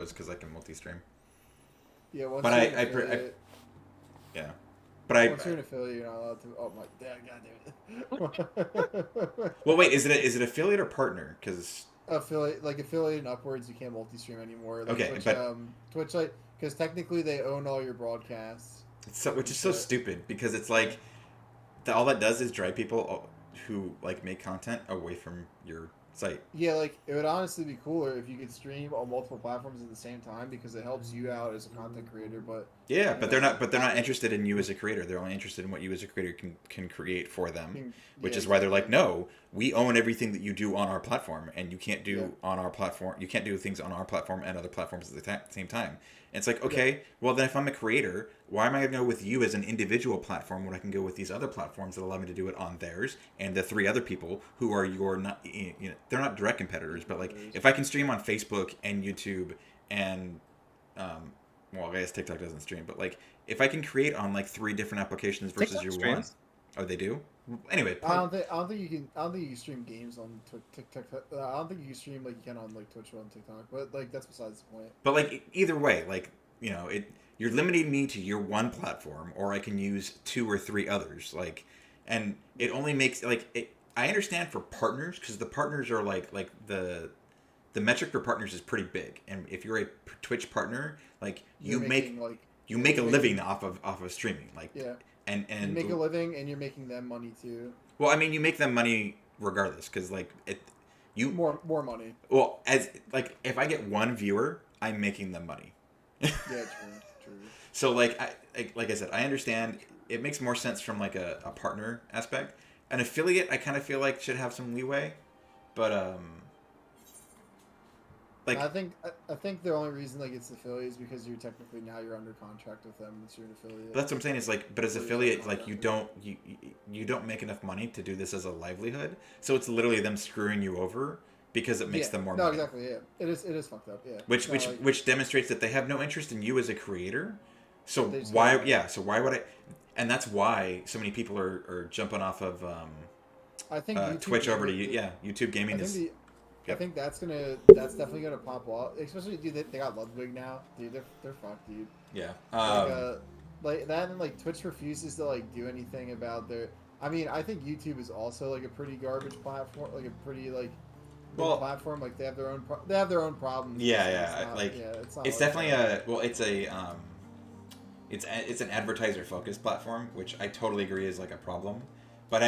was because I can multi-stream. Yeah, once But you're an I affiliate, yeah. But I once you're an affiliate, you're not allowed to. Oh my god, damn it! well, wait, is it affiliate or partner? Because Affiliate, like affiliate and upwards, you can't multi-stream anymore. Like okay, Twitch, but Twitch, like because technically they own all your broadcasts it's so, which and is so shit. stupid because it's Yeah. like all that does is drive people who like make content away from your site. Yeah, like it would honestly be cooler if you could stream on multiple platforms at the same time because it helps you out as a content creator. But Yeah, you but know, they're not interested in you as a creator. They're only interested in what you as a creator can create for them, yeah, which is why they're exactly. like, no, we own everything that you do on our platform, and you can't Yeah, do on our platform. You can't do things on our platform and other platforms at the same time. And it's like, yeah, okay, well then if I'm a creator, why am I going to go with you as an individual platform when I can go with these other platforms that allow me to do it on theirs and the three other people who are your not they're not direct competitors, but like if I can stream on Facebook and YouTube and um, well, I guess TikTok doesn't stream, but like if I can create on like three different applications versus TikTok your one, streams. oh they do. Anyway, I don't think you can. I don't think you can stream games on TikTok. I don't think you can stream like you can on like Twitch or on TikTok. But like that's besides the point. but like either way, like you're limiting me to your one platform, or I can use two or three others. Like, and it only makes like it. I understand for partners because the partners are like the metric for partners is pretty big, and if you're a Twitch partner, like You're making like you yeah, make a you're living making off of streaming, like yeah. You and make a living and you're making them money too. well, I mean, you make them money regardless because like you More money. well as like if I get one viewer, I'm making them money. Yeah, true, true. So like like I said, I understand it makes more sense from like a partner aspect. An affiliate, I kind of feel like should have some leeway, but like I think the only reason like it's affiliate is because you're technically now you're under contract with them. It's you're an affiliate. that's what I'm saying is like, but as Or you're affiliate, like subcontractor. you don't make enough money to do this as a livelihood. So it's literally them screwing you over because it makes Yeah. them more No, money. exactly. Yeah. It is fucked up. Yeah. Which No, like which demonstrates that they have no interest in you as a creator. So they just why care. yeah? So why would I? And that's why so many people are jumping off of I think YouTube Twitch over to gaming- yeah YouTube I gaming think is the I yep. think that's definitely gonna pop off. Especially dude, they got Ludwig now. Dude, they're fucked, dude. Yeah. Like that and like Twitch refuses to like do anything about their. I mean, I think YouTube is also like a pretty garbage platform, like a pretty like big Well, platform. Like they have their own they have their own problems. yeah, But yeah. it's not, Like yeah, it's not it's like definitely a well, it's a it's an advertiser focused platform, which I totally agree is like a problem. But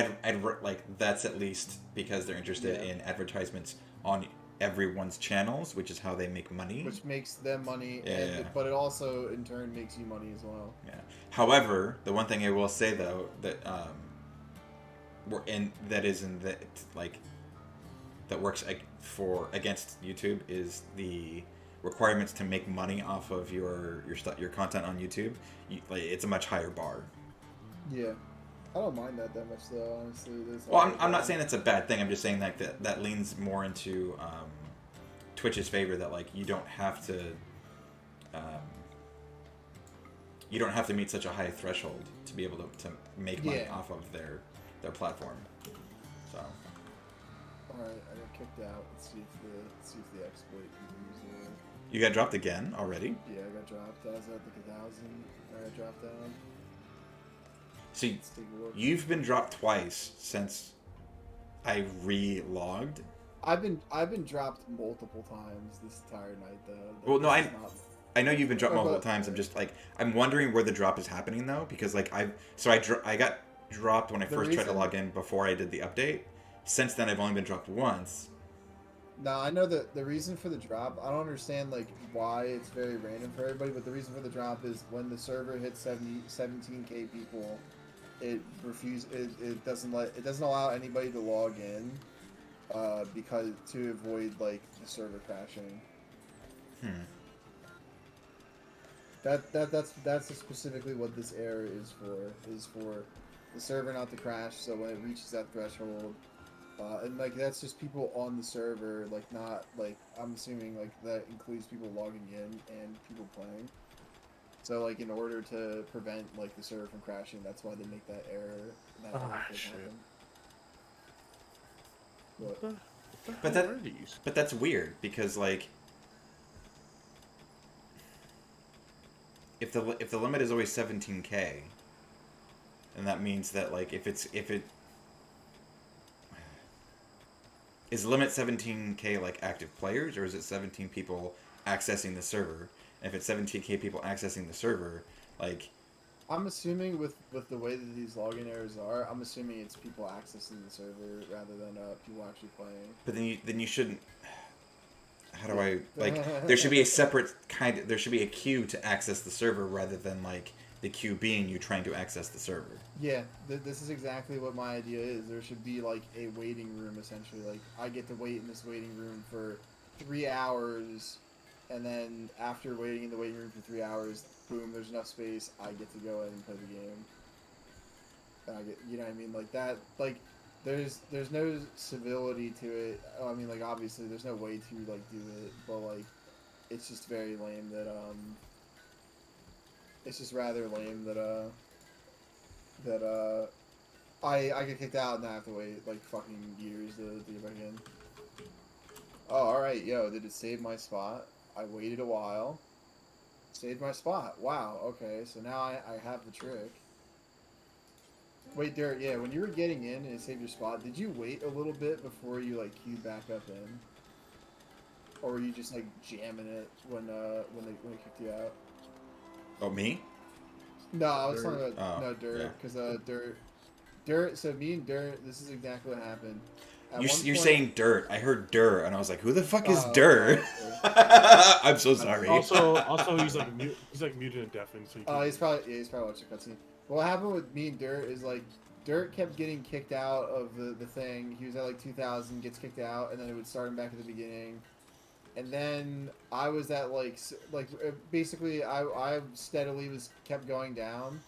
like that's at least because they're interested Yeah. in advertisements on everyone's channels, which is how they make money. which makes them money, Yeah, and yeah. but it also in turn makes you money as well. Yeah. However, the one thing I will say though that we're in that is in that like that works for against YouTube is the requirements to make money off of your content on YouTube. Like it's a much higher bar. Yeah, I don't mind that much though. Honestly, Well, I'm not saying it's a bad thing. I'm just saying like that leans more into Twitch's favor that like um, you don't have to meet such a high threshold to be able to make money Yeah. off of their platform. So All right, I got kicked out. Let's see if the exploit continues. you got dropped again already. Yeah, I got dropped. I was at like 1,000. I got dropped down. So Let's take a look. you've been dropped twice since I re-logged. I've been dropped multiple times this entire night though. Well, no, This is not- I know you've been dropped Oh, multiple but- times. I'm just like I'm wondering where the drop is happening though, because like I got dropped when I The first tried to reason- log in before I did the update. Since then, I've only been dropped once. Now I know that the reason for the drop. I don't understand like why it's very random for everybody, but the reason for the drop is when the server hits 17K people, it doesn't allow anybody to log in, because to avoid like the server crashing. Hmm. That's specifically what this error is for the server not to crash. So when it reaches that threshold, and like that's just people on the server, like not like I'm assuming like that includes people logging in and people playing. So like in order to prevent like the server from crashing, that's why they make that error. That error could shit. happen. But But that's weird because like if the limit is always 17K, and that means that like if it is limit 17K like active players, or is it 17 people accessing the server? And if it's 17K people accessing the server, like I'm assuming with the way that these login errors are, I'm assuming it's people accessing the server rather than people actually playing. but then you shouldn't. How do Yeah. I like? There should be a separate kind. There should be a queue to access the server rather than like the queue being you trying to access the server. Yeah, this is exactly what my idea is. There should be like a waiting room essentially. Like I get to wait in this waiting room for 3 hours, and then after waiting in the waiting room for 3 hours, boom, there's enough space. I get to go in and play the game. And I get, you know what I mean, like that. Like there's no civility to it. I mean, like obviously there's no way to like do it, but like it's just very lame that it's just rather lame that I get kicked out and I have to wait like fucking years to get back in. Oh, alright, yo, did it save my spot? I waited a while. Saved my spot. Wow, okay, so now I have the trick. Wait, Derek, yeah, when you were getting in and it saved your spot, did you wait a little bit before you like queued back up in? Or were you just like jamming it when they kicked you out? Oh, me? No, I was talking about Oh, Dirt, because Dirt. So me and Dirt, this is exactly what happened. At You're one point, saying dirt. I heard dirt, and I was like, "Who the fuck is Oh, dirt?" okay. I'm so sorry. Also, he's like muted and deafened. So he's probably watching a cutscene. What happened with me and Dirt is like Dirt kept getting kicked out of the thing. He was at like 2,000, gets kicked out, and then it would start him back at the beginning. And then I was at basically I steadily kept going down.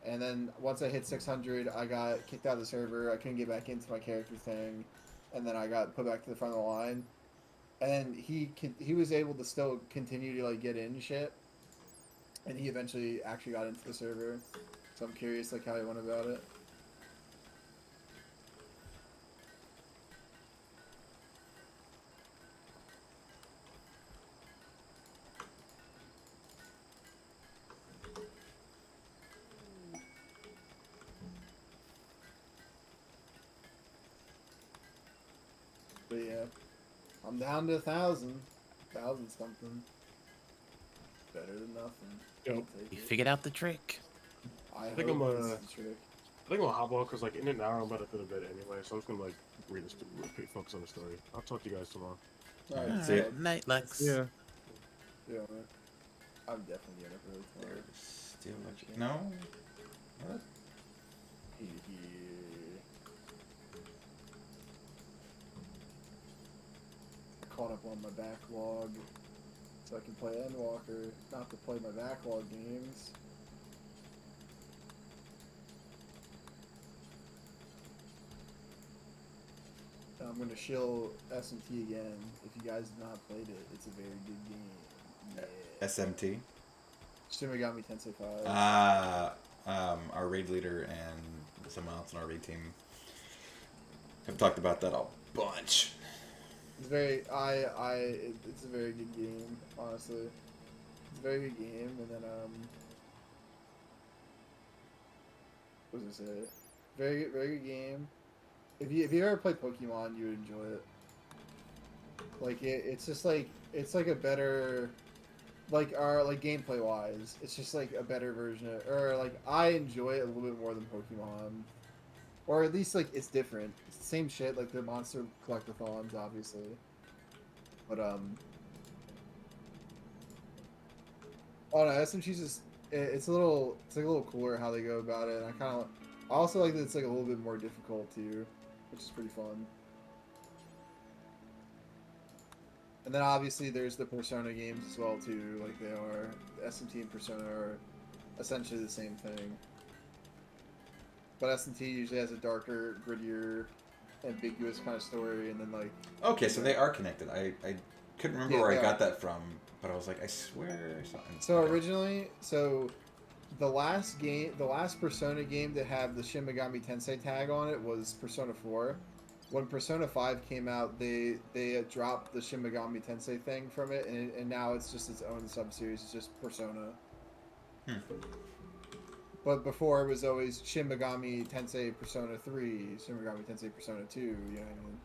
And then once I hit 600, I got kicked out of the server. I couldn't get back into my character thing, and then I got put back to the front of the line. And he was able to still continue to like get in shit, and he eventually actually got into the server. So I'm curious like how he went about it. But yeah, I'm down to 1,000 something. Better than nothing. Yep. I'll take You it. figured out the trick. I think hope I'm, this is the trick. I think I'm gonna hop off because like in an hour I'm about to go to bed anyway, so I'm just gonna like focus on the story. I'll talk to you guys tomorrow. Alright, All See ya. right, night, Lex. Yeah. Yeah, man. I'm definitely getting up early tomorrow. Still no. What? Caught up on my backlog so I can play Endwalker, not to play my backlog games. I'm gonna shill SMT again. If you guys have not played it, it's a very good game. Yeah. SMT. Shin Megami Tensei 5. Our raid leader and someone else on our raid team have talked about that a bunch. It's very it's a very good game, honestly. It's a very good game, and then what was I say? Very good game. If you ever played Pokemon, you would enjoy it. Like it's just like it's like a better, like gameplay wise, it's just like a better version of, or like I enjoy it a little bit more than Pokemon, or at least like it's different. It's the same shit, like the monster collectathons, obviously, but oh no, SMG's just it's like a little cooler how they go about it. And I also like that it's like a little bit more difficult too, which is pretty fun. And then obviously there's the Persona games as well too, like they are. SMT and Persona are essentially the same thing. But SMT usually has a darker, grittier, ambiguous kind of story, and then like... Okay, so they are connected. I couldn't remember Yeah, where I they got are. that from, but I was like, I swear something. So Okay. originally, the last Persona game to have the Shin Megami Tensei tag on it was Persona 4. When Persona 5 came out, they dropped the Shin Megami Tensei thing from it, and now it's just its own sub-series. It's just Persona. Hmm. But before it was always Shin Megami Tensei Persona 3, Shin Megami Tensei Persona 2, you know what I mean?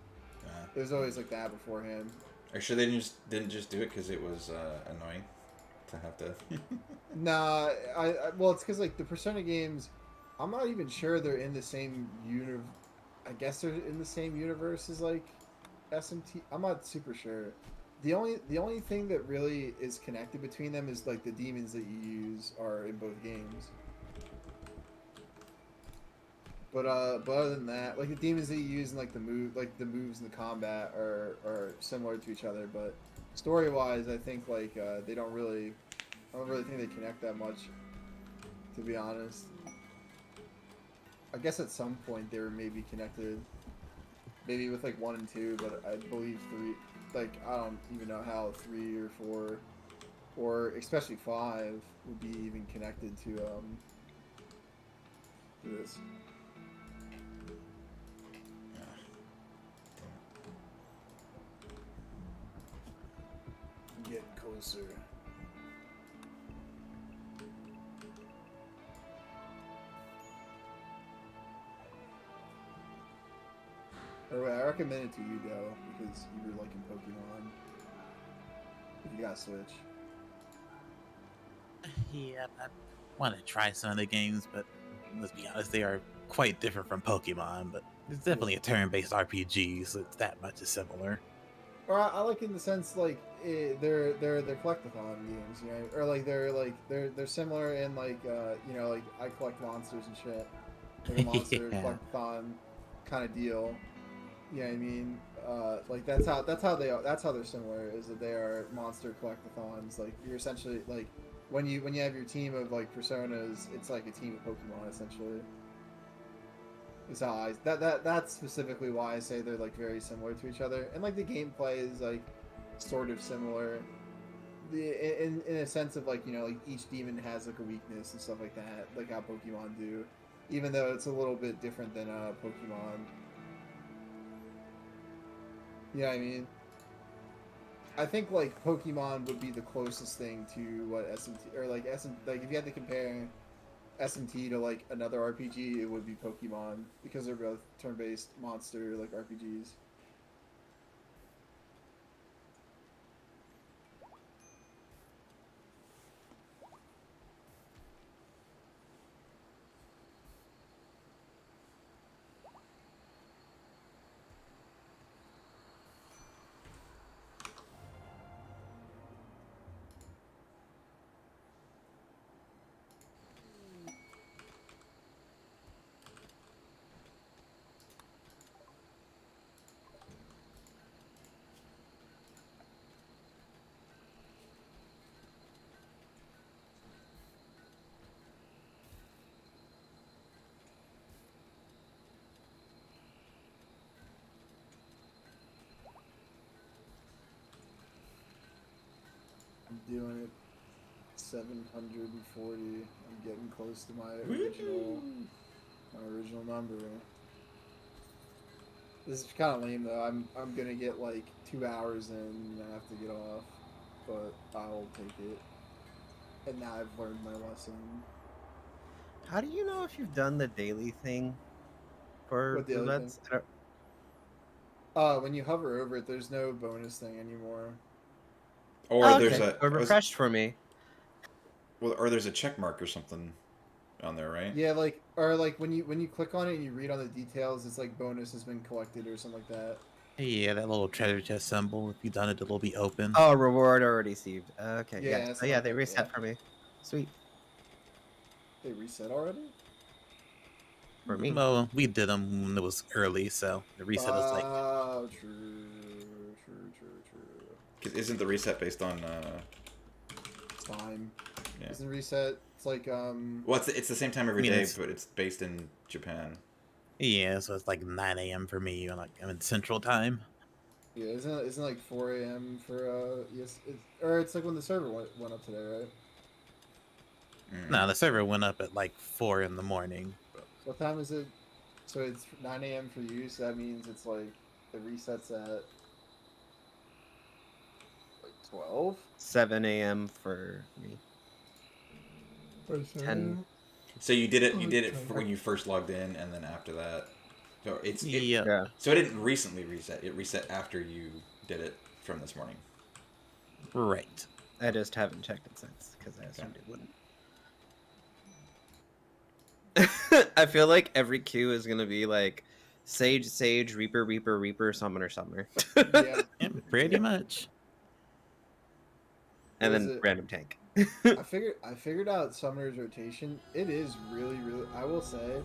It was always like that beforehand. Are you sure they didn't just do it because it was annoying to have to? Nah, well, it's because like the Persona games, I'm not even sure they're in the same I guess they're in the same universe as like SMT. I'm not super sure. The only thing that really is connected between them is like the demons that you use are in both games. But other than that, like the demons that you use and like the moves in the combat are similar to each other. But story wise, I think like they don't really, I don't really think they connect that much. To be honest, I guess at some point they were maybe connected, maybe with like 1 and 2, but I believe 3. Like I don't even know how 3 or 4, or especially 5 would be even connected to this. Get closer. Or I recommend it to you, though, because you were liking Pokemon. If you got Switch. Yeah, I want to try some of the games, but let's be honest, they are quite different from Pokemon. But it's definitely a turn-based RPG, so it's that much is similar. Or I like in the sense like they're collectathon games, you know, or like they're similar in like you know, like I collect monsters and shit, like a monster Yeah. collectathon kind of deal. You know what I mean? Like that's how they're similar, is that they are monster collectathons. Like you're essentially like when you have your team of like personas, it's like a team of Pokemon essentially. Is how that's specifically why I say they're like very similar to each other, and like the gameplay is like sort of similar. In a sense of like, you know, like each demon has like a weakness and stuff like that, like how Pokemon do, even though it's a little bit different than Pokemon. You know what I mean? I think like Pokemon would be the closest thing to what SMT, or like like if you had to compare SMT to like another RPG, it would be Pokemon, because they're both turn-based monster like RPGs. I'm doing it 740. I'm getting close to my original number. This is kind of lame though. I'm gonna get like 2 hours in and I have to get off, but I'll take it. And now I've learned my lesson. How do you know if you've done the daily thing for What the other thing? events? When you hover over it, there's no bonus thing anymore. Or Oh, there's okay. Or refreshed for me. or there's a check mark or something on there, right? Yeah, like, or like when you click on it and you read on the details, it's like bonus has been collected or something like that. Yeah, that little treasure chest symbol. If you've done it, it'll be open. Oh, reward already received. Okay, yeah. Yeah, Oh, something yeah, like they that, reset yeah. for me. Sweet. They reset already? For me. Well, we did them when it was early, so the reset was like, Oh, true. Because isn't the reset based on? Time. Yeah. Isn't reset? It's like Well, it's the same time every I mean, day, it's- but it's based in Japan. yeah, so it's like 9 a.m. for me, and like I'm in Central Time. yeah, isn't it like 4 a.m. for yes, or it's like when the server went up today, right? No, the server went up at like 4 in the morning. What time is it? So it's 9 a.m. for you, so that means it's like the resets at like 12. 7 a.m. for me. 10. So you did it for when you first logged in, and then after that, so Yeah. Yeah. so it didn't recently reset. It reset after you did it from this morning. Right. I just haven't checked it since because I assumed it wouldn't. I feel like every queue is gonna be like Sage, Sage, Reaper, Reaper, Reaper, Summoner, Summoner. Yeah. Yeah, pretty much. And What is then it? random tank. I figured out Summoner's rotation. It is really, I will say,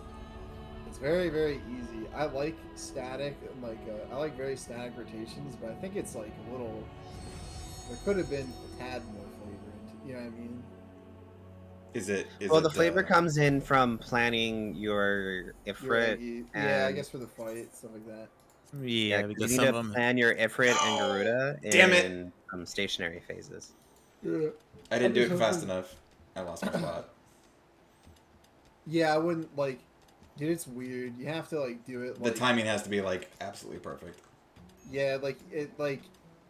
it's very, very easy. I like static, like I like very static rotations, but I think it's like a little. There could have been a tad more flavor. You know what I mean? Is it? Well, the flavor comes in from planning your Ifrit. Yeah, I and- guess for the fight, stuff like that. Yeah, 'cause because you some need of to them. plan your Ifrit and Garuda Damn it! in stationary phases. Yeah. I didn't do it just fast hoping- enough. I lost my spot. Yeah, I wouldn't like. Dude, it's weird. You have to like do it. The Like, timing has to be like absolutely perfect. Yeah, like it. Like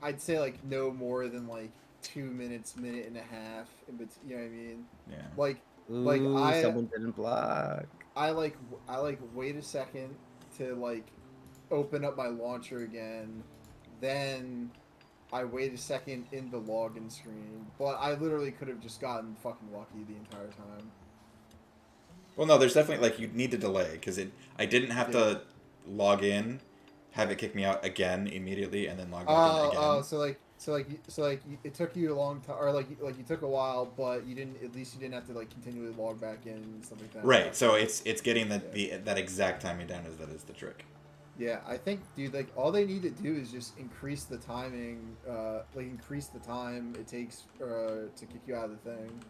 I'd say like no more than like 2 minutes, minute and a half. You know what I mean? Yeah. Like Ooh, I- someone didn't block. I like wait a second to like open up my launcher again, then I wait a second in the login screen. But I literally could have just gotten fucking lucky the entire time. Well, no, there's definitely like you need to delay because I didn't have to log in, have it kick me out again immediately, and then log back in again. So it took you a long time, or like you took a while, but you didn't. At least you didn't have to like continually log back in and stuff like that. Right. So it's getting that exact timing down is the trick. Yeah, I think, dude, like all they need to do is just increase the timing, like increase the time it takes to kick you out of the thing.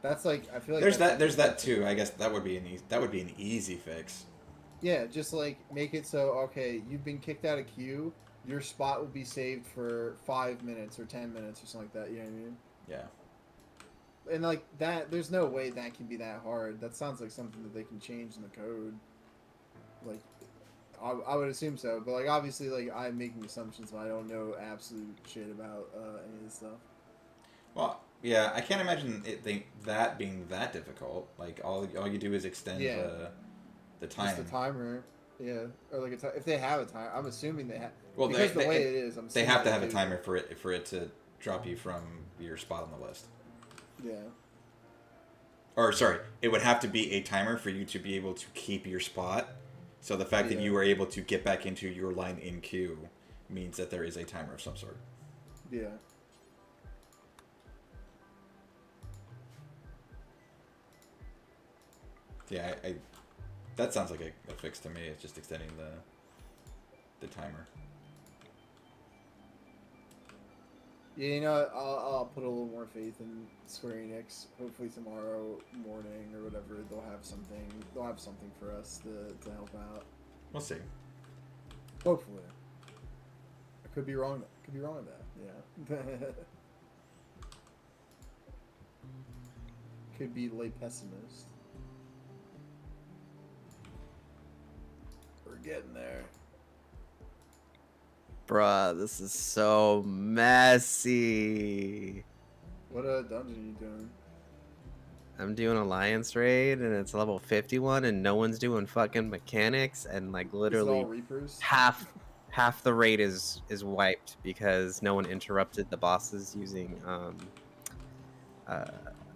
That's like I feel like There's that too. I guess that would be an easy fix. Yeah, just like make it so okay, you've been kicked out of queue. Your spot will be saved for 5 minutes or 10 minutes or something like that. You know what I mean? Yeah. And like that, there's no way that can be that hard. That sounds like something that they can change in the code. Like, I would assume so, but like obviously, like I'm making assumptions, but I don't know absolute shit about any of this stuff. Well, yeah, I can't imagine that being that difficult. Like all you do is extend the time. Just the timer, yeah, or like if they have a timer, I'm assuming they have. Well, because the way it is, they have to have a timer for it to drop you from your spot on the list. Yeah. Or sorry, it would have to be a timer for you to be able to keep your spot. So the fact that you were able to get back into your line in queue means that there is a timer of some sort. Yeah. Yeah, that sounds like a fix to me. It's just extending the timer. Yeah, you know, I'll put a little more faith in Square Enix. Hopefully tomorrow morning or whatever, they'll have something for us to help out. We'll see. Hopefully. I could be wrong. Could be wrong with that. Yeah. Could be late pessimist. We're getting there. Bruh, this is so messy. What dungeon you doing? I'm doing Alliance raid and it's level 51 and no one's doing fucking mechanics and like Is it literally all Reapers? half the raid is wiped because no one interrupted the bosses using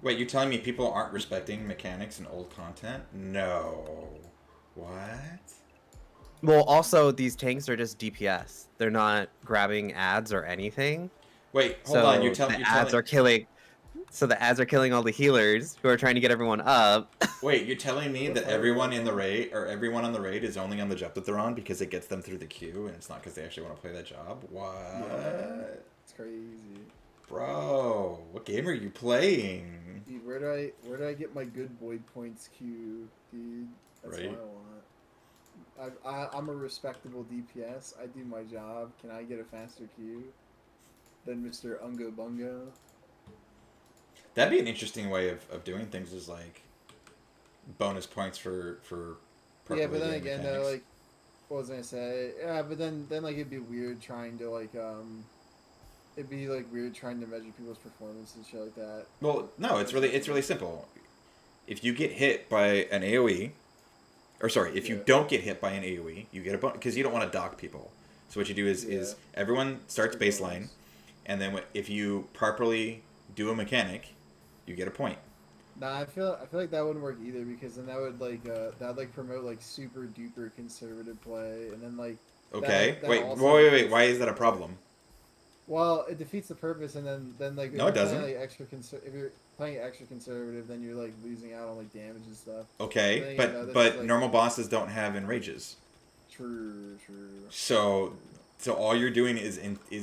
Wait, you telling me people aren't respecting mechanics and old content? No. What? well, also these tanks are just DPS. They're not grabbing ads or anything. Wait, hold So on. the ads are killing. So the ads are killing all the healers who are trying to get everyone up. Wait, you're telling me that everyone in the raid or everyone on the raid is only on the job that they're on because it gets them through the queue and it's not because they actually want to play that job? What? Yeah, it's crazy. Bro, what game are you playing? Dude, where do I get my good boy points queue, dude? That's Right. what I want. I'm a respectable DPS. I do my job. Can I get a faster queue than Mr. Ungo Bungo? That'd be an interesting way of doing things is like bonus points for Yeah, but then doing again, mechanics. though, like, what was I gonna say? Yeah, but then like it'd be weird trying to like it'd be like weird trying to measure people's performance and shit like that. Well, no, it's really simple. If you get hit by an AOE, or sorry, if you Yeah. don't get hit by an AOE, you get a bonus because you don't want to dock people. So what you do is everyone starts Stick baseline, bonus. and then if you properly do a mechanic, you get a point. Nah, I feel like that wouldn't work either because then that would like promote like super duper conservative play and then like Okay, that wait, also wait. defeats Why the is that a purpose. problem? Well, it defeats the purpose and then like No, it doesn't. if you're playing extra conservative, then you're like losing out on like damage and stuff. Okay, Then, but you know, this but is, like, normal bosses don't have enrages. True. So all you're doing is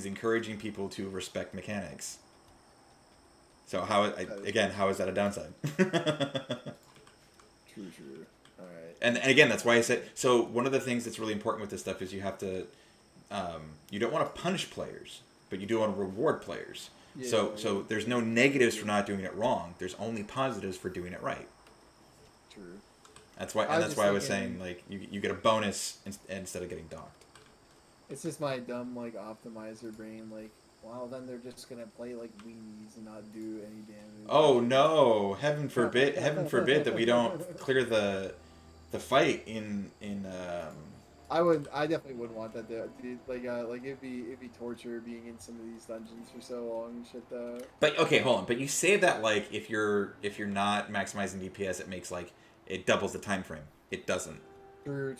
encouraging people to respect mechanics. So how is that a downside? True. All right. And again, that's why I said. So one of the things that's really important with this stuff is you have to, you don't want to punish players, but you do want to reward players. Yeah, So there's no negatives for not doing it wrong. There's only positives for doing it right. True. That's why, I was that's why I was just saying thinking- like you get a bonus instead of getting docked. It's just my dumb like optimizer brain like. Well, then they're just gonna play like weenies and not do any damage. Oh no! Heaven forbid that we don't clear the fight in. I definitely wouldn't want that though, dude. Like it'd be torture being in some of these dungeons for so long and shit though. But okay, hold on. But you say that like if you're not maximizing DPS, it makes like it doubles the time frame. It doesn't. True.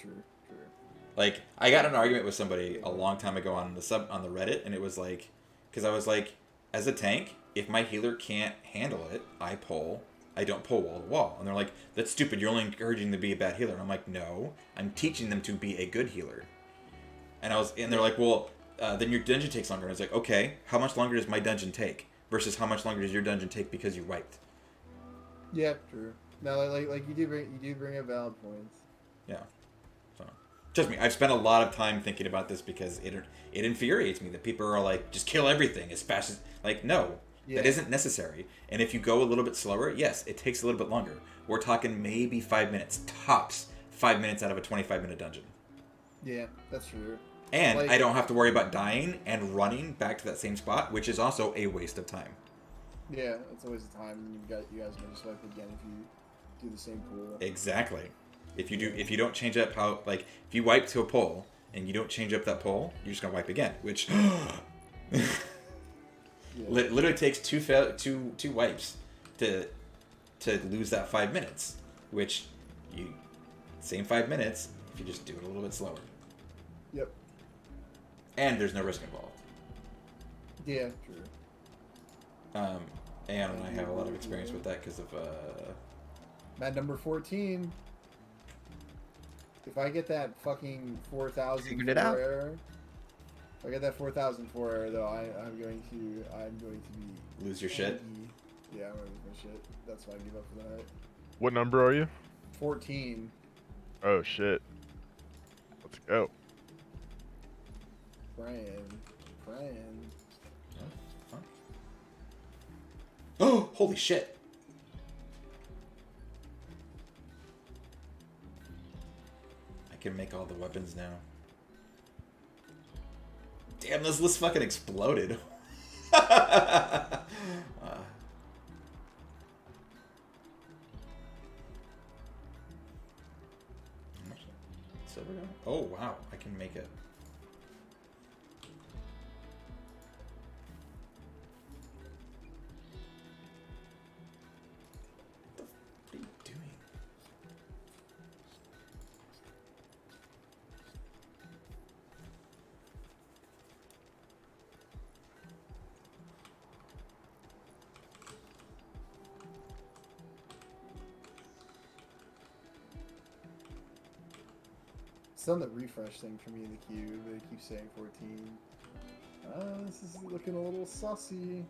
Like I got in an argument with somebody a long time ago on the Reddit, and it was like, because I was like, as a tank, if my healer can't handle it, I don't pull wall to wall. And they're like, that's stupid. You're only encouraging them to be a bad healer. And I'm like, no, I'm teaching them to be a good healer. And they're like, well, then your dungeon takes longer. And I was like, okay, how much longer does my dungeon take versus how much longer does your dungeon take because you wiped? Yeah, true. No, like you do bring up valid points. Yeah. So, trust me, I've spent a lot of time thinking about this because it infuriates me that people are like, just kill everything as fast as... Like, no, Yeah. that isn't necessary. And if you go a little bit slower, yes, it takes a little bit longer. We're talking maybe 5 minutes, tops 5 minutes out of a 25-minute dungeon. Yeah, that's true. And Like- I don't have to worry about dying and running back to that same spot, which is also a waste of time. Yeah, it's always a time, and you guys can just wipe again if you do the same pool. Exactly. If you don't change up how, like, if you wipe to a pole and you don't change up that pole, you're just gonna wipe again, which Yeah. literally takes two wipes to lose that 5 minutes, which same 5 minutes if you just do it a little bit slower. Yep. And there's no risk involved. Yeah, true. And I have a lot of experience with that because of At number 14, if I get that fucking 4,000 Figured it out. error, if I get that 4,004 error though, I'm going to be lose your shit. angry. Yeah, I'm gonna lose my shit. That's why I give up for that. What number are you? 14. Oh shit. Let's go. Praying. Oh, holy shit! I can make all the weapons now. Damn, this list fucking exploded. Silver now? Oh wow, I can make it. What are you doing? It's on the refresh thing for me in the queue, but it keeps saying 14. This is looking a little sussy.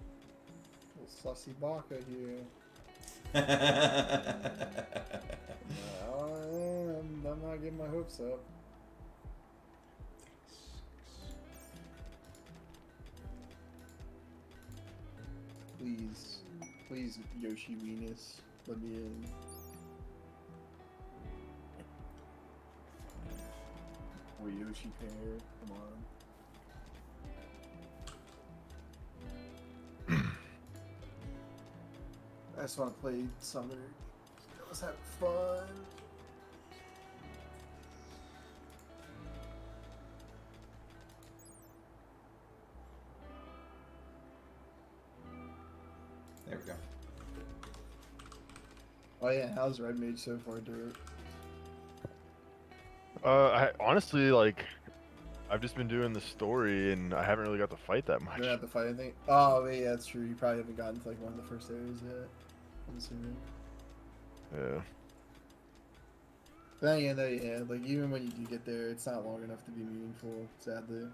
Little sussy baka here. I'm not getting my hopes up. Please, Yoshi Venus, let me in. Or Yoshi pair, come on. I just want to play Summoner. I was having fun. There we go. Oh yeah, how's Red Mage so far, Dirt? I honestly like. I've just been doing the story, and I haven't really got to fight that You much. don't have to fight anything? Oh, wait, yeah, that's true. You probably haven't gotten to like one of the first areas yet. I'm assuming. Yeah. But then again, though, yeah, like even when you do get there, it's not long enough to be meaningful, sadly.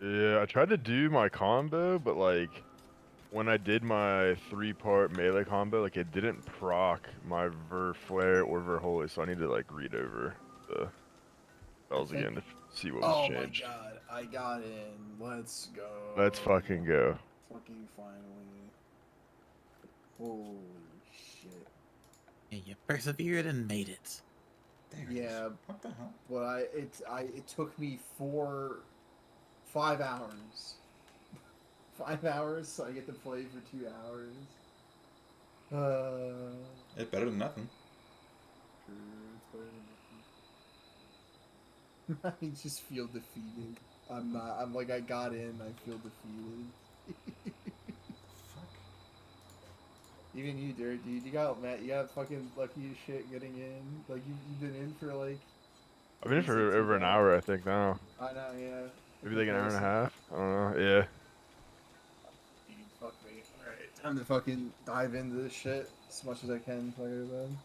Yeah, I tried to do my combo, but like when I did my 3-part melee combo, like it didn't proc my Ver Flare or Ver Holy, so I need to like read over the spells think- again to see what was Oh changed. my god, I got in. Let's go. Let's fucking go. Fucking finally. Holy shit. Yeah, you persevered and made it. There it Yeah, is. What the hell? but it took me 5 hours. 5 hours, so I get to play for 2 hours. It's better than nothing. True, it's better than nothing. I just feel defeated. I'm not. I'm like I got in. I feel defeated. Fuck. Even you, Dirt, dude. You got Matt. You got fucking lucky as shit getting in. Like you've been in for like. I've been in for over an hour, I think now. I know, yeah. Maybe like an hour and a half. I don't know. Yeah. Dude, fuck me. Alright, time to fucking dive into this shit as much as I can. Before I go to bed.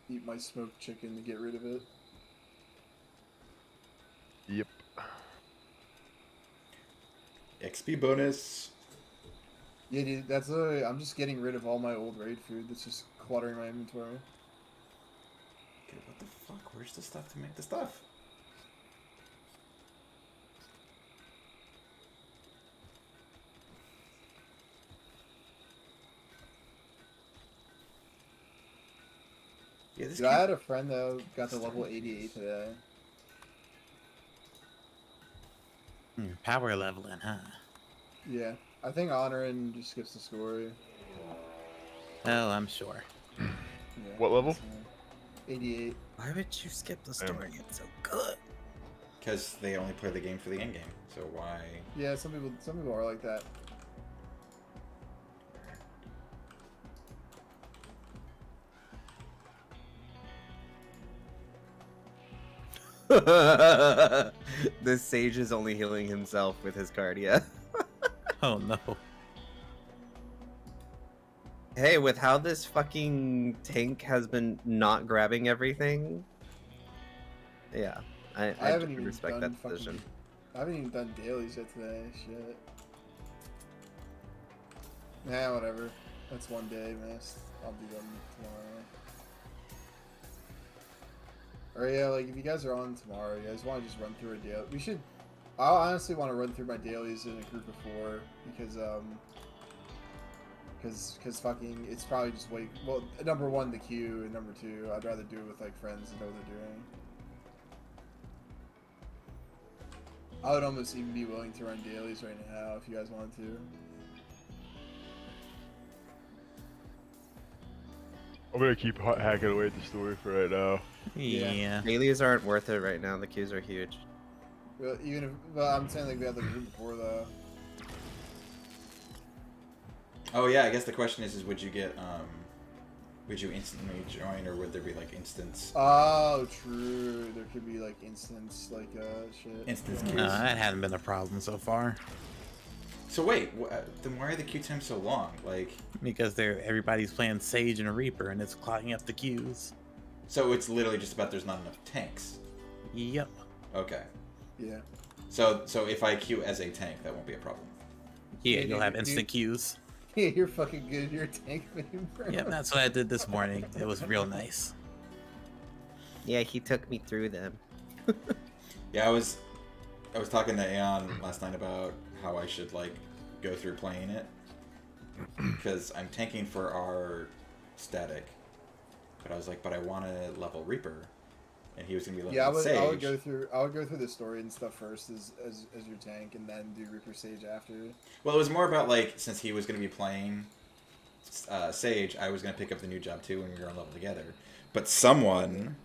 Eat my smoked chicken to get rid of it. Yep. XP bonus. Yeah, dude, that's literally. I'm just getting rid of all my old raid food that's just cluttering my inventory. Okay, what the fuck? Where's the stuff to make the stuff? Yeah, this Dude, I had a friend though got to level 88 today. Power leveling, huh? Yeah, I think honoring just skips the story. Oh, I'm sure. Yeah, What level? so, 88. Why would you skip the story? It's so good. because they only play the game for the end game. So why? Yeah, some people are like that. This sage is only healing himself with his cardia. Oh no. Hey, with how this fucking tank has been not grabbing everything, yeah, I haven't do even respect done that fucking. decision. I haven't even done dailies yet today. Shit. Nah, whatever. That's one day missed. I'll do them tomorrow. Or yeah, like if you guys are on tomorrow, you guys want to just run through a daily. We should. I honestly want to run through my dailies in a group of 4 because fucking it's probably just way well. Number 1, the queue, and number 2, I'd rather do it with like friends and know what they're doing. I would almost even be willing to run dailies right now if you guys wanted to. I'm gonna keep hacking away at the story for right now. Yeah. Yeah. Dailies aren't worth it right now. The queues are huge. Well, even if, well, I'm saying like we had the group before though. Oh yeah, I guess the question is would you get would you instantly join or would there be like instance Oh, true. There could be like instance like shit. instance Yeah. queues? No, that hadn't been a problem so far. So wait, then why are the queue times so long? Like, Because everybody's playing Sage and Reaper and it's clogging up the queues. so it's literally just about there's not enough tanks. Yep. Okay. Yeah. So if I queue as a tank, that won't be a problem. Yeah, Yeah, you'll have dude. instant queues. Yeah, you're fucking good. You're a tank man, bro. Yep, that's what I did this morning. It was real nice. Yeah, he took me through them. Yeah, I was talking to Aeon last night about how I should like go through playing it because I'm tanking for our static, but I was like, but I want to level Reaper. and he was gonna be leveling Yeah, Sage. I would go through the story and stuff first as your tank, and then do Reaper Sage after. Well, it was more about like since he was gonna be playing Sage, I was gonna pick up the new job too, and we were gonna level together. But someone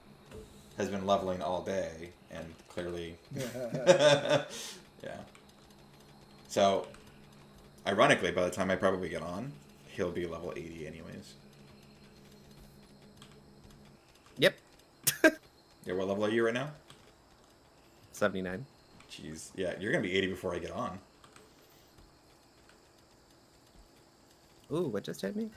has been leveling all day, and clearly, yeah. So, ironically, by the time I probably get on, he'll be level 80 anyways. Yep. Yeah, what level are you right now? 79. Jeez, yeah, you're gonna be 80 before I get on. Ooh, what just hit me?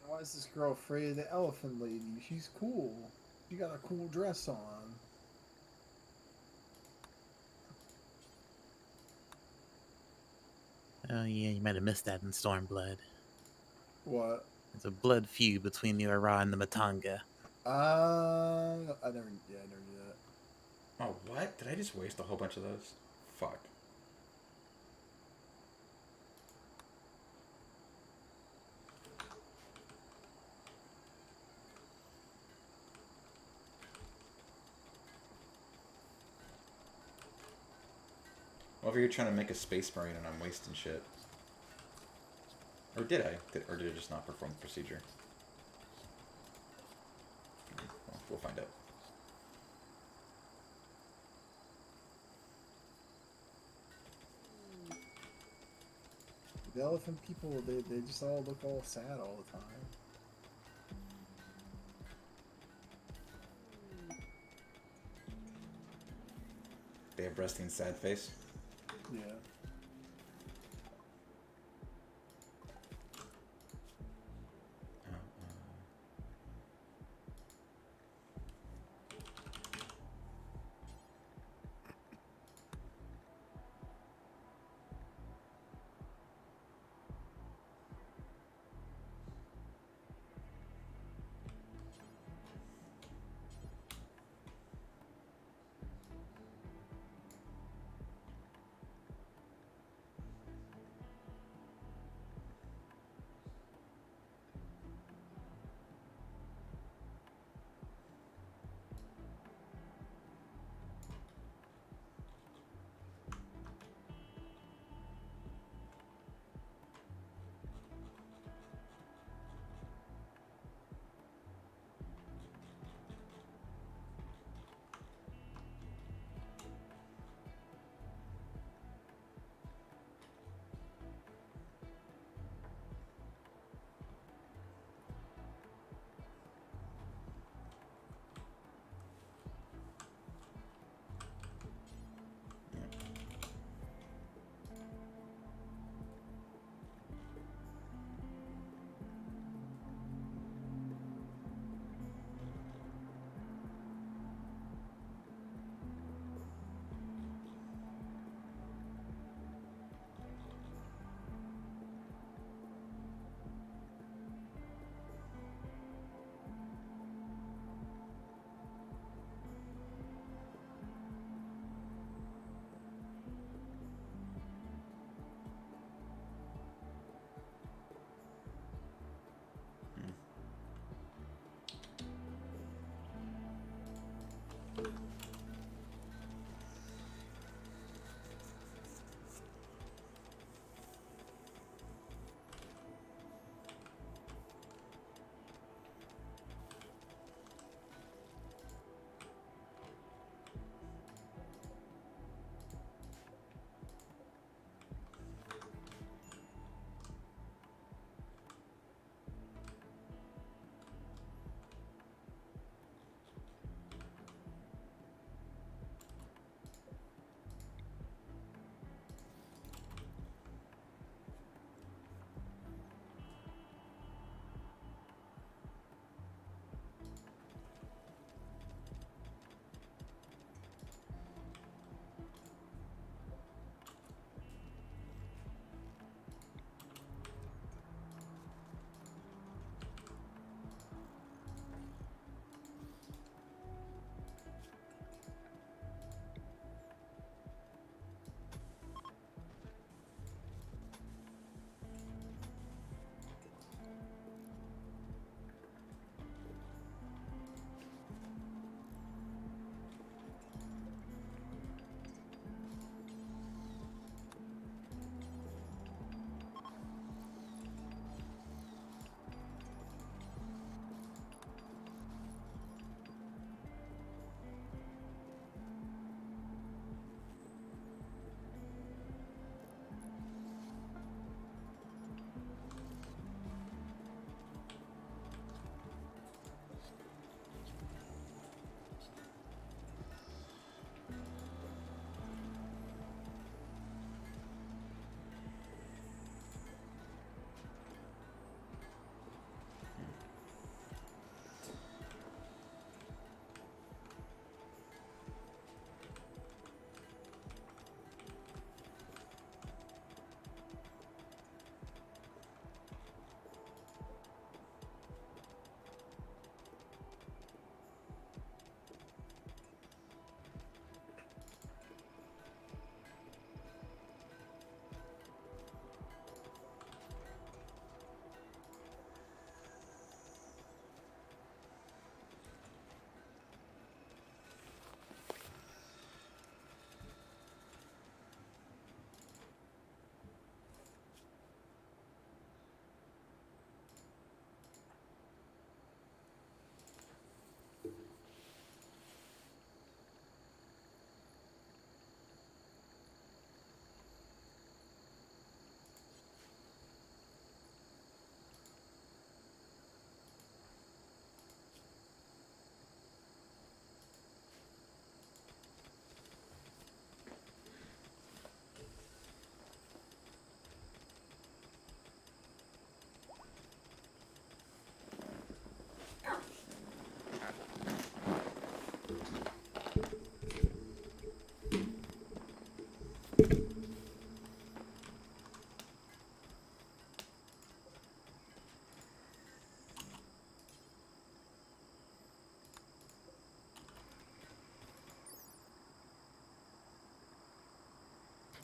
Why is this girl afraid of the elephant lady? She's cool. She got a cool dress on. Oh yeah, you might have missed that in Stormblood. What? There's a blood feud between the Ara and the Matanga. I never knew that. Oh, what? Did I just waste a whole bunch of those? Fuck. Over here trying to make a Space Marine and I'm wasting shit. Or did I? Or did I just not perform the procedure? Well, we'll find out. The elephant people, they just all look all sad all the time. They have resting sad face. Yeah.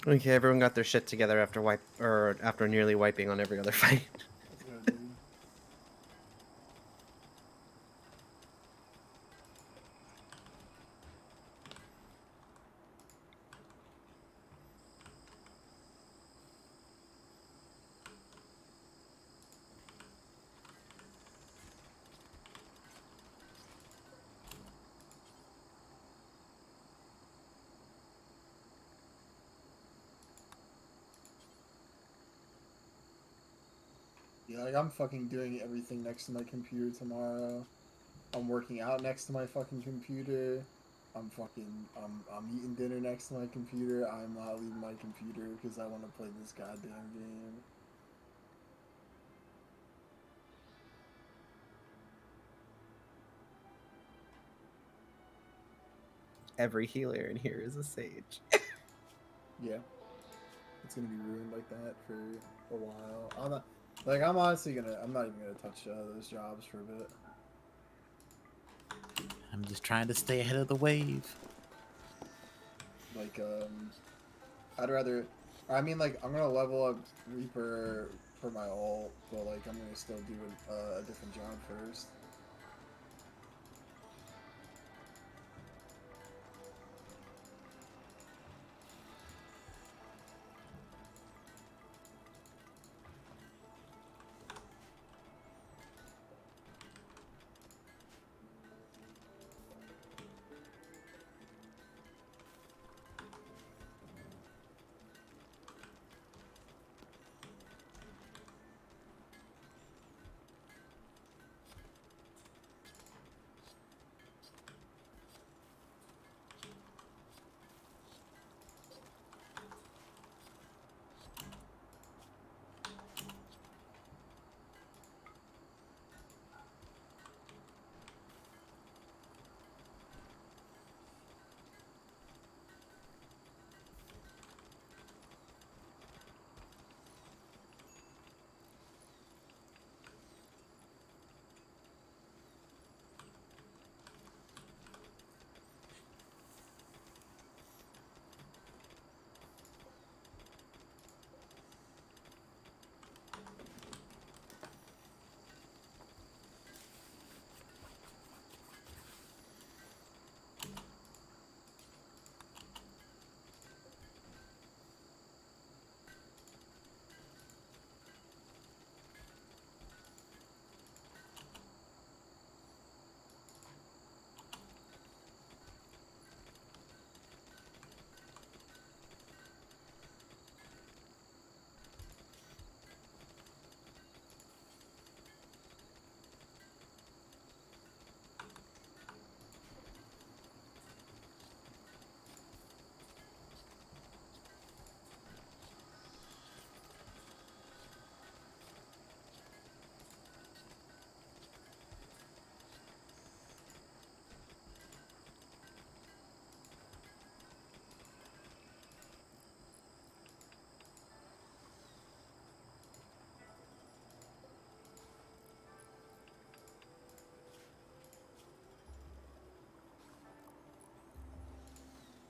Okay, everyone got their shit together after nearly wiping on every other fight. That's good, dude. Yeah, like I'm fucking doing everything next to my computer tomorrow. I'm working out next to my fucking computer. I'm eating dinner next to my computer. I'm not leaving my computer because I want to play this goddamn game. Every healer in here is a sage. Yeah, it's gonna be ruined like that for a while. I'm honestly gonna. I'm not even gonna touch those jobs for a bit. I'm just trying to stay ahead of the wave. Like, I'd rather. I mean, like, I'm gonna level up Reaper for my ult, but like, I'm gonna still do a different job first.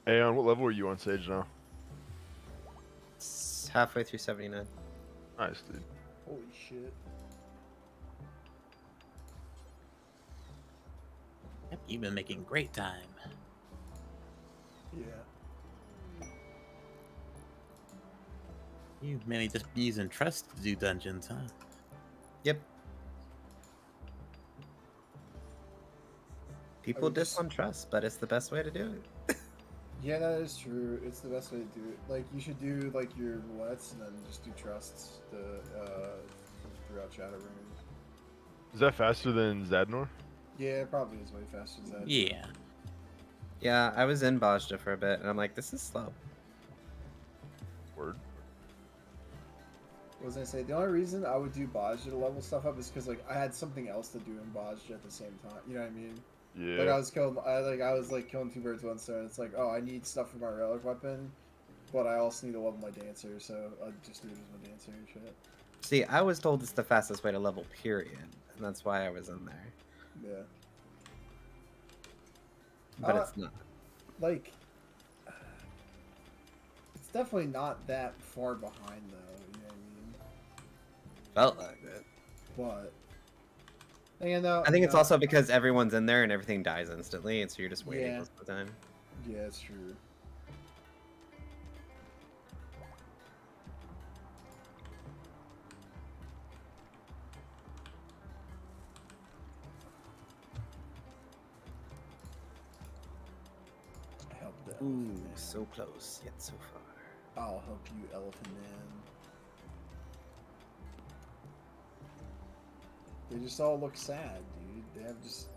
Aeon, what level are you on Sage now? It's halfway through 79. Nice, dude. Holy shit! Yep, you've been making great time. Yeah. You've mainly just been using trust to do dungeons, huh? Yep. People would just- diss on trust, but it's the best way to do it. Yeah, that is true. It's the best way to do it. Like, you should do like your roulettes and then just do trusts throughout Shadow Rune. Is that faster than Zadnor? Yeah, it probably is way faster than that. Yeah. Yeah, I was in Bajda for a bit, and I'm like, this is slow. Word. What was I say? The only reason I would do Bajda to level stuff up is because like I had something else to do in Bajda at the same time. You know what I mean? Yeah. Like I was killing two birds with one stone. It's like, oh, I need stuff for my relic weapon, but I also need to level my dancer, so I'll just do it as my dancer and shit. See, I was told it's the fastest way to level, period, and that's why I was in there. Yeah. But it's not. Like, definitely not that far behind though. You know what I mean? Felt like it. But you know, I think it's also because everyone's in there and everything dies instantly, and so you're just waiting Yeah. most of the time. yeah, it's true. Help the Ooh, elephant man. so close yet so far. I'll help you, elephant man. They just all look sad, dude. They're just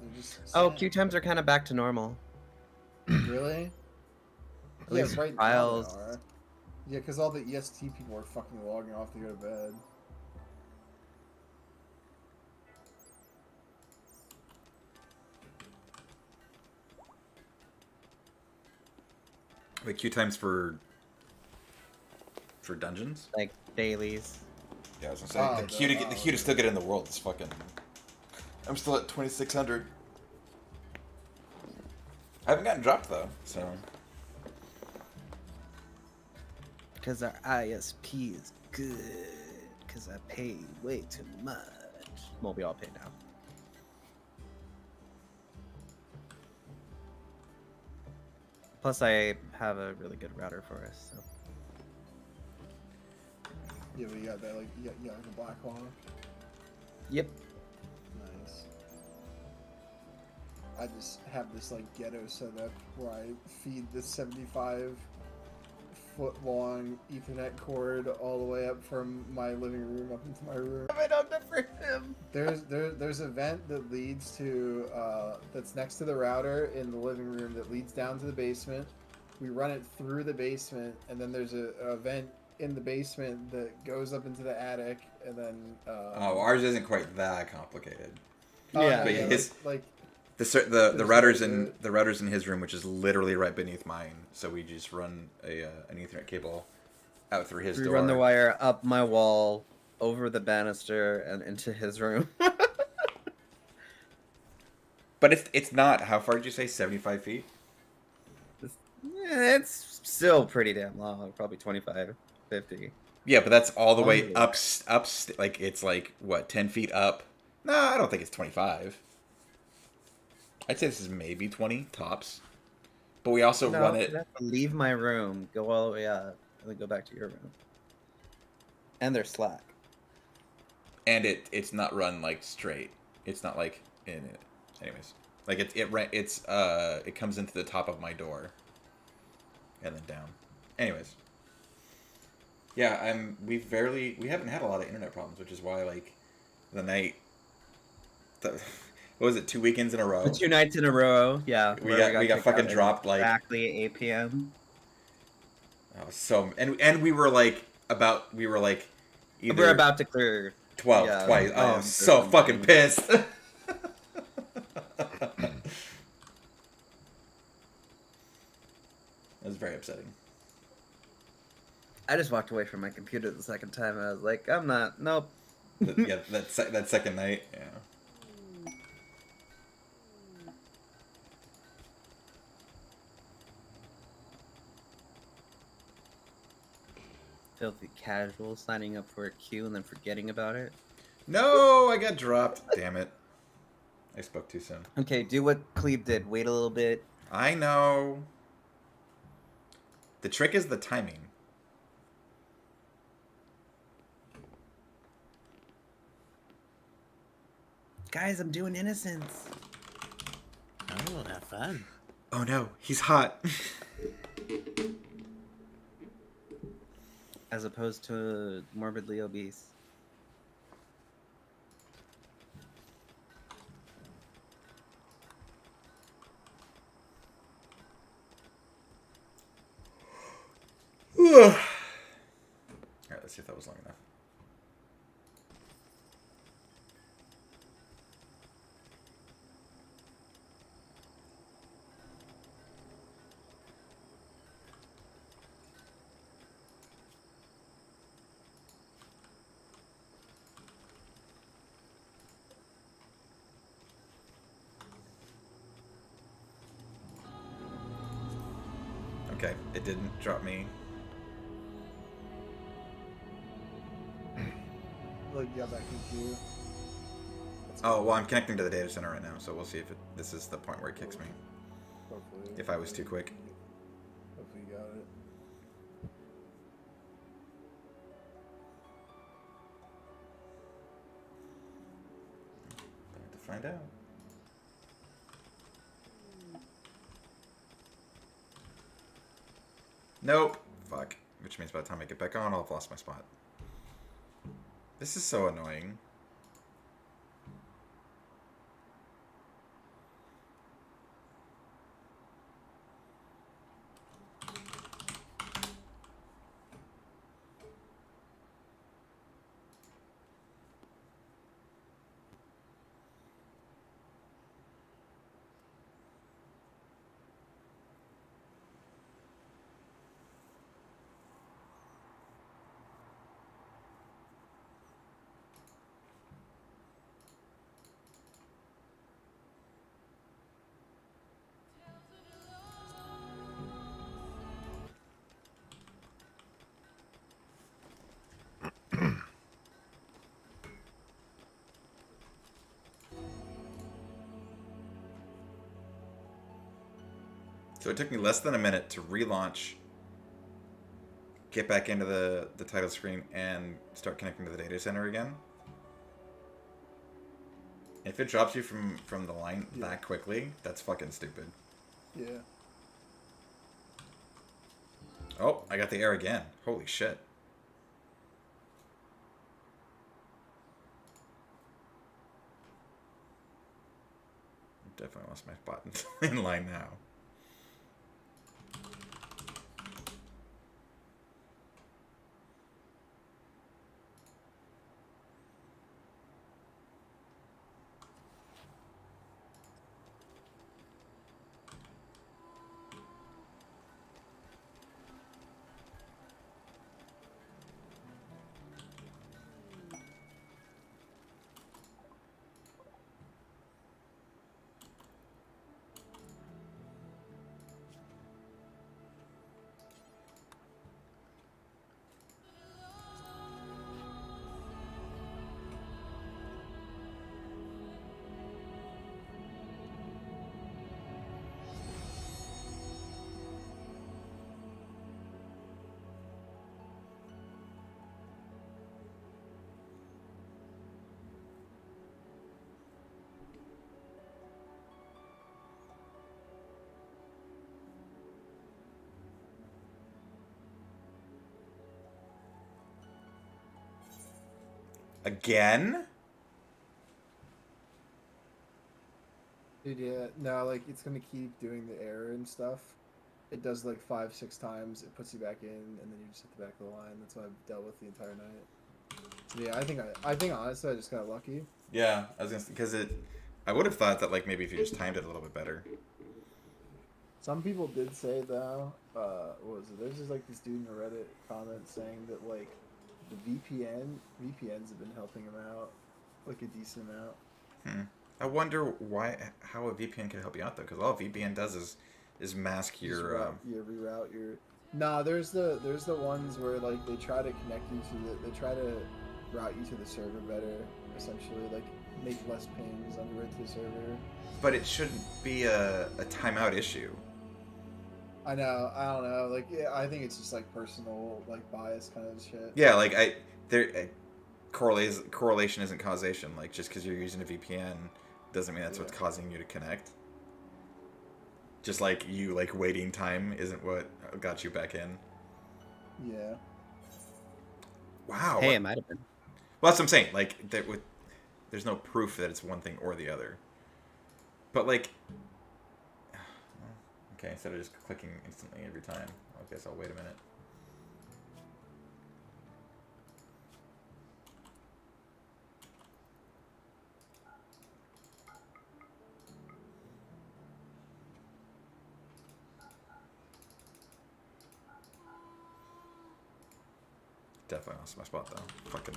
Oh, sad. queue times are kind of back to normal. Really? At Yeah, least right trials. now they are. Yeah, because all the EST people are fucking logging off to go to bed. Wait, queue times for dungeons? Like dailies. Yeah, I was gonna say Oh, the queue to the- still get in the world is fucking. I'm still at 2600. I haven't gotten dropped though, so. Because our ISP is good. Because I pay way too much. Well, we all pay now. Plus, I have a really good router for us. So. Yeah, but you got that, like, you got like a Black Hawk. Yep. Nice. I just have this, like, ghetto setup where I feed the 75-foot long Ethernet cord all the way up from my living room up into my room. I don't for him. There's a vent that leads to that's next to the router in the living room that leads down to the basement. We run it through the basement, and then there's a vent in the basement that goes up into the attic, and then Oh, ours isn't quite that complicated. Yeah. But his- like The There's routers in his room, which is literally right beneath mine. So we just run an Ethernet cable out through his We door. run the wire up my wall, over the banister, and into his room. But it's not. How far did you say? 75 feet. Yeah, it's still pretty damn long. Probably 25, 50. Yeah, but that's all the way Only. up. Like it's like what 10 feet up. No, I don't think it's 25. I'd say this is maybe 20 tops. But we also No, run it. you have to leave my room, go all the way up, and then go back to your room. And they're slack. And it's not run like straight. It's not like in it. Anyways, like it comes into the top of my door, and then down. Anyways, yeah, we haven't had a lot of internet problems, which is why like the night. What was it? 2 weekends in a row. 2 nights in a row, yeah. We where got kicked fucking out at dropped, like- exactly 8 p.m. Oh, so and we were like either We're about to clear 12 yeah, twice. I Oh, am so certain. fucking pissed. It was very upsetting. I just walked away from my computer the second time. I was like, I'm not. Nope. Yeah, that second night. Yeah. Filthy casual, signing up for a queue and then forgetting about it. No, I got dropped. Damn it. I spoke too soon. Okay, do what Cleve did. Wait a little bit. I know. The trick is the timing. Guys, I'm doing Innocence. Oh, have fun. Oh no, he's hot. As opposed to morbidly obese. Alright, let's see if that was long enough. Okay, it didn't drop me. like got back in queue. Oh, well, I'm connecting to the data center right now, so we'll see if this is the point where it kicks me. Hopefully. If I was too quick. Hopefully you got it. I have to find out. Nope. Fuck. Which means by the time I get back on, I'll have lost my spot. This is so annoying. So it took me less than a minute to relaunch, get back into the title screen, and start connecting to the data center again. If it drops you from the line that quickly, that's fucking stupid. Yeah. Oh, I got the error again. Holy shit. Definitely lost my spot in line now. Again? Dude, yeah. No, like it's gonna keep doing the error and stuff. It does like 5, 6 times. It puts you back in, and then you just hit the back of the line. That's what I've dealt with the entire night. So, yeah, I think honestly, I just got lucky. Yeah, I was gonna because I would have thought that like maybe if you just timed it a little bit better. Some people did say though, what was it? There's just like this dude in a Reddit comment saying that like the VPNs have been helping him out like a decent amount. I wonder how a VPN can help you out though, because all a VPN does is mask your. Reroute your. Nah, there's the ones where like they try to connect you to they try to route you to the server better, essentially like make less pings on your way to the server. But it shouldn't be a timeout issue. I know. I don't know. Like, yeah, I think it's just like personal, like bias kind of shit. Yeah, like correlation isn't causation. Like just because you're using a VPN doesn't mean that's what's causing you to connect. Just like you like waiting time isn't what got you back in. Yeah. Wow. Hey, it might have been. Well, that's what I'm saying. Like there's no proof that it's one thing or the other. But like. Okay, instead of just clicking instantly every time. I guess I'll wait a minute. Definitely lost my spot though. Fucking.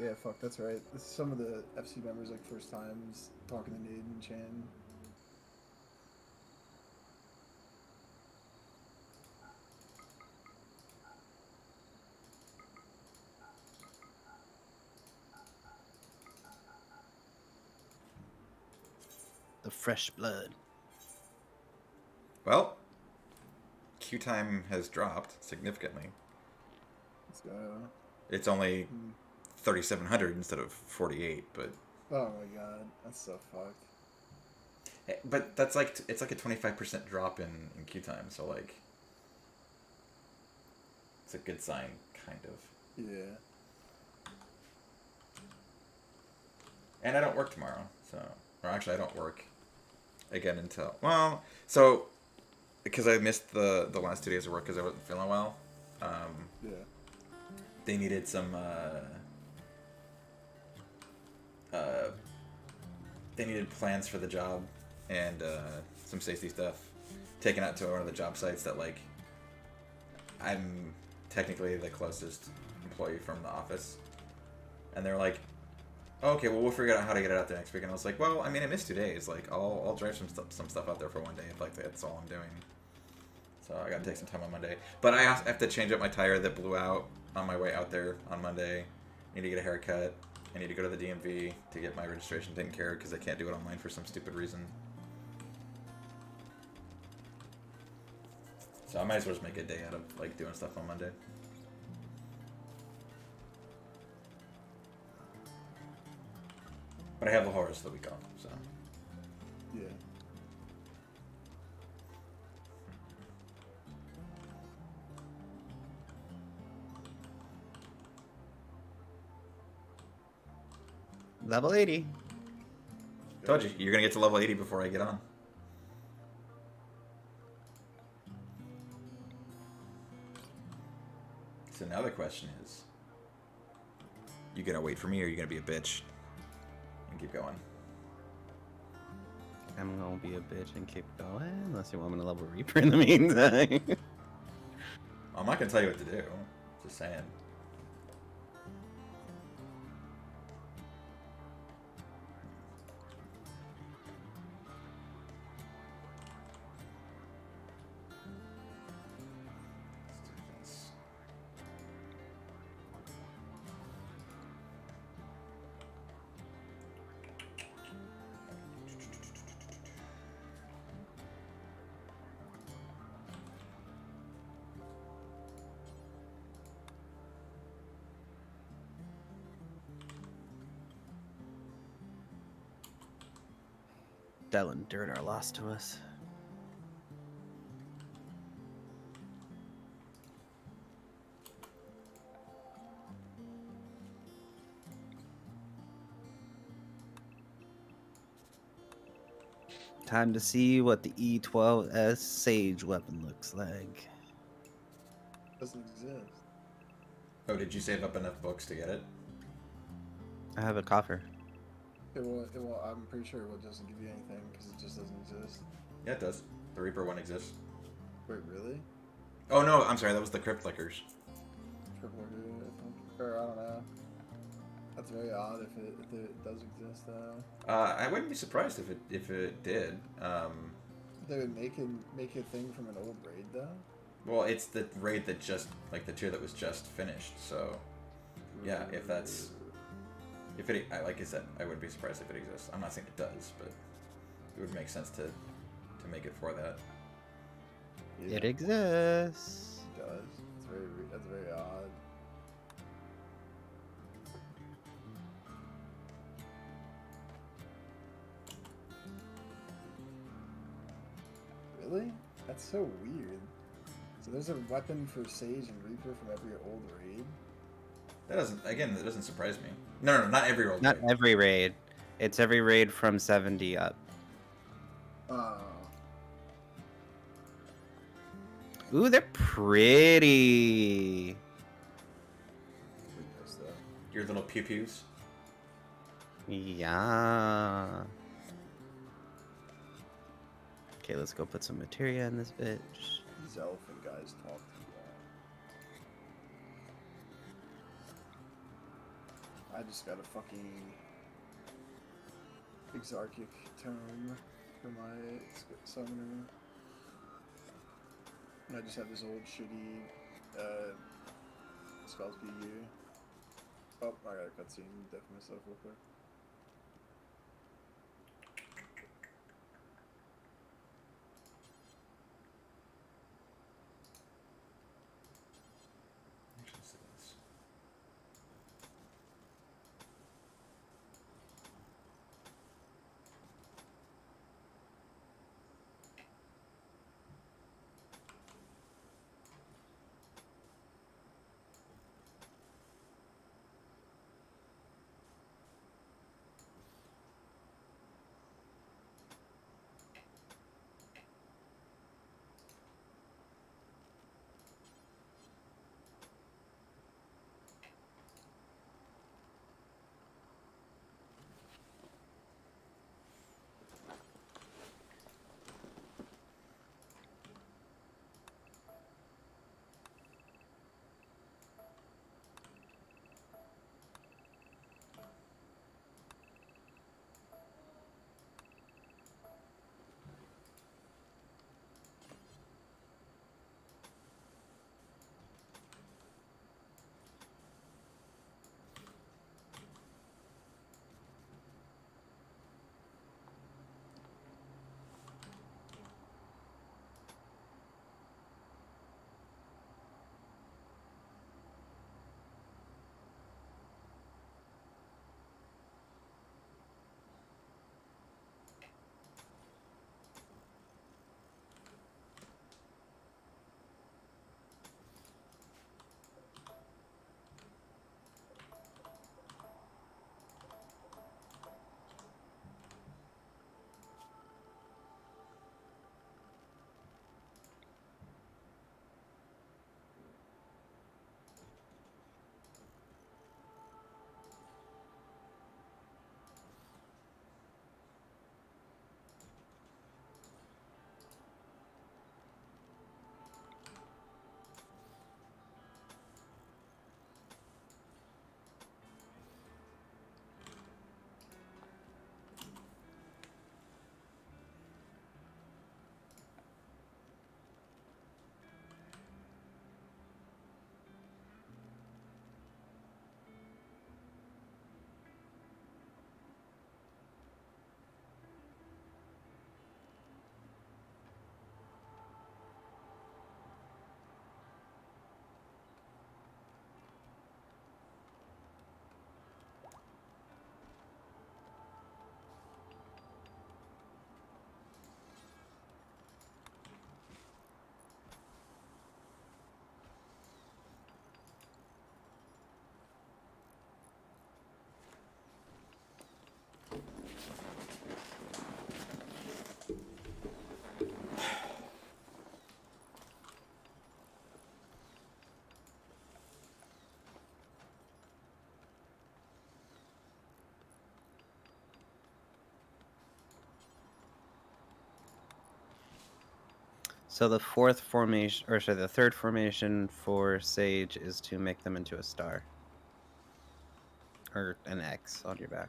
Yeah, fuck, that's right. This is some of the FC members like first times talking to Nade and Chan. The fresh blood. Well, queue time has dropped significantly. So, It's only 3,700 instead of 48, but oh my god, that's so fucked. but that's like it's like a 25% drop in queue time, so like it's a good sign, kind of. Yeah. And I don't work tomorrow, so or actually I don't work again until so because I missed the last 2 days of work because I wasn't feeling well. Yeah. They needed some they needed plans for the job and some safety stuff taken out to one of the job sites that like I'm technically the closest employee from the office, and they're like, oh, okay, well we'll figure out how to get it out there next week. And I was like, well, I mean I missed 2 days, like I'll drive some stuff out there for one day if like that's all I'm doing. So I gotta take some time on Monday, but I have to change up my tire that blew out on my way out there on Monday. I need to get a haircut. I need to go to the DMV to get my registration taken care of because I can't do it online for some stupid reason. So I might as well just make a day out of like doing stuff on Monday. But I have the whole rest of the week off, so. Yeah. Level 80. Told you, you're gonna get to level 80 before I get on. So now the question is, you gonna wait for me or are you gonna be a bitch and keep going? I'm gonna be a bitch and keep going, unless you want me to level Reaper in the meantime. I'm not gonna tell you what to do, just saying. Dell and Dirt are lost to us. Time to see what the E12S Sage weapon looks like. Doesn't exist. Oh, did you save up enough books to get it? I have a coffer. It will. I'm pretty sure it doesn't give you anything because it just doesn't exist. Yeah, it does. The Reaper one exists. Wait, really? Oh no, I'm sorry, that was the Crypt Lickers. Triple or two, I think. Or I don't know. That's very odd if it does exist though. I wouldn't be surprised if it did. They would make a thing from an old raid though. Well, it's the raid that just like the tier that was just finished. So yeah, if it like I said, I wouldn't be surprised if it exists. I'm not saying it does, but it would make sense to make it for that. Yeah, It exists. it does. That's very odd. Really? That's so weird. So there's a weapon for Sage and Reaper from every old raid? That doesn't surprise me. No, not every old Not raid. every raid. It's every raid from 70 up. Ooh, they're pretty. Weakness, though. Your little pew pews. Yeah. Okay, let's go put some materia in this bitch. These elephant guys talk too I just got a fucking Exarchic Tome for my summoner. And I just have this old shitty spells PU. Oh, I got a cutscene. Death myself real quick. So the fourth formation, or sorry, the third formation for Sage is to make them into a star. Or an X on your back.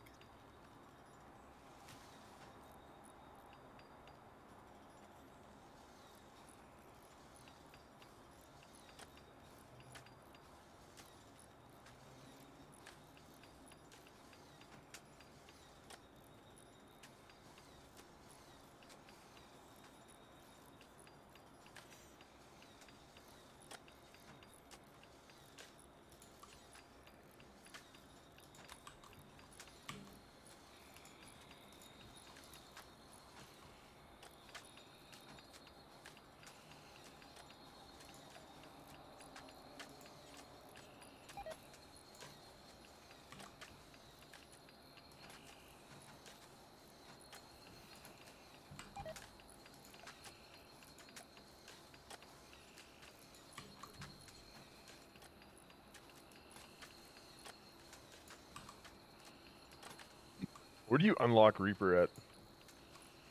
Where do you unlock Reaper at?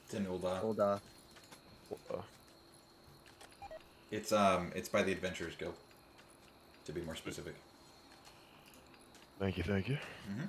It's in Ulda. Hold It's by the Adventurers Guild, to be more specific. Thank you, thank you. Mm-hmm.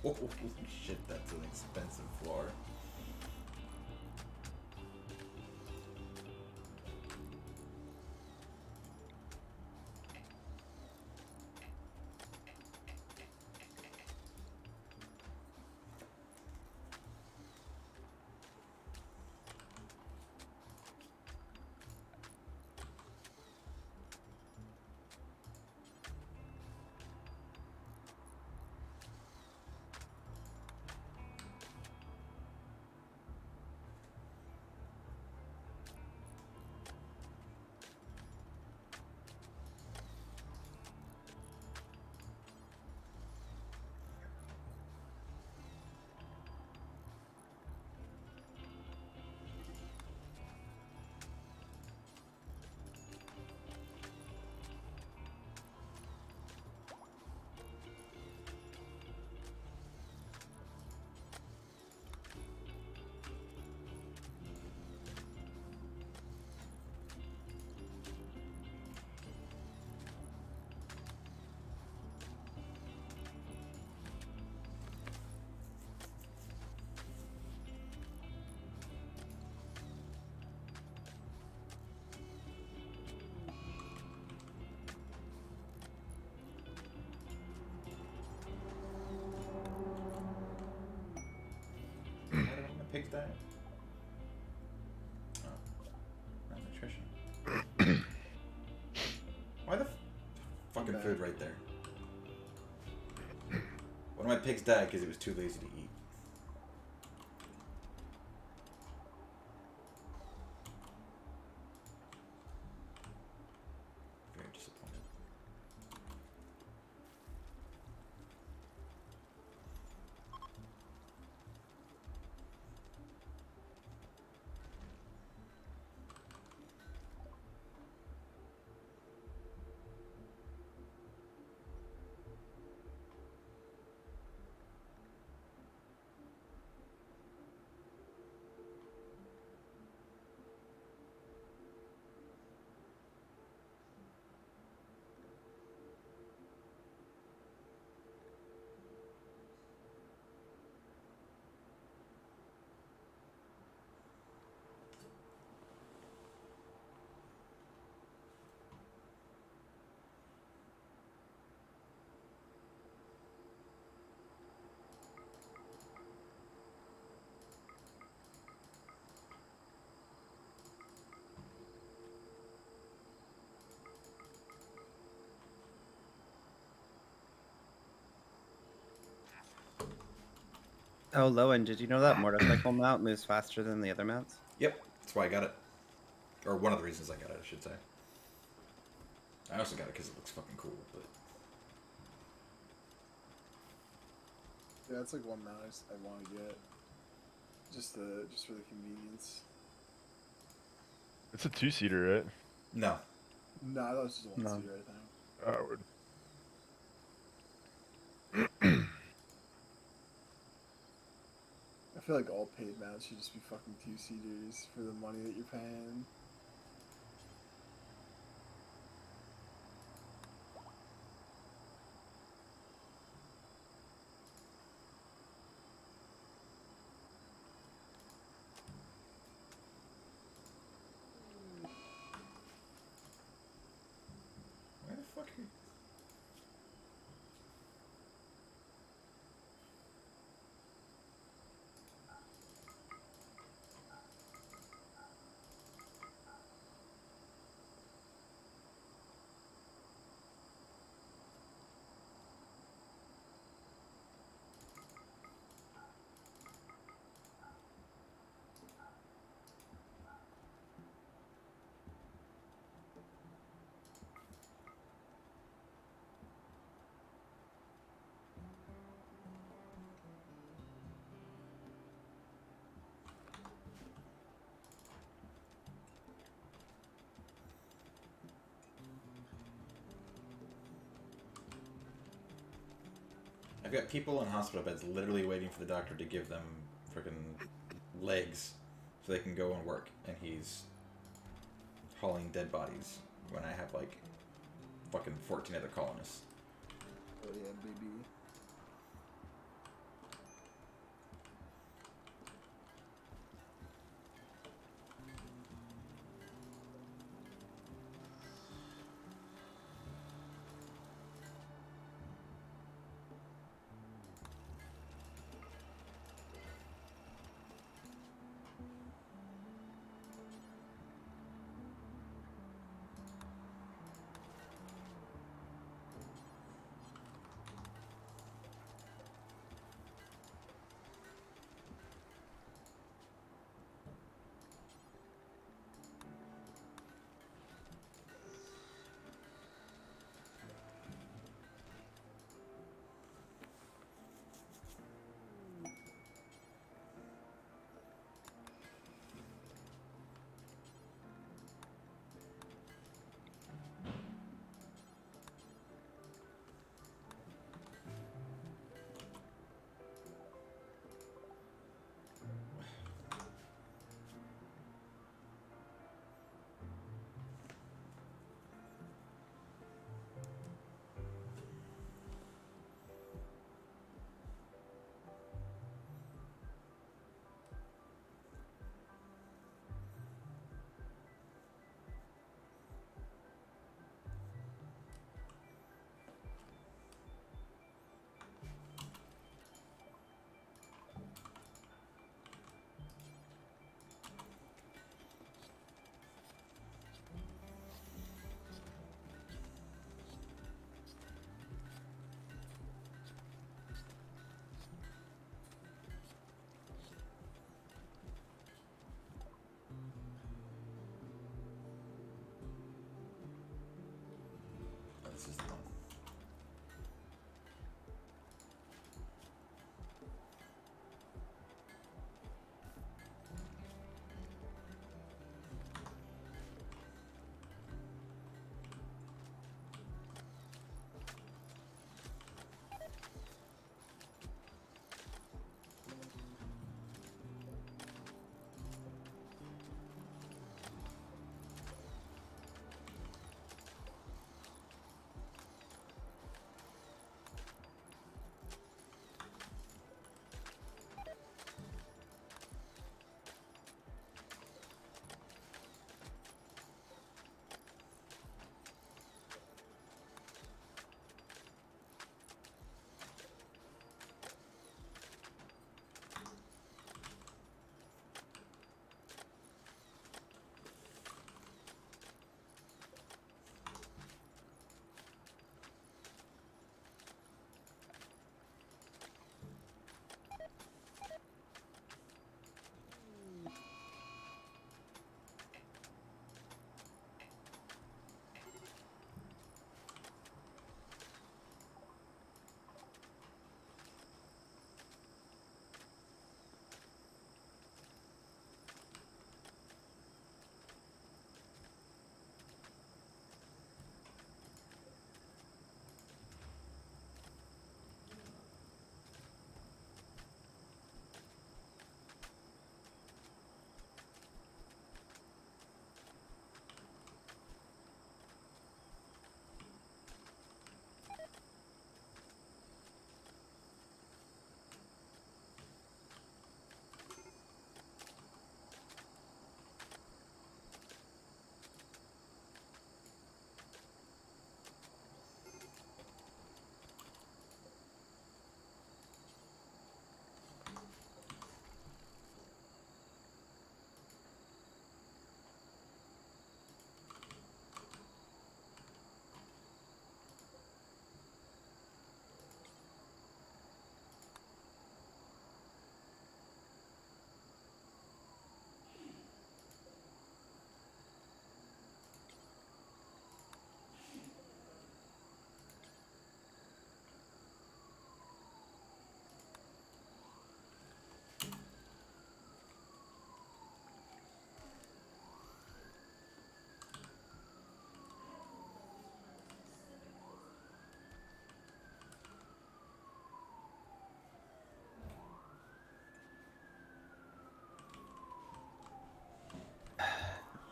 Oh, shit, that's an expensive floor. Why did all my pigs die? Oh, malnutrition. Why the fucking food right there? One of my pigs died because it was too lazy to eat. Very disappointed. Oh, Lowen, did you know that motorcycle mount moves faster than the other mounts? Yep, that's why I got it. Or one of the reasons I got it, I should say. I also got it because it looks fucking cool, but... Yeah, that's like one mount I want to get. Just for the convenience. It's a 2-seater, right? No. No, I thought it was just one No. seater, I think. Oh, word. I feel like all paid mounts should just be fucking 2-seaters for the money that you're paying. Where the fuck are you? I've got people in hospital beds literally waiting for the doctor to give them freaking legs so they can go and work, and he's hauling dead bodies when I have like fucking 14 other colonists. Oh yeah, baby.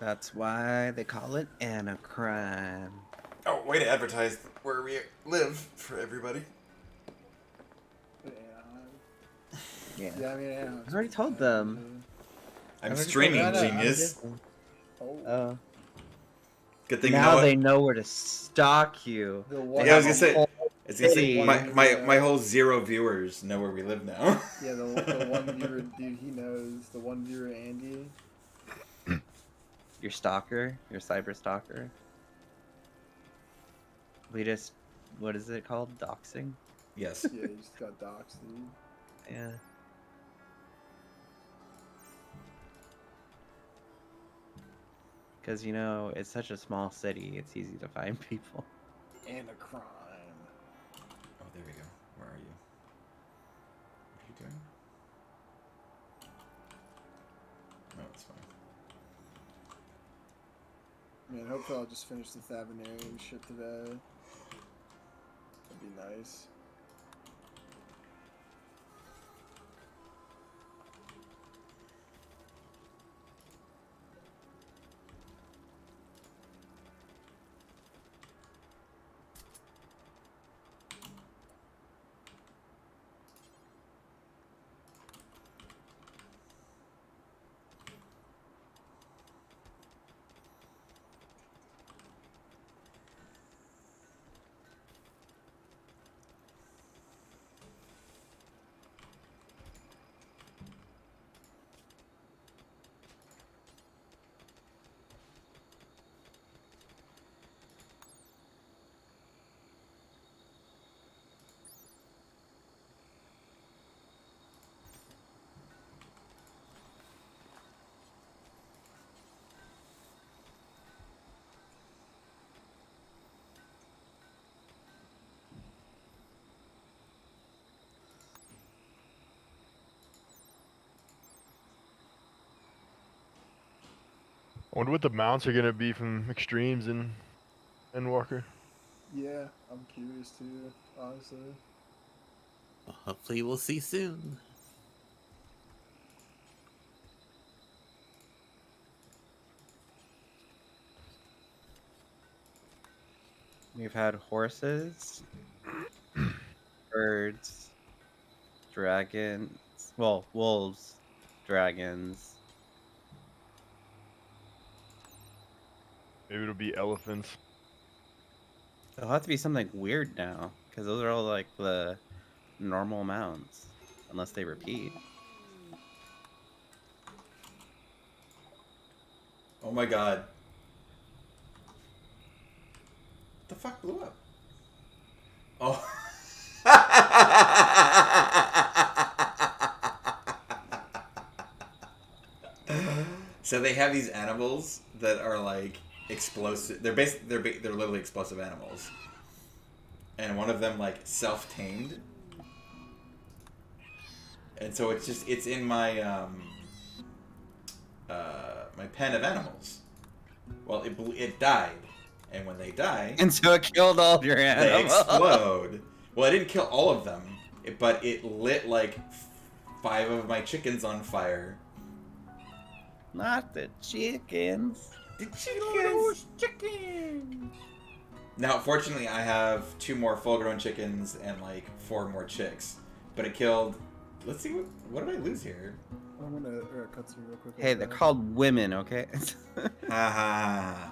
That's why they call it Anacrime. Oh, way to advertise where we live for everybody. Yeah, Yeah. I mean, yeah. I've already told them. I'm I've already streaming, told them. genius. Oh, Oh. Good thing Now you know they what? know where to stalk you. the They one. Yeah, I was have gonna a whole say, city. my whole 0 viewers know where we live now. Yeah, the one viewer, dude, he knows. The one viewer, Andy. Your stalker, your cyber stalker. We just, what is it called? Doxing? Yes. Yeah, he just got doxxed, dude. Yeah. Because, you know, it's such a small city, it's easy to find people. And a crime. Oh, there we go. Where are you? What are you doing? No, it's fine. Man, hopefully I'll just finish the Thavenarian shit today. That'd be nice. I wonder what the mounts are gonna be from Extremes and Endwalker. Yeah, I'm curious too, honestly. Well, hopefully we'll see soon. We've had horses, birds, dragons, well, wolves, dragons. Maybe it'll be elephants. It'll have to be something weird now, because those are all like the normal mounts, unless they repeat. Oh my god. What the fuck blew up? Oh. So they have these animals that are like explosive. They're literally explosive animals. And one of them like self-tamed. And so it's in my my pen of animals. Well, it died, and when they die, And so it killed all your they animals. explode. Well, I didn't kill all of them, but it lit like 5 of my chickens on fire. Not the chickens. The chickens. Now, fortunately, I have 2 more full-grown chickens and like 4 more chicks. But it killed. Let's see what did I lose here? I'm gonna cut through real quick. Hey, they're called women, okay? Haha.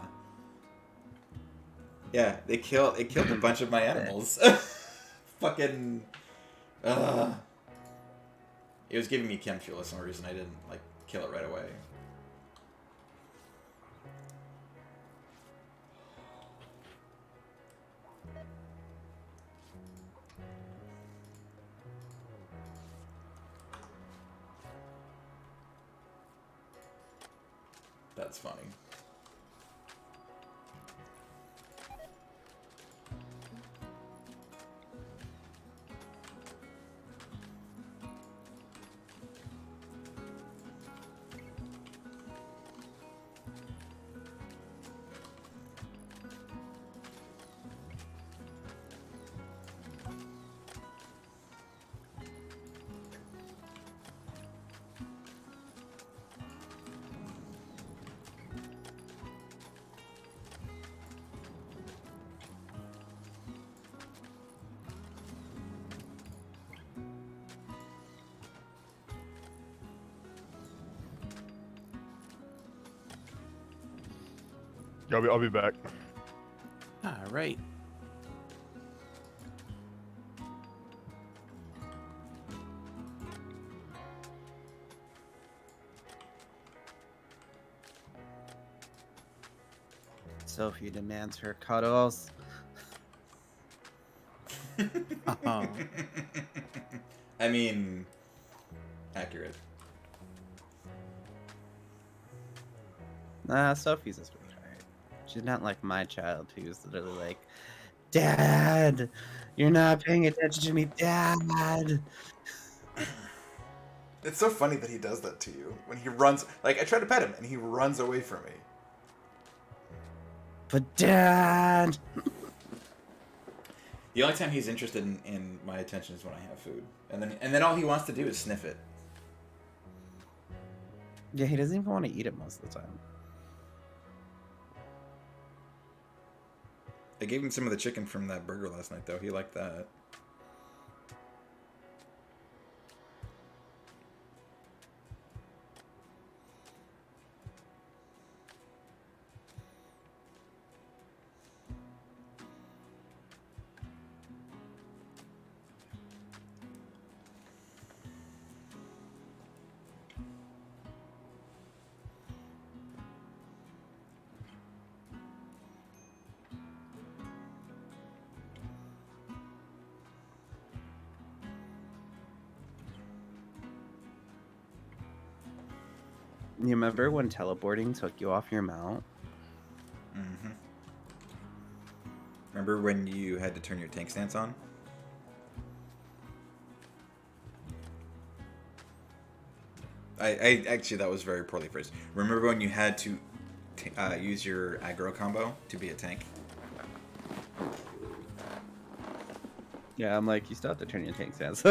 Yeah, it killed a bunch of my animals. Fucking. It was giving me chem fuel for some reason. I didn't like kill it right away. That's funny. I'll be back. All right. Sophie demands her cuddles. Oh. I mean, accurate. Nah, Sophie's a sweetheart. She's not like my child who's literally like, Dad, you're not paying attention to me, Dad. It's so funny that he does that to you when he runs. Like I try to pet him and he runs away from me. But Dad. The only time he's interested in my attention is when I have food, and then all he wants to do is sniff it. Yeah, he doesn't even want to eat it most of the time. I gave him some of the chicken from that burger last night, though. He liked that. You remember when teleporting took you off your mount? Mm-hmm. Remember when you had to turn your tank stance on? I actually, that was very poorly phrased. Remember when you had to use your aggro combo to be a tank? Yeah, I'm like, you still have to turn your tank stance.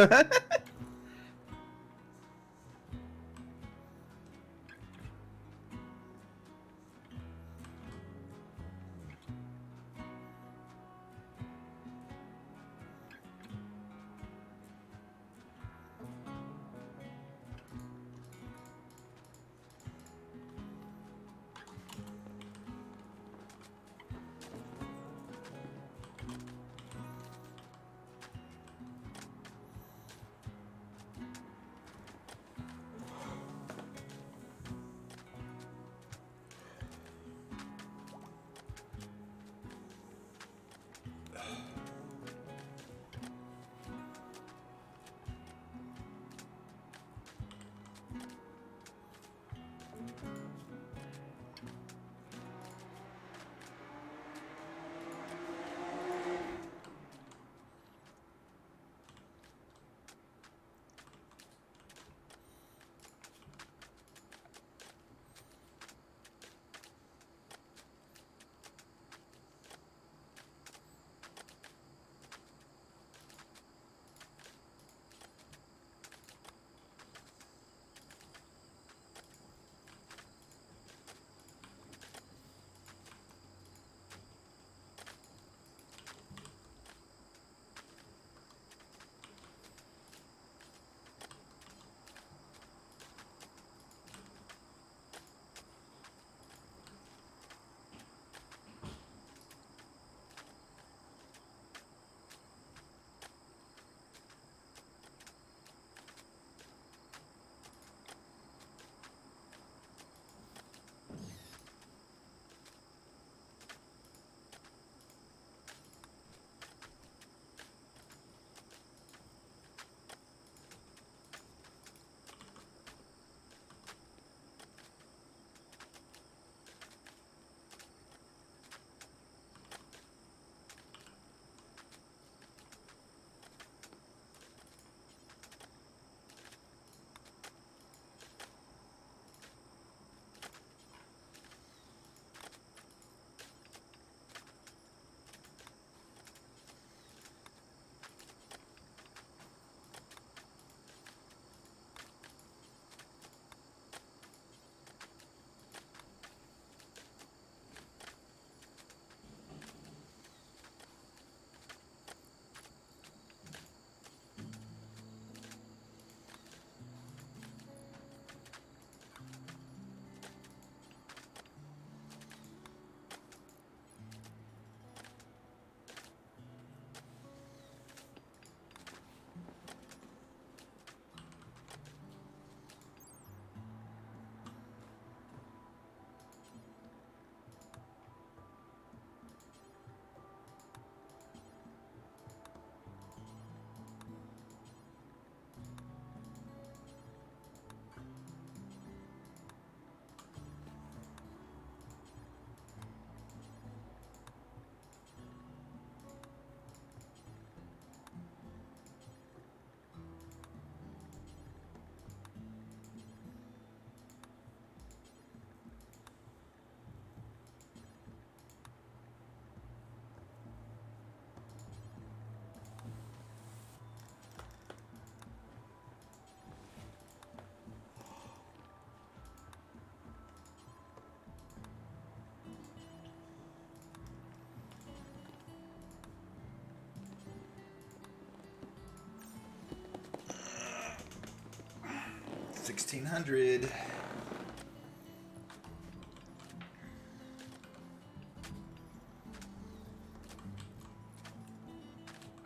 1600.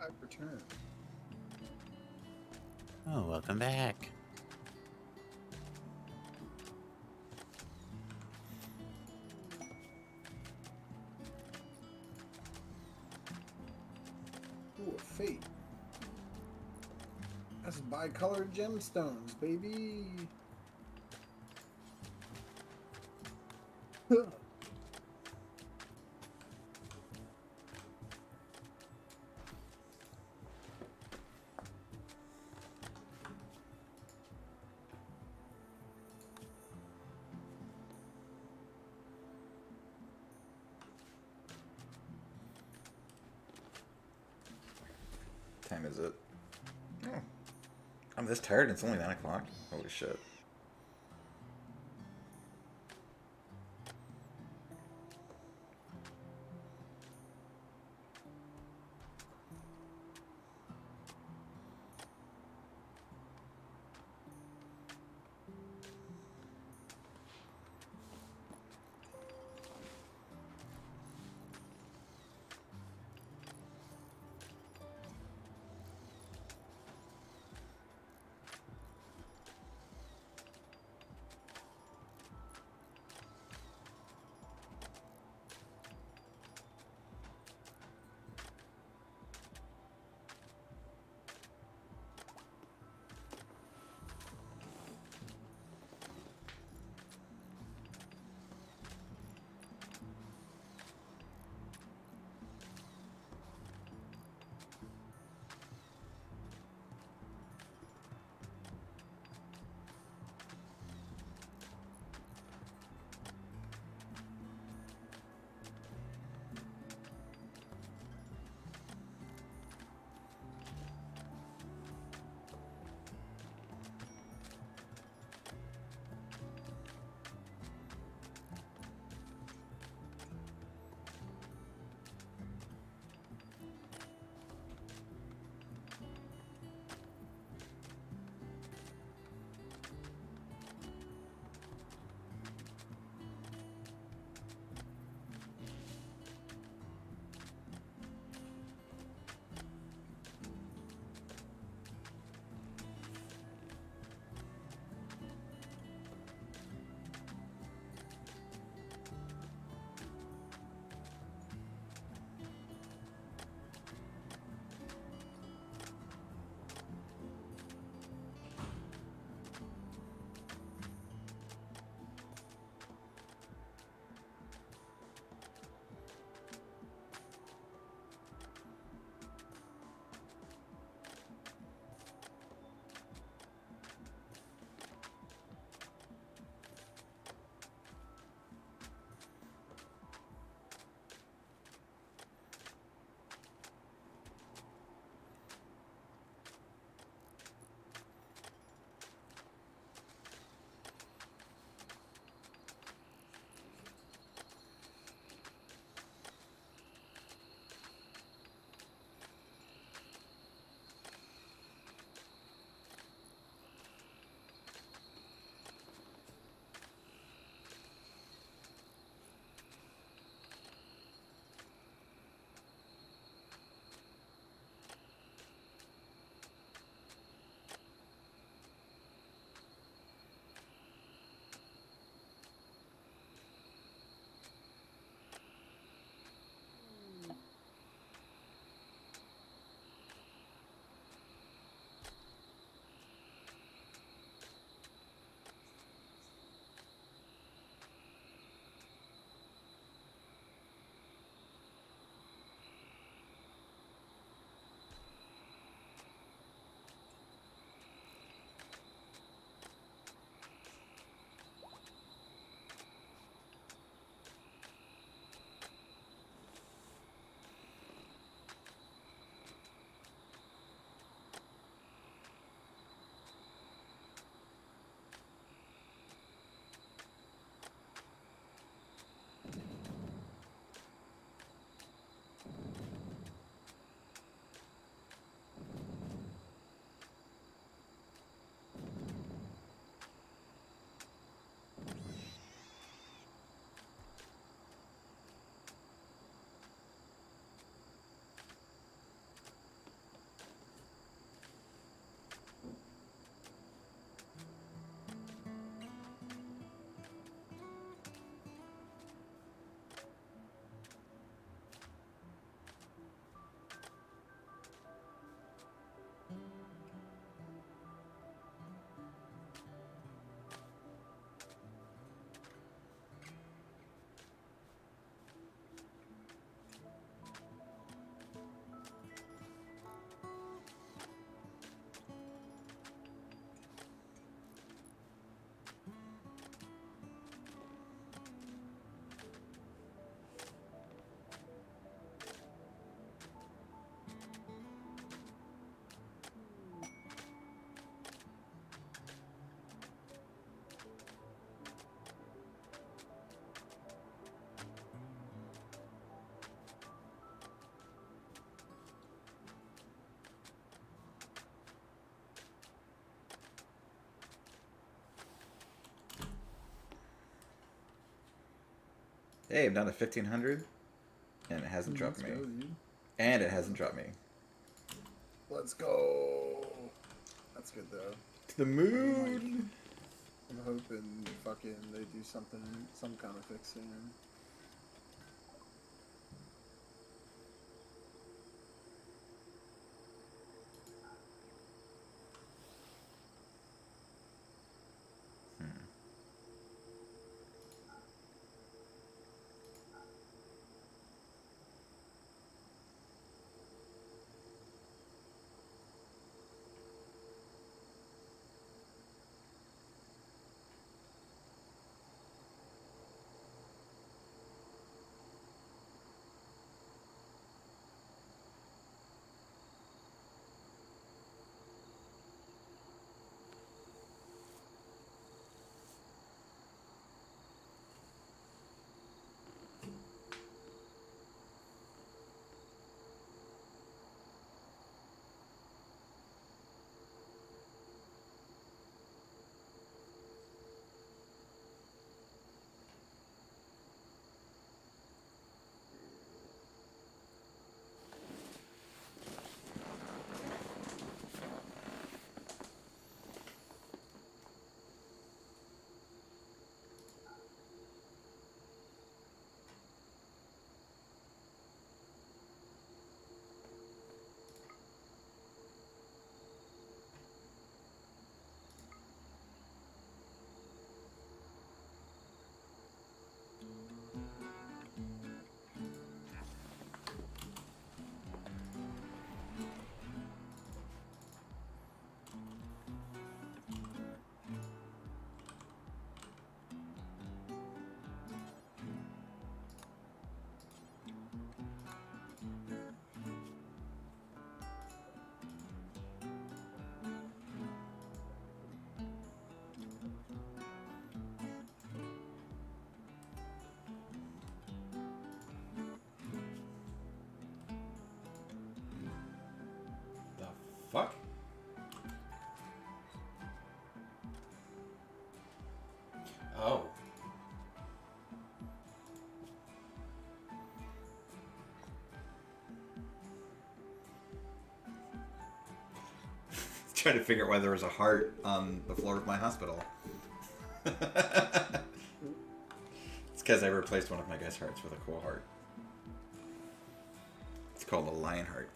I return. Oh, welcome back. Ooh, a fate. That's bicolored gemstones, baby. Huh. Time is it? Oh. I'm this tired and it's only 9 o'clock. Holy shit. Hey, I'm down to 1500, and it hasn't dropped Let's me. go, dude. And it hasn't dropped me. Let's go. That's good though. To the moon. I'm hoping fucking they do something, some kind of fix soon. The fuck? Oh. Trying to figure out why there was a heart on the floor of my hospital. It's because I replaced one of my guys' hearts with a cool heart. It's called a lion heart.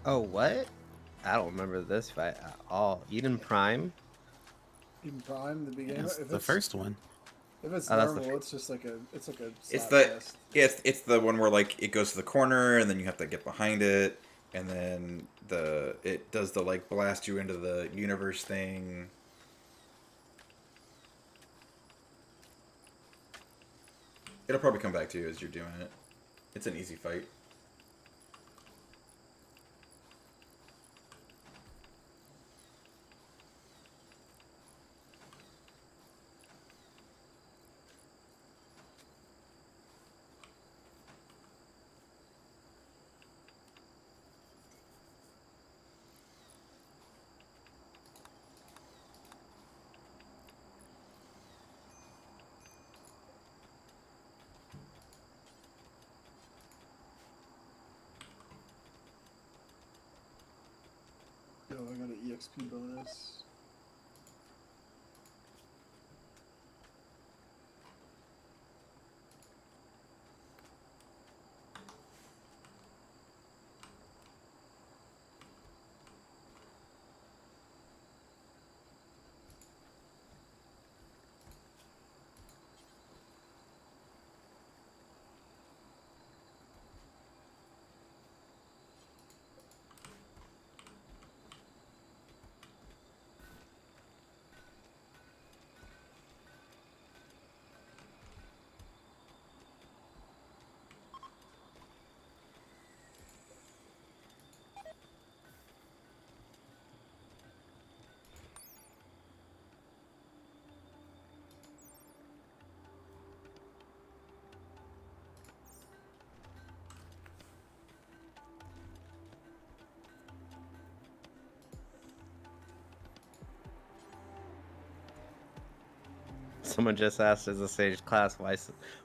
Oh, what? I don't remember this fight at all. Eden Prime? In Prime, the beginning. That's If the it's first one. if it's Oh, that's the normal, it's just like a It's slap the fest. it's the one where like it goes to the corner and then you have to get behind it and then it does the like blast you into the universe thing. It'll probably come back to you as you're doing it. It's an easy fight. Yo, I got an EXP bonus. Someone just asked, is the Sage class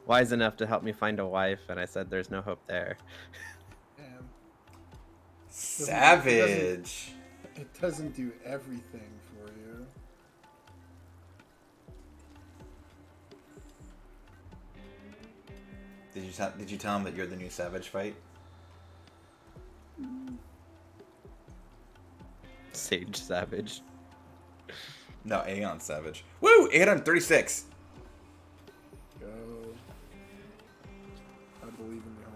wise enough to help me find a wife? And I said, there's no hope there. Damn. Savage. It doesn't do everything for you. Did you tell him that you're the new Savage fight? Sage Savage. No, Aeon Savage. Woo! 836. Go. I believe in you,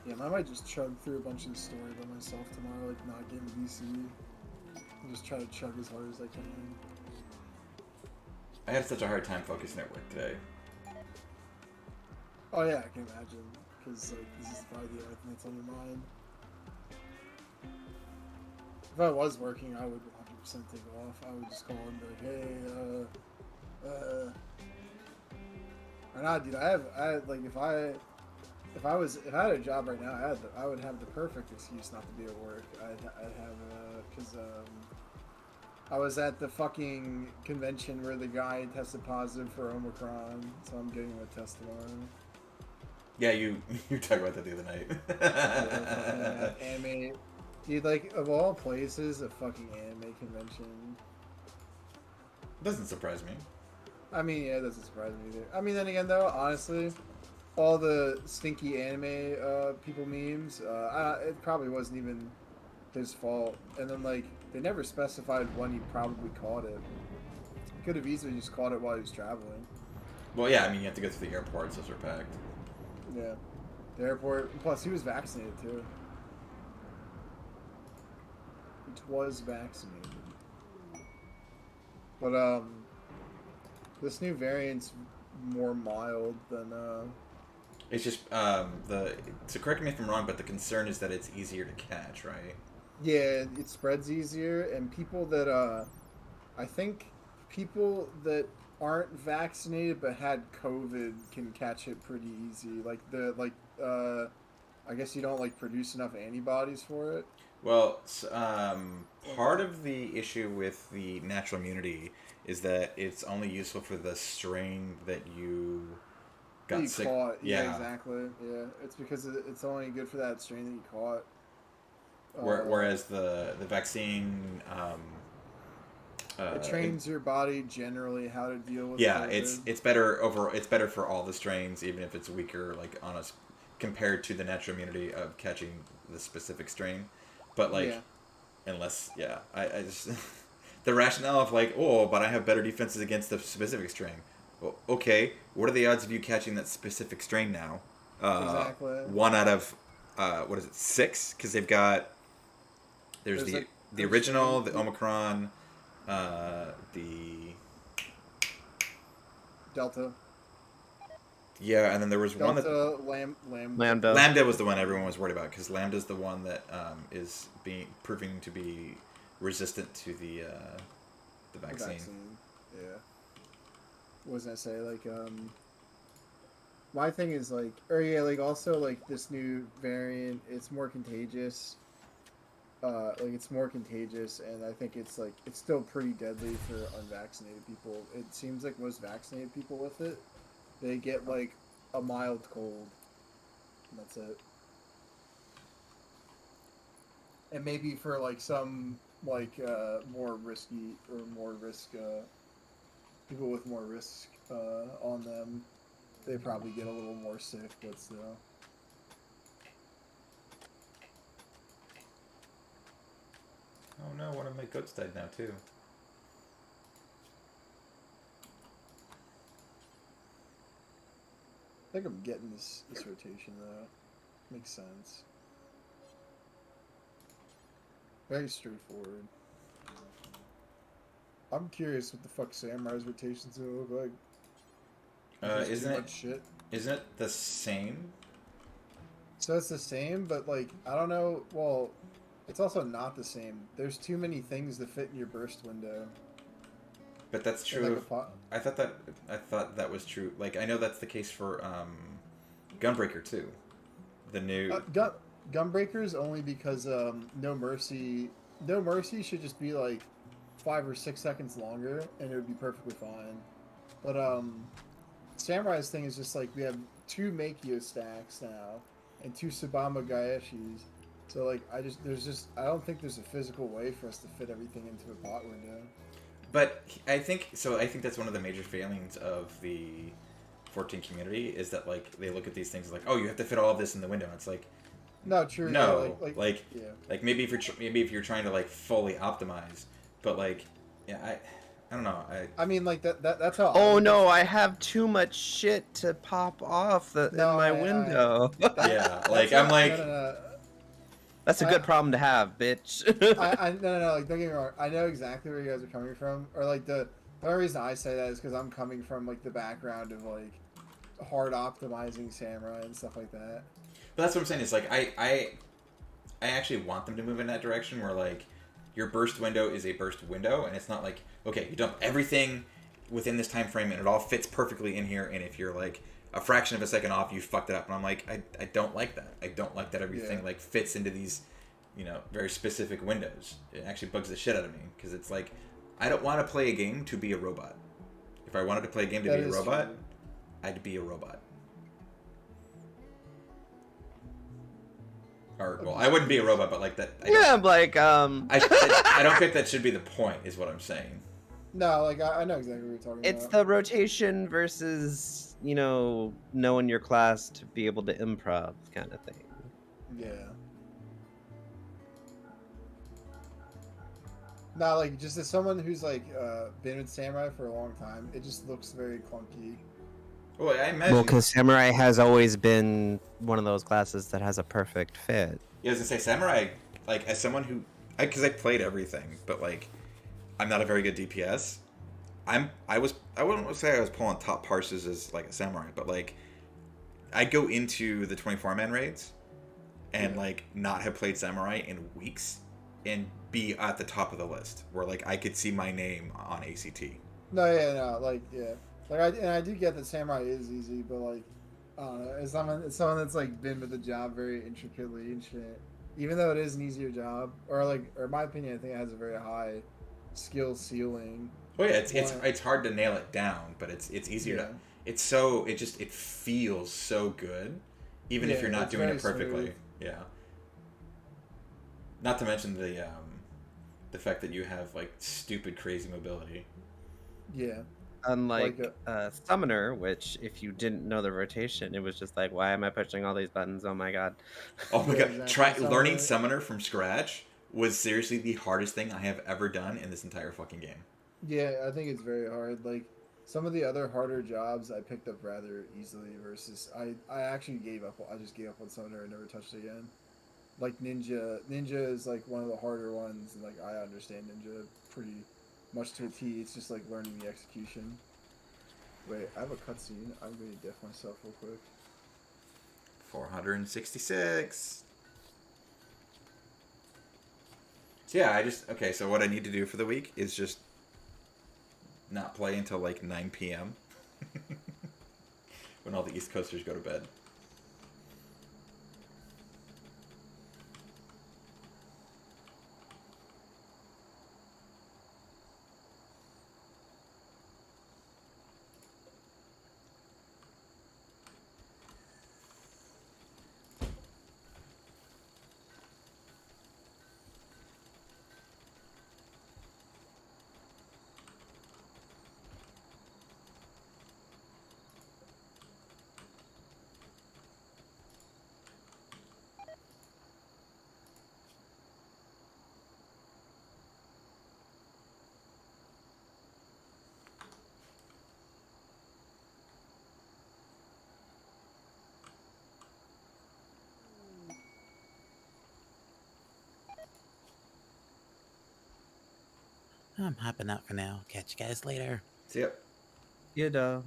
homie. Yeah, I might just chug through a bunch of the story by myself tomorrow, like not getting VC. And just try to chug as hard as I can. I had such a hard time focusing at work today. Oh yeah, I can imagine. Because like this is probably the only thing that's on your mind. If I was working, I would 100% take off. I would just call and be like, hey, or not, dude. I had like if I had a job right now, I would have the perfect excuse not to be at work. I'd have because I was at the fucking convention where the guy tested positive for Omicron, so I'm getting a test tomorrow. Yeah, you talked about that the other night. Yeah, anime. Dude, like, of all places, a fucking anime convention. Doesn't surprise me. I mean, yeah, it doesn't surprise me either. I mean, then again, though, honestly, all the stinky anime people memes, it probably wasn't even his fault. And then, like, they never specified when he probably caught it. He could have easily just caught it while he was traveling. Well, yeah, I mean, you have to go through the airport, so those are packed. Yeah. The airport. Plus, he was vaccinated, too. It was vaccinated. But, this new variant's more mild than, It's just, so correct me if I'm wrong, but the concern is that it's easier to catch, right? yeah, it spreads easier, and people that, I think people that aren't vaccinated but had COVID can catch it pretty easy. I guess you don't, like, produce enough antibodies for it. Well, part of the issue with the natural immunity is that it's only useful for the strain that you got You sick. caught. Yeah. Exactly. Yeah, it's because it's only good for that strain that you caught. Whereas the vaccine, It trains your body generally how to deal with yeah, COVID. it's better for all the strains, even if it's weaker, like on a compared to the natural immunity of catching the specific strain. But like, Yeah. unless I just the rationale of like, oh, but I have better defenses against the specific strain. Well, okay, what are the odds of you catching that specific strain now? Exactly. 1 out of what is it, 6? Because they've got there's the like, the there's original, strain- the Omicron, the Delta. yeah, and then there was one that Delta, Lambda. Lambda was the one everyone was worried about because Lambda's the one that is proving to be resistant to the vaccine. Yeah. What was I say? Like, my thing is like, or yeah, like also like this new variant, it's more contagious. Like it's more contagious, and I think it's like it's still pretty deadly for unvaccinated people. It seems like most vaccinated people with it, they get like a mild cold. And that's it. And maybe for like some like more risky or more risk people with more risk on them, they probably get a little more sick, but still. Oh no, one of my goats died now too. I think I'm getting this rotation though. Makes sense. Very straightforward. I'm curious what the fuck Samurai's rotation's gonna look like. Just Isn't too it? much shit. Isn't it the same? So it's the same, but like I don't know. Well, it's also not the same. There's too many things that fit in your burst window. But that's And, true. like, of- I thought that was true. Like I know that's the case for Gunbreaker too. The new Gunbreakers only because No Mercy should just be like 5 or 6 seconds longer and it would be perfectly fine. But Samurai's thing is just like we have 2 Makio stacks now and 2 Sabama Gaeshis. So like I don't think there's a physical way for us to fit everything into a pot window. But I think that's one of the major failings of the 14 community is that like they look at these things like, oh, you have to fit all of this in the window. It's like, No, true. no, Yeah, yeah. like maybe if you're trying to like fully optimize, but like, yeah, I don't know. I mean, like that's how. Oh no, I have too much shit to pop off in my window. Yeah, like I'm like, No. That's a good problem to have, bitch. No, like don't get me wrong. I know exactly where you guys are coming from, or like the only reason I say that is because I'm coming from like the background of like hard optimizing Samurai and stuff like that. but that's what I'm saying. Is like I actually want them to move in that direction where like your burst window is a burst window, and it's not like, okay, you dump everything within this time frame and it all fits perfectly in here, and if you're like a fraction of a second off, you fucked it up. And I'm like, I don't like that. I don't like that everything like fits into these, very specific windows. It actually bugs the shit out of me because it's like, I don't want to play a game to be a robot. If I wanted to play a game to be a robot, true. I'd be a robot. Or, well, I wouldn't be a robot, but like that. Yeah, I'm like, I don't think that should be the point, is what I'm saying. No, like I know exactly what you're talking it's about. the rotation versus, knowing your class to be able to improv kind of thing. Yeah. No, like just as someone who's like been with Samurai for a long time, it just looks very clunky. Well, I imagine. Well, because Samurai has always been one of those classes that has a perfect fit. Yeah, I was gonna say Samurai. Like as someone who, because I played everything, but like, I'm not a very good DPS. I wouldn't say I was pulling top parses as like a Samurai, but like, I go into the 24-man raids, and like not have played Samurai in weeks, and be at the top of the list where like I could see my name on ACT. I do get that Samurai is easy, but like, I don't know, as someone that's like been with the job very intricately and shit. Even though it is an easier job, or in my opinion, I think it has a very high skill ceiling. Well, yeah, it's hard to nail it down, but it's easier to. It feels so good, even if you're not doing it perfectly. Smooth. Yeah. Not to mention the fact that you have like stupid crazy mobility. Yeah. Unlike Like Summoner, which if you didn't know the rotation, it was just like, why am I pushing all these buttons? Oh my god. Oh my Yeah, god, exactly. learning Summoner. Summoner from scratch was seriously the hardest thing I have ever done in this entire fucking game. Yeah, I think it's very hard. Like some of the other harder jobs, I picked up rather easily. Versus, I actually gave up. I just gave up on Summoner and never touched it again. Like Ninja is like one of the harder ones, and like I understand Ninja pretty much to a T. It's just like learning the execution. Wait, I have a cutscene. I'm going to diff myself real quick. 466. So yeah, okay, so what I need to do for the week is just not play until like 9 p.m. when all the East Coasters go to bed. I'm hopping out for now. Catch you guys later. So yeah. You know.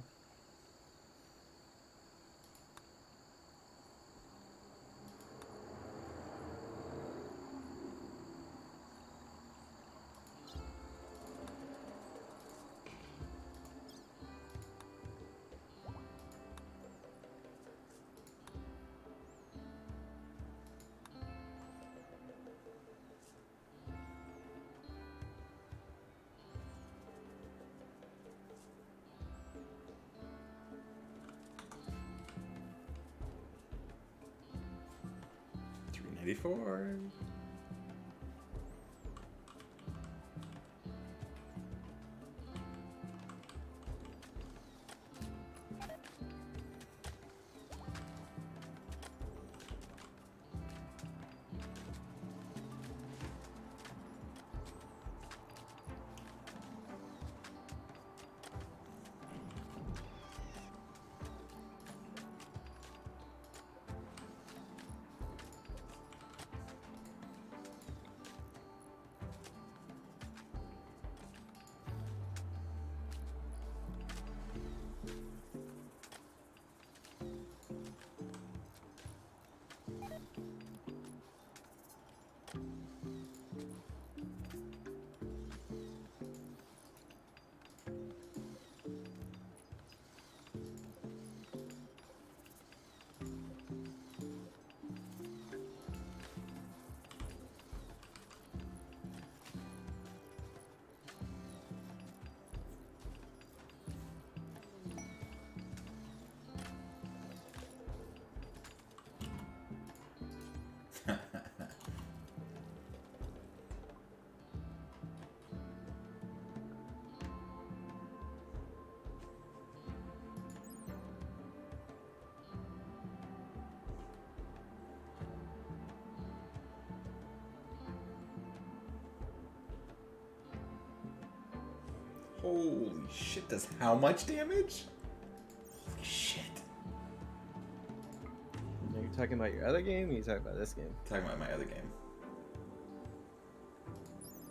$3.94. Holy shit, does how much damage? Holy shit. Are you talking about your other game or are you talking about this game? Talking about my other game.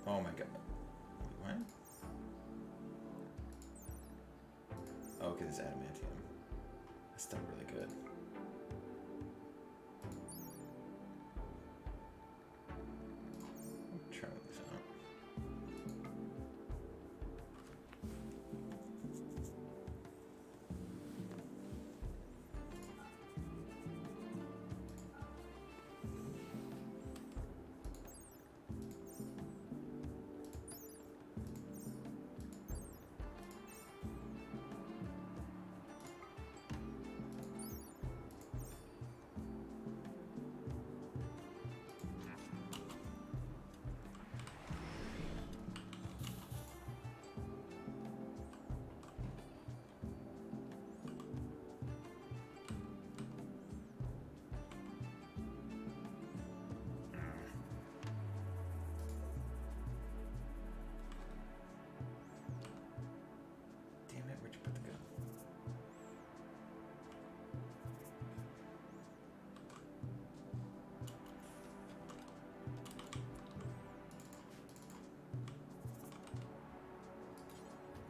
Oh my god. What? Oh, because it's adamantium. That's still really good. Try this out.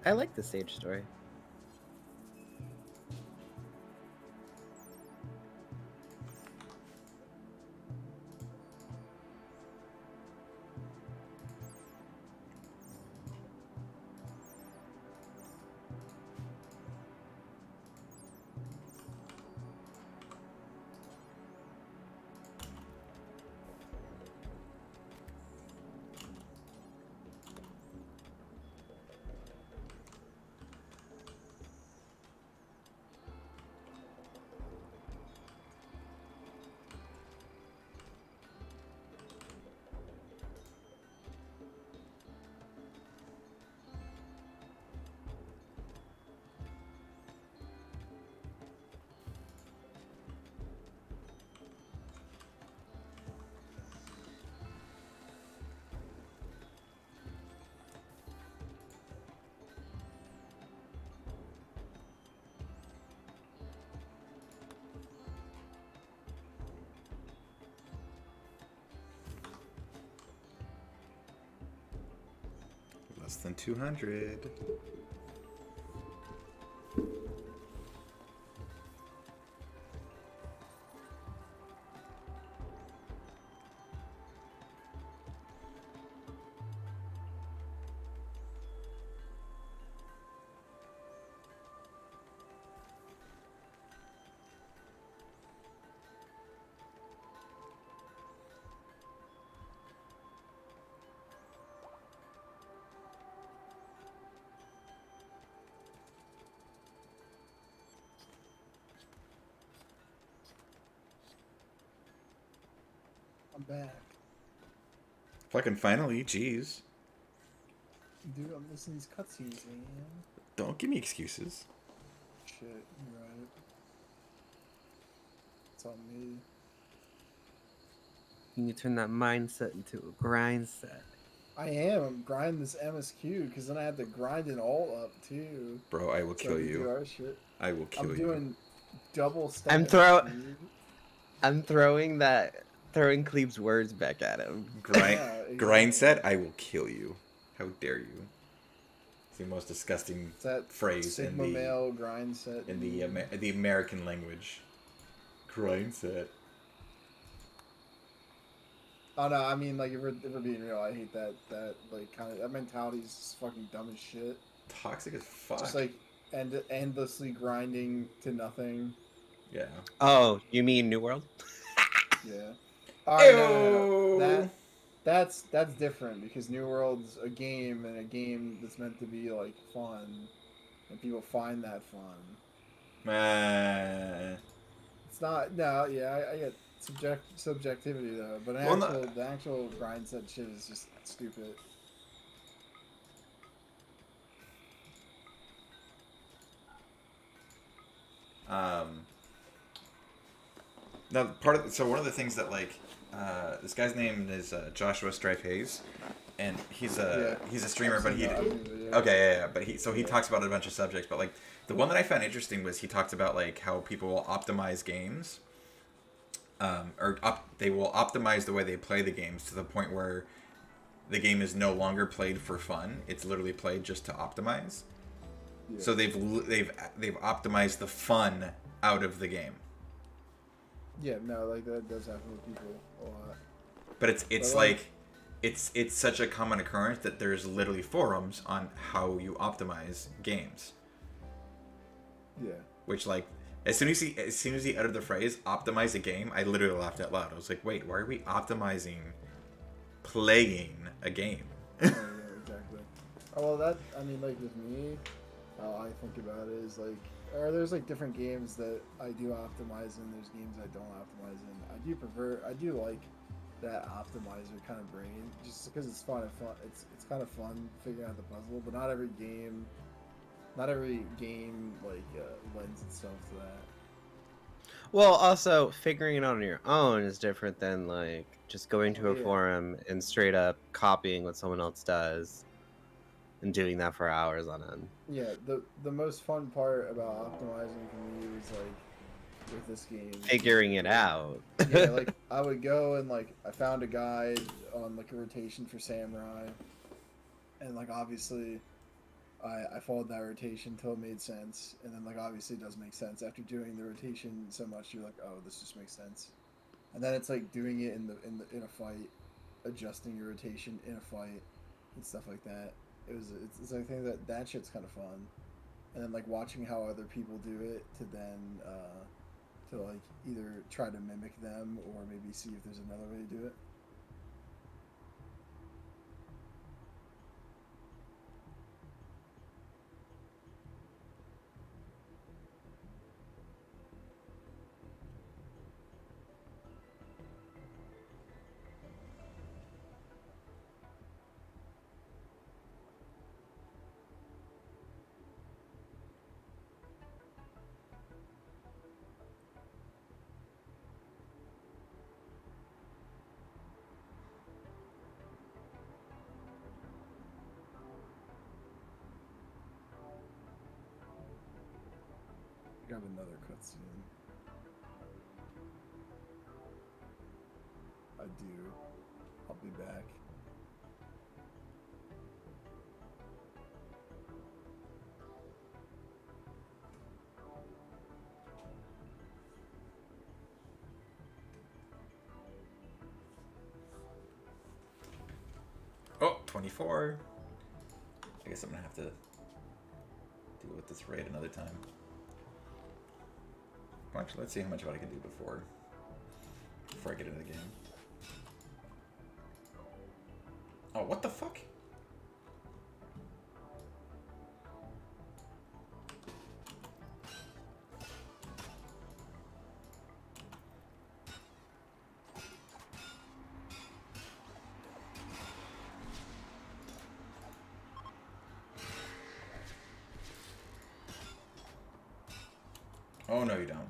I like the stage story. Less than 200. I'm back. Fucking finally, jeez. Dude, I'm listening to these cutscenes, man. Don't give me excuses. Shit, you're right. It's on me. You need to turn that mindset into a grind set. I am. I'm grinding this MSQ because then I have to grind it all up too. Bro, I will So kill we do you. our shit. I will kill I'm you. doing double stacks. I'm throwing Cleve's words back at him. Grind, Yeah, exactly. grind set, I will kill you. How dare you? It's the most disgusting It's that phrase in Sigma the male grind set. the American language. Grind set. Oh no, I mean like if we're being real, I hate that like kind of that mentality is just fucking dumb as shit. Toxic as fuck. Just like endlessly grinding to nothing. Yeah. Oh, you mean New World? Yeah. Alright, no. Ew. That's different because New World's a game and a game that's meant to be like fun, and people find that fun. It's not. No, yeah, I get subjectivity though, but Well, no- the actual grind set shit is just stupid. Now, so one of the things that like this guy's name is Joshua Strife Hayes, and he's a streamer, but he but he talks about a bunch of subjects, but like the one that I found interesting was he talks about like how people will optimize games, they will optimize the way they play the games to the point where the game is no longer played for fun; it's literally played just to optimize. Yeah. So they've optimized the fun out of the game. Yeah, no, like that does happen with people a lot. But it's like it's such a common occurrence that there's literally forums on how you optimize games. Yeah. Which like as soon as he uttered the phrase optimize a game, I literally laughed out loud. I was like, wait, why are we optimizing playing a game? Oh, yeah, exactly. Oh well, I mean, like with me, how I think about it is like, there's like different games that I do optimize in. There's games I don't optimize in. I do like that optimizer kind of brain, just because it's fun. It's kind of fun figuring out the puzzle, but not every game like lends itself to that. Well, also figuring it out on your own is different than like just going to a forum and straight up copying what someone else does and doing that for hours on end. Yeah, the most fun part about optimizing for me was like with this game Figuring it out. Yeah, like I would go and like I found a guide on like a rotation for samurai, and like obviously I followed that rotation until it made sense, and then like obviously it does make sense after doing the rotation so much. You're like, oh, this just makes sense, and then it's like doing it in a fight, adjusting your rotation in a fight, and stuff like that. It's like I think that shit's kind of fun, and then like watching how other people do it to then to like either try to mimic them or maybe see if there's another way to do it. Got another cutscene. I do. I'll be back. Oh, 24. I guess I'm gonna have to deal with this raid another time. Actually, let's see how much of it I can do before I get into the game. Oh, what the fuck? Oh, no, you don't.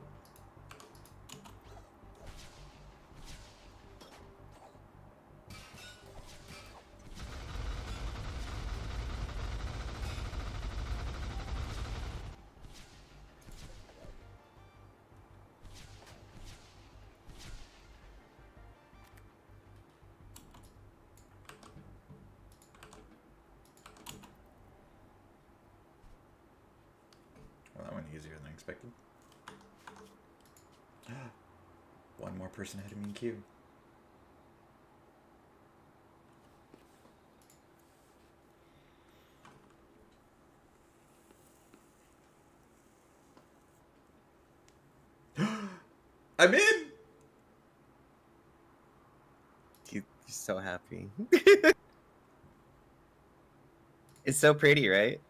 Well, that went easier than expected. One more person ahead of me in queue. I'm in! He's so happy. It's so pretty, right?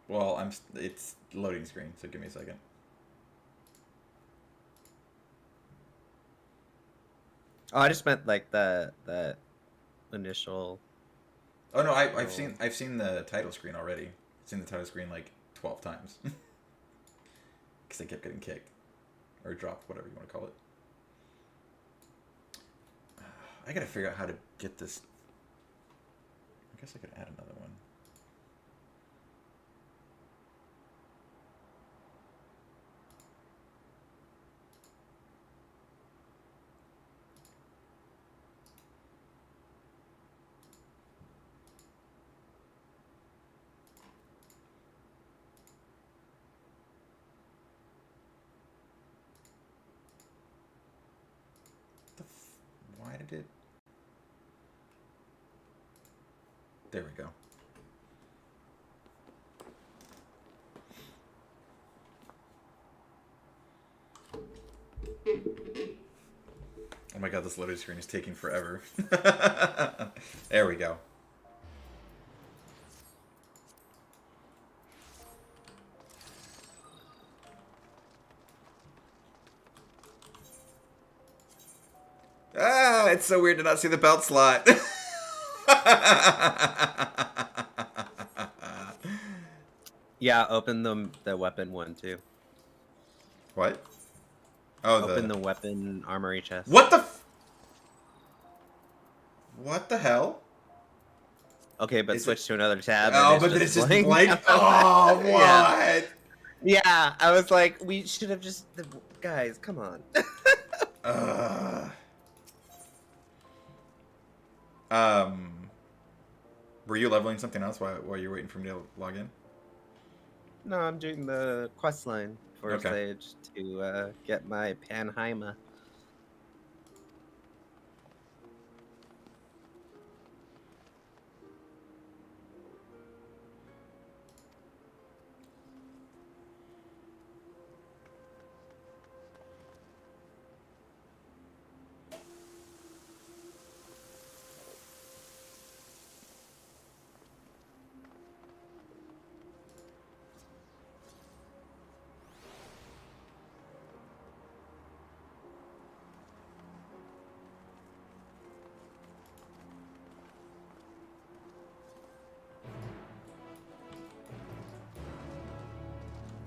Well, it's loading screen, so give me a second. Oh, I just meant like the initial. Oh no, I've seen the title screen already. I've seen the title screen like 12 times. Because I kept getting kicked. Or dropped, whatever you want to call it. I gotta figure out how to get this. I guess I could add another one. Why did it? There we go. Oh my god, this loading screen is taking forever. There we go. Ah, it's so weird to not see the belt slot. Yeah, open the weapon one too. What? Oh, Open the weapon armory chest. What the? What the hell? Okay, but Is switch to another tab. Oh, and but then it's just blank. blank. Oh, what? Yeah. Yeah, I was like, we should have just guys, come on. Were you leveling something else while you're waiting for me to log in? No, I'm doing the quest line for Okay. Sage to get my Panheimer.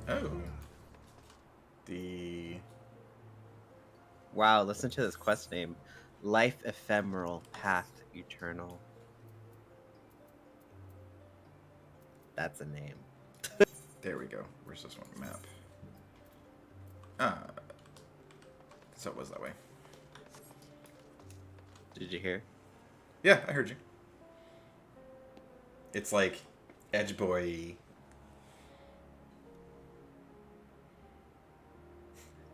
Oh. The Wow, listen to this quest name. Life Ephemeral, Path Eternal. That's a name. there we go. Where's this one? Map. Ah. So it was that way. Did you hear? Yeah, I heard you. It's like Edge Boy.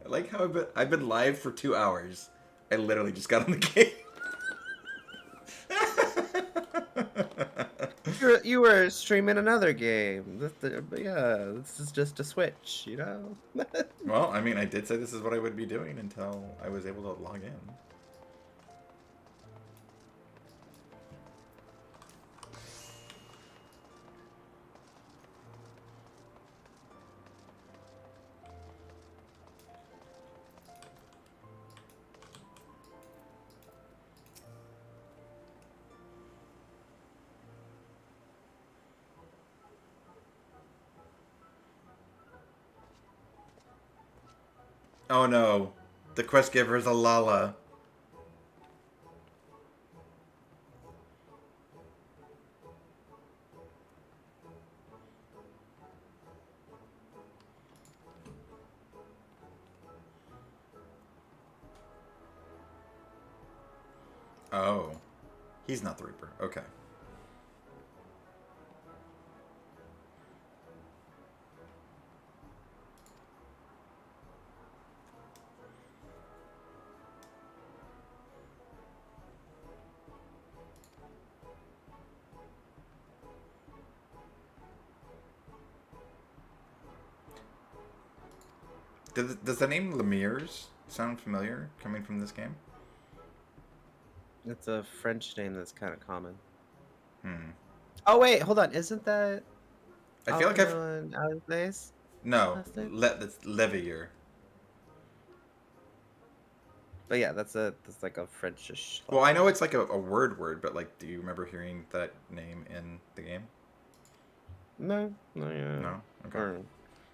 I like how I've been live for 2 hours. I literally just got on the game. You were streaming another game. Yeah, this is just a Switch, you know? Well, I mean, I did say this is what I would be doing until I was able to log in. Oh no, the quest giver is a Lala. Oh, he's not the Reaper. Okay. Does the name Lemire's sound familiar coming from this game? It's a French name that's kind of common. Hmm. Oh wait, hold on. Isn't that I feel like I've Alphina's? no. Last name? That's Levier. But yeah, that's like a Frenchish. Well, I know it's like a word, but like, do you remember hearing that name in the game? No, yeah. No. Okay.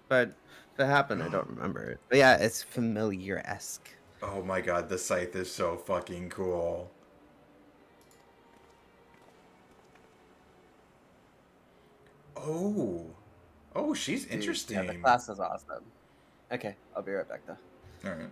But if it happened, I don't remember it. But yeah, it's familiar-esque. Oh my god, the scythe is so fucking cool. Oh. Oh, she's Dude, interesting. yeah, the class is awesome. Okay, I'll be right back though. Alright.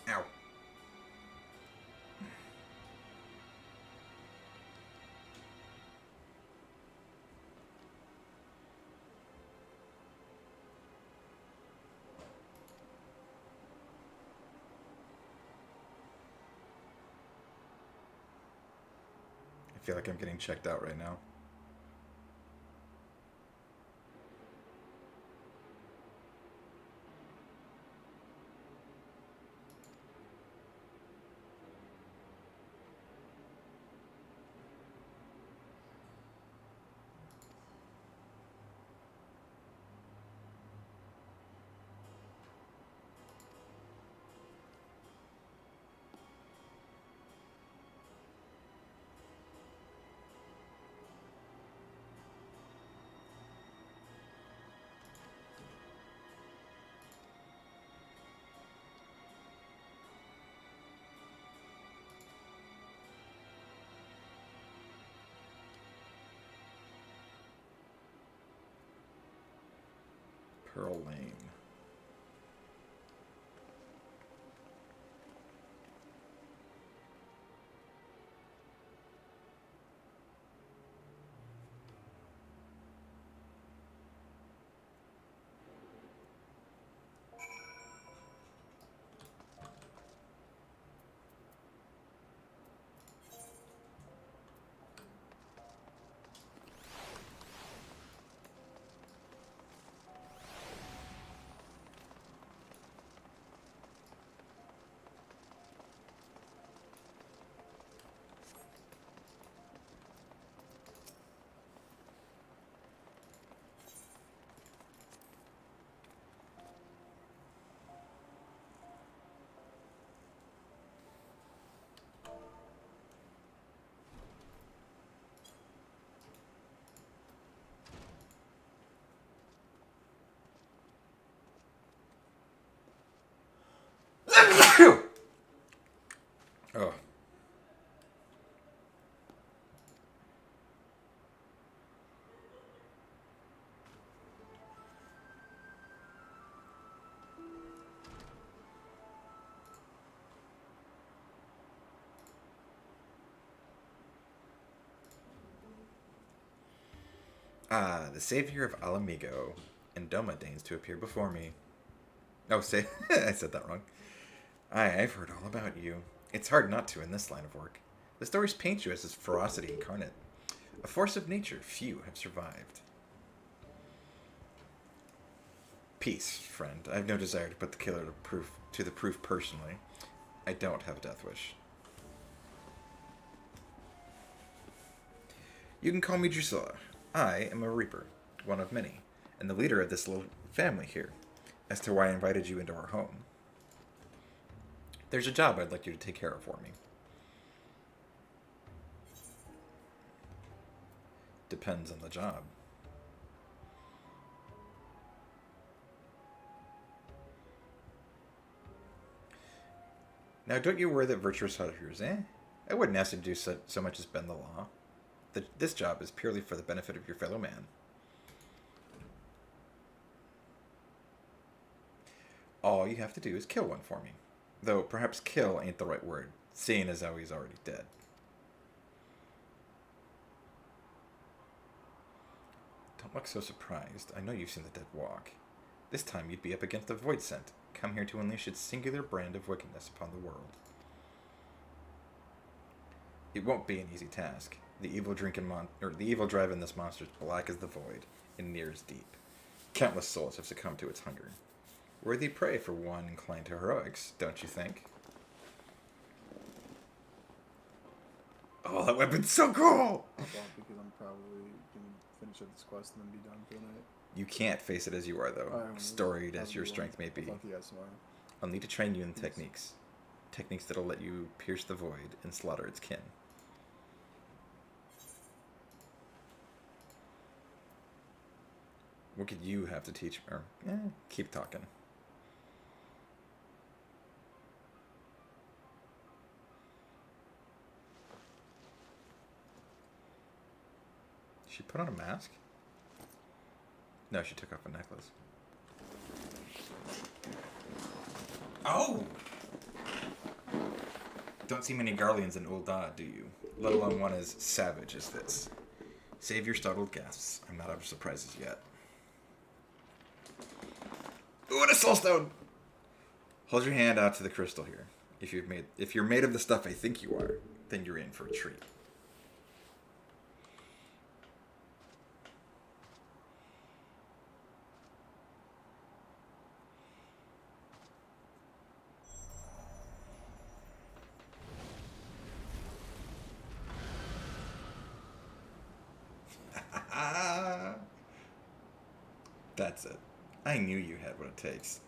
Ow. I feel like I'm getting checked out right now. Pearl Lane. Oh. Ah, the savior of Alamigo, and Doma deigns to appear before me. Oh, say I said that wrong. I've heard all about you. It's hard not to in this line of work. The stories paint you as this ferocity incarnate. A force of nature few have survived. Peace, friend. I have no desire to put the killer to the proof personally. I don't have a death wish. You can call me Drusilla. I am a Reaper, one of many, and the leader of this little family here. As to why I invited you into our home, there's a job I'd like you to take care of for me. Depends on the job. Now, don't you worry that virtuous hunters, I wouldn't ask you to do so much as bend the law. This job is purely for the benefit of your fellow man. All you have to do is kill one for me. Though perhaps kill ain't the right word, seeing as how he's already dead. Don't look so surprised. I know you've seen the dead walk. This time you'd be up against the Void Scent, come here to unleash its singular brand of wickedness upon the world. It won't be an easy task. The evil drive in this monster is black as the void and near as deep. Countless souls have succumbed to its hunger. Worthy prey for one inclined to heroics, don't you think? Oh, that weapon's so cool! I won't, because I'm probably gonna finish up this quest and then be done for the night. You can't face it as you are, though, storied as your strength may be. I'll talk to you guys tomorrow. I'll need to train you in techniques. Techniques that'll let you pierce the void and slaughter its kin. What could you have to teach me? Keep talking. She put on a mask? No, she took off a necklace. Oh! Don't see many Garleans in Ul'dah, do you? Let alone one as savage as this. Save your startled gasps. I'm not out of surprises yet. Ooh, and a soul stone! Hold your hand out to the crystal here. If you're made of the stuff I think you are, then you're in for a treat. That's it. I knew you had what it takes.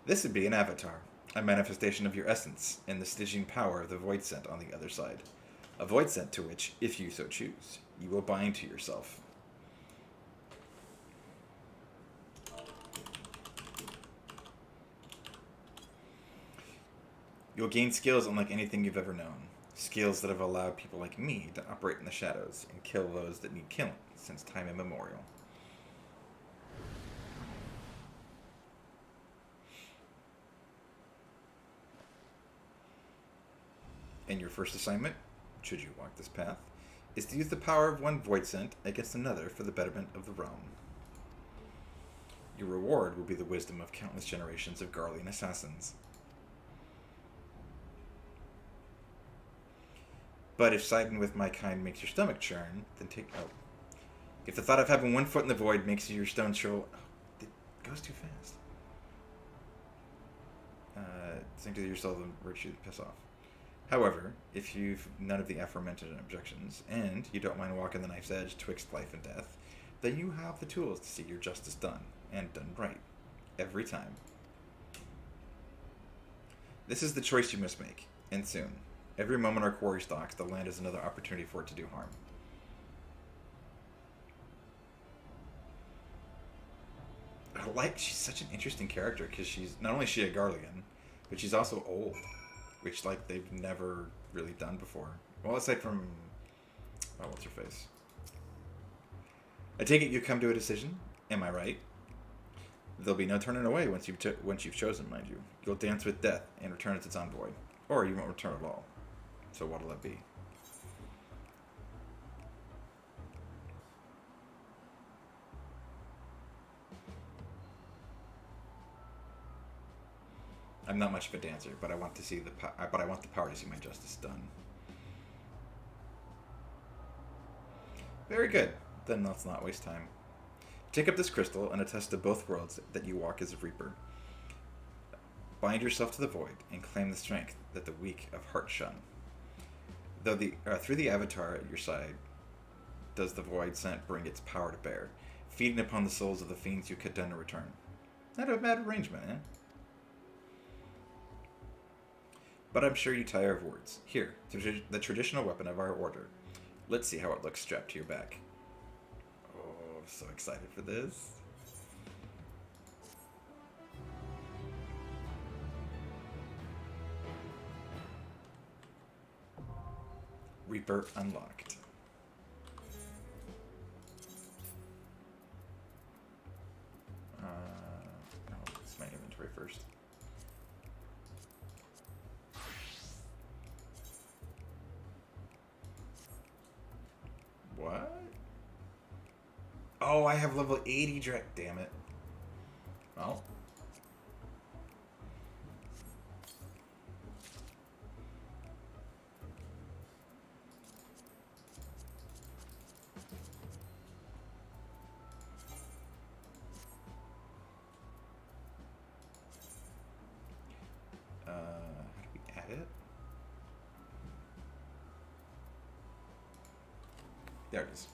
This would be an avatar, a manifestation of your essence, and the Stygian power of the Void Scent on the other side. A Void Scent to which, if you so choose, you will bind to yourself. You'll gain skills unlike anything you've ever known. Skills that have allowed people like me to operate in the shadows and kill those that need killing since time immemorial. And your first assignment, should you walk this path, is to use the power of one void scent against another for the betterment of the realm. Your reward will be the wisdom of countless generations of Garlean assassins. But if siding with my kind makes your stomach churn, then take... Oh. If the thought of having one foot in the void makes your stone chill... Oh, it goes too fast. Think to yourself and virtue piss off. However, if you've none of the aforementioned objections, and you don't mind walking the knife's edge twixt life and death, then you have the tools to see your justice done, and done right. Every time. This is the choice you must make, and soon. Every moment our quarry stalks, the land is another opportunity for it to do harm. She's such an interesting character, because she's, not only is she a Garlean, but she's also old, which, like, they've never really done before. Well, aside from, oh, what's her face? I take it you come to a decision, am I right? There'll be no turning away once you've chosen, mind you. You'll dance with death and return as its envoy, or you won't return at all. So what'll it be? I'm not much of a dancer, but I want to see the power to see my justice done. Very good. Then let's not waste time. Take up this crystal and attest to both worlds that you walk as a reaper. Bind yourself to the void and claim the strength that the weak of heart shun. Though through the avatar at your side, does the void scent bring its power to bear, feeding upon the souls of the fiends you cut down to return. Not a bad arrangement, eh? But I'm sure you tire of words. Here, the traditional weapon of our order. Let's see how it looks strapped to your back. Oh, I'm so excited for this. Reaper unlocked. It's my inventory first. What? Oh, I have level 80 direct. Damn it. Well. How do we add it? There it is.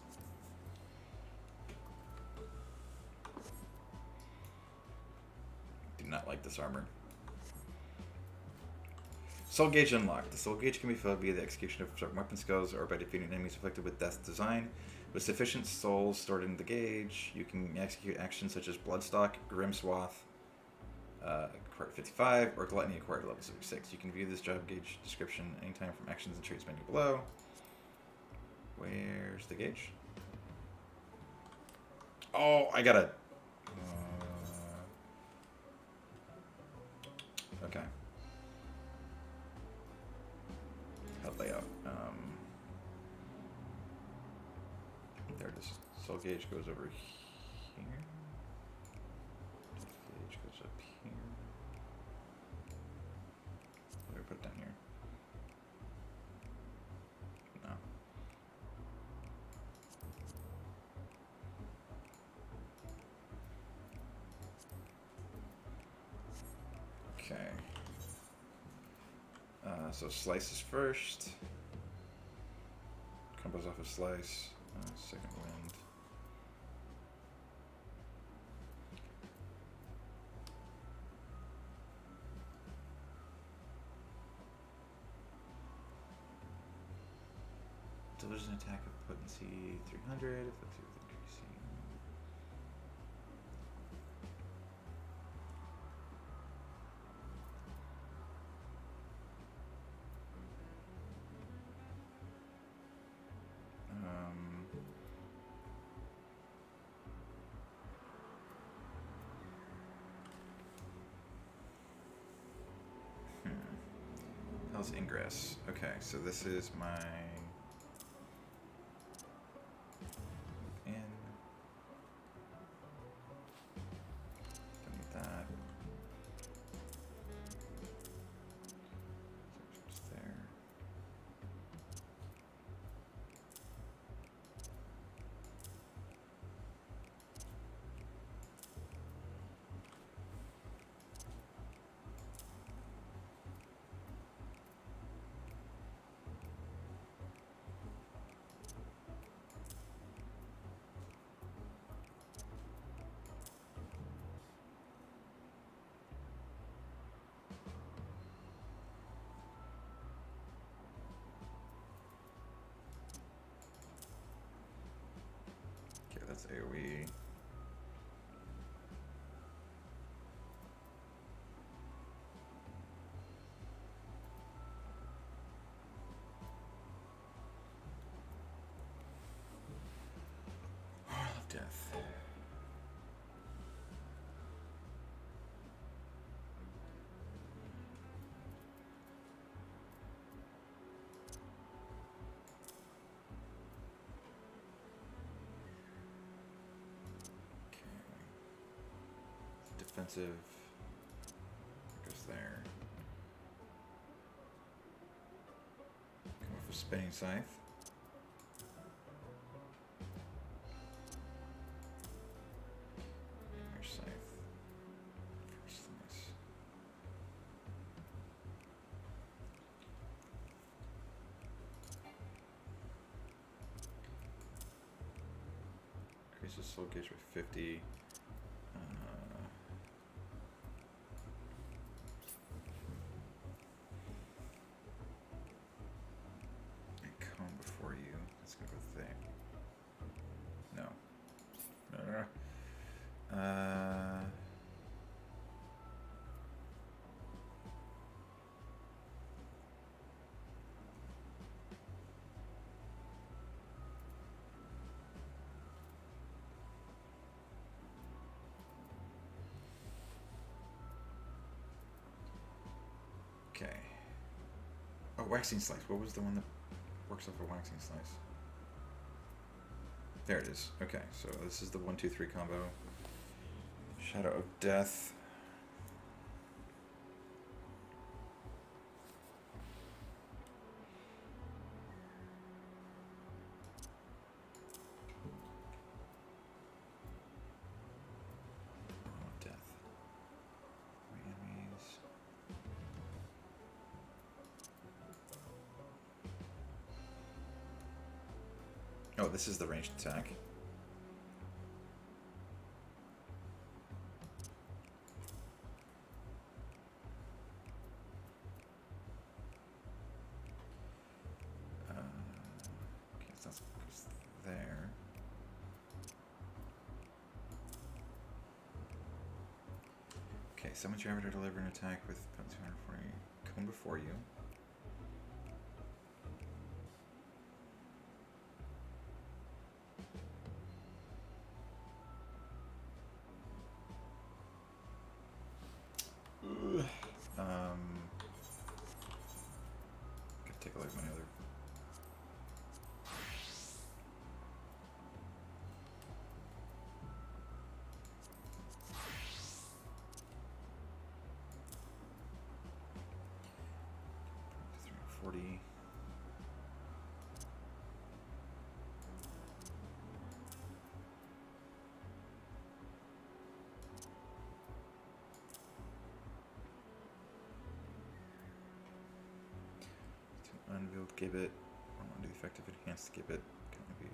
Do not like this armor. Soul Gauge unlocked. The Soul Gauge can be filled via the execution of certain weapon skills or by defeating enemies afflicted with Death's Design. With sufficient souls stored in the gauge, you can execute actions such as Bloodstock, Grim Swath, acquired 55, or Gluttony acquired level 76. You can view this job gauge description anytime from Actions and Traits menu below. Where's the gauge? Oh, I gotta... okay. Head layout. There it is. Soul gauge goes over here. Death gauge goes up here. What do I put down here? No. Okay. So slices first. Combos off of slice. Second wind. Delivers an attack of potency 300. Effective with increasing. hell's ingress? Okay, so this is my in. Don't need that. So just there. Okay, that's AoE. Hall of Death. Defensive goes there. Come off a spinning scythe. Your scythe. First slice. Increases soul gauge by 50. Come before you. Let's go with there. No. Okay. Oh, waxing slice. What was the one that works off a waxing slice? There it is. Okay, so this is the 1-2-3 combo. Shadow of Death. Hall of Death. Three enemies. Oh, this is the ranged attack. Okay, so that goes there. Okay, summon your avatar to deliver an attack with 240. Come before you. Gotta take a look at my other. $340. Unveiled Gibbet. I want to do effective enhanced Gibbet. Can only be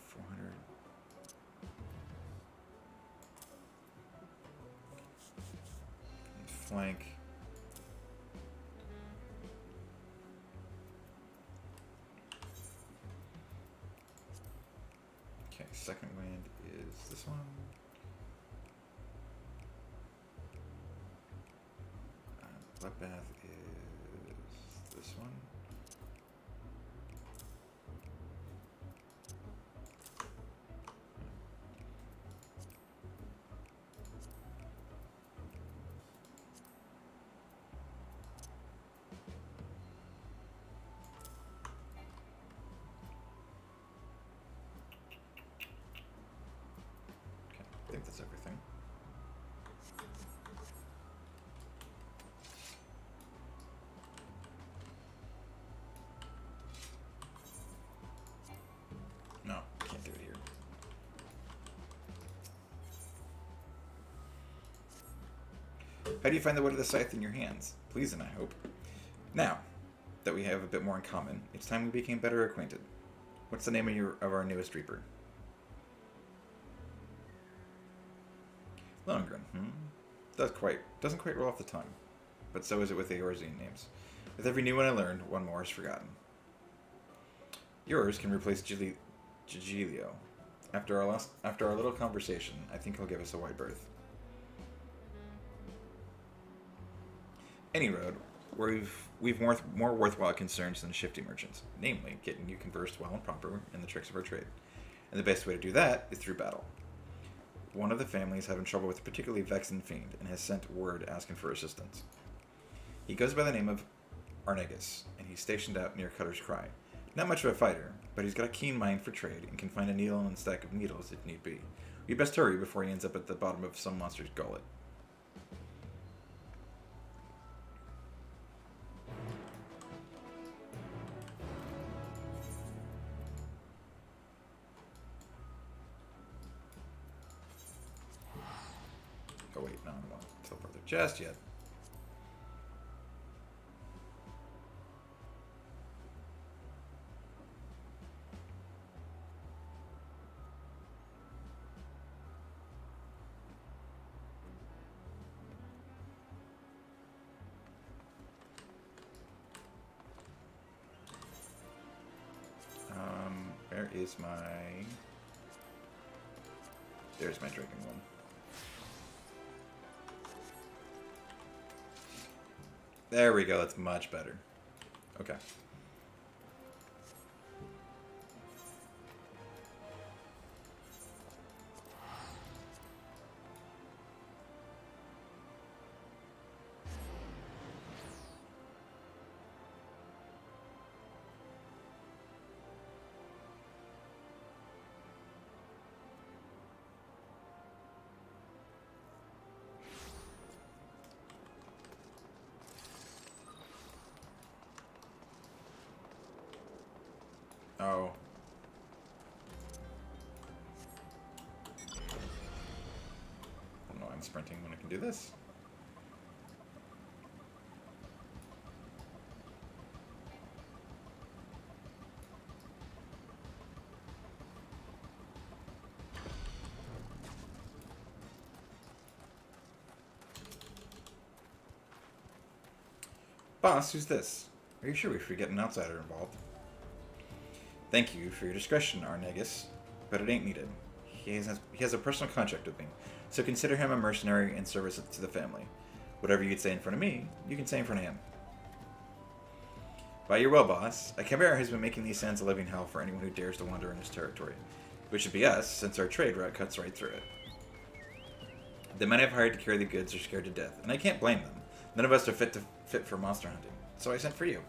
400. Flank. Okay, second wind is this one. Bloodbath is this one. is everything. No, can't do it here. How do you find the wood of the scythe in your hands? Pleasing, I hope. Now that we have a bit more in common, it's time we became better acquainted. What's the name of our newest reaper? Lohengrin. Doesn't quite roll off the tongue, but so is it with the Eorzean names. With every new one I learned, one more is forgotten. Yours can replace Gigilio. After our little conversation, I think he'll give us a wide berth. Any road where we've more worthwhile concerns than shifty merchants, namely getting you conversed well and proper in the tricks of our trade. And the best way to do that is through battle. One of the families having trouble with a particularly vexing fiend and has sent word asking for assistance. He goes by the name of Arnegus, and he's stationed out near Cutter's Cry. Not much of a fighter, but he's got a keen mind for trade and can find a needle and a stack of needles if need be. We best hurry before he ends up at the bottom of some monster's gullet. Oh wait, no, I don't want to tell further just yet. Where is my... There's my drinking one. There we go, that's much better. Okay. Oh. Oh no, I'm sprinting when I can do this. Boss, who's this? Are you sure we should get an outsider involved? Thank you for your discretion, Arnegus, but it ain't needed. He has a personal contract with me, so consider him a mercenary in service to the family. Whatever you'd say in front of me, you can say in front of him. By your will, boss. A chimera has been making these sands a living hell for anyone who dares to wander in his territory, which should be us, since our trade route cuts right through it. The men I've hired to carry the goods are scared to death, and I can't blame them. None of us are fit for monster hunting, so I sent for you.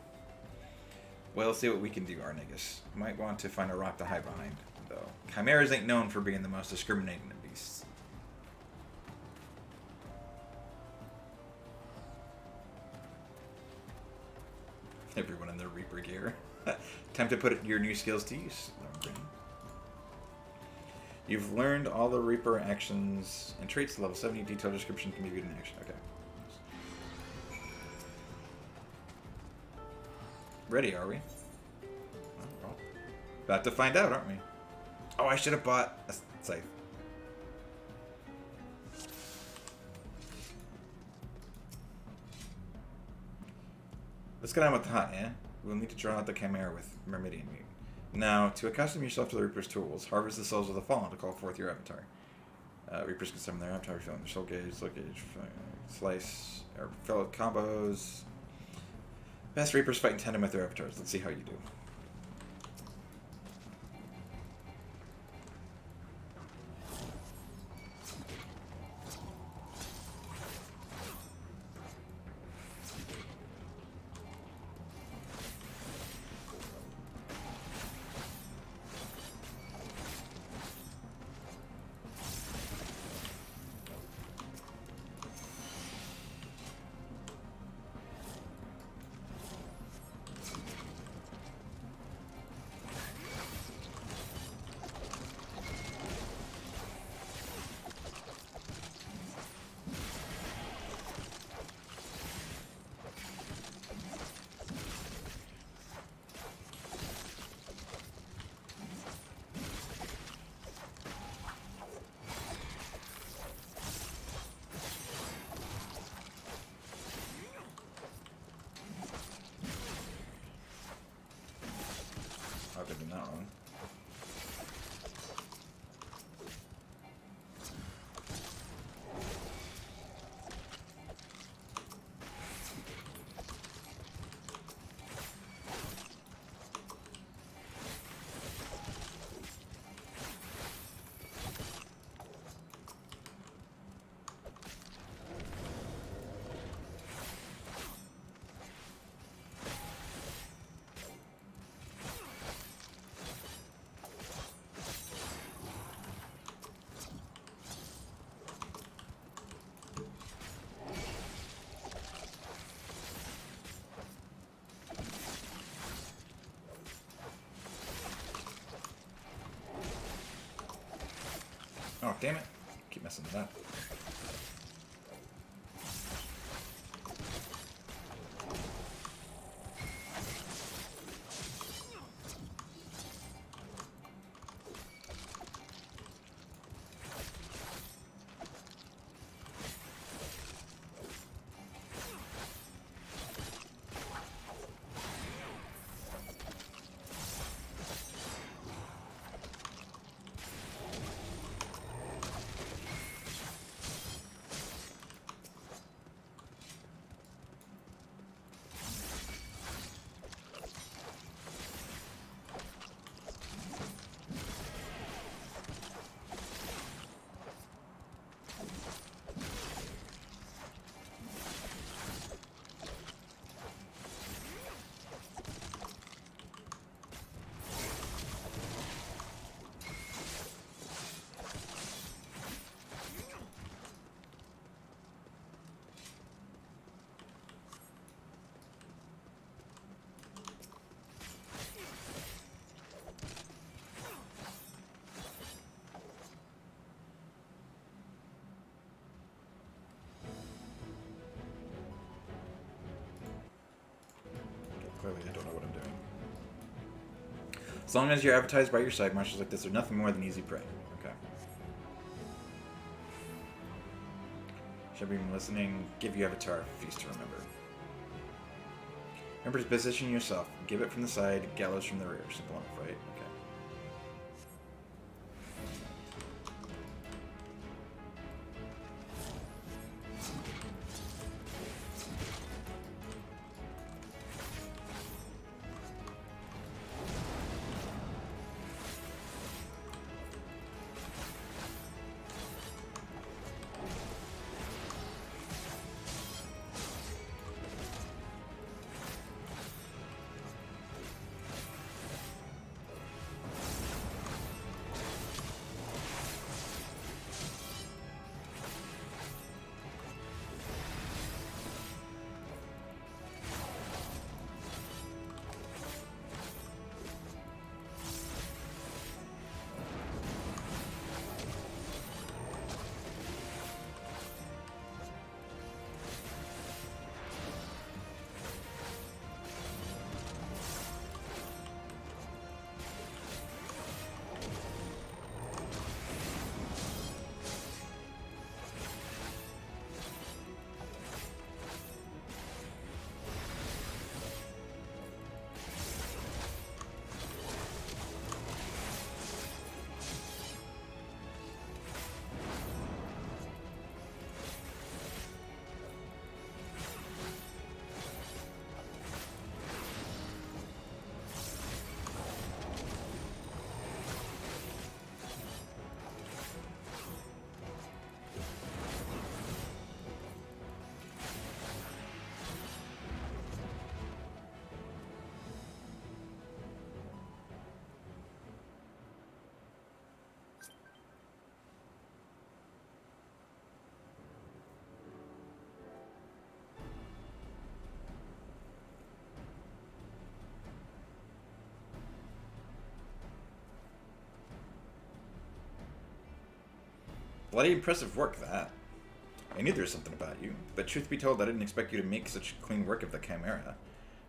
Well, see what we can do, Arnegus. Might want to find a rock to hide behind, though. Chimeras ain't known for being the most discriminating of beasts. Everyone in their Reaper gear. Time to put your new skills to use, Lohengrin. You've learned all the Reaper actions and traits. Level 70 detailed description can be viewed in action. Okay. Ready, are we? Oh, well. About to find out, aren't we? Oh, I should have bought a scythe. Let's get on with the hunt, eh? We'll need to draw out the chimera with Myrmidian meat. Now, to accustom yourself to the Reaper's tools, harvest the souls of the fallen to call forth your avatar. Reapers can summon their avatar, fill in their soul gauge, slice, or fill out combos. Best Reapers fight in tandem with their avatars. Let's see how you do. damn it. Keep messing with that. Clearly, I don't know what I'm doing. As long as you're advertised by your side marshals like this, they're nothing more than easy prey. Okay. Should be listening. Give you avatar. Feast to remember. Remember to position yourself. Give it from the side. Gallows from the rear. Simple enough, right? Okay. Bloody impressive work, that. I knew there was something about you, but truth be told, I didn't expect you to make such clean work of the Chimera.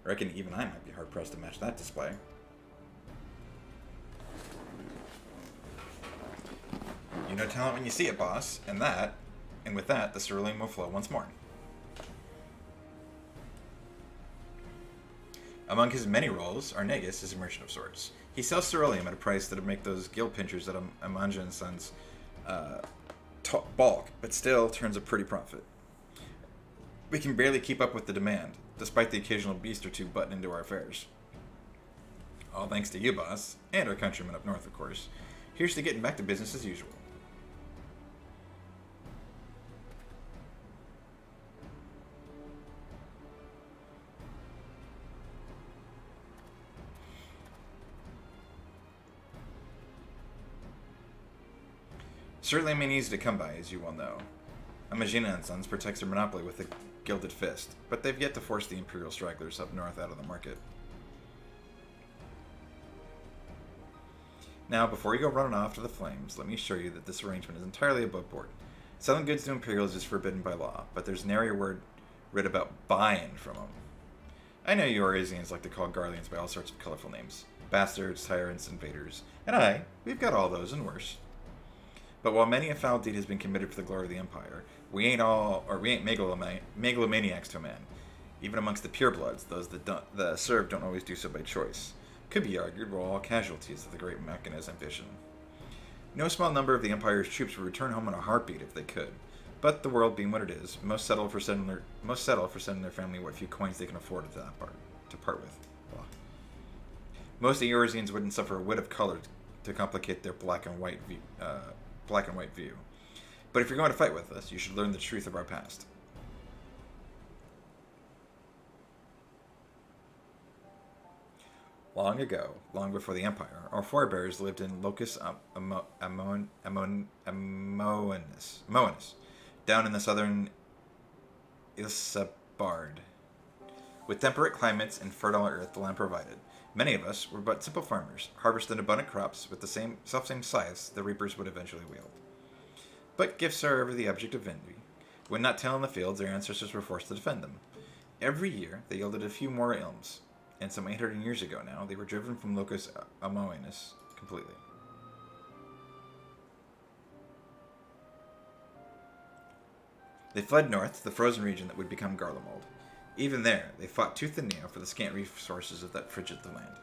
I reckon even I might be hard-pressed to match that display. You know talent when you see it, boss, and with that, the cerulean will flow once more. Among his many roles, Arnegus is a merchant of sorts. He sells ceruleum at a price that'll make those gill pinchers at Amanja and Sons balk, but still turns a pretty profit. We can barely keep up with the demand, despite the occasional beast or two butting into our affairs. All thanks to you, boss, and our countrymen up north, of course. Here's to getting back to business as usual. Certainly mean easy to come by, as you well know. Amajina and Sons protects their monopoly with a gilded fist, but they've yet to force the Imperial stragglers up north out of the market. Now, before you go running off to the flames, let me assure you that this arrangement is entirely above board. Selling goods to Imperials is forbidden by law, but there's nary a word writ about buying from them. I know you Orasians like to call Garleans by all sorts of colorful names. Bastards, tyrants, invaders. And we've got all those and worse. But while many a foul deed has been committed for the glory of the Empire, we ain't megalomaniacs to a man. Even amongst the purebloods, those that serve don't always do so by choice. Could be argued we're all casualties of the great Machina's ambition. No small number of the Empire's troops would return home in a heartbeat if they could. But the world being what it is, most settle for sending their family what few coins they can afford to part with. Blah. Most Eorzeans wouldn't suffer a whit of color to complicate their black and white view. But if you're going to fight with us, you should learn the truth of our past. Long ago, long before the Empire, our forebears lived in Locus Amoenus, down in the southern Isambard. With temperate climates and fertile earth the land provided, many of us were but simple farmers, harvesting abundant crops with the selfsame scythes the reapers would eventually wield. But gifts are ever the object of envy. When not tilling the fields, their ancestors were forced to defend them. Every year, they yielded a few more ilms, and some 800 years ago now, they were driven from Locus Amoenus completely. They fled north to the frozen region that would become Garlemald. Even there, they fought tooth and nail for the scant resources of that frigid land.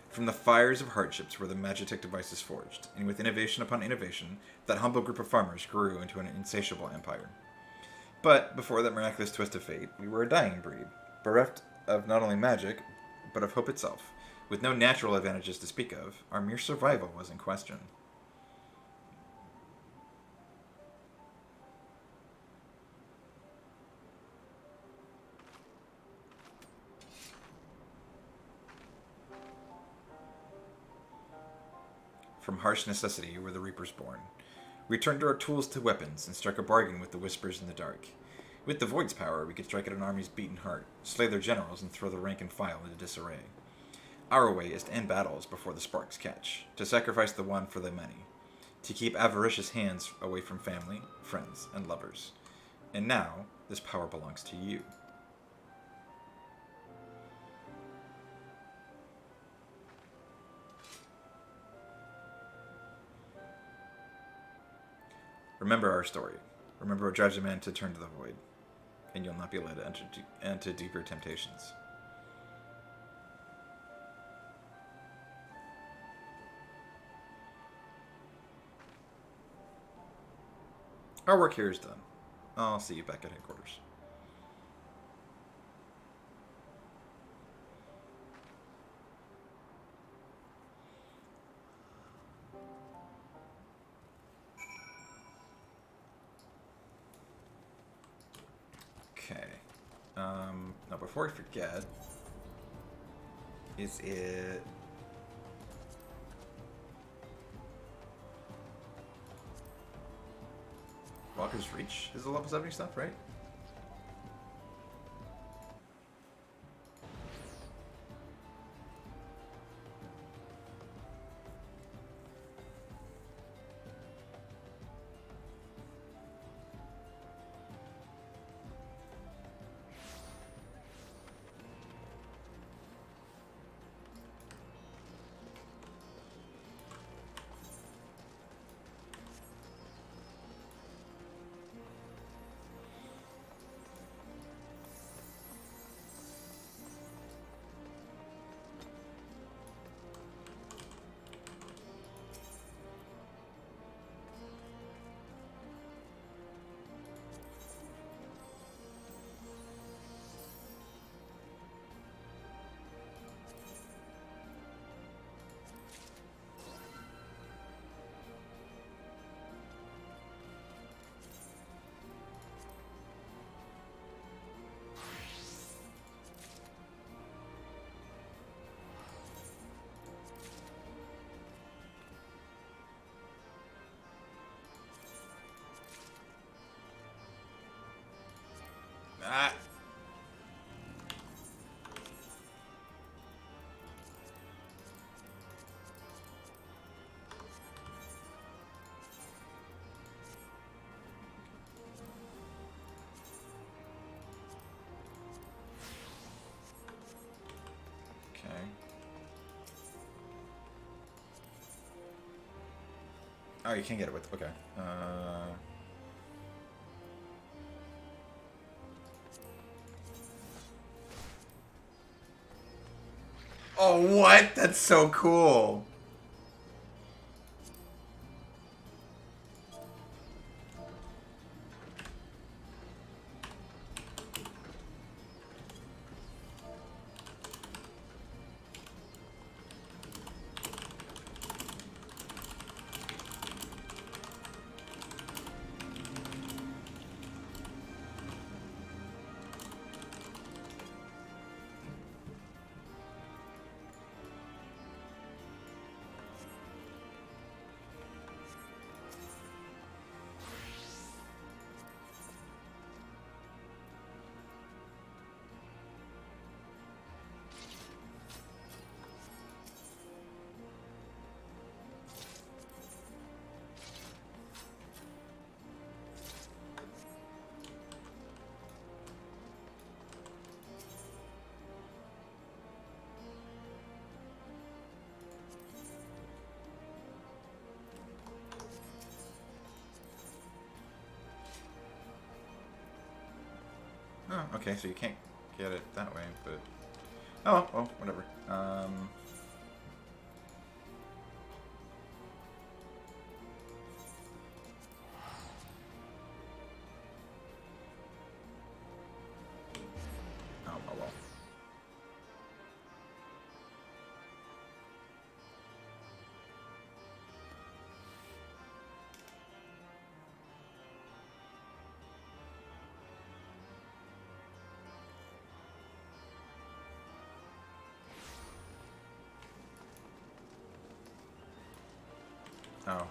From the fires of hardships were the magitek devices forged, and with innovation upon innovation, that humble group of farmers grew into an insatiable empire. But before that miraculous twist of fate, we were a dying breed, bereft of not only magic, but of hope itself. With no natural advantages to speak of, our mere survival was in question. From harsh necessity were the reapers born. We turned our tools to weapons and struck a bargain with the whispers in the dark. With the Void's power, we could strike at an army's beaten heart, slay their generals, and throw the rank and file into disarray. Our way is to end battles before the sparks catch, to sacrifice the one for the many, to keep avaricious hands away from family, friends, and lovers. And now, this power belongs to you. Remember our story. Remember what drives a man to turn to the void, and you'll not be led to enter deeper temptations. Our work here is done. I'll see you back at headquarters. Okay. Now before I forget, is it... Walker's Reach is the level 70 stuff, right? Oh, you can't get it with. Okay. Oh, what? That's so cool. Oh, okay, so you can't get it that way, but... Oh, well, whatever. Oh, well. Oh,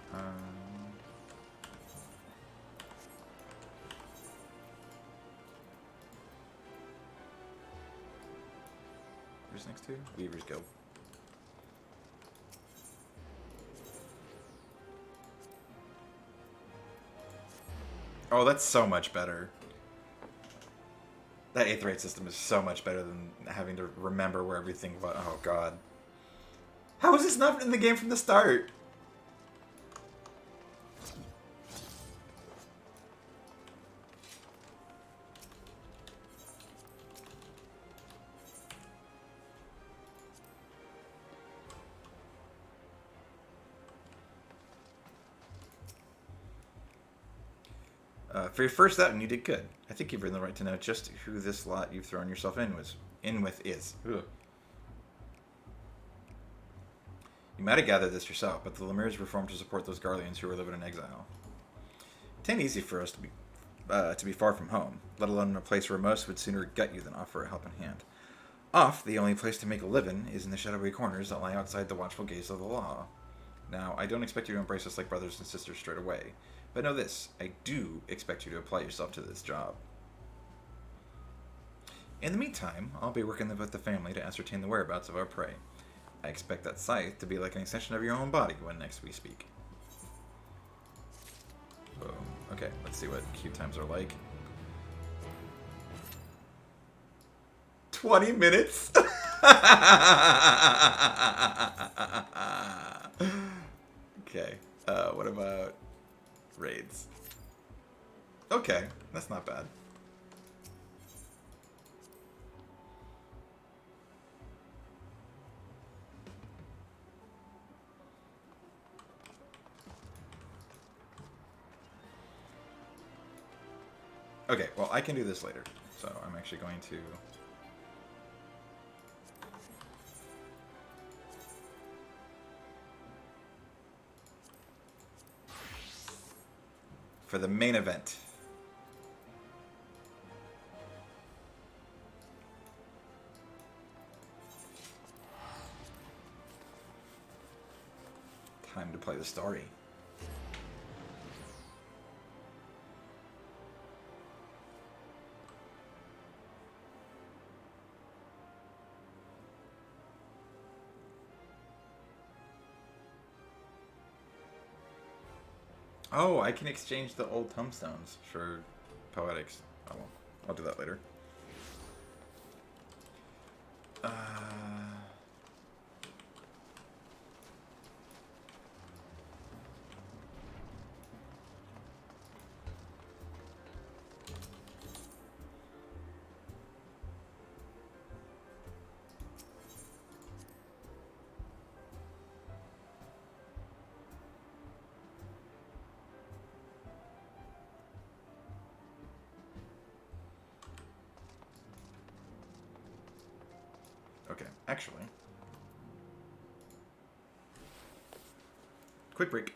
who's next to? Weaver's Guild. Oh, that's so much better. That 8th rate system is so much better than having to remember where everything was. Oh, God. How is this not in the game from the start? For your first outing, you did good. I think you've earned the right to know just who this lot you've thrown yourself in with is. Ugh. You might have gathered this yourself, but the Lemirs were formed to support those Garleans who were living in exile. It ain't easy for us to be far from home, let alone in a place where most would sooner gut you than offer a helping hand. Off, the only place to make a living is in the shadowy corners that lie outside the watchful gaze of the law. Now, I don't expect you to embrace us like brothers and sisters straight away, but know this, I do expect you to apply yourself to this job. In the meantime, I'll be working with the family to ascertain the whereabouts of our prey. I expect that scythe to be like an extension of your own body when next we speak. Boom. Okay, let's see what queue times are like. 20 minutes? Okay, what about raids? Okay, that's not bad. Okay, well, I can do this later, so I'm actually going to... for the main event. Time to play the story. Oh, I can exchange the old tombstones for poetics. Oh well, I'll do that later. actually. Quick break.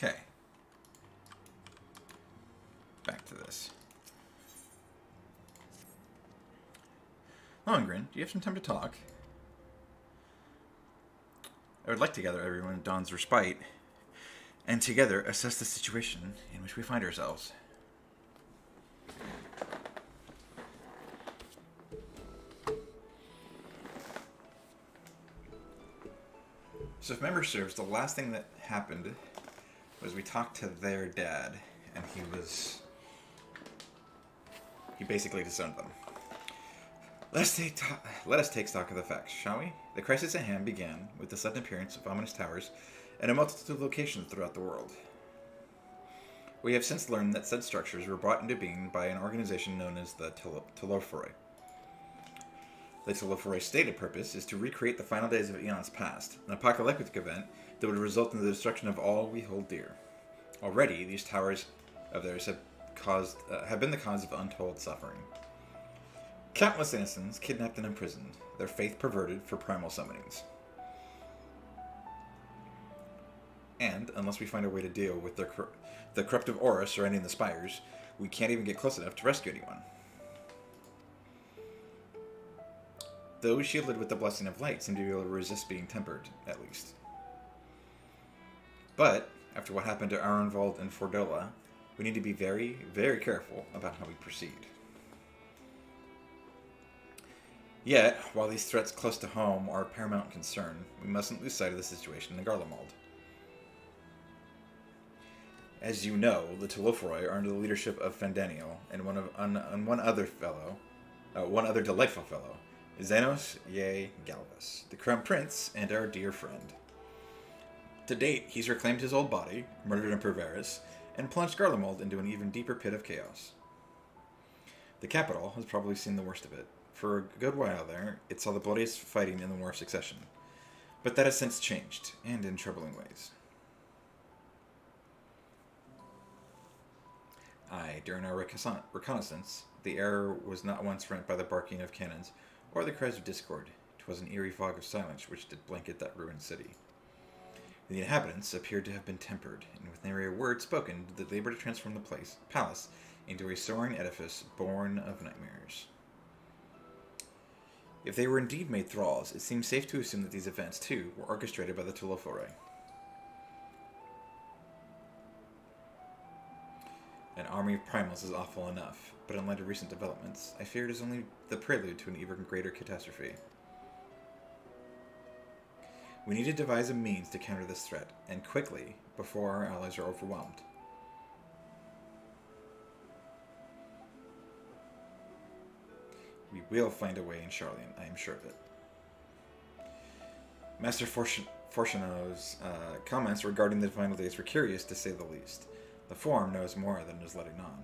Okay. Back to this. Lohengrin, do you have some time to talk? I would like to gather everyone in Dawn's respite and together assess the situation in which we find ourselves. So if memory serves, the last thing that happened was we talked to their dad, and he basically disowned them. Let us take stock of the facts, shall we? The crisis at hand began with the sudden appearance of ominous towers in a multitude of locations throughout the world. We have since learned that said structures were brought into being by an organization known as the Telophoroi. The Telophoroi stated purpose is to recreate the final days of eons past, an apocalyptic event that would result in the destruction of all we hold dear. Already, these towers of theirs have been the cause of untold suffering. Countless innocents kidnapped and imprisoned, their faith perverted for primal summonings. And, unless we find a way to deal with the corruptive aura surrounding the spires, we can't even get close enough to rescue anyone. Those shielded with the blessing of light seem to be able to resist being tempered, at least. But, after what happened to Arenvald and Fordola, we need to be very, very careful about how we proceed. Yet, while these threats close to home are a paramount concern, we mustn't lose sight of the situation in Garlemald. As you know, the Telophoroi are under the leadership of Fandaniel and one other delightful fellow, Xenos Ye Galvus, the Crown Prince and our dear friend. To date, he's reclaimed his old body, murdered Impervaris, and plunged Garlemald into an even deeper pit of chaos. The capital has probably seen the worst of it. For a good while there, it saw the bloodiest fighting in the War of Succession. But that has since changed, and in troubling ways. Aye, during our reconnaissance, the air was not once rent by the barking of cannons or the cries of discord. 'Twas an eerie fog of silence which did blanket that ruined city. The inhabitants appeared to have been tempered, and with nary a word spoken did they labor to transform the palace into a soaring edifice born of nightmares. If they were indeed made thralls, it seems safe to assume that these events, too, were orchestrated by the Telophoroi. An army of primals is awful enough, but in light of recent developments, I fear it is only the prelude to an even greater catastrophe. We need to devise a means to counter this threat, and quickly, before our allies are overwhelmed. We will find a way in Charlian, I am sure of it. Master Fortuno's comments regarding the final days were curious, to say the least. The form knows more than is letting on.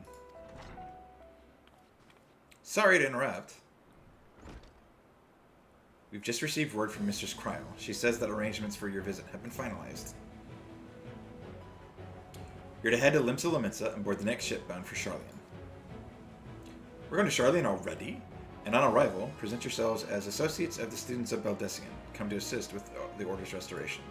Sorry to interrupt. We've just received word from Mistress Cryle. She says that arrangements for your visit have been finalized. You're to head to Limsa Lominsa and board the next ship bound for Charlian. We're going to Charlian already? And on arrival, present yourselves as associates of the students of Beldessian, come to assist with the Order's restoration.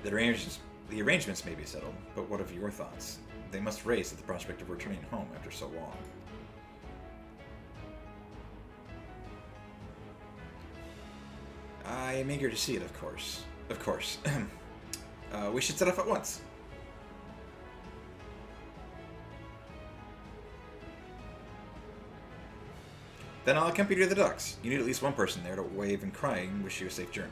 The arrangements may be settled, but what of your thoughts? They must race at the prospect of returning home after so long. I am eager to see it, of course. Of course. We should set off at once. Then I'll accompany you to the docks. You need at least one person there to wave and cry and wish you a safe journey.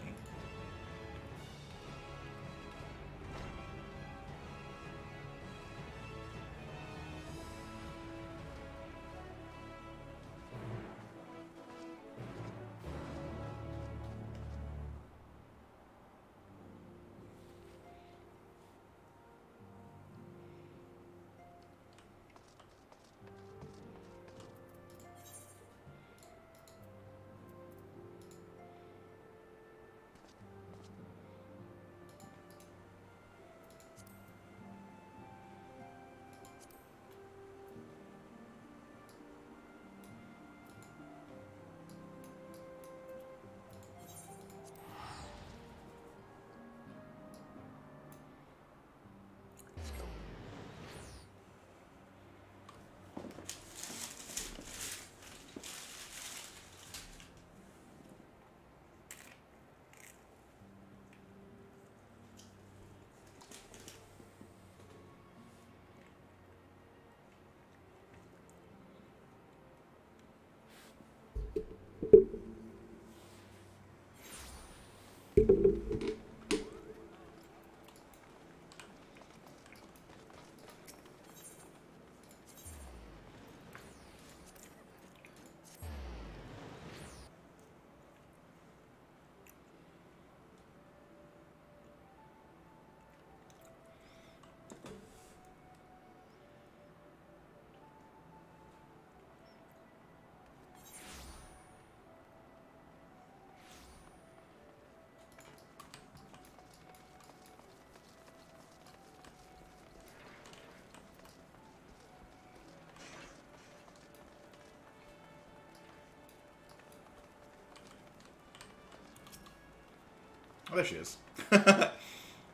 there she is.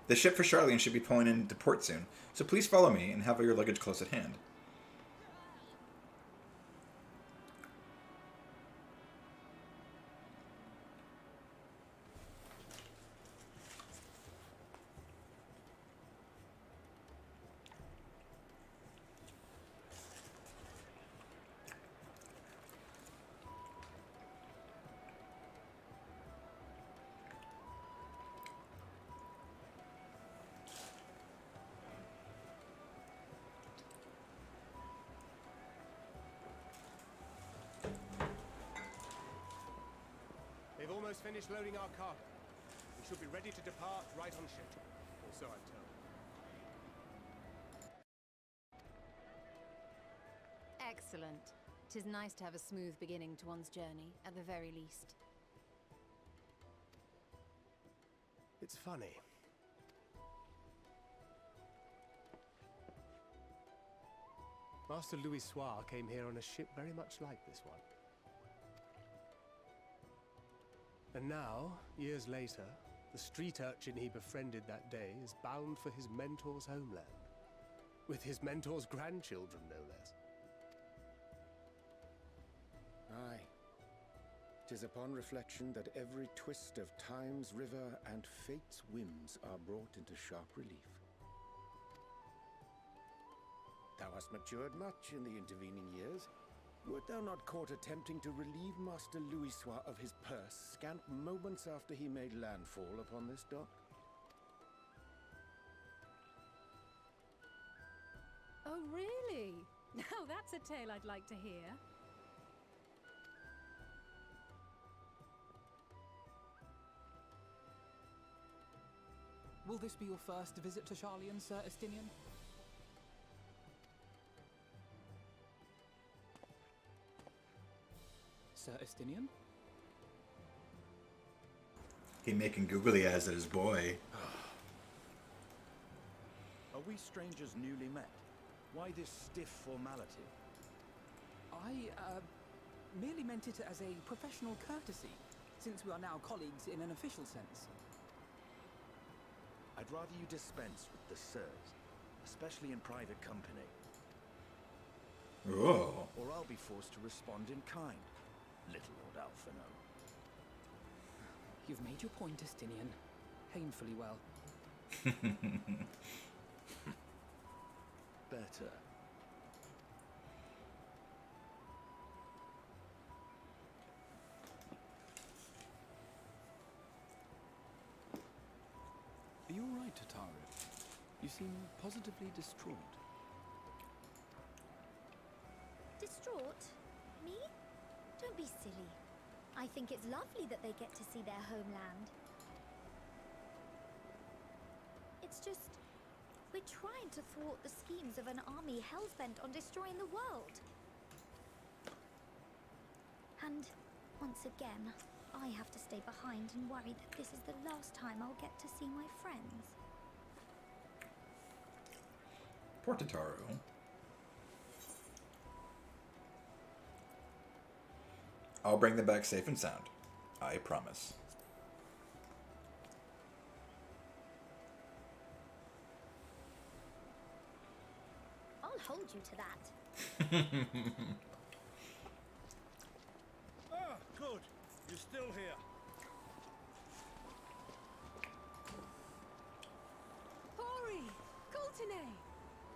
The ship for Charlian should be pulling into port soon, so please follow me and have your luggage close at hand. They've almost finished loading our cargo. We should be ready to depart right on schedule. Or so I'm told. Excellent. 'Tis nice to have a smooth beginning to one's journey, at the very least. It's funny. Master Louis Soir came here on a ship very much like this one. And now, years later, the street urchin he befriended that day is bound for his mentor's homeland. With his mentor's grandchildren, no less. Aye. 'Tis upon reflection that every twist of time's river and fate's whims are brought into sharp relief. Thou hast matured much in the intervening years. Wert thou not caught attempting to relieve Master Louis Soir of his purse scant moments after he made landfall upon this dock? Oh, really? Now that's a tale I'd like to hear. Will this be your first visit to Charlian, Sir Estinian? Sir Estinian? He making googly eyes at his boy. Are we strangers newly met? Why this stiff formality? I, merely meant it as a professional courtesy, since we are now colleagues in an official sense. I'd rather you dispense with the sirs, especially in private company. Oh. Or I'll be forced to respond in kind, little Lord Alphino. You've made your point, Estinian. Painfully well. Better. Are you all right, Tataru? You seem positively distraught. Distraught? Me? Don't be silly. I think it's lovely that they get to see their homeland. It's just, we're trying to thwart the schemes of an army hell-bent on destroying the world. And, once again, I have to stay behind and worry that this is the last time I'll get to see my friends. Poor Tataru. I'll bring them back safe and sound. I promise. I'll hold you to that. Ah, good. You're still here. Hori! Coulternay!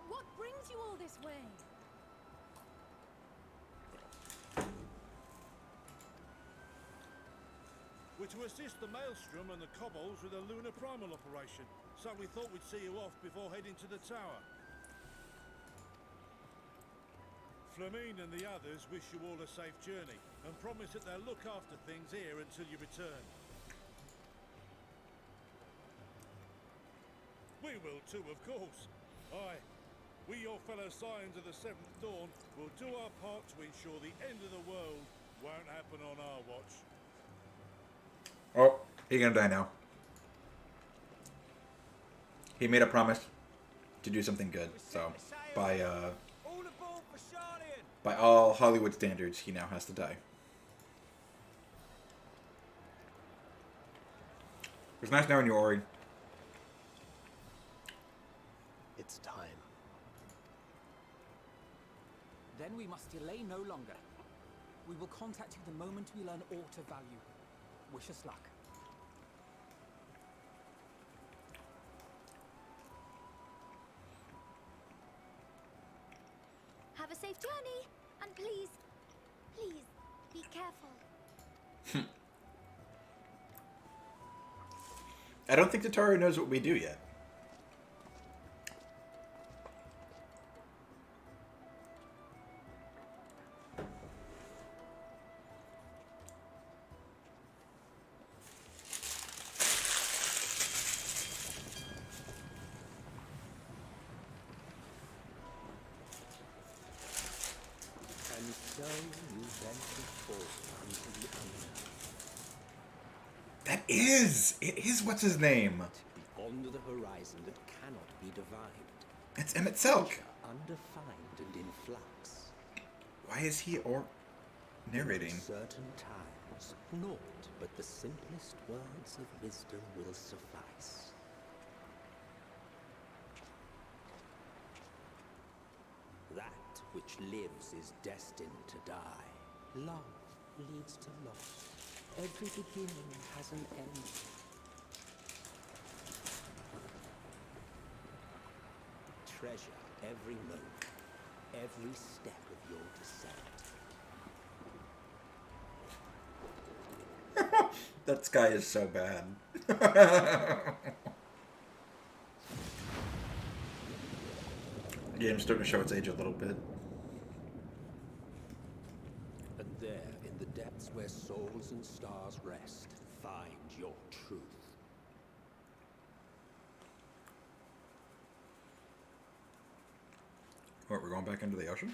What brings you all this way? We're to assist the Maelstrom and the Kobolds with a lunar primal operation, so we thought we'd see you off before heading to the tower. Flamine and the others wish you all a safe journey, and promise that they'll look after things here until you return. We will too, of course. Aye, we, your fellow Scions of the Seventh Dawn, will do our part to ensure the end of the world won't happen on our watch. Oh, he's gonna die now. He made a promise to do something good, so by all Hollywood standards, he now has to die. It was nice knowing you, Ori. It's time. Then we must delay no longer. We will contact you the moment we learn aught of value. Wish us luck. Have a safe journey, and please, please, be careful. I don't think Tataru knows what we do yet. And so you venture forth into the unknown. That is! It is what's his name? Beyond the horizon that cannot be divined. It's Emmett Selk. Undefined and in flux. Why is he narrating? In certain times, naught but the simplest words of wisdom will suffice. That which lives is destined to die. Love leads to loss. Every beginning has an end. Treasure every moment, every step of your descent. That sky is so bad. The game's starting to show its age a little bit. And there, in the depths where souls and stars rest, find your truth. What, we're going back into the ocean?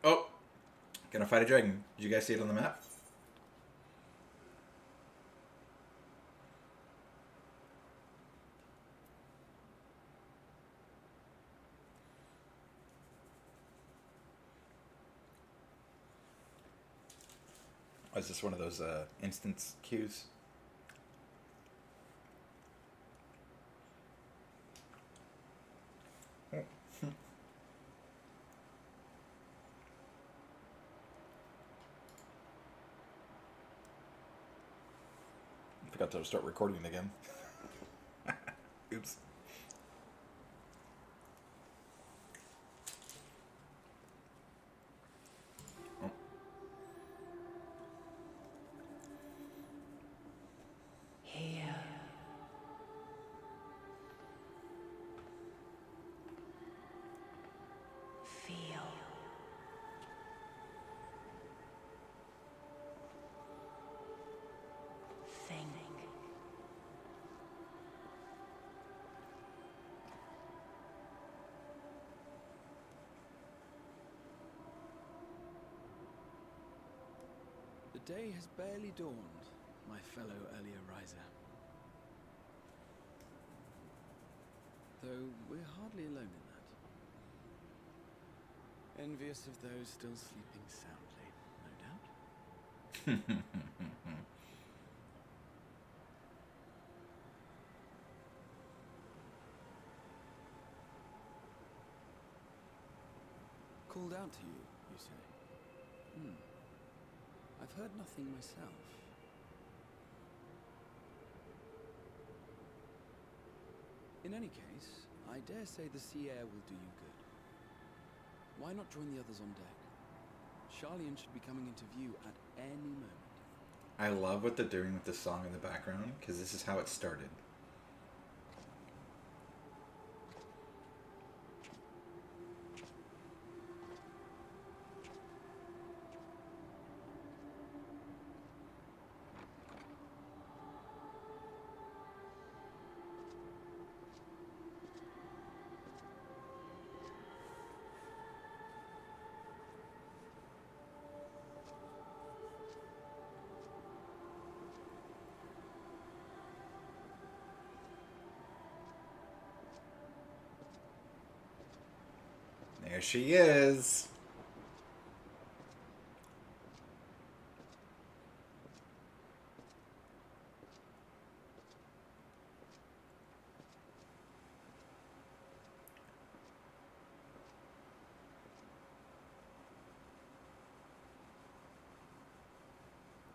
Oh! Gonna fight a dragon. Did you guys see it on the map? Oh, is this one of those instance queues? Forgot to start recording again. Oops. Oh. Here. Feel. Think. The day has barely dawned, my fellow earlier riser. Though we're hardly alone in that. Envious of those still sleeping soundly, no doubt. Called out to you, you say? I've heard nothing myself. In any case, I dare say the sea air will do you good. Why not join the others on deck? Charlian should be coming into view at any moment. I love what they're doing with the song in the background, because this is how it started. There she is.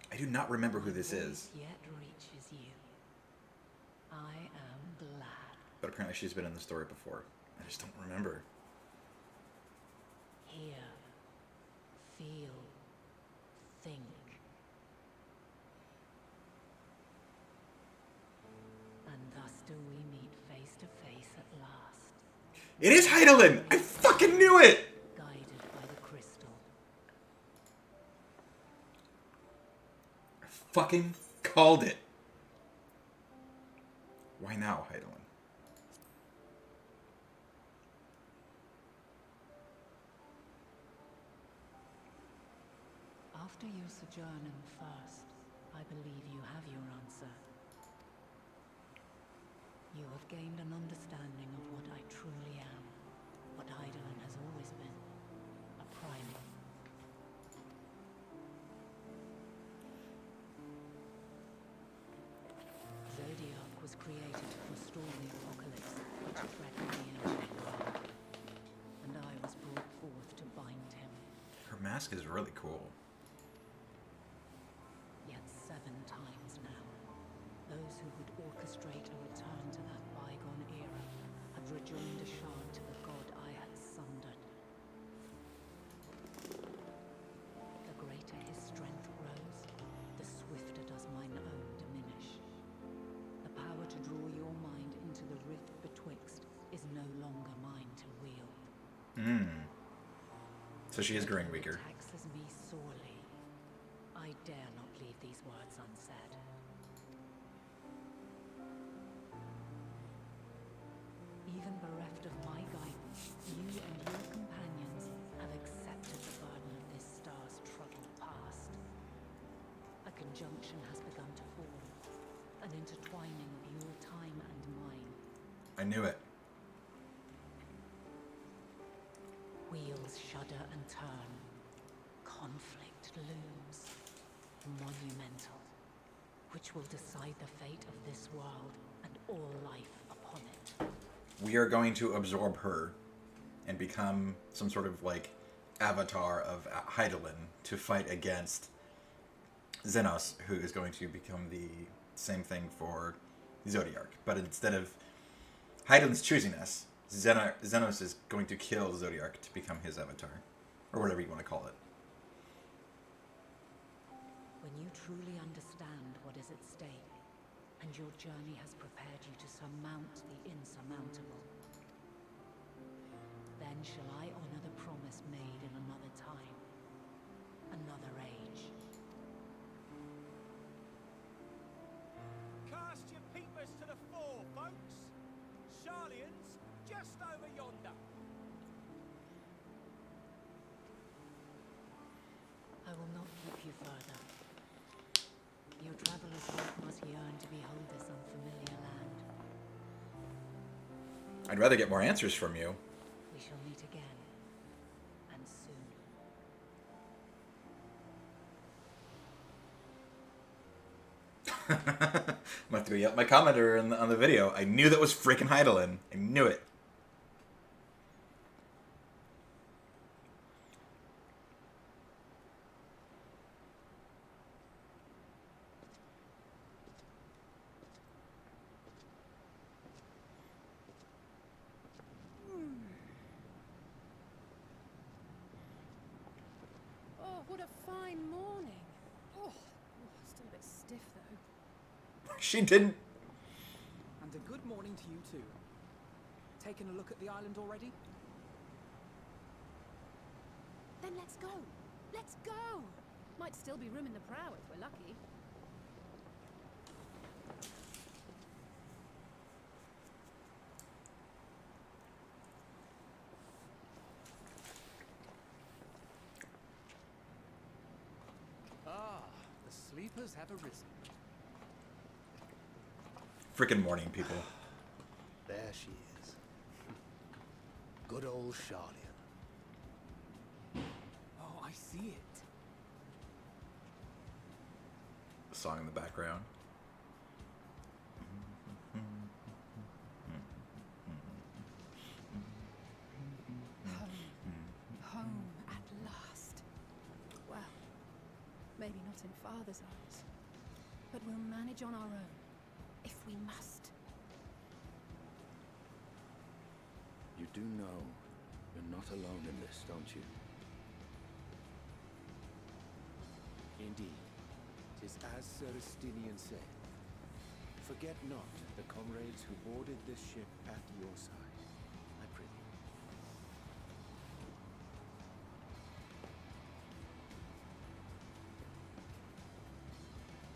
I do not remember who this is. Yet reaches you. I am glad. But apparently she's been in the story before. I just don't remember. Hear, feel, think. And thus do we meet face to face at last. It is Heidelin! I fucking knew it! Guided by the crystal. I fucking called it. Why now, Heidelin? After your sojourn in the First, I believe you have your answer. You have gained an understanding of what I truly am, what Heidelin has always been, a primal. Zodiac was created to forestall the apocalypse, which threatened the ancient world, and I was brought forth to bind him. Her mask is really cool. Yet 7 times now, those who would orchestrate a return to that bygone era have rejoined a shard to the god I had sundered. The greater his strength grows, the swifter does mine own diminish. The power to draw your mind into the rift betwixt is no longer mine to wield. So she is growing weaker. Taxes me sorely. I dare not leave these words unsaid. Even bereft of my guidance, you and your companions have accepted the burden of this star's troubled past. A conjunction has begun to form, an intertwining of your time and mine. I knew it. Wheels shudder and turn. Conflict looms. Monumental. Which will decide the fate of this world and all life upon it. We are going to absorb her and become some sort of like avatar of Heidelin to fight against Xenos, who is going to become the same thing for Zodiac. But instead of Heidelin's choosing us, Xenos is going to kill Zodiac to become his avatar. Or whatever you want to call it. When you truly understand what is at stake, and your journey has prepared you to surmount the insurmountable, then shall I honor the promise made in another time, another age. Cast your peepers to the fore, folks. Sharlian's just over yonder. I will not keep you further. Your traveler's heart must yearn to behold this unfamiliar land. I'd rather get more answers from you. We shall meet again, and soon. I'm gonna have to go yell at my commenter on the video. I knew that was freaking Heidelin. I knew it. Oh, what a fine morning. Oh, still a bit stiff though. She didn't. And a good morning to you too. Taking a look at the island already? Then let's go. Let's go. Might still be room in the prow if we're lucky. Ah, the sleepers have arisen. Freaking morning, people. There she is. Good old Sharlian. I see it. The song in the background. Home at last. Well, maybe not in Father's eyes, but we'll manage on our own, if we must. You do know you're not alone in this, don't you? Indeed, 'tis as Sir Estinian said. Forget not the comrades who boarded this ship at your side, I prithee.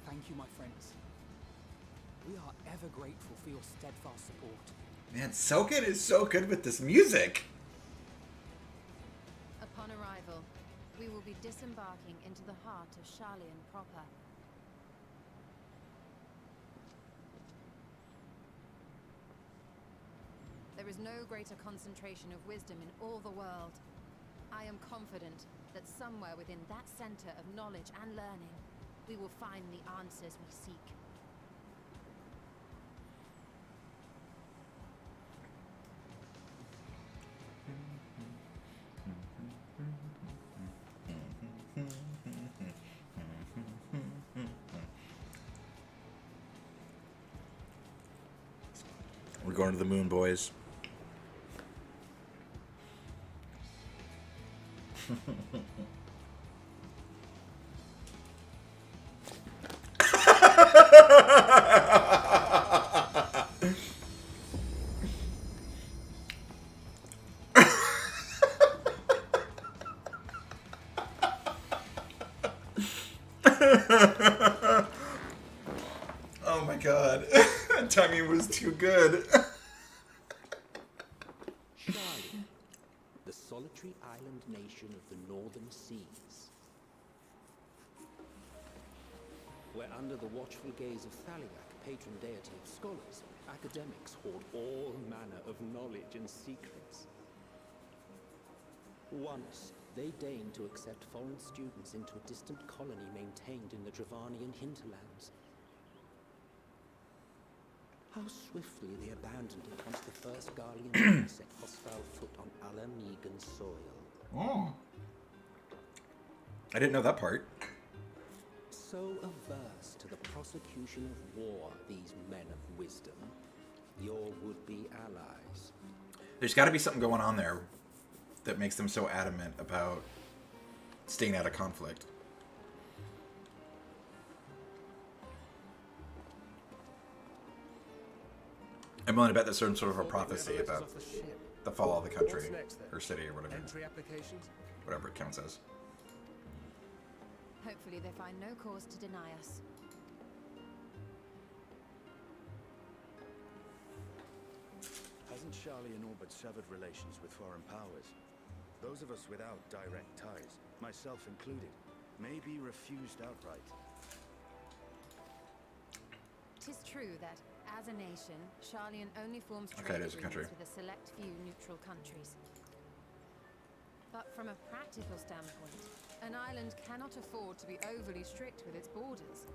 Thank you, my friends. We are ever grateful for your steadfast support. Man, Soken is so good with this music. Upon arrival, we will be disembarking into the heart of Sharlayan proper. There is no greater concentration of wisdom in all the world. I am confident that somewhere within that center of knowledge and learning, we will find the answers we seek. We're going to the moon, boys. Oh my god. Timing was too good. Sharlayan, the solitary island nation of the northern seas. Where under the watchful gaze of Thaliak, patron deity of scholars, academics hoard all manner of knowledge and secrets. Once, they deigned to accept foreign students into a distant colony maintained in the Dravanian hinterlands. How swiftly they abandoned it once the first Garlean set hostile foot on Alamegan soil. Oh. I didn't know that part. So averse to the prosecution of war, these men of wisdom, your would-be allies. There's got to be something going on there that makes them so adamant about staying out of conflict. I'm willing to bet there's some sort of a prophecy about the fall of the country or city or whatever. Entry applications? Whatever it counts as. Hopefully they find no cause to deny us. Hasn't Sharlayan all but severed relations with foreign powers? Those of us without direct ties, myself included, may be refused outright. 'Tis true that, as a nation, Sharlayan only forms Okay, trade it is a country. agreements with a select few neutral countries. But from a practical standpoint, an island cannot afford to be overly strict with its borders,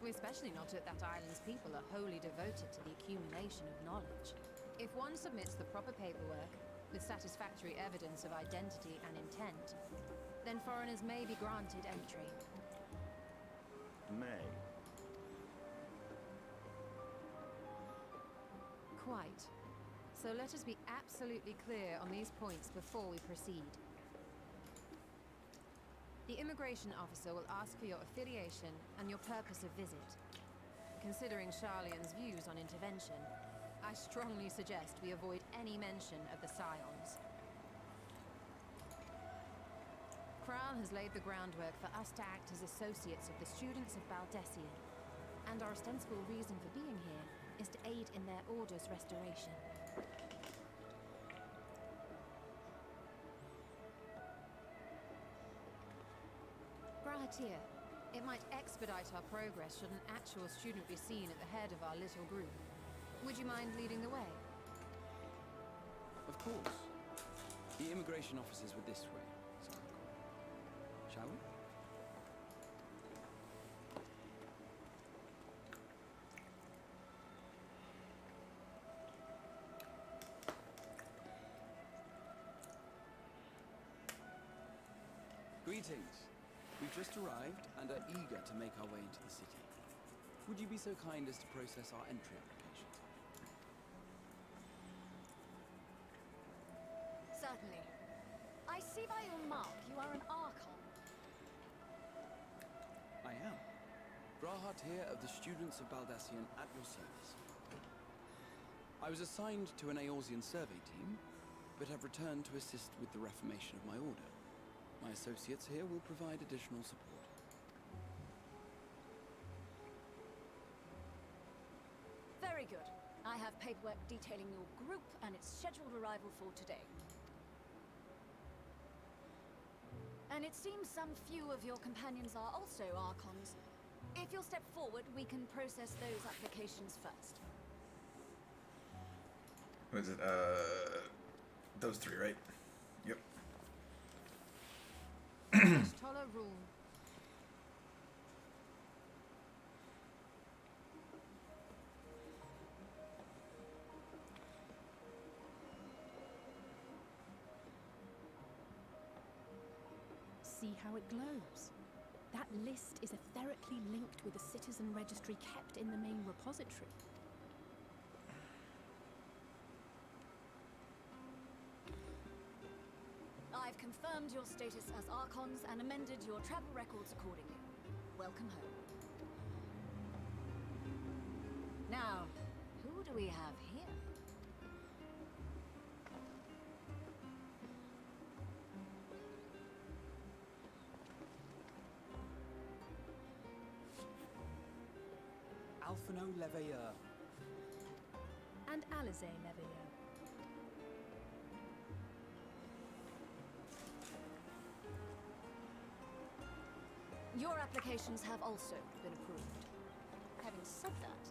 especially not if that island's people are wholly devoted to the accumulation of knowledge. If one submits the proper paperwork, with satisfactory evidence of identity and intent, then foreigners may be granted entry. May. Quite. So let us be absolutely clear on these points before we proceed. The immigration officer will ask for your affiliation and your purpose of visit. Considering Sharlayan's views on intervention, I strongly suggest we avoid any mention of the Scions. Kral has laid the groundwork for us to act as associates of the students of Baldessian, and our ostensible reason for being here is to aid in their order's restoration. Brahatir, it might expedite our progress should an actual student be seen at the head of our little group. Would you mind leading the way? Of course. The immigration officers were this way. shall we? Greetings. We've just arrived and are eager to make our way into the city. Would you be so kind as to process our entry application? Certainly. I see by your mark you are an Archon. I am. Grahat here of the Students of Baldassian at your service. I was assigned to an Eorzean survey team, but have returned to assist with the reformation of my order. My associates here will provide additional support. Very good. I have paperwork detailing your group and its scheduled arrival for today. And it seems some few of your companions are also Archons. If you'll step forward, we can process those applications first. Was it, those three, right? Yep. Toller rule. See how it glows? That list is etherically linked with a citizen registry kept in the main repository. I've confirmed your status as Archons and amended your travel records accordingly. Welcome home. Now, who do we have here? Alphino Leveilleur. And Alize Leveilleur. Your applications have also been approved. Having said that,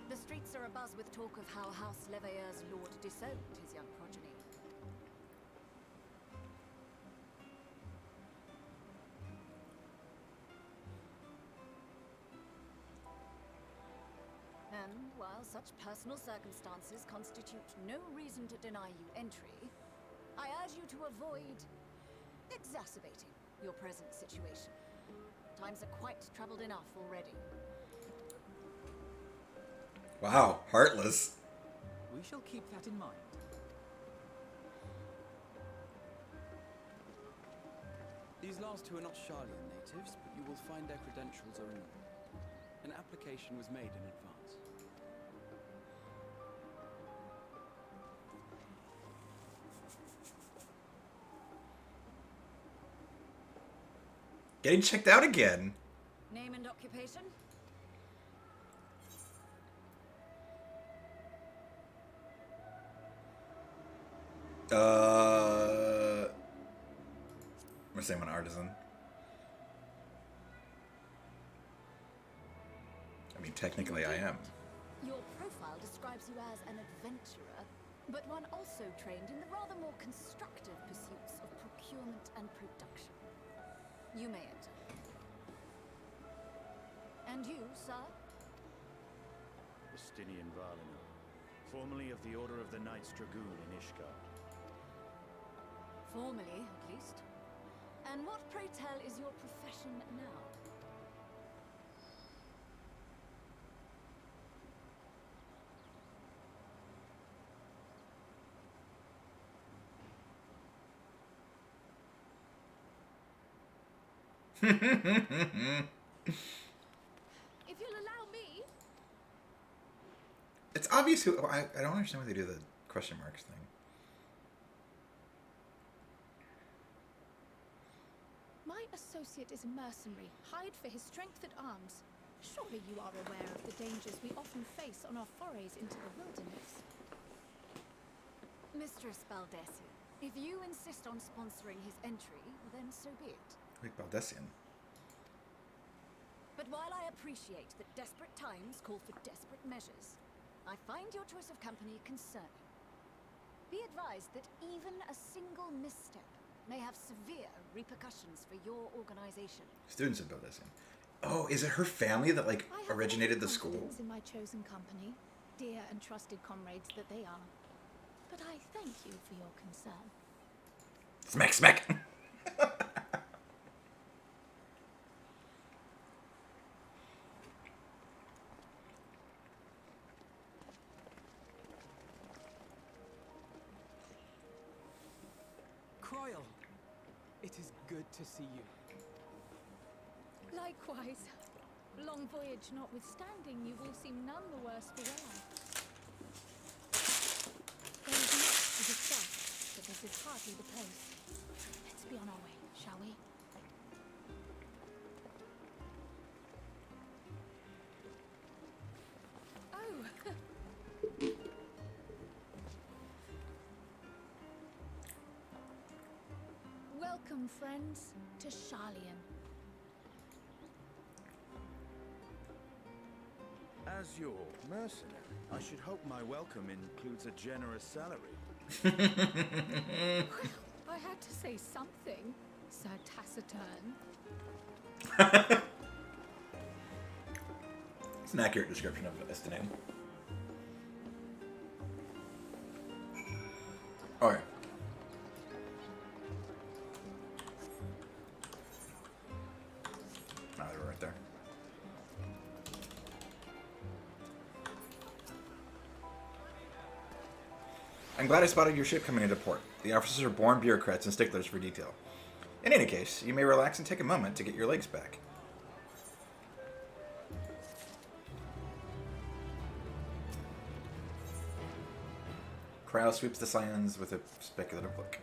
the streets are abuzz with talk of how House Leveilleur's lord disowned his young progeny. And while such personal circumstances constitute no reason to deny you entry, I urge you to avoid exacerbating your present situation. Times are quite troubled enough already. Wow, heartless. We shall keep that in mind. These last two are not Sharlayan natives, but you will find their credentials are in order. An application was made in advance. Getting checked out again. Name and occupation? I'm gonna say I'm an artisan. I mean, technically I am. Your profile describes you as an adventurer, but one also trained in the rather more constructive pursuits of procurement and production. You may enter. And you, sir? Justinian Valinor, formerly of the Order of the Knights Dragoon in Ishgard. Formally, at least. And what, pray tell, is your profession now? If you'll allow me. It's obvious who. I don't understand why they do the question marks thing. My associate is a mercenary, hired for his strength at arms. Surely you are aware of the dangers we often face on our forays into the wilderness. Mistress Baldassian, if you insist on sponsoring his entry, then so be it. Wait, Baldassian. But while I appreciate that desperate times call for desperate measures, I find your choice of company concerning. Be advised that even a single misstep may have severe repercussions for your organization. Students of Baldessian. Oh, is it her family that like I have originated the every school? confidence in my chosen company, dear and trusted comrades that they are. But I thank you for your concern. Smack, smack. Croyle, it is good to see you. Likewise. Long voyage notwithstanding, you all seem none the worse for wear. There is much to discuss, but this is hardly the place. Let's be on our way, shall we? Oh! Welcome, friends, to Charlian. As your mercenary, I should hope my welcome includes a generous salary. I had to say something, Sir Taciturn. It's an accurate description of Estinaine. Alright. Ah, they were right there. I'm glad I spotted your ship coming into port. The officers are born bureaucrats and sticklers for detail. In any case, you may relax and take a moment to get your legs back. Crowd sweeps the silence with a speculative look.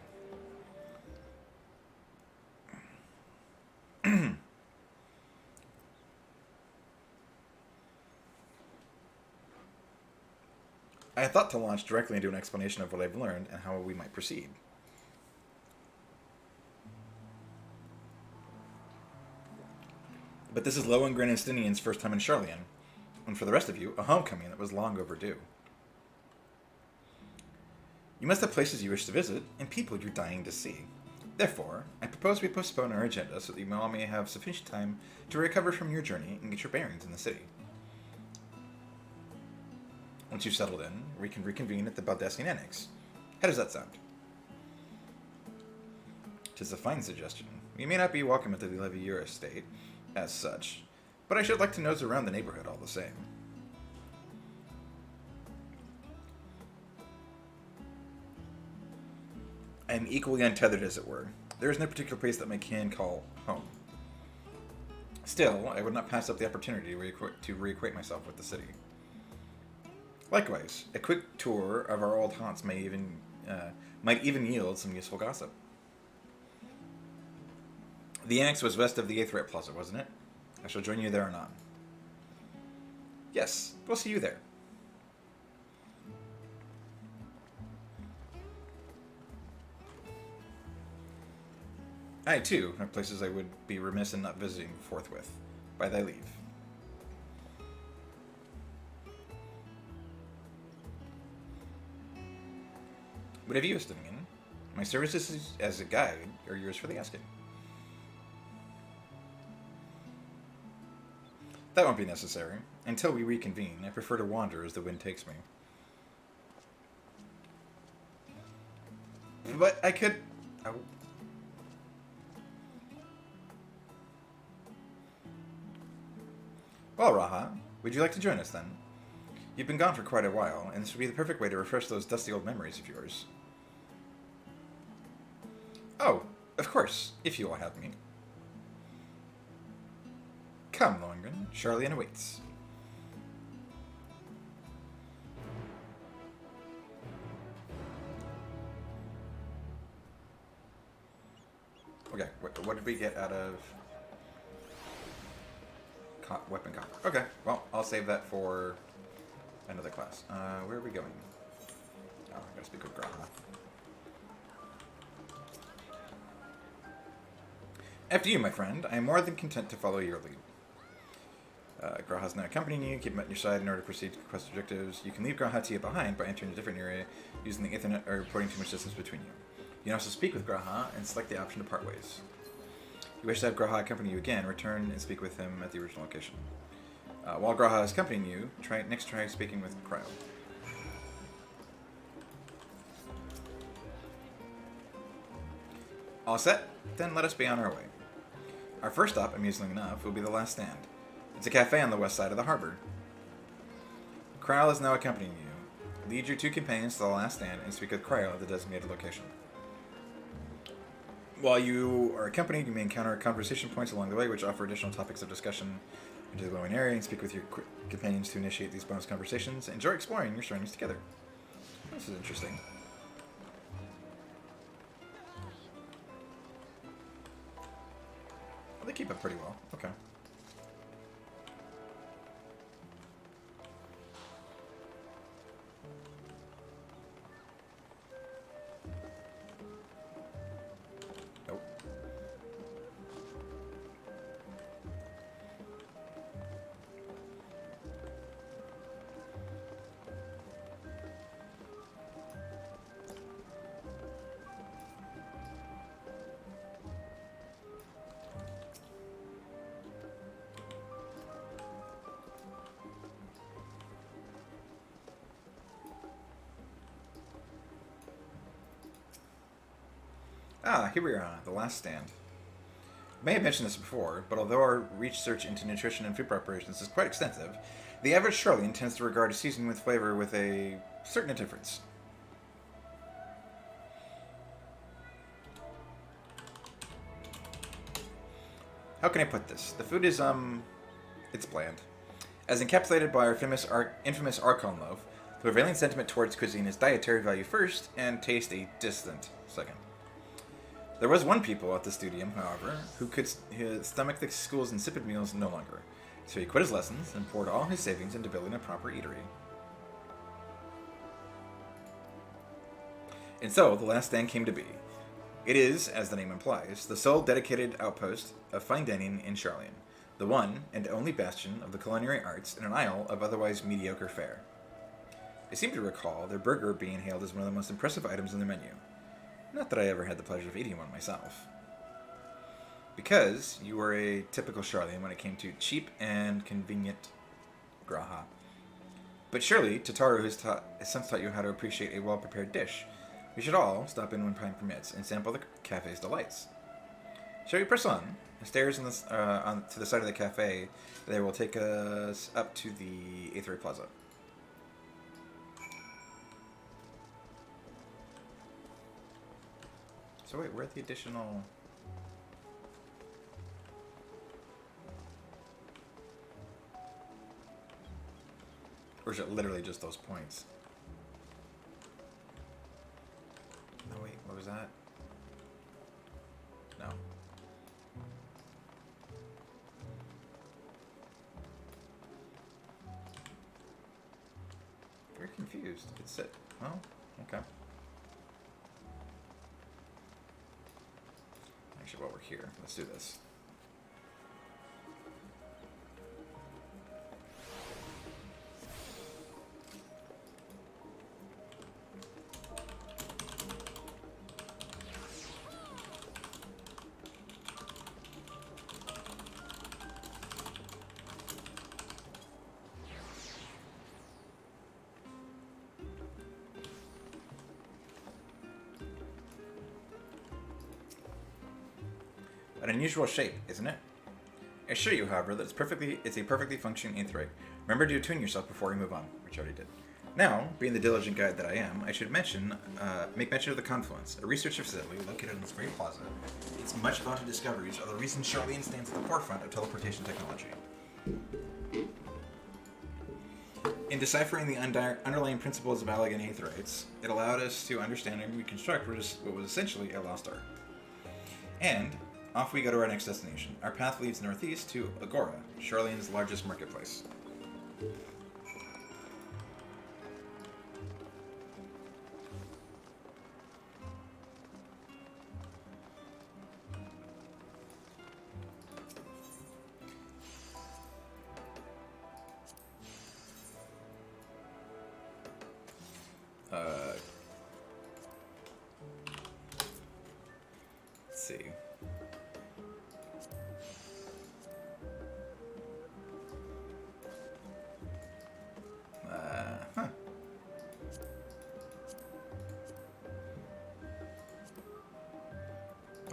I had thought to launch directly into an explanation of what I've learned and how we might proceed. But this is Lohengrin and Stinian's first time in Charlian, and for the rest of you, a homecoming that was long overdue. You must have places you wish to visit, and people you're dying to see. Therefore, I propose we postpone our agenda so that you all may have sufficient time to recover from your journey and get your bearings in the city. Once you've settled in, we can reconvene at the Baldessian Annex. How does that sound? 'Tis a fine suggestion. We may not be welcome at the Leviura estate, as such, but I should like to nose around the neighborhood all the same. I am equally untethered, as it were. There is no particular place that my kin call home. Still, I would not pass up the opportunity to reacquaint myself with the city. Likewise, a quick tour of our old haunts might even yield some useful gossip. The annex was west of the Aetherite Plaza, wasn't it? I shall join you there anon. Yes, we'll see you there. I, too, have places I would be remiss in not visiting forthwith, by thy leave. What have you, Estinian? My services as a guide are yours for the asking. That won't be necessary. Until we reconvene, I prefer to wander as the wind takes me. But I could... Oh. Well, Raha, would you like to join us then? You've been gone for quite a while, and this would be the perfect way to refresh those dusty old memories of yours. Oh, of course, if you will have me. Come, Lohengrin, Charlian awaits. Okay, what did we get out of weapon comp? Okay, well, I'll save that for another class. Where are we going? Oh, I gotta speak with Graha. After you, my friend, I am more than content to follow your lead. Graha's now accompanying you. Keep him at your side in order to proceed to quest objectives. You can leave Graha Tia behind by entering a different area using the Ethernet or putting too much distance between you. You can also speak with Graha and select the option to part ways. If you wish to have Graha accompany you again, return and speak with him at the original location. While Graha is accompanying you, try speaking with Cryo. All set? Then let us be on our way. Our first stop, amusingly enough, will be the Last Stand. It's a cafe on the west side of the harbor. Cryo is now accompanying you. Lead your 2 companions to the Last Stand and speak with Cryo at the designated location. While you are accompanied, you may encounter conversation points along the way which offer additional topics of discussion. Enter the glowing area and speak with your companions to initiate these bonus conversations. Enjoy exploring your surroundings together. This is interesting. Well, they keep it pretty well. Okay. Nope. Ah, here we are, the Last Stand. I may have mentioned this before, but although our research into nutrition and food preparations is quite extensive, the average Charlian tends to regard a seasoning with flavor with a certain indifference. How can I put this? The food is, it's bland. As encapsulated by our infamous Archon loaf, the prevailing sentiment towards cuisine is dietary value first, and taste a distant second. There was one pupil at the studium, however, who could stomach the school's insipid meals no longer, so he quit his lessons and poured all his savings into building a proper eatery. And so, the Last Stand came to be. It is, as the name implies, the sole dedicated outpost of fine dining in Charlian, the one and only bastion of the culinary arts in an isle of otherwise mediocre fare. I seem to recall their burger being hailed as one of the most impressive items on their menu. Not that I ever had the pleasure of eating one myself. Because you were a typical Charlian when it came to cheap and convenient Graha. But surely, Tataru has since taught you how to appreciate a well-prepared dish. We should all stop in when time permits and sample the cafe's delights. Shall we press on? The stairs to the side of the cafe there will take us up to the Aethery Plaza. So wait, where are the additional... Or is it literally just those points? No, wait, what was that? No. Very confused. It's it. Oh, okay. Actually, while we're here, let's do this. An unusual shape, isn't it? I assure you, however, that it's a perfectly functioning aetheryte. Remember to attune yourself before you move on, which I already did. Now, being the diligent guide that I am, I should make mention of the Confluence, a research facility located on this very plaza. Its much vaunted discoveries are the reason Charlian stands at the forefront of teleportation technology. In deciphering the underlying principles of Allagan aetherites, it allowed us to understand and reconstruct what was essentially a lost art. And off we go to our next destination. Our path leads northeast to Agora, Charlian's largest marketplace. see. Huh.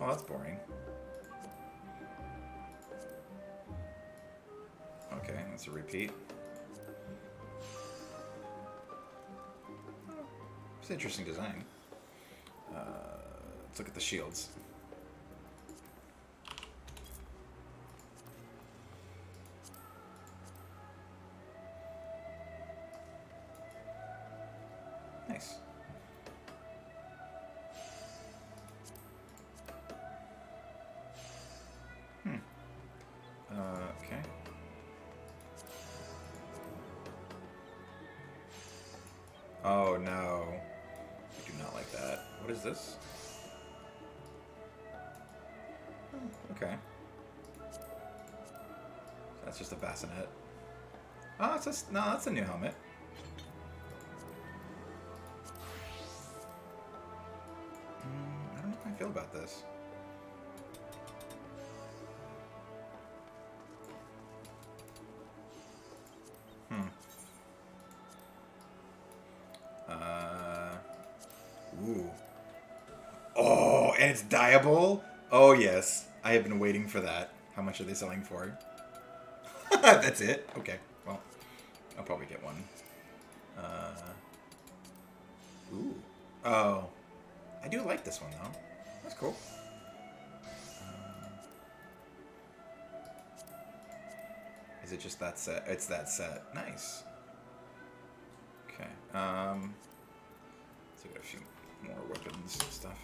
Oh, that's boring. Okay, that's a repeat. It's an interesting design. Let's look at the shields. Nice. Okay. Oh no. I do not like that. What is this? Okay. That's just a bassinet. Oh, it's just, no, that's a new helmet. I don't know how I feel about this. Ooh. Oh, and it's dyeable? Oh, yes. I have been waiting for that. How much are they selling for? That's it? Okay. Well, I'll probably get one. Ooh. Oh. I do like this one, though. That's cool. Is it just that set? It's that set. Nice. Okay. So we got a few more weapons and stuff.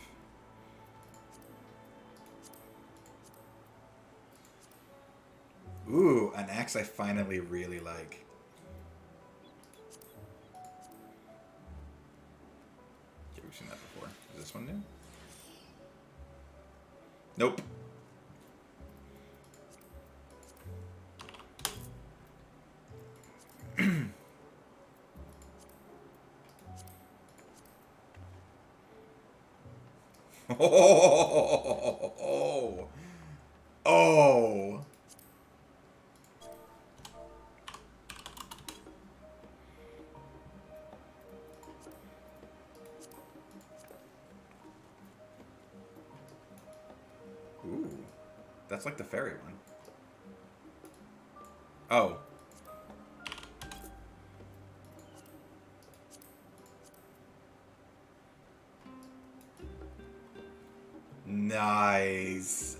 Ooh, an axe I finally really like. Okay, we've seen that before. Is this one new? Nope. Oh. Oh. Ooh. That's like the fairy one. Oh. Nice.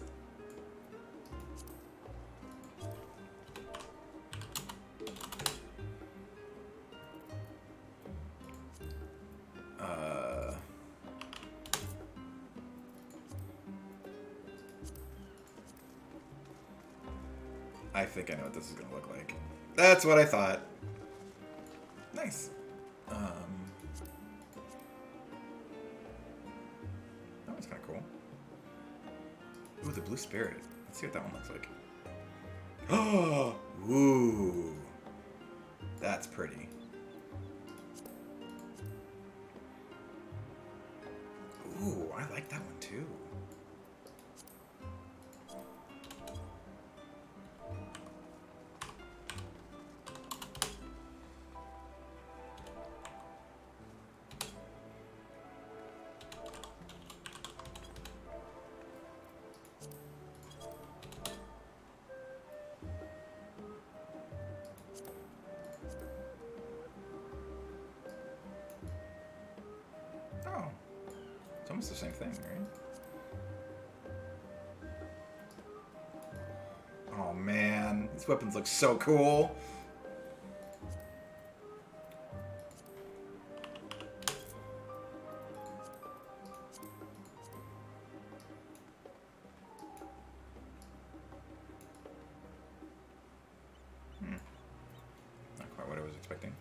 I think I know what this is going to look like. That's what I thought. Nice. That one's kind of cool. Ooh, the blue spirit. Let's see what that one looks like. Oh, ooh. That's pretty. Ooh, I like that one too. Oh, it's almost the same thing, right? Oh man, these weapons look so cool. Not quite what I was expecting.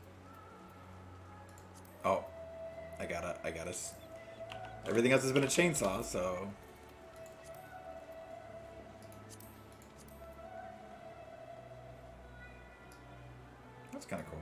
Oh, I got us. Everything else has been a chainsaw, so. That's kind of cool.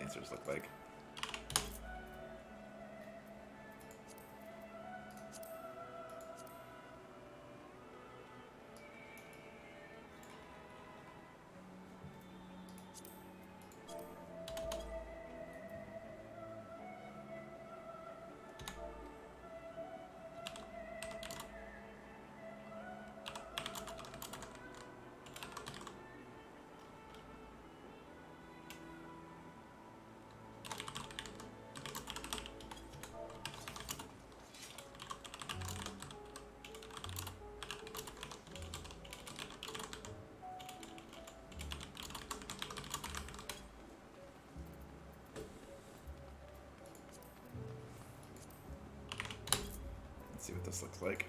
dancers look like. Let's see what this looks like.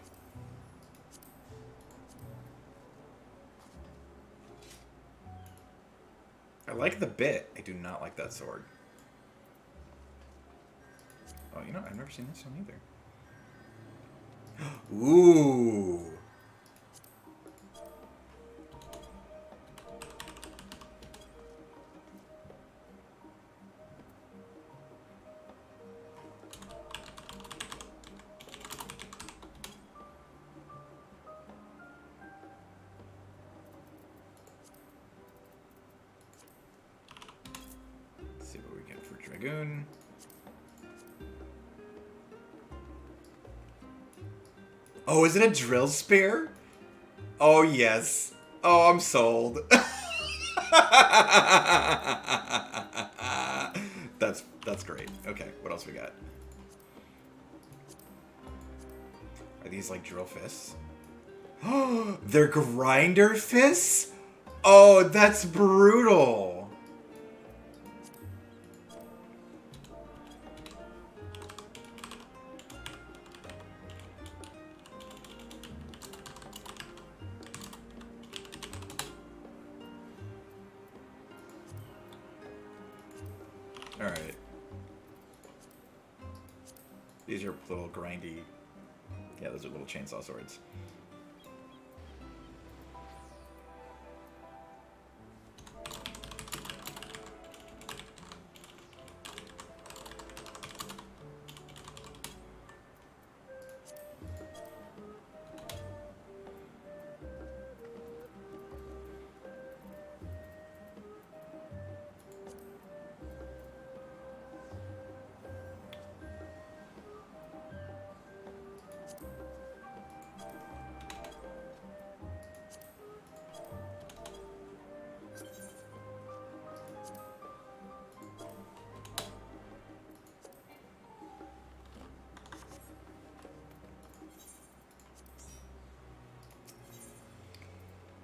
I like the bit. I do not like that sword. Oh, you know, I've never seen this one either. Ooh. Let's see what we get for Dragoon. Oh, is it a drill spear? Oh, yes. Oh, I'm sold. That's great. Okay, what else we got? Are these like drill fists? Oh, they're grinder fists? Oh, that's brutal. Alright. These are little grindy... Yeah, those are little chainsaw swords.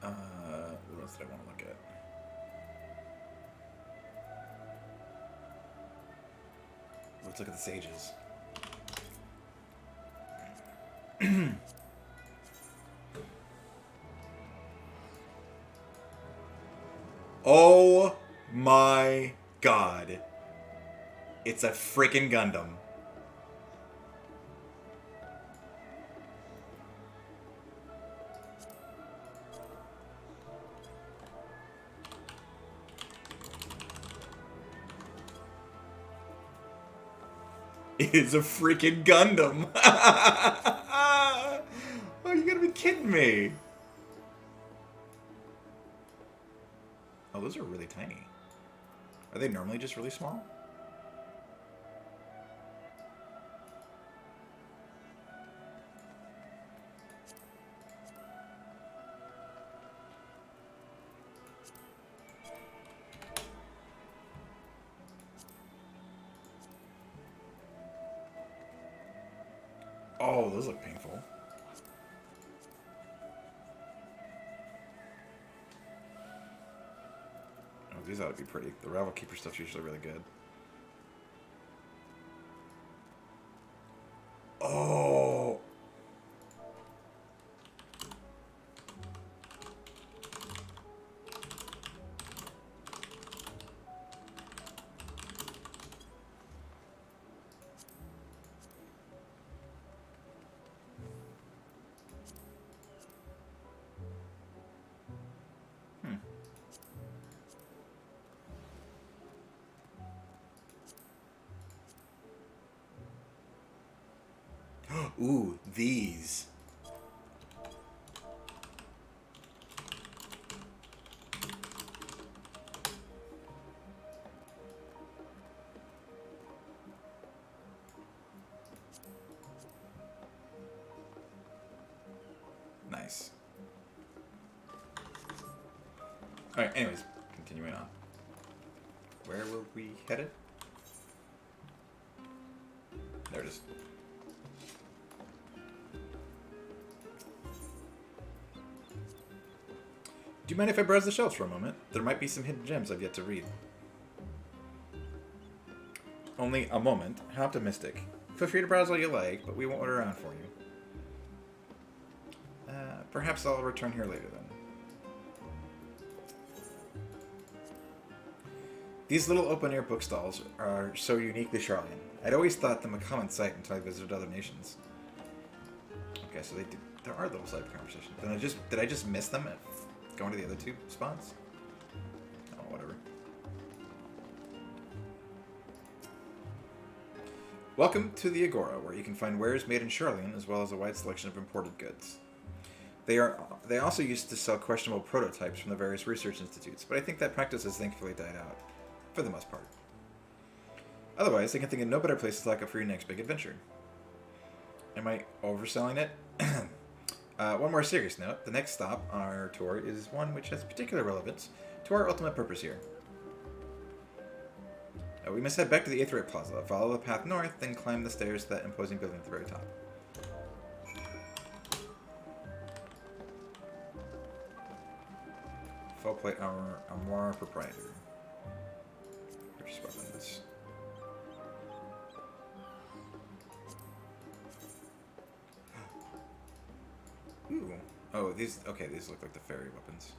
What else did I want to look at? Let's look at the sages. Oh my god. It's a freaking Gundam. It is a freaking Gundam. Oh, you gotta be kidding me. Oh, those are really tiny. Are they normally just really small? Oh, those look painful. Oh, these ought to be pretty. The Ravel Keeper stuff's usually really good. Oh! Ooh, these. Nice. Alright, anyways, continuing on. Where were we headed? There it is. Do you mind if I browse the shelves for a moment? There might be some hidden gems I've yet to read. Only a moment. How optimistic. Feel free to browse all you like, but we won't wait around for you. Perhaps I'll return here later then. These little open-air bookstalls are so uniquely Charlian. I'd always thought them a common sight until I visited other nations. Okay, so there are little side conversations. Did I just miss them at going to the other two spots? Oh, whatever. Welcome to the Agora, where you can find wares made in Charlian, as well as a wide selection of imported goods. They also used to sell questionable prototypes from the various research institutes, but I think that practice has thankfully died out, for the most part. Otherwise, I can think of no better place to lock up for your next big adventure. Am I overselling it? One more serious note, the next stop on our tour is one which has particular relevance to our ultimate purpose here. We must head back to the Aetherite Plaza, follow the path north, then climb the stairs to that imposing building at the very top. Full plate armor proprietor. Purchase weapons. Ooh. Oh, these. Okay, these look like the fairy weapons.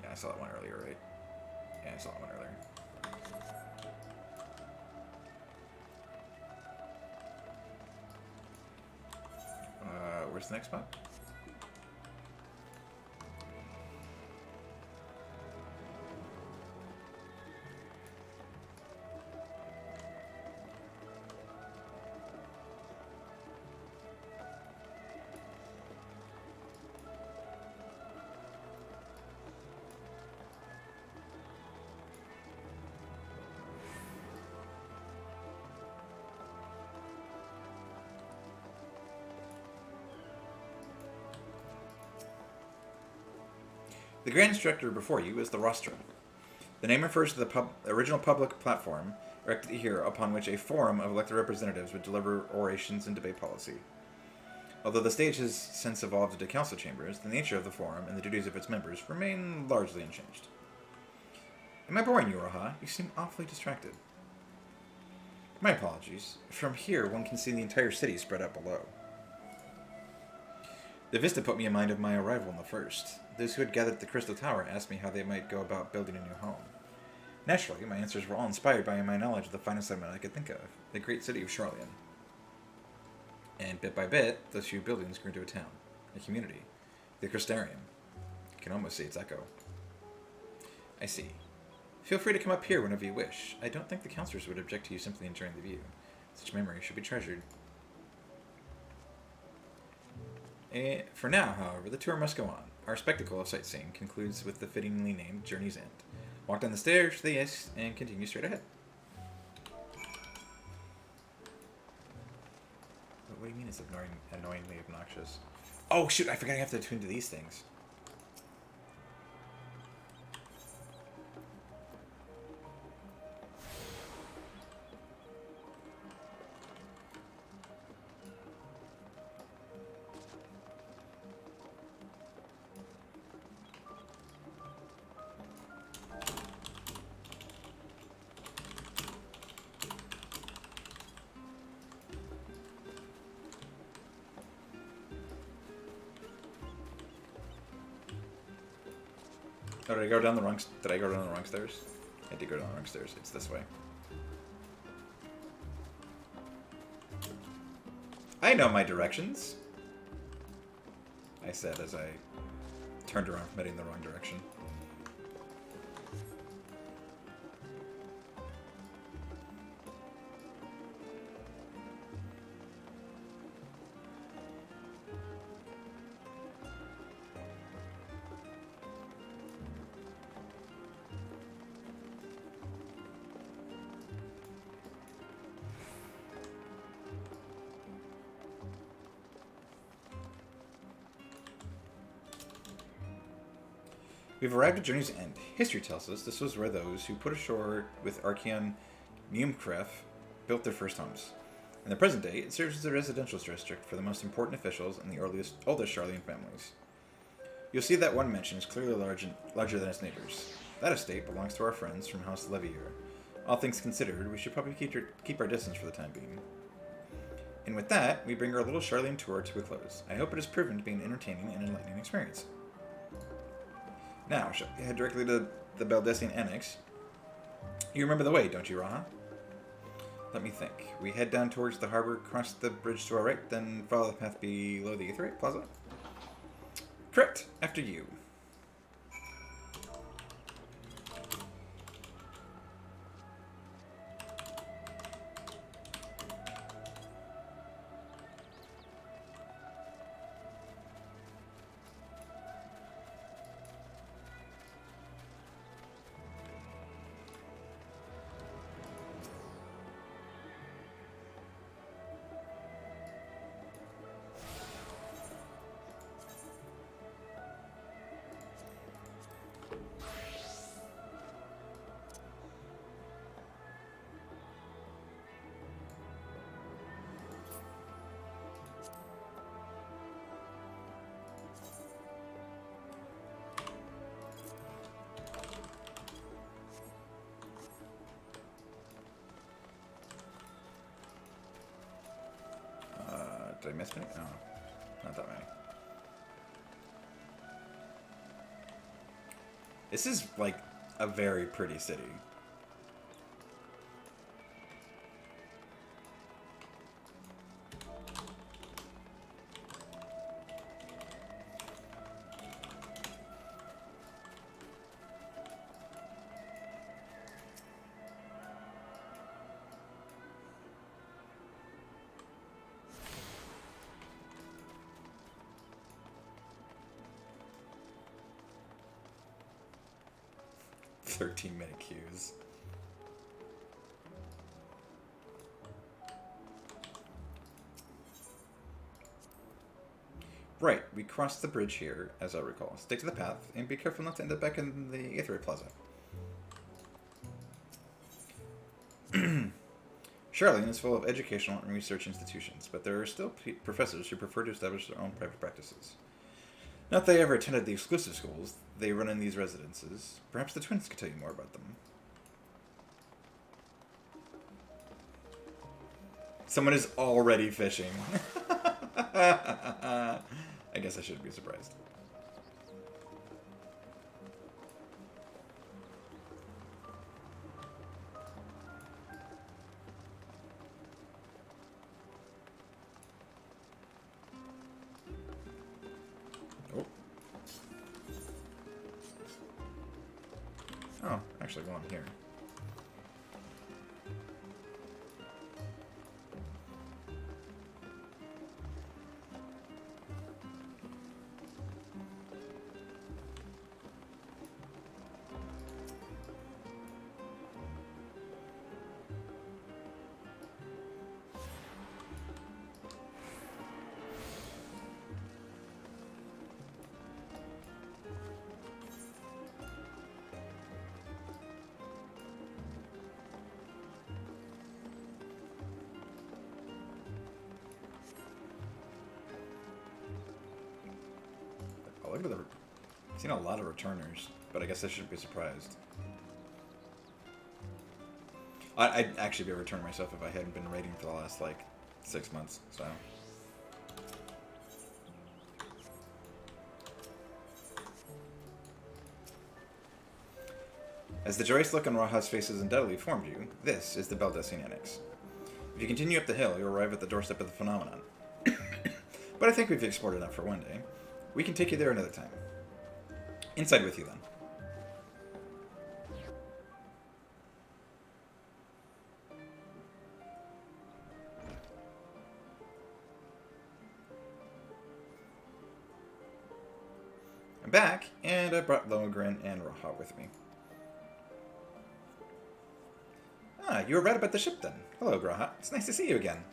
Yeah, I saw that one earlier, right? Yeah, I saw that one earlier. Where's the next spot? The Grand Instructor before you is the rostrum. The name refers to the original public platform erected here upon which a forum of elected representatives would deliver orations and debate policy. Although the stage has since evolved into council chambers, the nature of the forum and the duties of its members remain largely unchanged. Am I boring you, Roha? You seem awfully distracted. My apologies. From here, one can see the entire city spread out below. The vista put me in mind of my arrival in the first. Those who had gathered at the Crystal Tower asked me how they might go about building a new home. Naturally, my answers were all inspired by my knowledge of the finest settlement I could think of, the great city of Charlian. And bit by bit, those few buildings grew into a town, a community, the Crystarium. You can almost see its echo. I see. Feel free to come up here whenever you wish. I don't think the counselors would object to you simply enjoying the view. Such memories should be treasured. For now, however, the tour must go on. Our spectacle of sightseeing concludes with the fittingly named Journey's End. Walk down the stairs to the east and continue straight ahead. What do you mean it's annoyingly obnoxious? Oh shoot, I forgot I have to attune to these things. Oh, did I go down the wrong stairs? I did go down the wrong stairs. It's this way. I know my directions, I said as I turned around from heading the wrong direction. We've arrived at Journey's End. History tells us this was where those who put ashore with Archeon Neumkref built their first homes. In the present day, it serves as a residential district for the most important officials and the oldest Charlian families. You'll see that one mansion is clearly larger than its neighbors. That estate belongs to our friends from House Levier. All things considered, we should probably keep our distance for the time being. And with that, we bring our little Charlian tour to a close. I hope it has proven to be an entertaining and enlightening experience. Now, shall we head directly to the Baldessian Annex? You remember the way, don't you, Raha? Let me think. We head down towards the harbor, cross the bridge to our right, then follow the path below the Aetherite Plaza? Correct. After you. Did I miss any? No, not that many. This is, like, a very pretty city. Minute queues. Right, we crossed the bridge here, as I recall. Stick to the path, and be careful not to end up back in the Aetherite Plaza. Charlene is full of educational and research institutions, but there are still professors who prefer to establish their own private practices. Not that they ever attended the exclusive schools they run in these residences. Perhaps the twins could tell you more about them. Someone is already fishing. I guess I shouldn't be surprised. Oh, actually one here. Oh, look at I've seen a lot of returners, but I guess I shouldn't be surprised. I'd actually be a returner myself if I hadn't been raiding for the last, like, 6 months, so... As the joyous look on Raha's face has undoubtedly informed you, this is the Baldessian Annex. If you continue up the hill, you'll arrive at the doorstep of the phenomenon. But I think we've explored enough for one day. We can take you there another time. Inside with you, then. I'm back, and I brought Lohengrin and Raha with me. Ah, you were right about the ship, then. Hello, Graha. It's nice to see you again.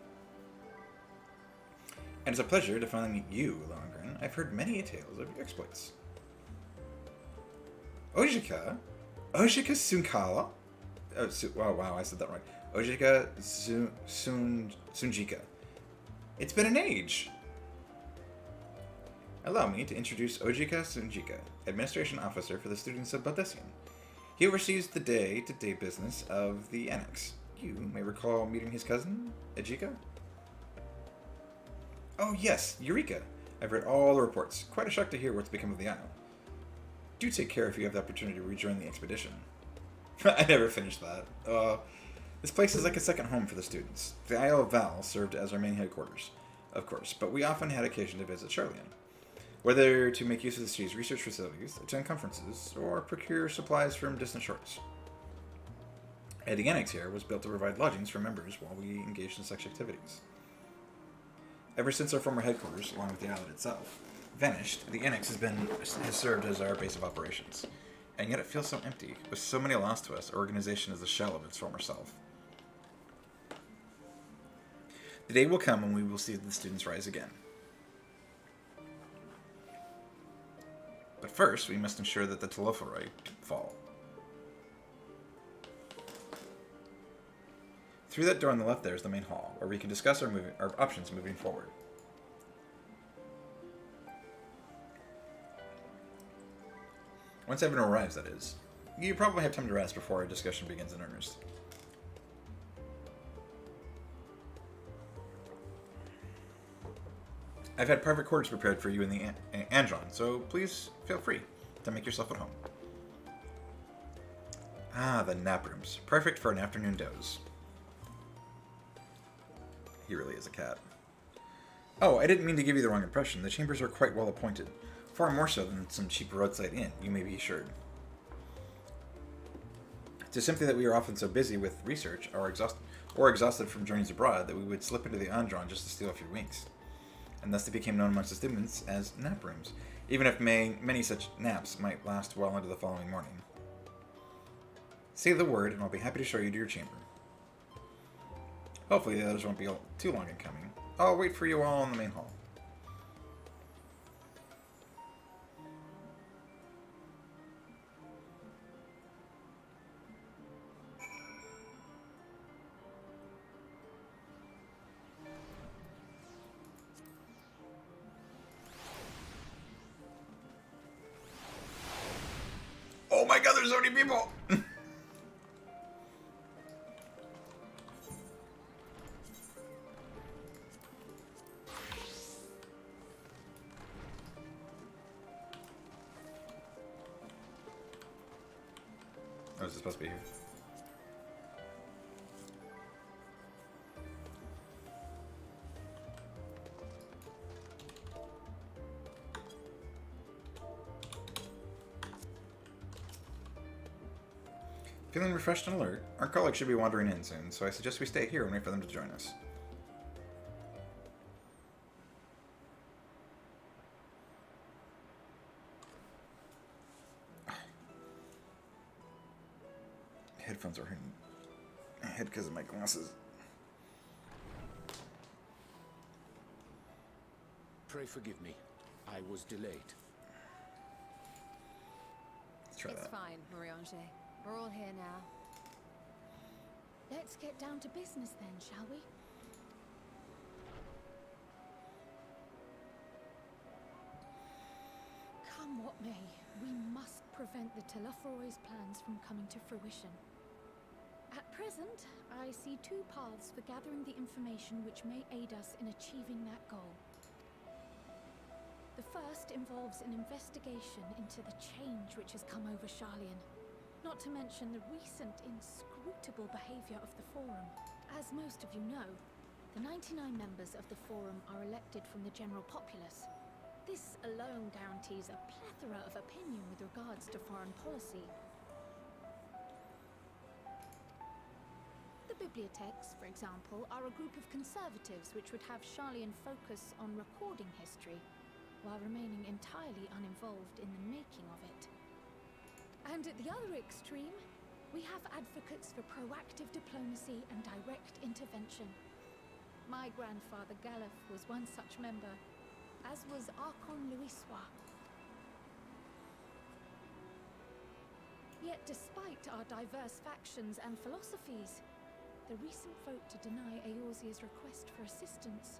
And it's a pleasure to finally meet you, Lohengrin. I've heard many tales of your exploits. Ojika? Ojika Sunkala? Oh, wow, I said that right. Ojika Sunjika. It's been an age! Allow me to introduce Ojika Sunjika, Administration Officer for the students of Baldesion. He oversees the day-to-day business of the Annex. You may recall meeting his cousin, Ejika? Oh yes, Eureka! I've read all the reports. Quite a shock to hear what's become of the Isle. Do take care if you have the opportunity to rejoin the expedition. I never finished that. This place is like a second home for the students. The Isle of Val served as our main headquarters, of course, but we often had occasion to visit Charlian. Whether to make use of the city's research facilities, attend conferences, or procure supplies from distant shores. The annex here was built to provide lodgings for members while we engaged in such activities. Ever since our former headquarters, along with the island itself, vanished, the annex has served as our base of operations. And yet it feels so empty. With so many lost to us, our organization is a shell of its former self. The day will come when we will see the students rise again. But first, we must ensure that the Telophoroi fall. Through that door on the left there is the main hall, where we can discuss our options moving forward. Once everyone arrives, that is. You probably have time to rest before our discussion begins in earnest. I've had private quarters prepared for you in the Andron, so please feel free to make yourself at home. Ah, the nap rooms. Perfect for an afternoon doze. He really is a cat. Oh, I didn't mean to give you the wrong impression. The chambers are quite well appointed. Far more so than some cheap roadside inn, you may be assured. It is simply that we are often so busy with research or exhausted from journeys abroad that we would slip into the Andron just to steal a few winks. And thus they became known amongst the students as nap rooms, even if many such naps might last well into the following morning. Say the word, and I'll be happy to show you to your chamber. Hopefully the others won't be too long in coming. I'll wait for you all in the main hall. Oh my god, there's so many people! Oh, is it supposed to be here? Feeling refreshed and alert, our colleagues should be wandering in soon, so I suggest we stay here and wait for them to join us. Headphones are hurting my head because of my glasses. Pray forgive me. I was delayed. Let's try It's that. fine, Mariange. We're all here now. Let's get down to business then, shall we? Come what may, we must prevent the Telophoroi's plans from coming to fruition. At present, I see two paths for gathering the information which may aid us in achieving that goal. The first involves an investigation into the change which has come over Charlian. Not to mention the recent inscrutable behavior of the Forum. As most of you know, the 99 members of the Forum are elected from the general populace. This alone guarantees a plethora of opinion with regards to foreign policy. The bibliotheques, for example, are a group of conservatives which would have Charlian focus on recording history, while remaining entirely uninvolved in the making of it. And at the other extreme, we have advocates for proactive diplomacy and direct intervention. My grandfather Galef was one such member, as was Archon Louissois. Yet despite our diverse factions and philosophies, the recent vote to deny Eorzea's request for assistance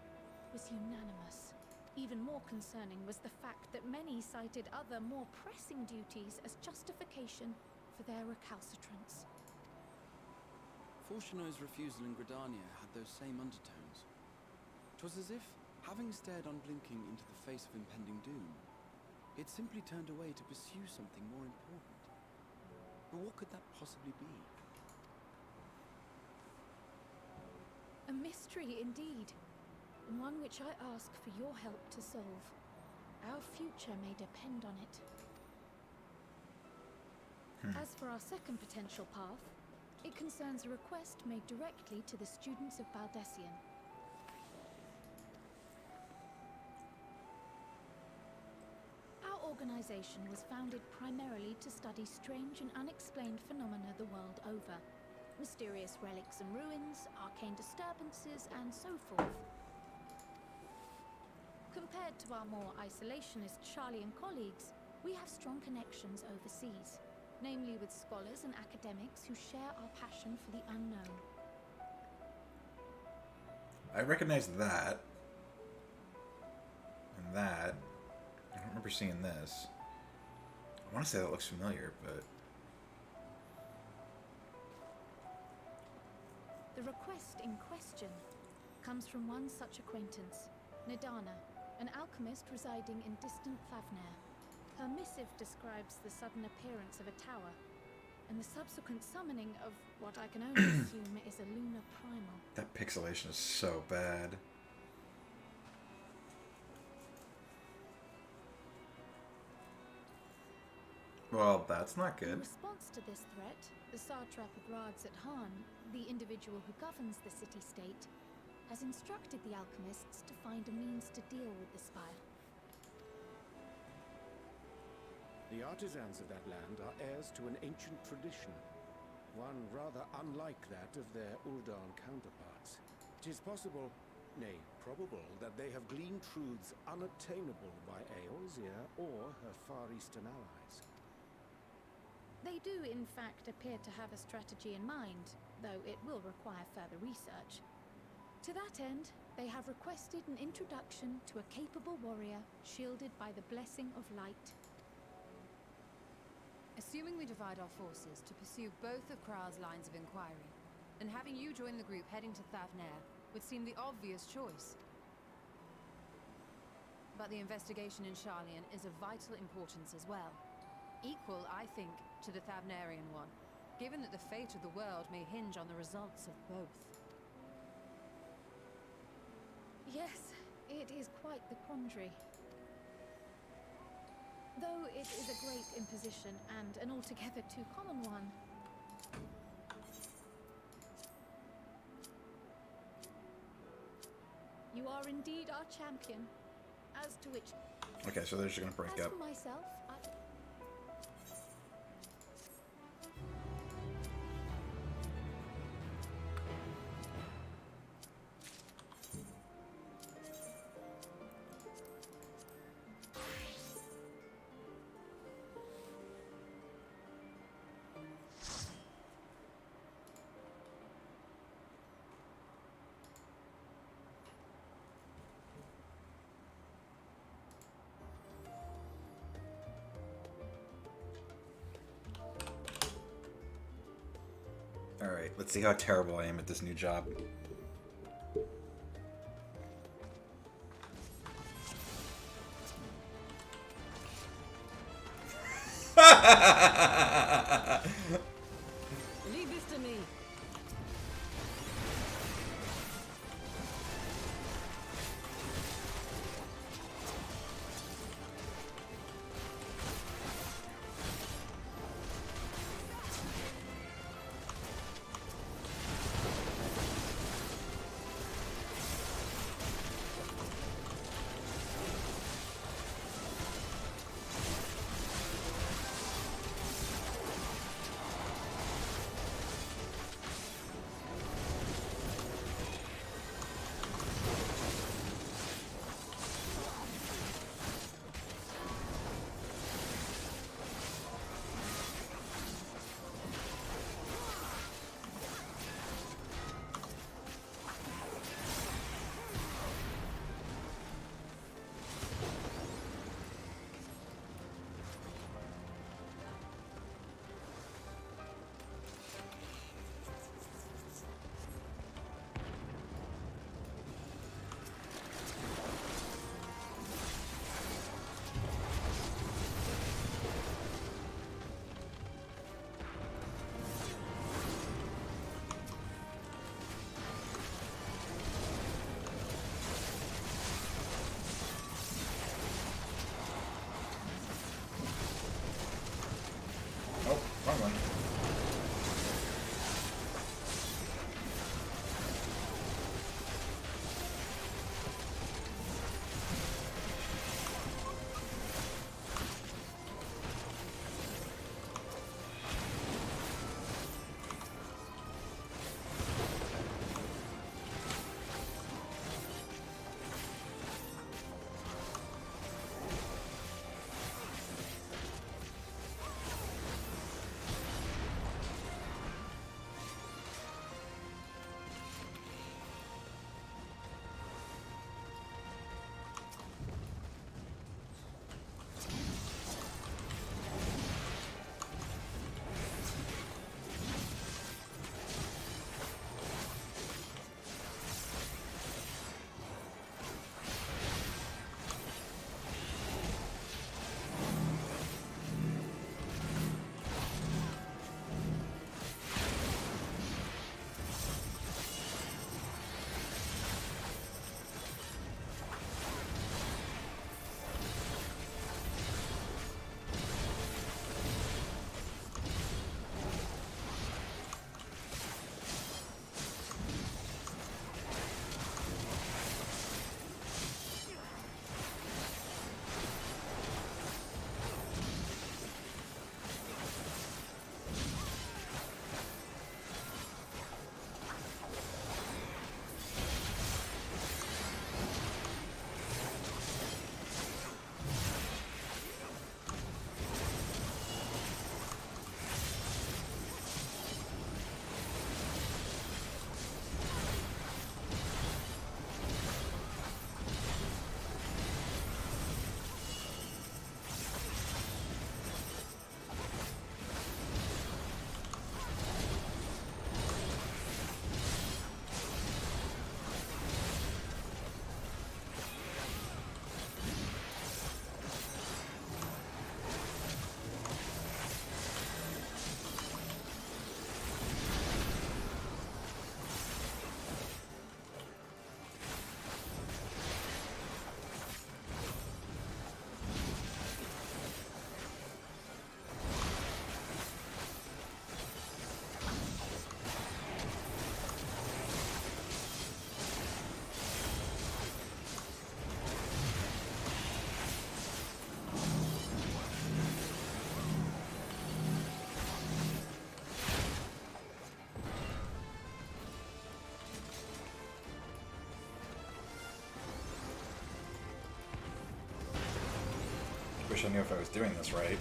was unanimous. Even more concerning was the fact that many cited other, more pressing duties as justification for their recalcitrance. Fortuno's refusal in Gridania had those same undertones. 'Twas as if, having stared unblinking into the face of impending doom, it simply turned away to pursue something more important. But what could that possibly be? A mystery indeed, and one which I ask for your help to solve. Our future may depend on it. As for our second potential path, it concerns a request made directly to the students of Baldessian. Our organization was founded primarily to study strange and unexplained phenomena the world over. Mysterious relics and ruins, arcane disturbances, and so forth. Compared to our more isolationist Charlian colleagues, we have strong connections overseas, namely with scholars and academics who share our passion for the unknown. I recognize that. And that. I don't remember seeing this. I want to say that looks familiar, but... The request in question comes from one such acquaintance, Nadana, an alchemist residing in distant Thavnair. Her missive describes the sudden appearance of a tower, and the subsequent summoning of what I can only assume is a lunar primal. That pixelation is so bad. Well, that's not In good. response to this threat, the satrap of Radzat-Han, the individual who governs the city-state, has instructed the alchemists to find a means to deal with the spire. The artisans of that land are heirs to an ancient tradition, one rather unlike that of their Uldan counterparts. It is possible, nay, probable, that they have gleaned truths unattainable by Eorzea or her Far Eastern allies. They do, in fact, appear to have a strategy in mind, though it will require further research. To that end, they have requested an introduction to a capable warrior shielded by the blessing of light. Assuming we divide our forces to pursue both of Kral's lines of inquiry, then having you join the group heading to Thavnair would seem the obvious choice. But the investigation in Charlian is of vital importance as well. Equal, I think, to the Thavnarian one, given that the fate of the world may hinge on the results of both. Yes, it is quite the quandary. Though it is a great imposition and an altogether too common one. You are indeed our champion, as to which... Okay, so they're just gonna break as up. for myself, Alright, let's see how terrible I am at this new job. Leave this to me. Wish I knew if I was doing this right.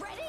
Ready?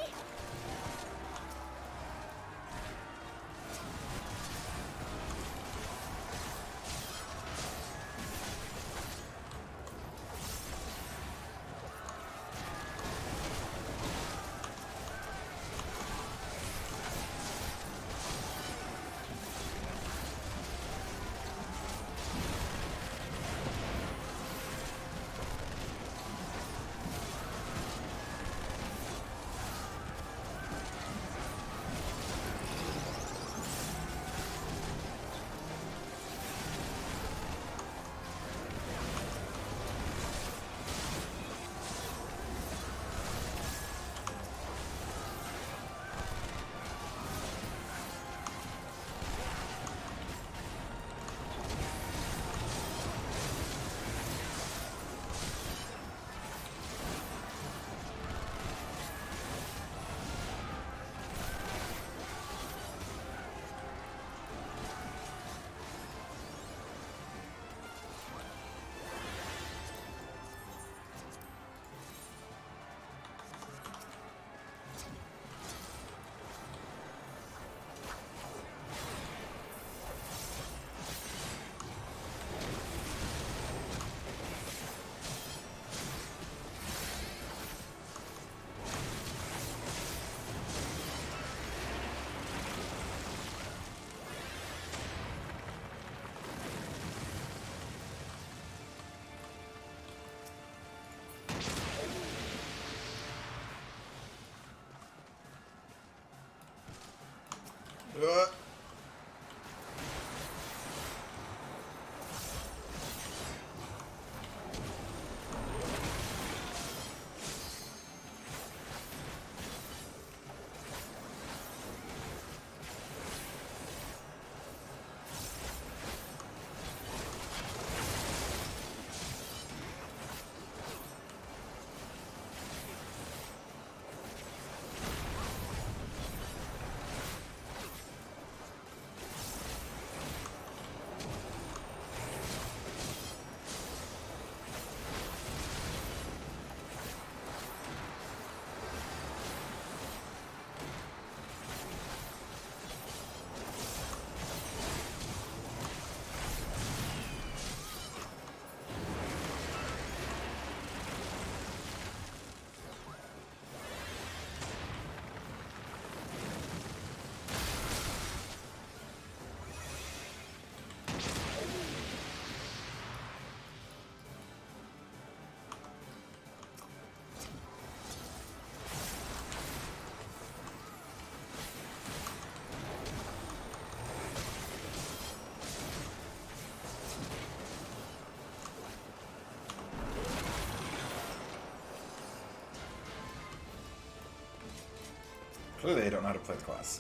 Clearly I don't know how to play the class.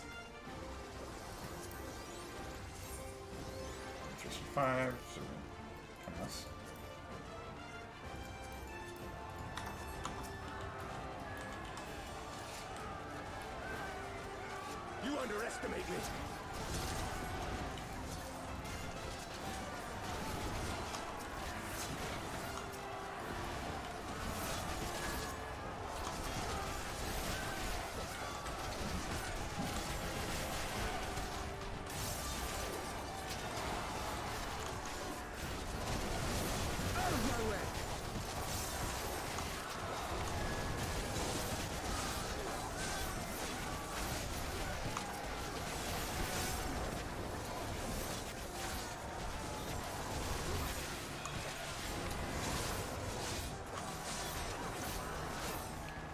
365, so come this. You underestimate me.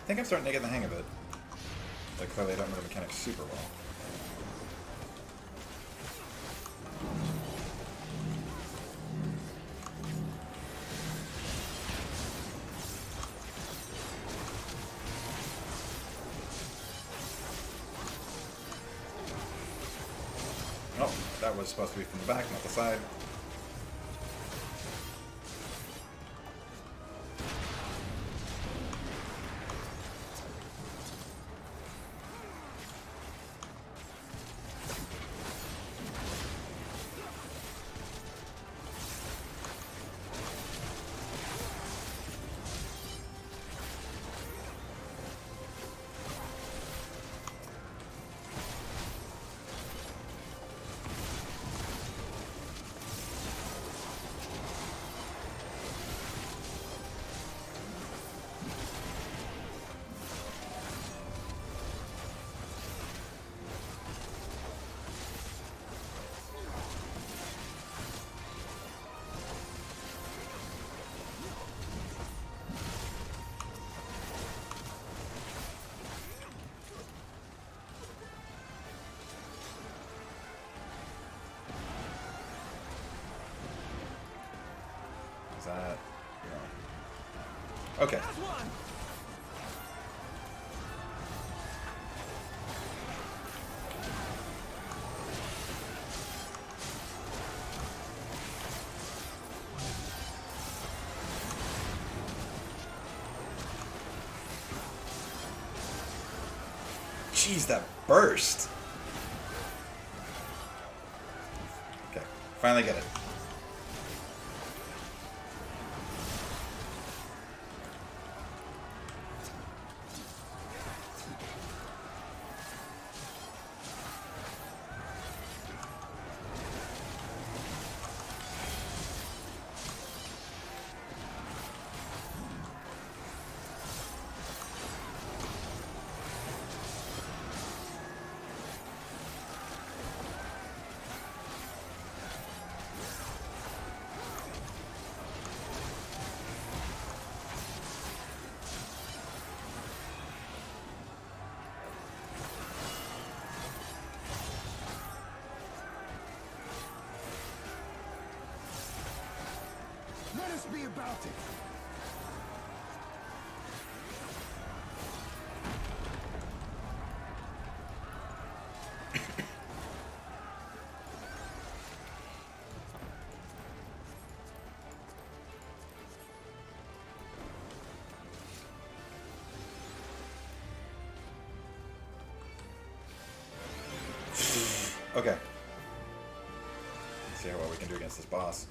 I think I'm starting to get the hang of it. Like, clearly I don't know the mechanics super well. Oh, that was supposed to be from the back, not the side. Is that... No. Okay. Jeez, that burst! Okay, finally get it. Let us be about it. Okay. Let's see how well we can do against this boss.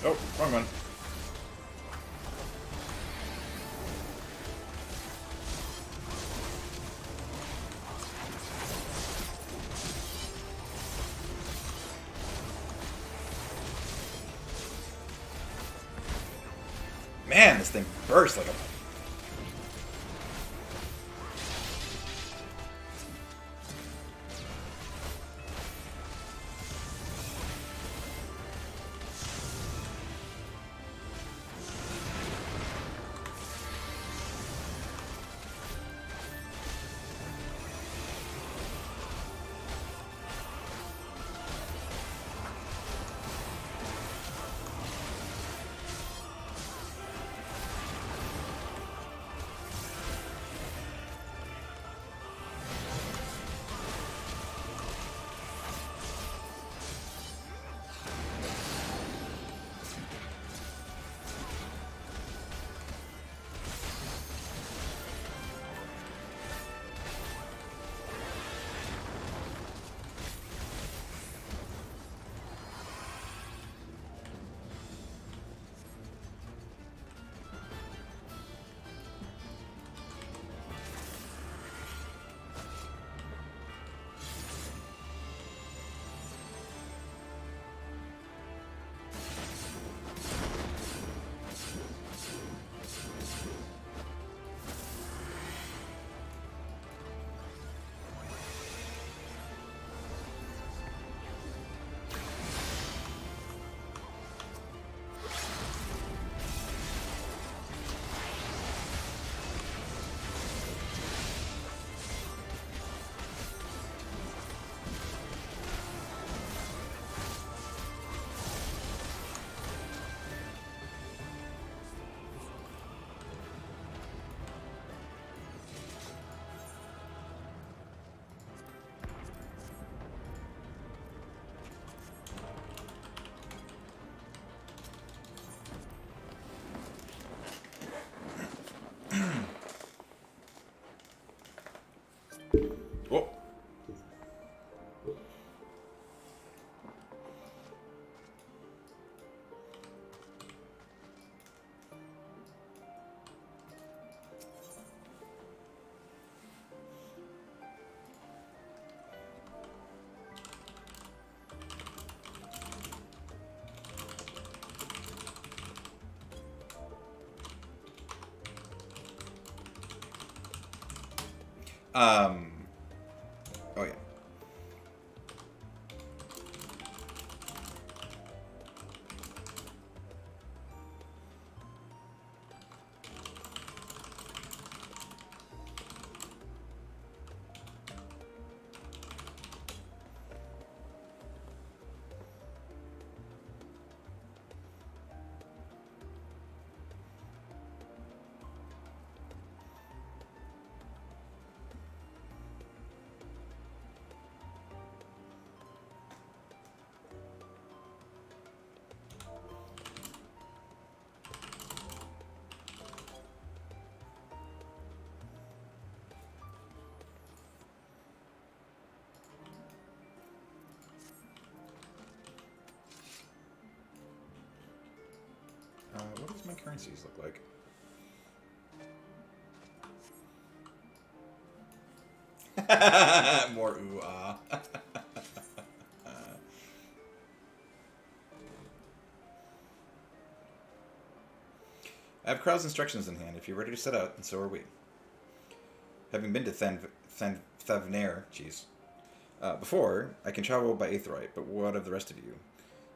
Oh, wrong one. Man, this thing bursts like a... Whoa. Oh yeah. What does my currencies look like? More ooh-ah. I have Krau's instructions in hand. If you're ready to set out, and so are we. Having been to Thavnair, before, I can travel by Aetheryte, but what of the rest of you?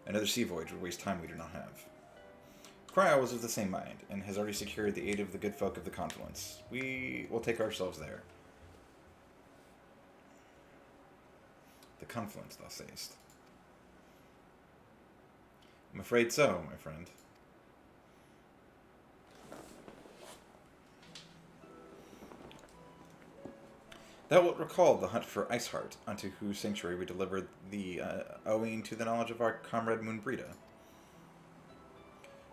Another sea voyage would waste time we do not have. Cryo was of the same mind, and has already secured the aid of the good folk of the Confluence. We will take ourselves there. The Confluence, thou sayest. I'm afraid so, my friend. Thou wilt recall the hunt for Iceheart, unto whose sanctuary we delivered the owing to the knowledge of our comrade Moonbrita.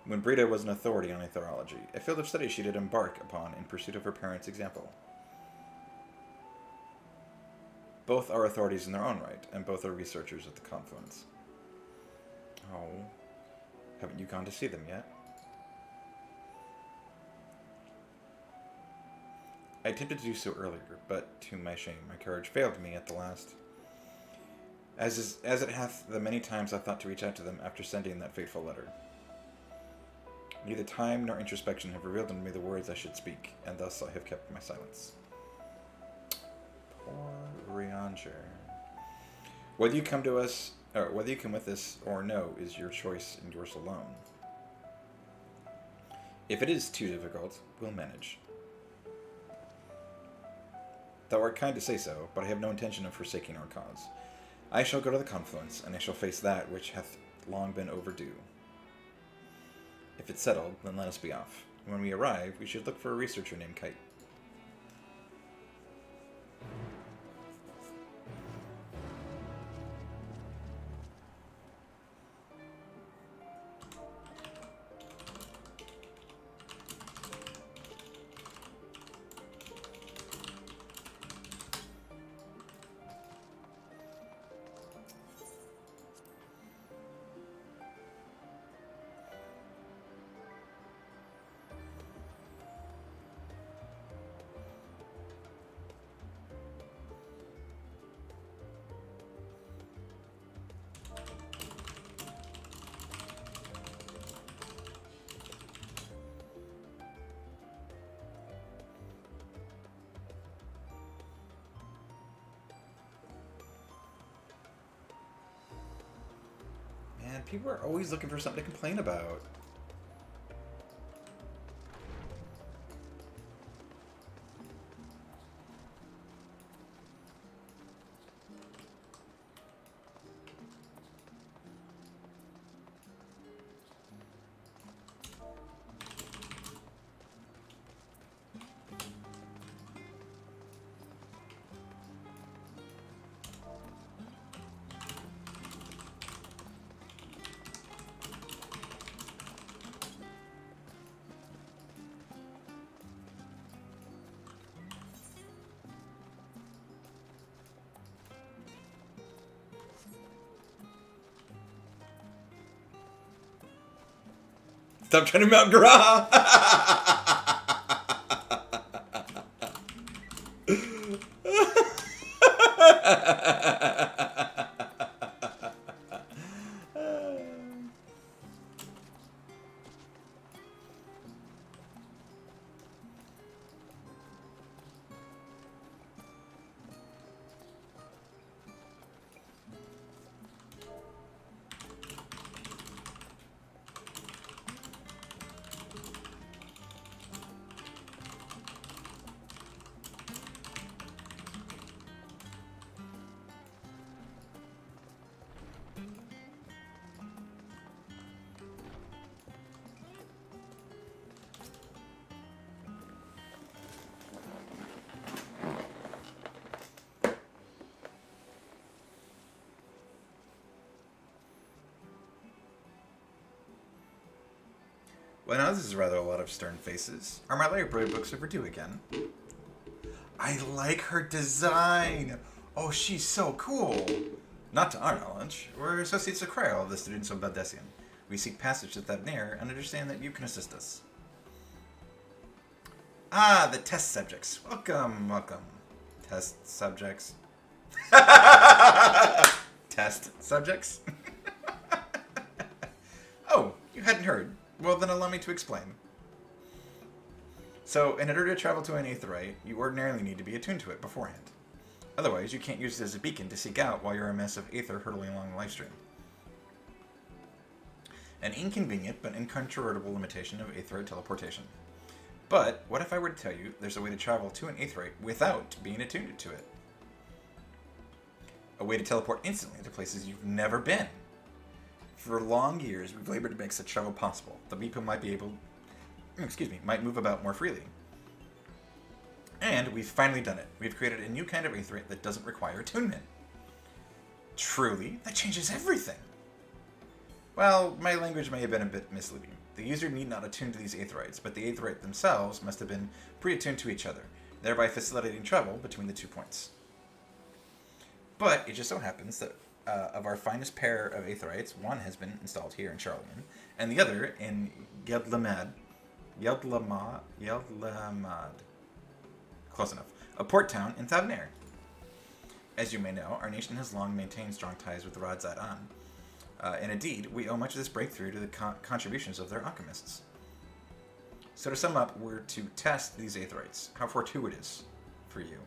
Moonbrita was an authority on aetherology, a field of study she did embark upon in pursuit of her parents' example. Both are authorities in their own right, and both are researchers at the Confluence. Oh, haven't you gone to see them yet? I attempted to do so earlier, but to my shame, my courage failed me at the last. As it hath the many times I thought to reach out to them after sending that fateful letter. Neither time nor introspection have revealed unto me the words I should speak, and thus I have kept my silence. Poor Rianger. Whether you come to us, or whether you come with us or no, is your choice and yours alone. If it is too difficult, we'll manage. Thou art kind to say so, but I have no intention of forsaking our cause. I shall go to the confluence, and I shall face that which hath long been overdue. If it's settled, then let us be off. When we arrive, we should look for a researcher named Kite. Man, people are always looking for something to complain about. Stop trying to mount Gra! Well, now this is rather a lot of stern faces. Are my library books overdue again? I like her design! Oh, she's so cool! Not to our knowledge. We're associates of Cryo of the students of Baldessian. We seek passage to Thavnair and understand that you can assist us. Ah, the test subjects. Welcome, welcome. Test subjects. Test subjects? Oh, you hadn't heard. Well, then allow me to explain. So, in order to travel to an aetheryte, you ordinarily need to be attuned to it beforehand. Otherwise, you can't use it as a beacon to seek out while you're a mess of aether hurtling along the lifestream. An inconvenient but incontrovertible limitation of aetheryte teleportation. But, what if I were to tell you there's a way to travel to an aetheryte without being attuned to it? A way to teleport instantly to places you've never been. For long years, we've labored to make such travel possible. The people might might move about more freely. And we've finally done it. We've created a new kind of aetheryte that doesn't require attunement. Truly, that changes everything. Well, my language may have been a bit misleading. The user need not attune to these aetherites, but the aetheryte themselves must have been pre-attuned to each other, thereby facilitating travel between the 2 points. But it just so happens that of our finest pair of aetherites, one has been installed here in Charlian, and the other in Yeldlamad. Close enough. A port town in Thavnair. As you may know, our nation has long maintained strong ties with the Radzat An. And indeed, we owe much of this breakthrough to the contributions of their alchemists. So to sum up, we're to test these aetherites. How fortuitous for you.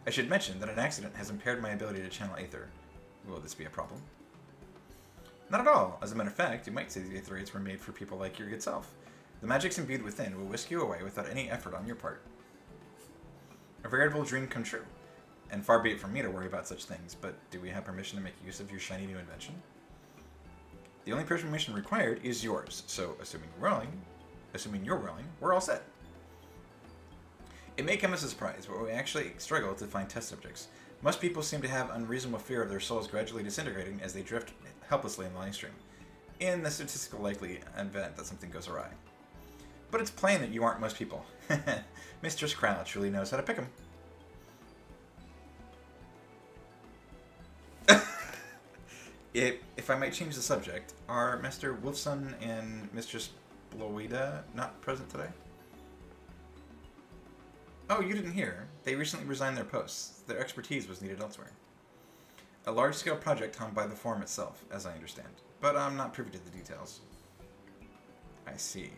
I should mention that an accident has impaired my ability to channel aether. Will this be a problem? Not at all. As a matter of fact, you might say the aetherites were made for people like your good self. The magics imbued within will whisk you away without any effort on your part. A veritable dream come true. And far be it from me to worry about such things, but do we have permission to make use of your shiny new invention? The only permission required is yours, so assuming you're willing, we're all set. It may come as a surprise, but we actually struggle to find test subjects. Most people seem to have unreasonable fear of their souls gradually disintegrating as they drift helplessly in the line stream, in the statistical likely event that something goes awry. But it's plain that you aren't most people. Mistress Crowl truly knows how to pick 'em. If I might change the subject, are Master Wolfson and Mistress Bloida not present today? Oh, you didn't hear. They recently resigned their posts. Their expertise was needed elsewhere. A large-scale project helmed by the Forum itself, as I understand. But I'm not privy to the details. I see.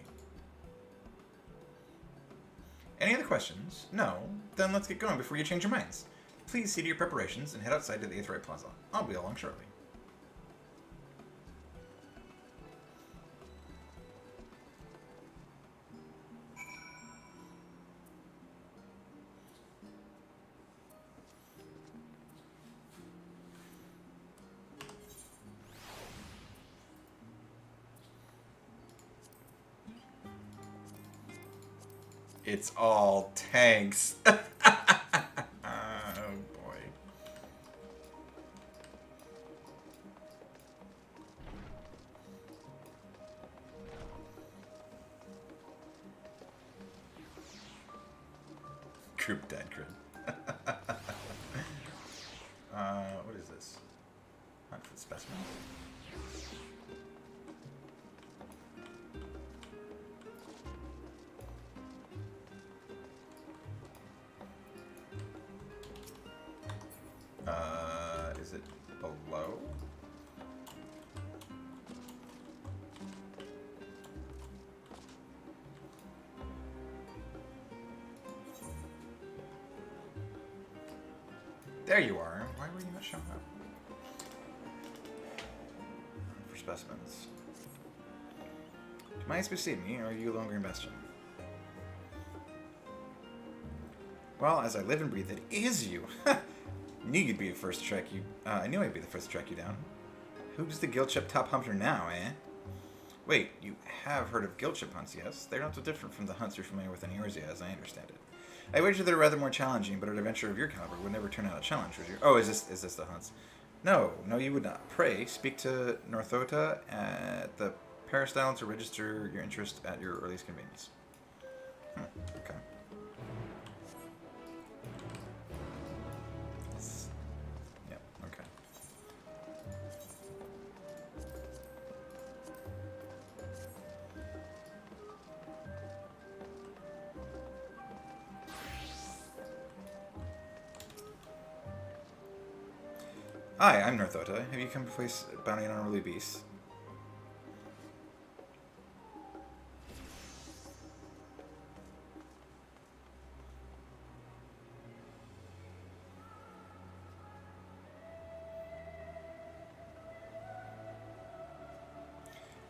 Any other questions? No? Then let's get going before you change your minds. Please see to your preparations and head outside to the Aetherite Plaza. I'll be along shortly. It's all tanks. Oh boy. Group dead grid. What is this? Hunt for specimens? Is it below? There you are. Why were you not showing up? For specimens. Do my eyes precede me, or are you longer in Bastion? Well, as I live and breathe, it is you. Knew you'd be the first to track you. I knew I'd be the first to track you down. Who's the guild ship top hunter now, eh? Wait, you have heard of guild ship hunts, yes? They're not so different from the hunts you're familiar with in Eorzea, as I understand it. I wager they're rather more challenging, but an adventure of your caliber would never turn out a challenge, would you? Oh, is this the hunts? No, you would not. Pray, speak to Northota at the Peristyle to register your interest at your earliest convenience. Okay. Yep, okay. Hi, I'm Northota. Have you come to place bounty on unruly beasts?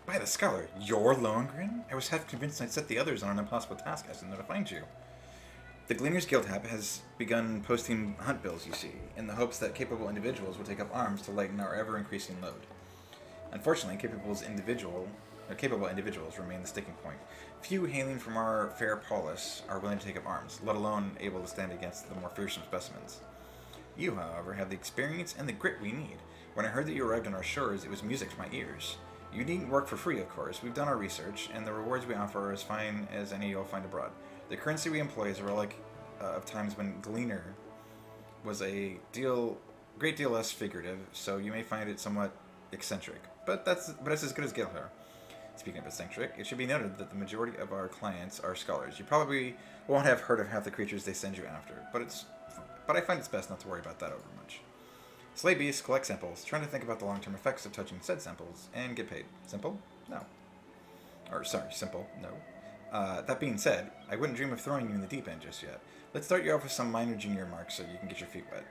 By the Scholar, you're Lohengrin? I was half convinced I'd set the others on an impossible task as to know to find you. The Gleaner's Guild Hab has begun posting hunt bills, you see, in the hopes that capable individuals will take up arms to lighten our ever-increasing load. Unfortunately, capable individuals remain the sticking point. Few hailing from our fair polis are willing to take up arms, let alone able to stand against the more fearsome specimens. You, however, have the experience and the grit we need. When I heard that you arrived on our shores, it was music to my ears. You needn't work for free, of course. We've done our research, and the rewards we offer are as fine as any you'll find abroad. The currency we employ is a relic of times when Gleaner was a great deal less figurative, so you may find it somewhat eccentric. But it's as good as Gilher. Speaking of eccentric, it should be noted that the majority of our clients are scholars. You probably won't have heard of half the creatures they send you after, but I find it's best not to worry about that over much. Slay beasts, collect samples, trying to think about the long-term effects of touching said samples, and get paid. Simple? No. Or, sorry, simple. No. That being said, I wouldn't dream of throwing you in the deep end just yet. Let's start you off with some minor junior marks so you can get your feet wet.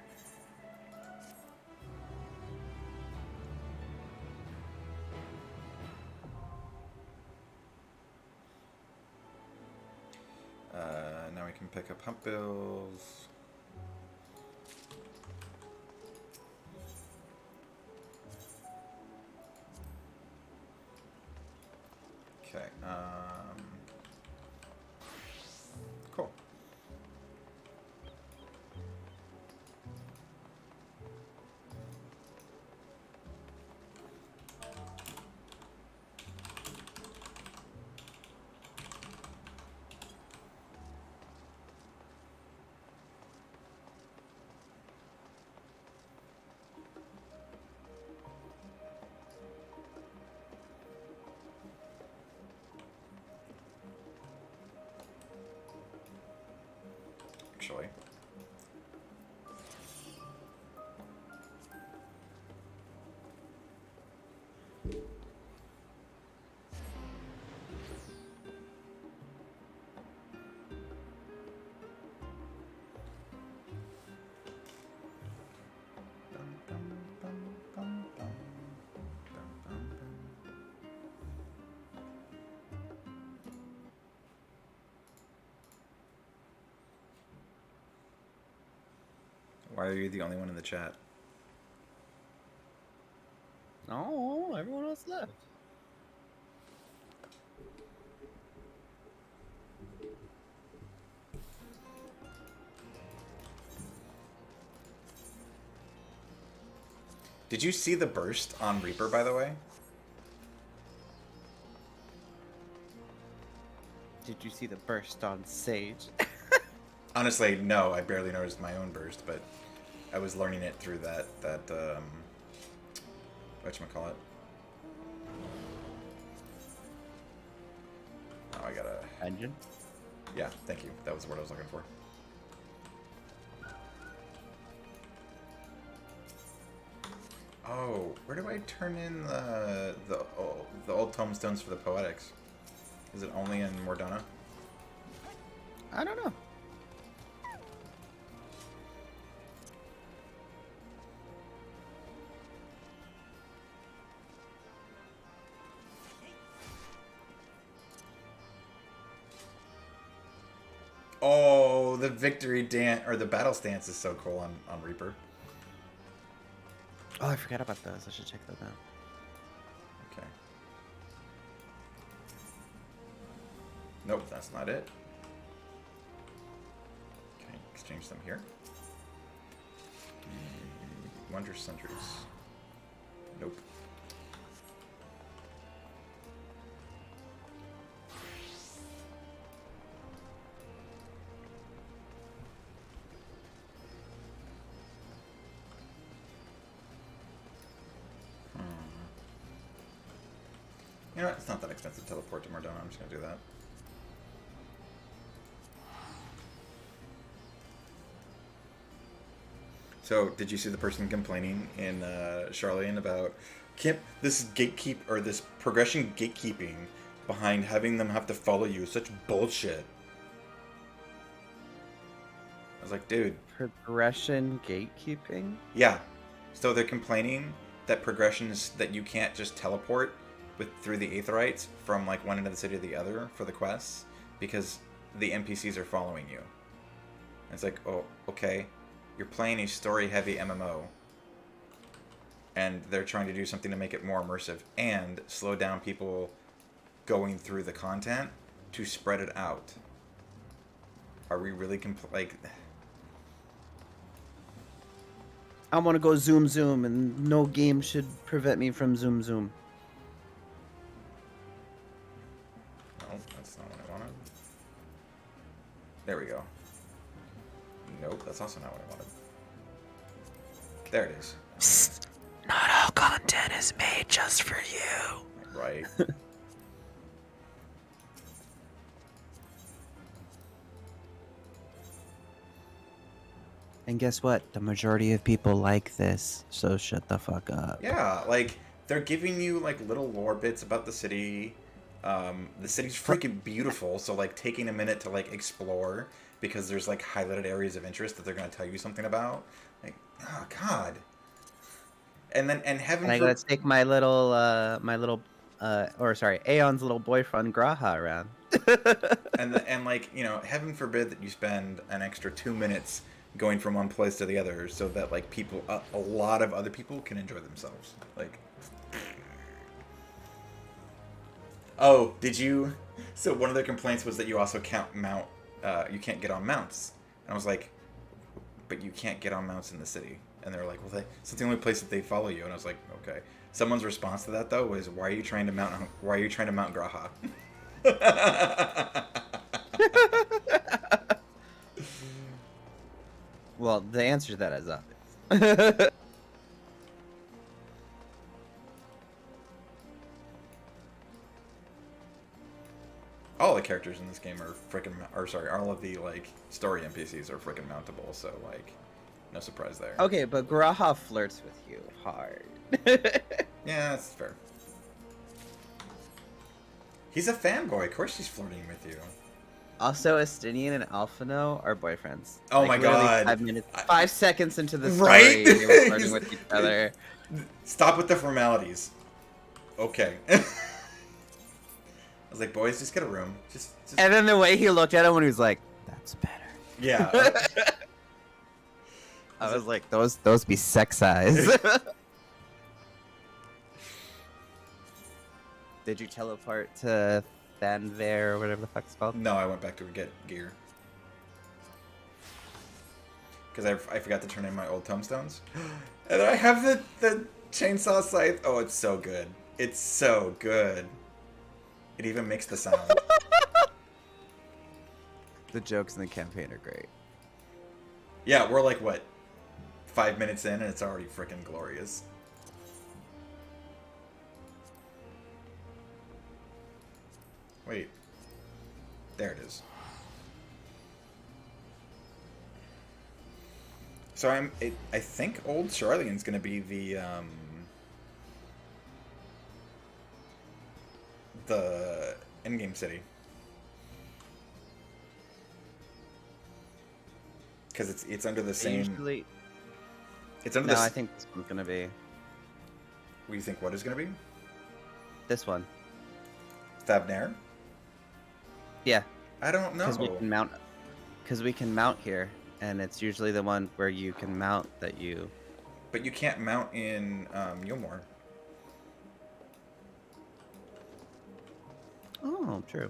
Now we can pick up hump bills. Okay, cool. Actually. Why are you the only one in the chat? No, everyone else left. Did you see the burst on Reaper, by the way? Did you see the burst on Sage? Honestly, no. I barely noticed my own burst, but I was learning it through that whatchamacallit. Oh, I got a engine. Yeah, thank you. That was the word I was looking for. Oh, where do I turn in the old tomestones for the poetics? Is it only in Mordana? I don't know. Oh, the victory dance or the battle stance is so cool on Reaper. Oh, I forgot about those. I should check those out. Okay. Nope, that's not it. Okay, exchange them here. Wonder sentries. Nope. You know what? It's not that expensive to teleport to Mordona. I'm just going to do that. So, did you see the person complaining in Charlian about this gatekeep or this progression gatekeeping behind having them have to follow you is such bullshit? I was like, dude. Progression gatekeeping? Yeah. So they're complaining that progression is that you can't just teleport through the Aetherites from like one end of the city to the other for the quests because the NPCs are following you. And it's like, oh, okay. You're playing a story-heavy MMO, and they're trying to do something to make it more immersive and slow down people going through the content to spread it out. Are we really like? I want to go zoom zoom, and no game should prevent me from zoom zoom. No, that's not what I wanted. There we go. Nope, that's also not what I wanted. There it is. Psst. Not all content is made just for you. Right. And guess what? The majority of people like this, so shut the fuck up. Yeah, like they're giving you like little lore bits about the city. The city's freaking beautiful, so like taking a minute to like explore because there's like highlighted areas of interest that they're gonna tell you something about. Like, oh god. And heaven And I for gotta take my little, Aeon's little boyfriend Graha around. and like, you know, heaven forbid that you spend an extra 2 minutes going from one place to the other so that like people, a lot of other people can enjoy themselves. Like, oh, did you? So one of their complaints was that you also can't mount. You can't get on mounts. And I was like, but you can't get on mounts in the city. And they were like, well, it's the only place that they follow you. And I was like, okay. Someone's response to that though was, why are you trying to mount Graha? Well, the answer to that is obvious. All the characters in this game are freaking, all of the like story NPCs are freaking mountable. So like, no surprise there. Okay, but Graha flirts with you hard. Yeah, that's fair. He's a fanboy. Of course she's flirting with you. Also, Estinian and Alphino are boyfriends. Oh like, my literally god. 5 minutes, 5 seconds into the story, Right? they were flirting with each other. Stop with the formalities. Okay. I was like, boys, just get a room. Just... And then the way he looked at him when he was like, that's better. Yeah. I was like, those be sex eyes. Did you teleport to Thanver or whatever the fuck it's called? No, I went back to get gear. Because I forgot to turn in my old tombstones. And I have the chainsaw scythe. Oh, it's so good. It's so good. It even makes the sound. The jokes in the campaign are great. Yeah, we're like, what, 5 minutes in and it's already freaking glorious. Wait. There it is. So I think Old Charlian's gonna be the endgame city. Because it's under the same. Usually... It's under no, the. I think this one's gonna be. What do you think? What is gonna be? This one. Thavnair? Yeah. I don't know. Because we can mount here, and it's usually the one where you can mount that you. But you can't mount in Yulmore. Oh, true.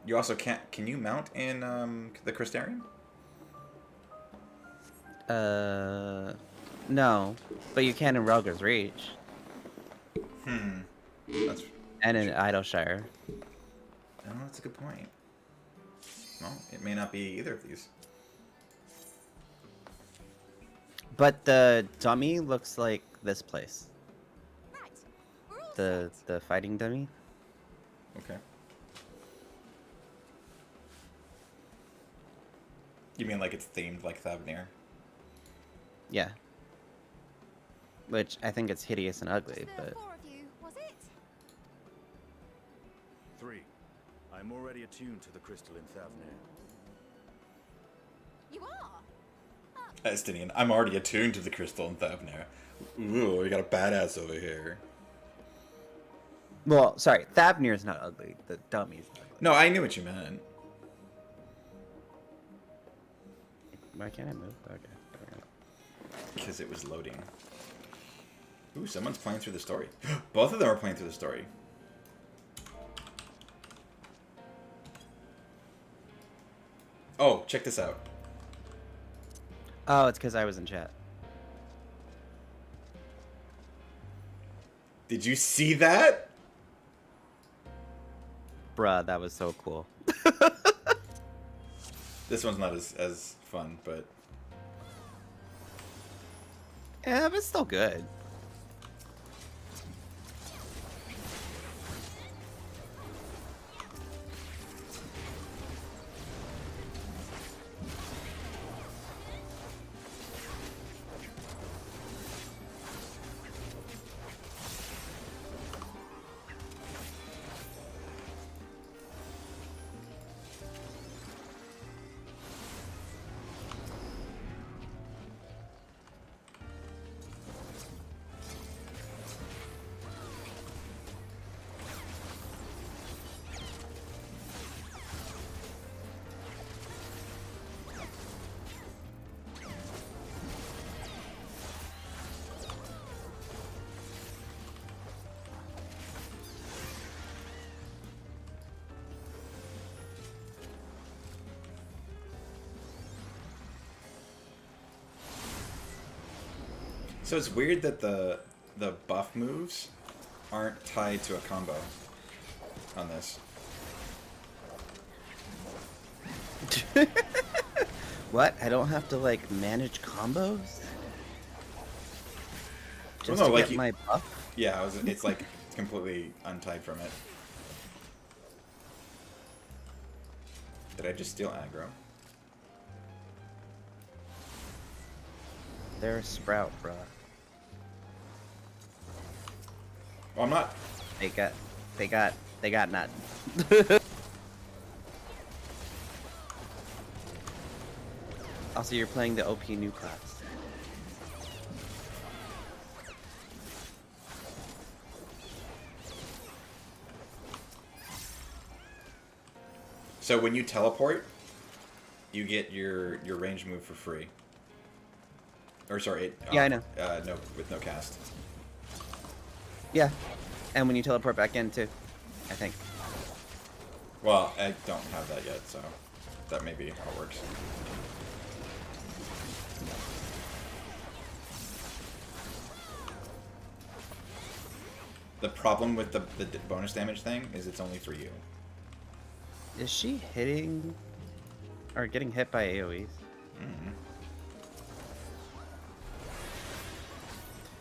You also can't. Can you mount in the Crystarium? No, but you can in Relger's Reach. That's. And in Idleshire. Oh, that's a good point. Well, it may not be either of these. But the dummy looks like this place. The fighting dummy. Okay. You mean like it's themed like Thavnair? Yeah. Which I think it's hideous and ugly, but. 3. I'm already attuned to the crystal in Thavnair. You are? Estinian, I'm already attuned to the crystal in Thavnair. Ooh, we got a badass over here. Well, sorry, Thavnair's not ugly. The dummy's ugly. No, I knew what you meant. Why can't I move? Okay. Because it was loading. Ooh, someone's playing through the story. Both of them are playing through the story. Oh, check this out. Oh, it's because I was in chat. Did you see that? Bruh, that was so cool. This one's not as fun, but... Yeah, but it's still good. So it's weird that the buff moves aren't tied to a combo on this. What? I don't have to like manage combos? Just Well, no, to like get my buff? Yeah, it's like it's completely untied from it. Did I just steal aggro? They're a sprout, bro. Well, I'm not. They got nothing. Also, you're playing the OP new class. So when you teleport, you get your range move for free. Or sorry, Yeah, I know. No, with no cast. Yeah, and when you teleport back in too, I think. Well, I don't have that yet, so that may be how it works. The problem with the bonus damage thing is it's only for you. Is she hitting or getting hit by AoEs? Mm-hmm.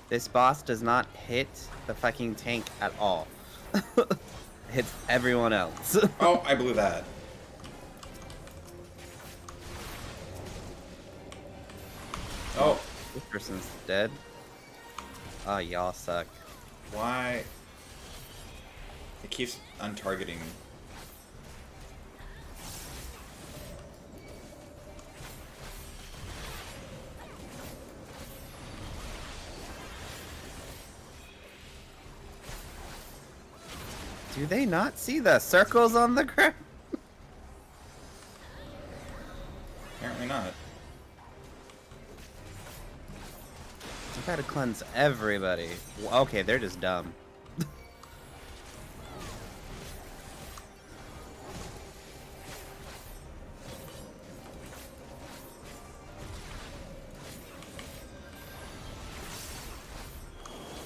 This boss does not hit the fucking tank at all. Hits everyone else. Oh, I blew that. Oh. This person's dead. Oh, y'all suck. Why? It keeps untargeting. Do they not see the circles on the ground? Apparently not. I've got to cleanse everybody. Okay, they're just dumb.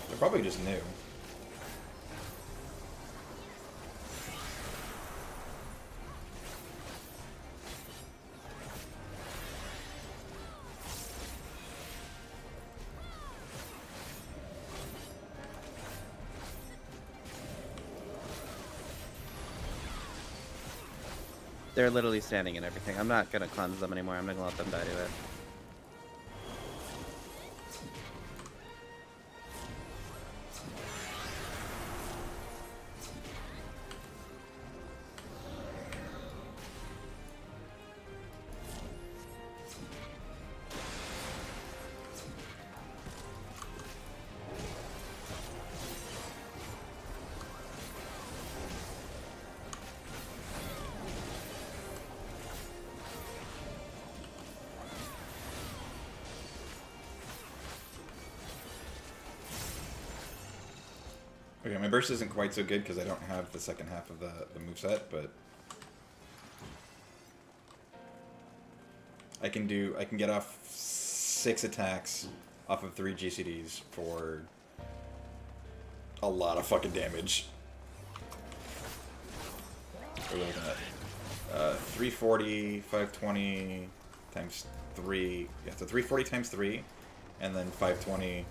They're probably just new. They're literally standing and everything. I'm not gonna cleanse them anymore. I'm not gonna let them die to it. Okay, my burst isn't quite so good because I don't have the second half of the moveset, but I can get off 6 attacks off of 3 GCDs for a lot of fucking damage. What are we looking at? 340, 520 times 3. Yeah, so 340 times 3, and then 520.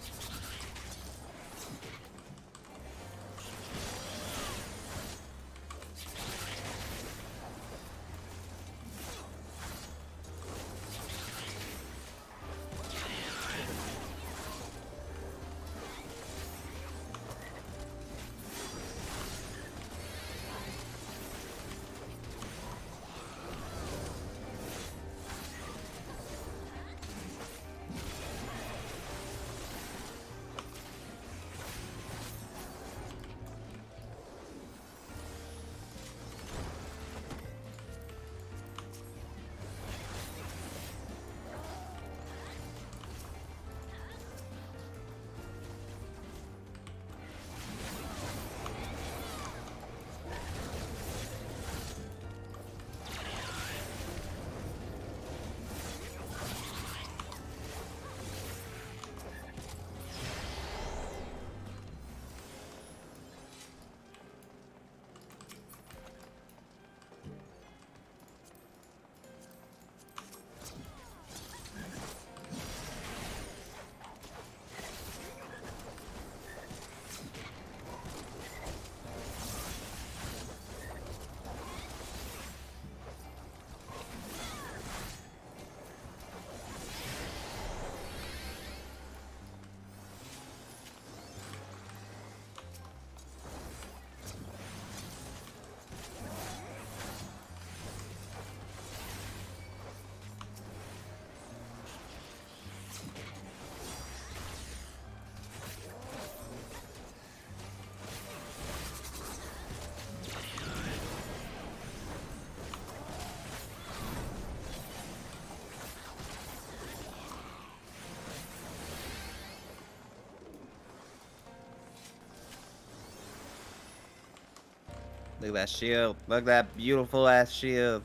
Look at that shield. Look at that beautiful ass shield.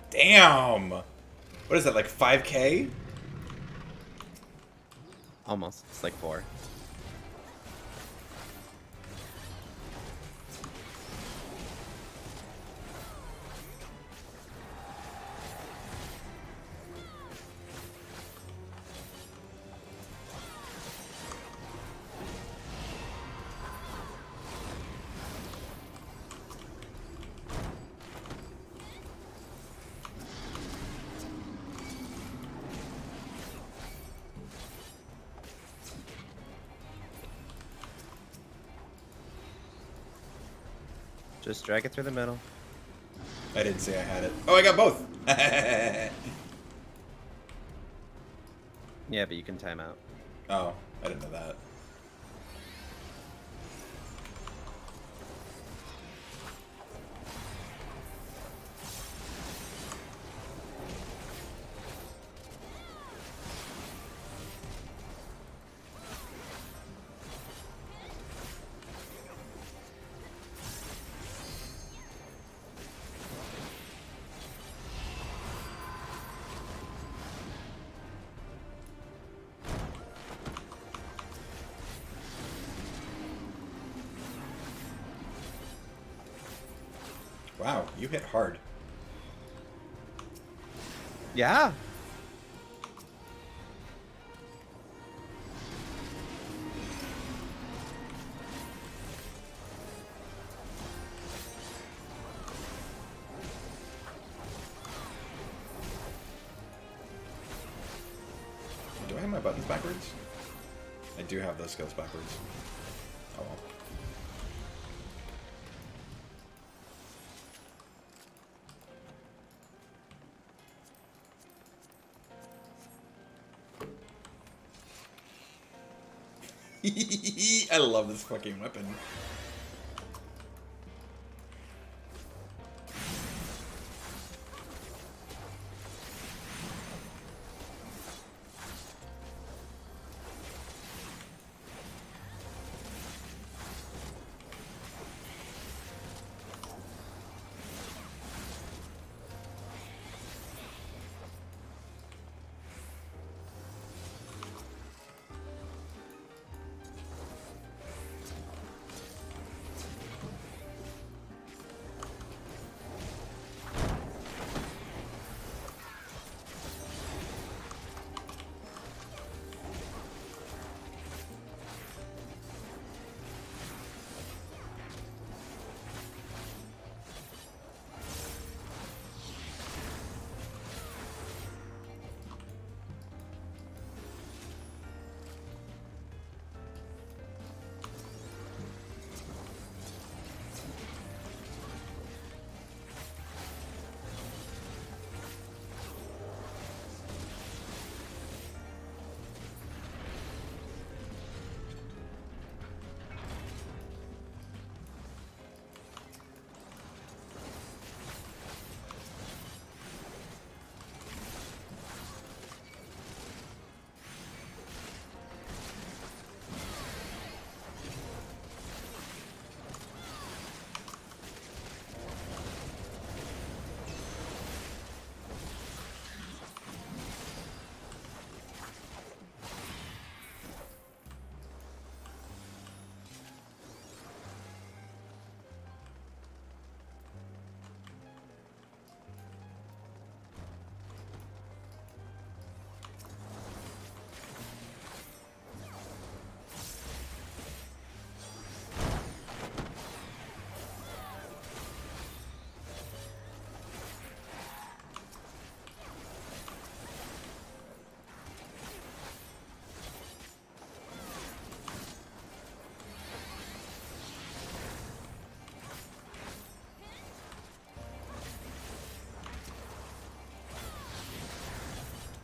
Damn! What is that, like 5K? Almost. It's like 4. Just drag it through the middle. I didn't say I had it. Oh, I got both! Yeah, but you can time out. Oh, I didn't know that. Wow, you hit hard. Yeah. Do I have my buttons backwards? I do have those skills backwards. Oh well. I love this fucking weapon.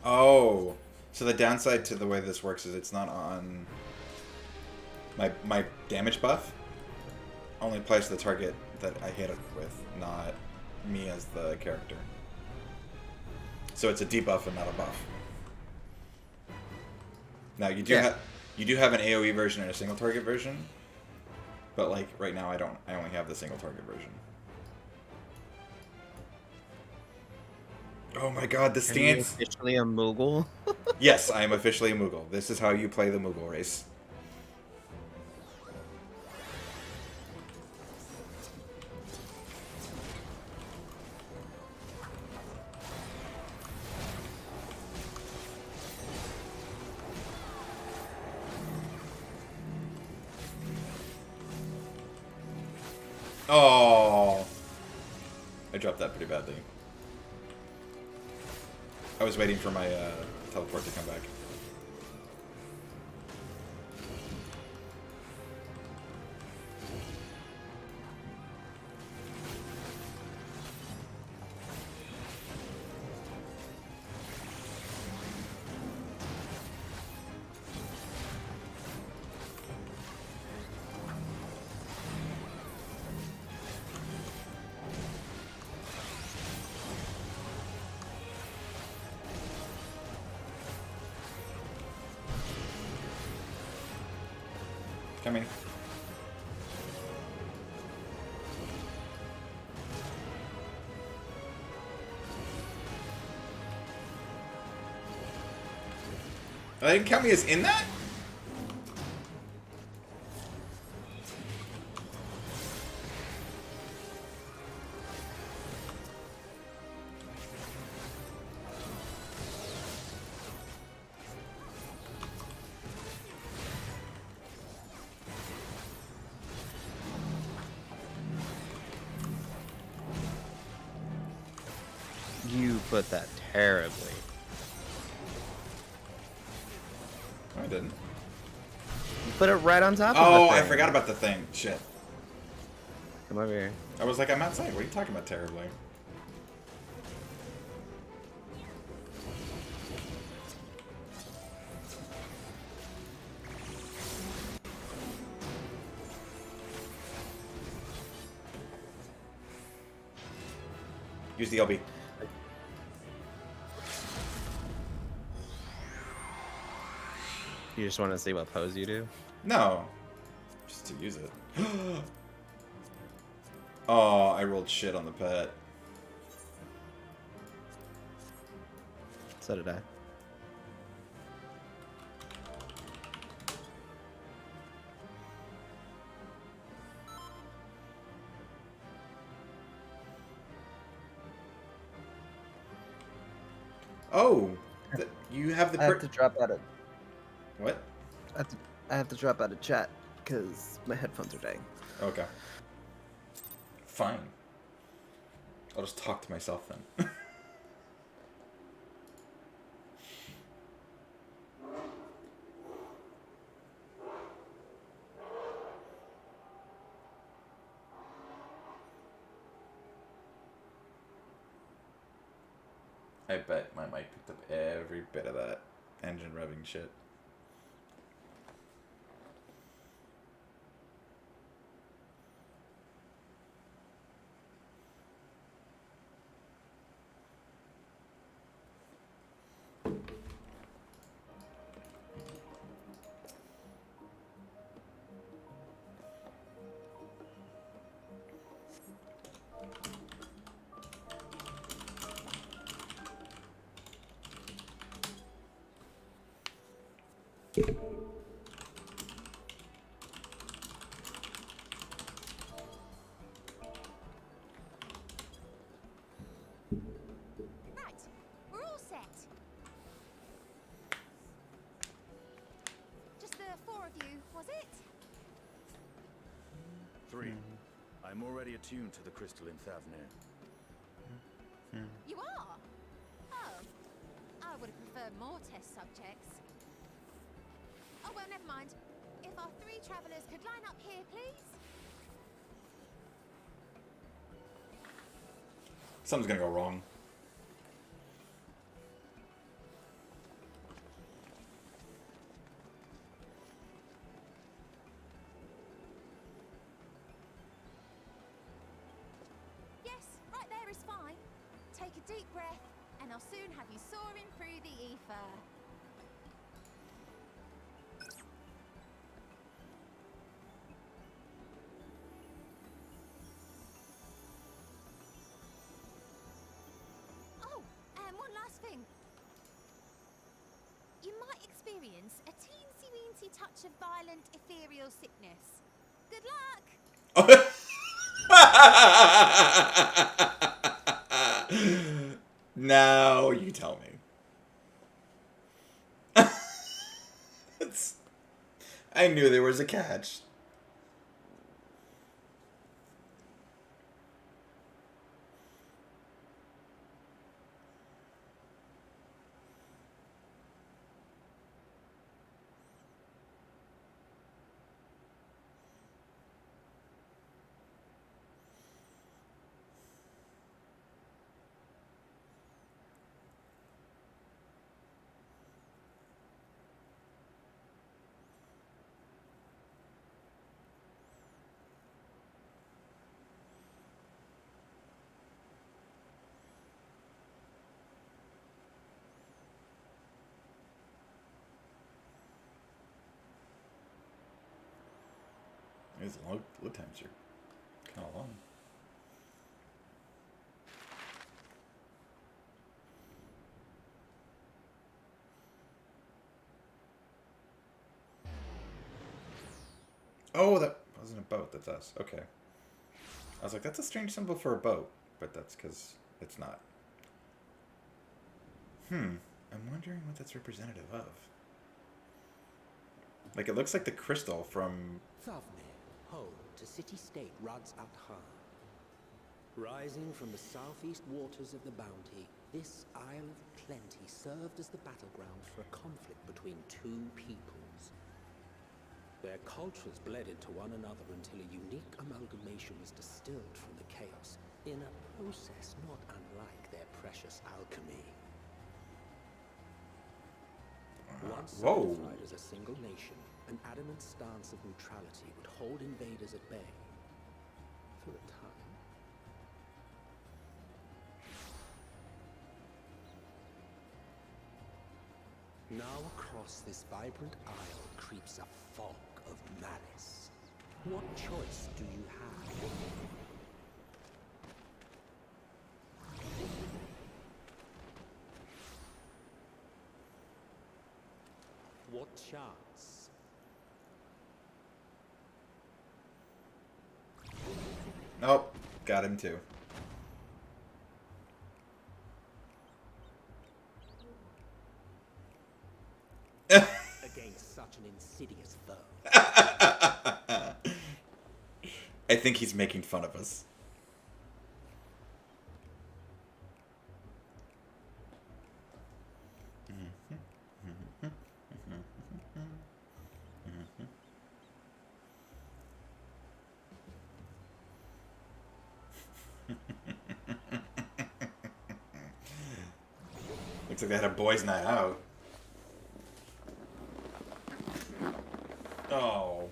Oh, so the downside to the way this works is it's not on my damage buff. Only applies to the target that I hit it with, not me as the character. So it's a debuff and not a buff. Now you do have an AoE version and a single target version, but like right now I only have the single target version. Oh my god, the Are you stance. officially a Moogle? Yes, I am officially a Moogle. This is how you play the Moogle race. Oh, I dropped that pretty badly. I was waiting for my teleport to come back. Coming. They didn't count me as in that? You put that terribly. I didn't. You put it right on top of Oh, the I thing. forgot about the thing. Shit. Come over here. I was like, I'm outside. What are you talking about terribly? Use the LB. You just want to see what pose you do? No. Just to use it. Oh, I rolled shit on the pet. So did I. Oh, you have the. I have to drop out of. What? I have to drop out of chat because my headphones are dying. Okay. Fine. I'll just talk to myself then. I bet my mic picked up every bit of that engine revving shit. Right, we're all set. Just the four of you, was it? 3. I'm already attuned to the crystal in Thavnir. You are? Oh. I would have preferred more test subjects. Oh, well, never mind. If our 3 travelers could line up here, please. Something's gonna go wrong. Yes, right there is fine. Take a deep breath, and I'll soon have you soaring through the ether. Oh, fancy touch of violent ethereal sickness. Good luck! Now you tell me. I knew there was a catch. These load times are kind of long. Oh, that wasn't a boat. That's us. Okay. I was like, that's a strange symbol for a boat, but that's because it's not. I'm wondering what that's representative of. Like, it looks like the crystal from... Thavnir, home to city-state Rads al Khan. Rising from the southeast waters of the Bounty, this Isle of Plenty served as the battleground for a conflict between two peoples. Their cultures bled into one another until a unique amalgamation was distilled from the chaos, in a process not unlike their precious alchemy. Once solidified as a single nation, an adamant stance of neutrality would hold invaders at bay for a time. Now across this vibrant isle creeps a fog of malice. What choice do you have? What chance? Nope. Got him too. Against such an insidious foe. I think he's making fun of us. Looks like they had a boys' night out. Oh.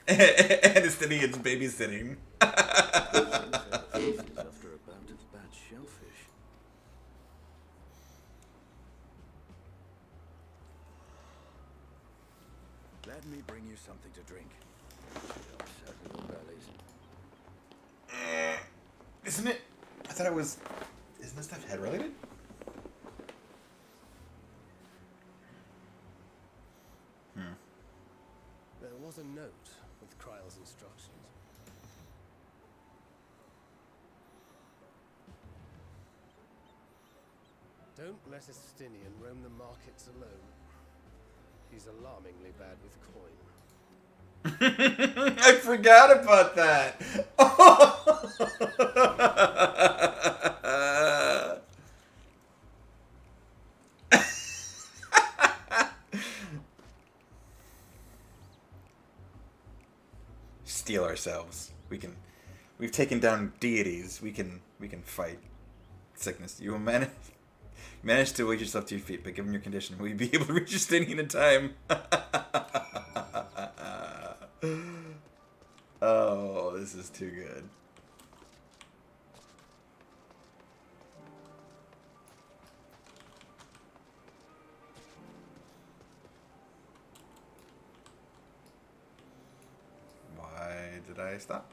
Anastinian's babysitting. After a bout of bad shellfish. Let me bring you something to drink. Upset little bellies. Isn't it? I thought it was. Isn't this stuff head related? There was a note with Kryle's instructions. Don't let Estinian roam the markets alone. He's alarmingly bad with coin. I forgot about that. Steal ourselves. We've taken down deities. We can fight sickness. You will manage to wake yourself to your feet, but given your condition, will you be able to reach your standing in time? Oh, this is too good. Why did I stop?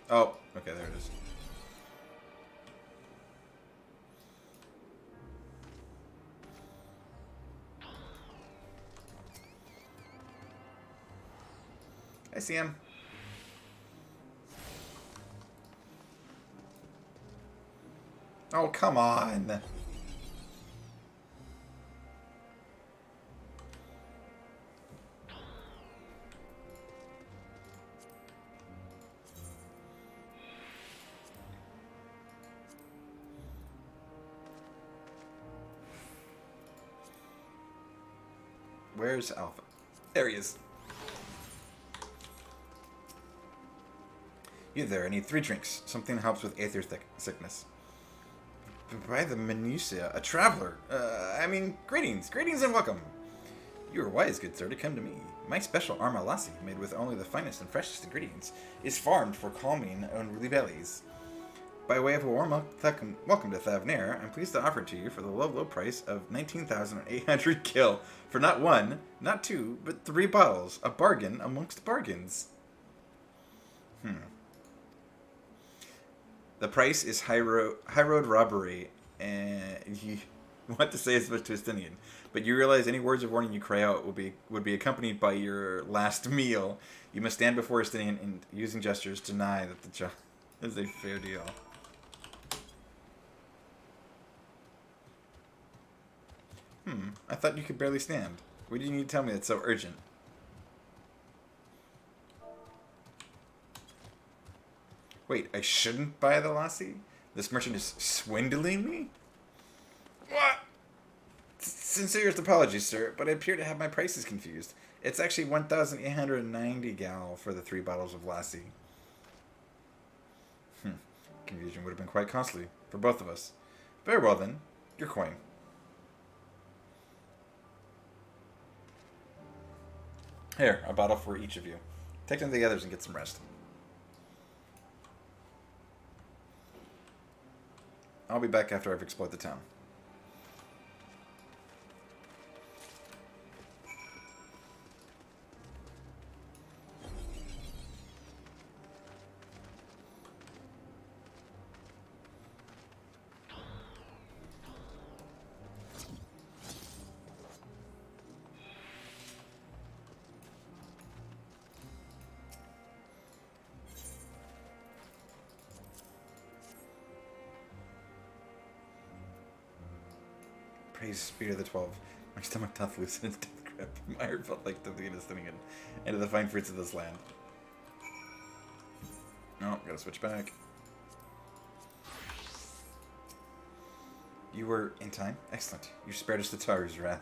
Oh, okay, there it is. I see him. Oh, come on. Where's Alpha? There he is. You there, I need 3 drinks. Something helps with aether sickness. By the Minutia, a traveler. Greetings and welcome. You are wise, good sir, to come to me. My special arma lassi, made with only the finest and freshest ingredients, is farmed for calming unruly bellies. By way of a warm welcome to Thavnair, I'm pleased to offer to you for the low price of 19,800 gil for not 1, not 2, but 3 bottles. A bargain amongst bargains. The price is high road robbery, and you want to say as much to Estinian, but you realize any words of warning you cry out would be accompanied by your last meal. You must stand before Estinian and, using gestures, deny that the job is a fair deal. I thought you could barely stand. What do you need to tell me that's so urgent? Wait, I shouldn't buy the lassi? This merchant is swindling me? What? Sincerest apologies, sir, but I appear to have my prices confused. It's actually 1,890 gal for the 3 bottles of lassi. Confusion would have been quite costly for both of us. Very well then, your coin. Here, a bottle for each of you. Take them to the others and get some rest. I'll be back after I've explored the town. Praise Spear of the 12. My stomach doth loosen its death grip. My heart felt like the Venus thing into the fine fruits of this land. Oh, gotta switch back. You were in time? Excellent. You spared us the Taru's wrath.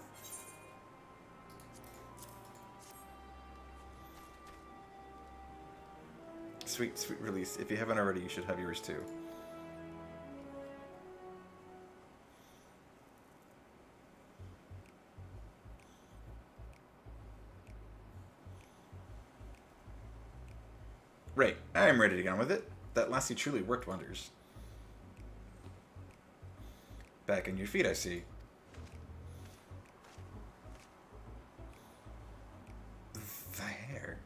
Sweet, sweet release. If you haven't already, you should have yours too. Right, I am ready to get on with it. That lassie truly worked wonders. Back on your feet, I see. The hair.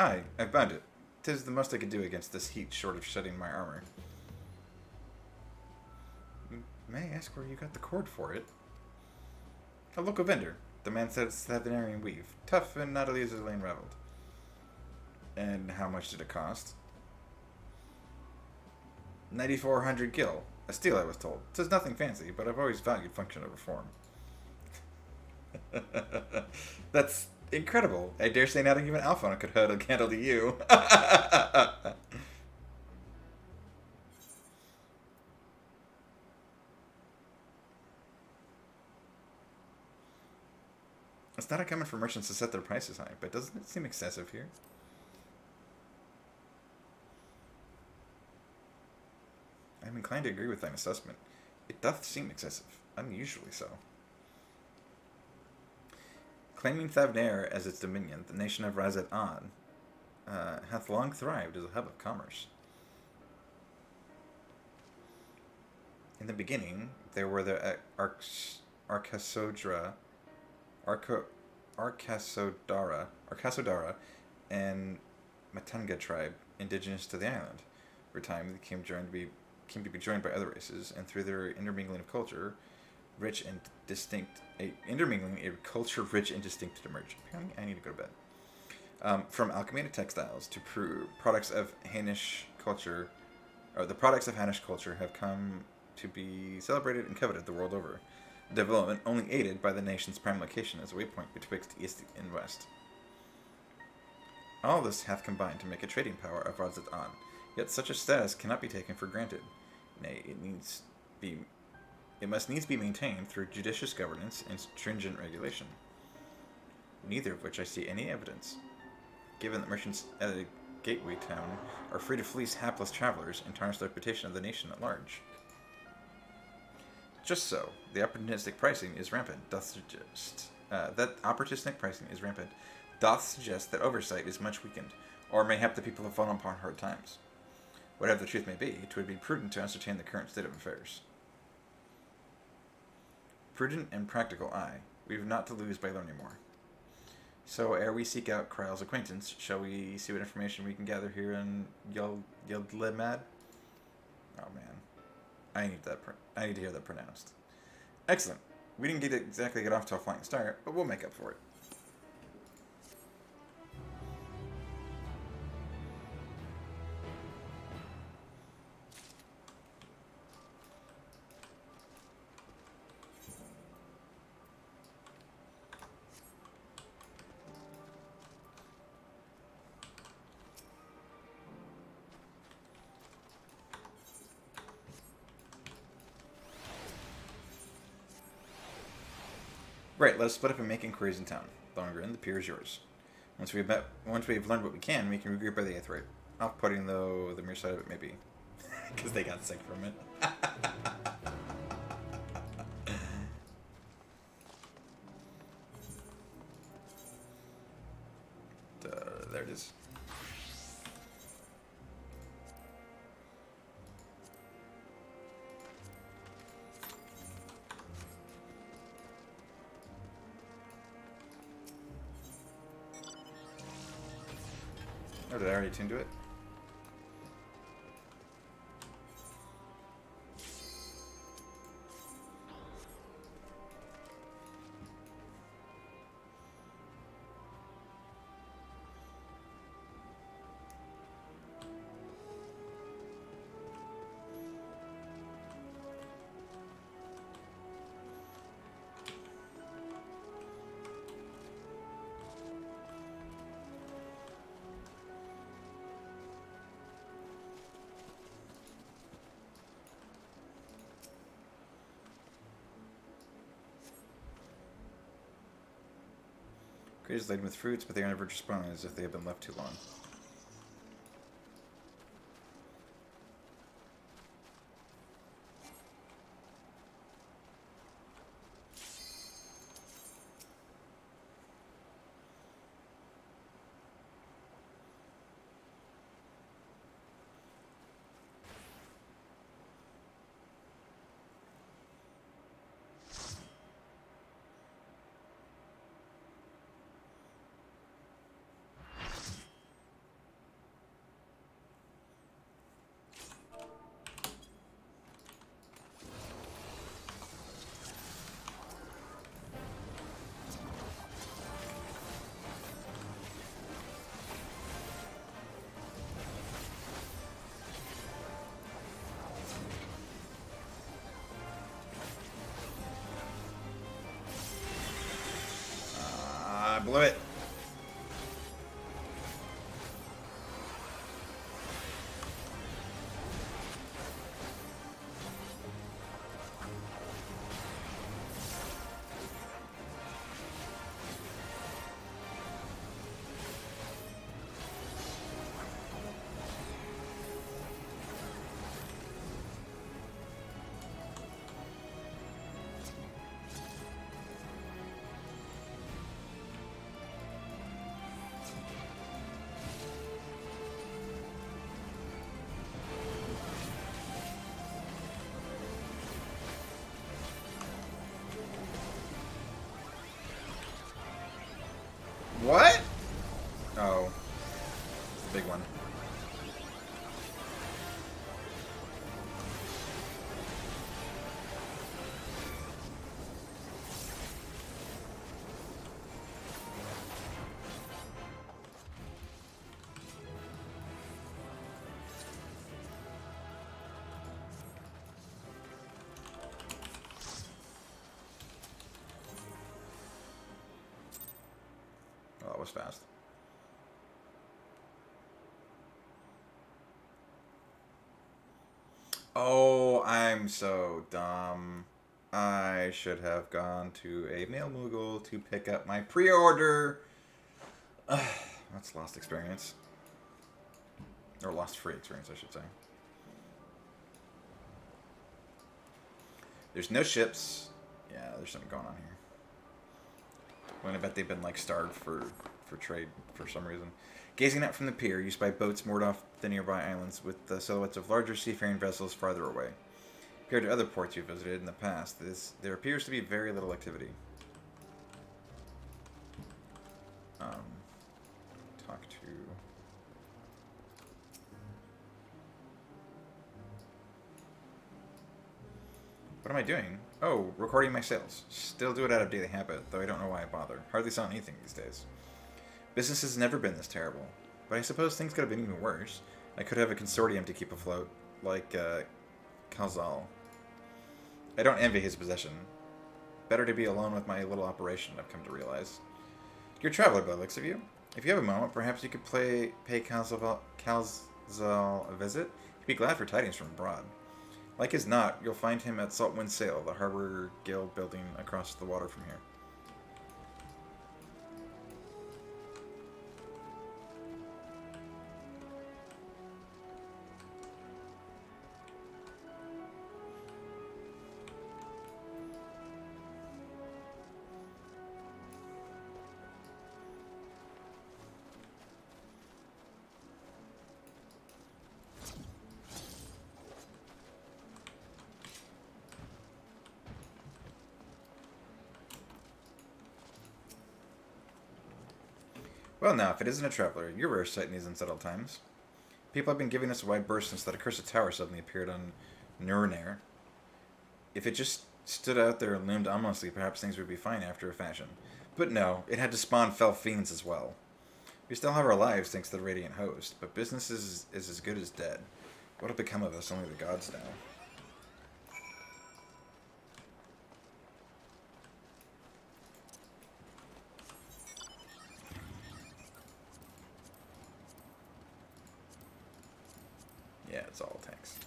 Aye, I've bound it. 'Tis the most I could do against this heat, short of shedding my armor. May I ask where you got the cord for it? A local vendor. The man said it's Thavnarian weave. Tough and not easily unraveled. And how much did it cost? 9,400 gil. A steal, I was told. Says nothing fancy, but I've always valued function over form. That's incredible. I dare say not even Alphona could hold a candle to you. It's not uncommon for merchants to set their prices high, but doesn't it seem excessive here? I'm inclined to agree with thine assessment. It doth seem excessive, unusually so. Claiming Thavnair as its dominion, the nation of Razet An hath long thrived as a hub of commerce. In the beginning, there were the Arkasodara and Matanga tribe, indigenous to the island. Over time, they came to be joined by other races, and through their intermingling of culture, rich and distinct, emerged. I need to go to bed. From alchemy to textiles to products of Hainish culture, or the products of Hainish culture have come to be celebrated and coveted the world over. Development only aided by the nation's prime location as a waypoint betwixt east and west. All this hath combined to make a trading power of Radzat An, yet such a status cannot be taken for granted. Nay, it must needs be maintained through judicious governance and stringent regulation, neither of which I see any evidence, given that merchants at a gateway town are free to fleece hapless travelers and tarnish the reputation of the nation at large. Just so, the opportunistic pricing is rampant, doth suggest that oversight is much weakened, or mayhap the people have fallen upon hard times. Whatever the truth may be, it would be prudent to ascertain the current state of affairs. Prudent and practical eye, we have not to lose by learning more. So, ere we seek out Kryle's acquaintance, shall we see what information we can gather here in Yildlemad? Oh man, I need to hear that pronounced. Excellent. We didn't exactly get off to a flying start, but we'll make up for it. Right, let us split up and make inquiries in town. Longren, the pier is yours. Once we've learned what we can regroup by the 8th rate. Off-putting, though, the mere sight of it may be. Because they got sick from it. There it is. Oh, did I already tune to it? Crate is laden with fruits, but they are never responding as if they have been left too long. Blew it. was fast. Oh, I'm so dumb. I should have gone to a Mail Moogle to pick up my pre-order. That's lost experience. Or lost free experience, I should say. There's no ships. Yeah, there's something going on here. I'm gonna bet they've been like starved for trade for some reason. Gazing out from the pier, used by boats moored off the nearby islands, with the silhouettes of larger seafaring vessels farther away. Compared to other ports you've visited in the past, there appears to be very little activity. Talk to... What am I doing? Oh, recording my sales. Still do it out of daily habit, though I don't know why I bother. Hardly sell anything these days. Business has never been this terrible, but I suppose things could have been even worse. I could have a consortium to keep afloat, like Kalzal. I don't envy his position. Better to be alone with my little operation, I've come to realize. You're a traveler by the looks of you. If you have a moment, perhaps you could pay Kalzal a visit. He'd be glad for tidings from abroad. Like as not, you'll find him at Saltwind Sail, the Harbor Guild building across the water from here. Well now, if it isn't a traveler, you're a rare sight in these unsettled times. People have been giving us a wide berth since that accursed tower suddenly appeared on Nurnair. If it just stood out there and loomed ominously, perhaps things would be fine after a fashion. But no, it had to spawn fell fiends as well. We still have our lives thanks to the Radiant Host, but business is as good as dead. What'll become of us, only the gods know. Yeah, it's all tanks.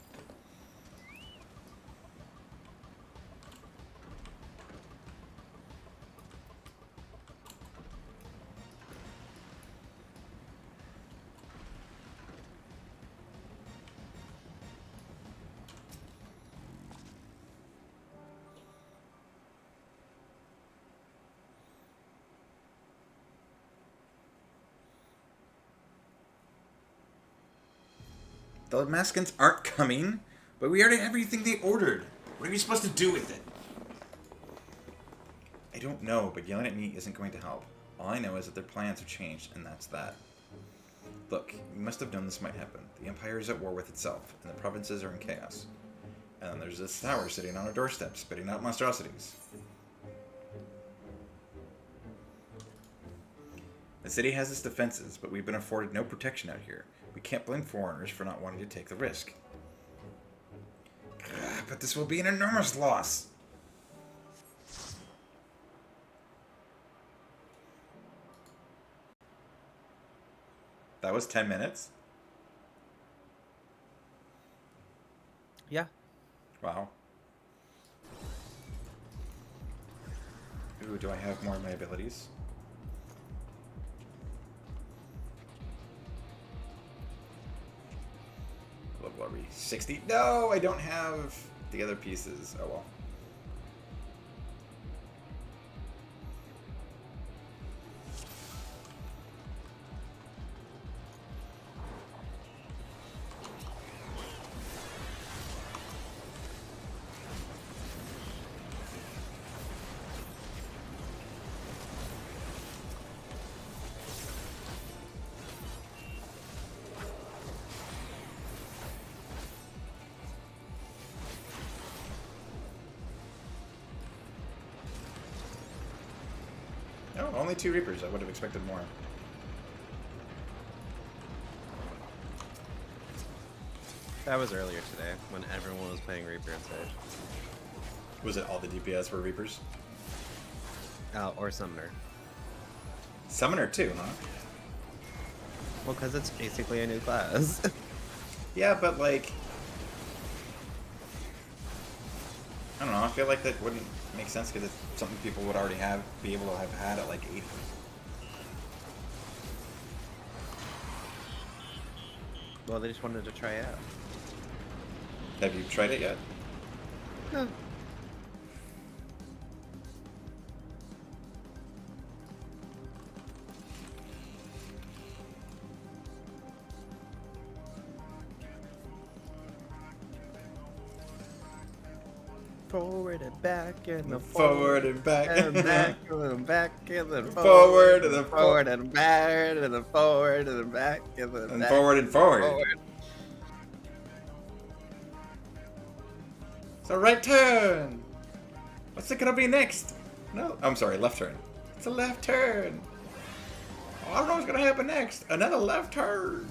The Maskins aren't coming, but we already have everything they ordered. What are we supposed to do with it? I don't know, but yelling at me isn't going to help. All I know is that their plans have changed, and that's that. Look, you must have known this might happen. The Empire is at war with itself, and the provinces are in chaos. And then there's this tower sitting on our doorstep, spitting out monstrosities. The city has its defenses, but we've been afforded no protection out here. We can't blame foreigners for not wanting to take the risk. But this will be an enormous loss. That was 10 minutes? Yeah. Wow. Ooh, do I have more of my abilities? Level are we? 60? No, I don't have the other pieces. Oh well. No, only 2 Reapers. I would have expected more. That was earlier today when everyone was playing Reaper instead. Was it all the DPS were Reapers? Or Summoner. Summoner too, huh? Well, because it's basically a new class. Yeah, but like, I don't know. I feel like that wouldn't make sense because it's something people would already be able to have had at like 80. Well, they just wanted to try it out. Have you tried it yet? No. Forward and back and the forward and back and back and back and then forward and then forward and back and then forward and then back and then and back forward and forward. So right turn. What's it gonna be next? No, I'm sorry, left turn. It's a left turn. Oh, I don't know what's gonna happen next. Another left turn.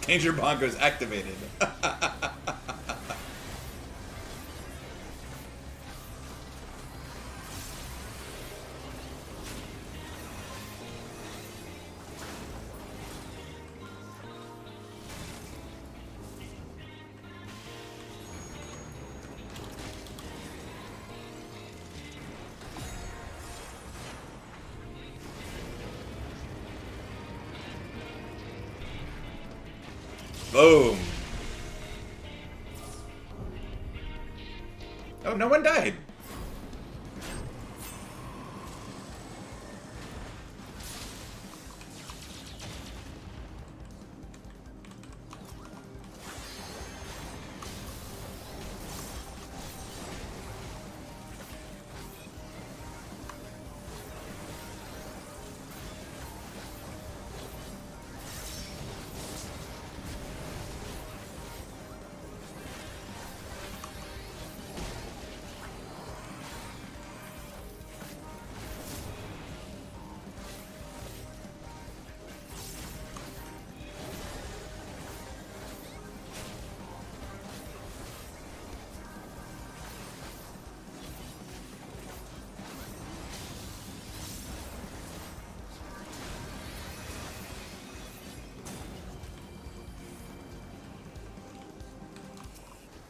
Danger Bongo's activated. Boom. Oh, no one died.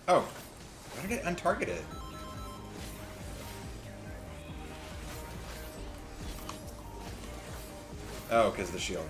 Oh, why did it untarget it? Oh, because the shield.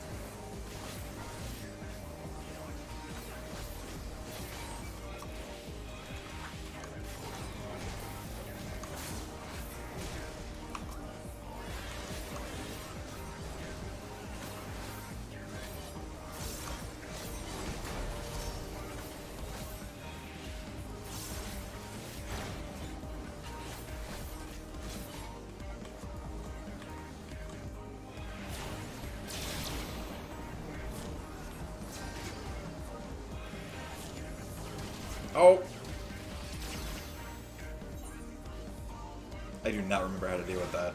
Oh! I do not remember how to deal with that.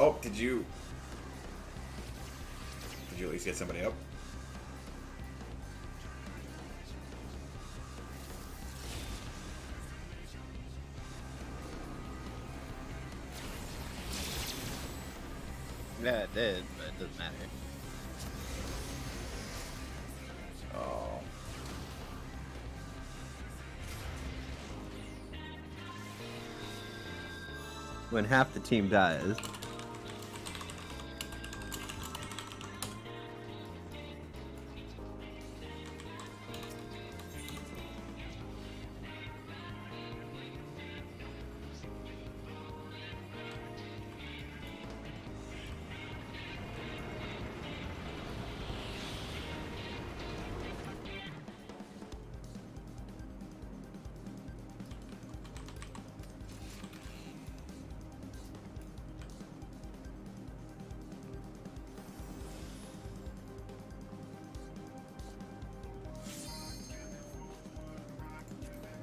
Oh, did you at least get somebody up? Yeah, it did, but it doesn't matter. Oh. When half the team dies.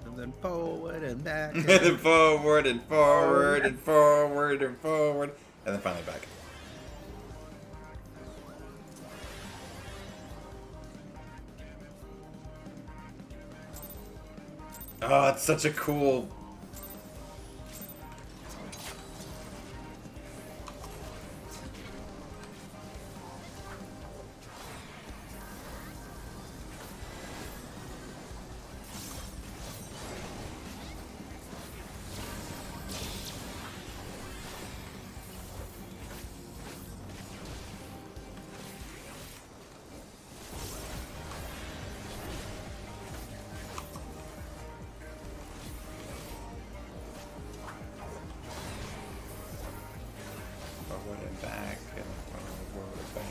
And then forward and back. And then forward and forward and forward and forward. And then finally back. Oh, it's such a cool... Forward and back and forward and back.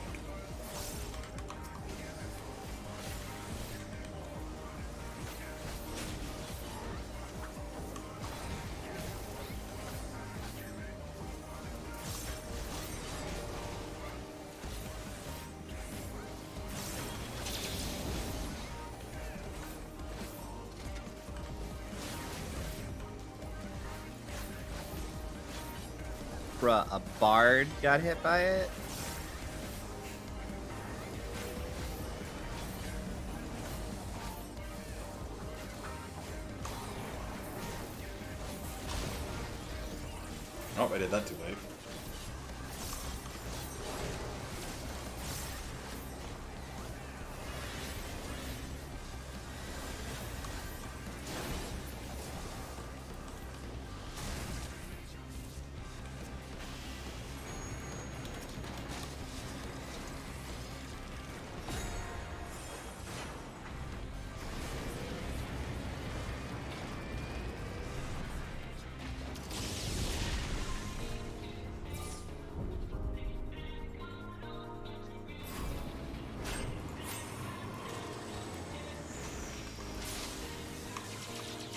Bruh, a bard got hit by it? Oh, I did that too late.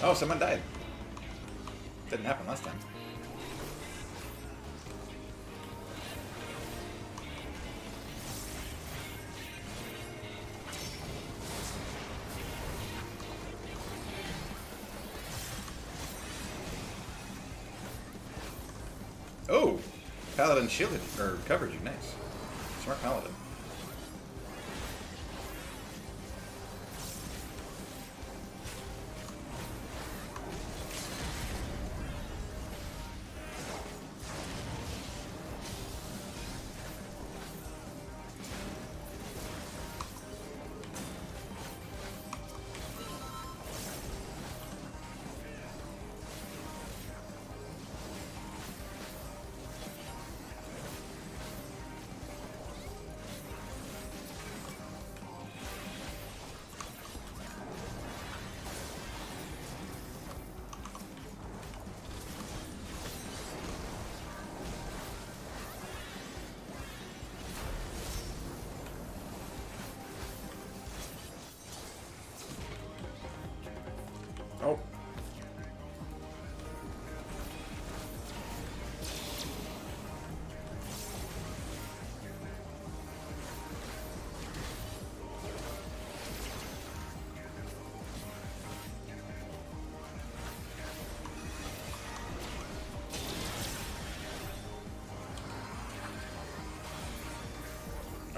Oh, someone died. Didn't happen last time. Oh! Paladin shielded, or covered you, nice. Smart Paladin.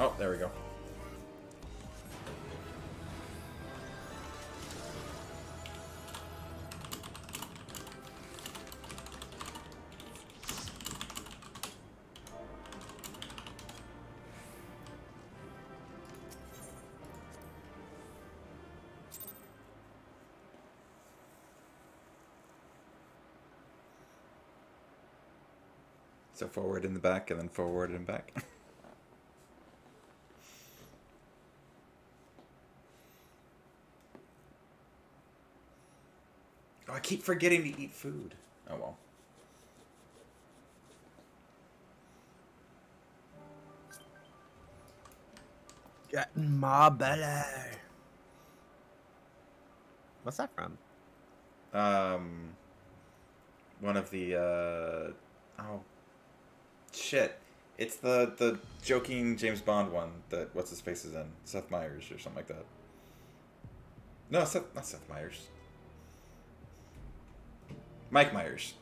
Oh, there we go. So forward in the back, and then forward and back. Oh, I keep forgetting to eat food. Oh well. Getting my belly. What's that from? One of the oh shit. It's the joking James Bond one that what's his face is in. Seth Meyers or something like that. No, not Seth Meyers. Mike Myers.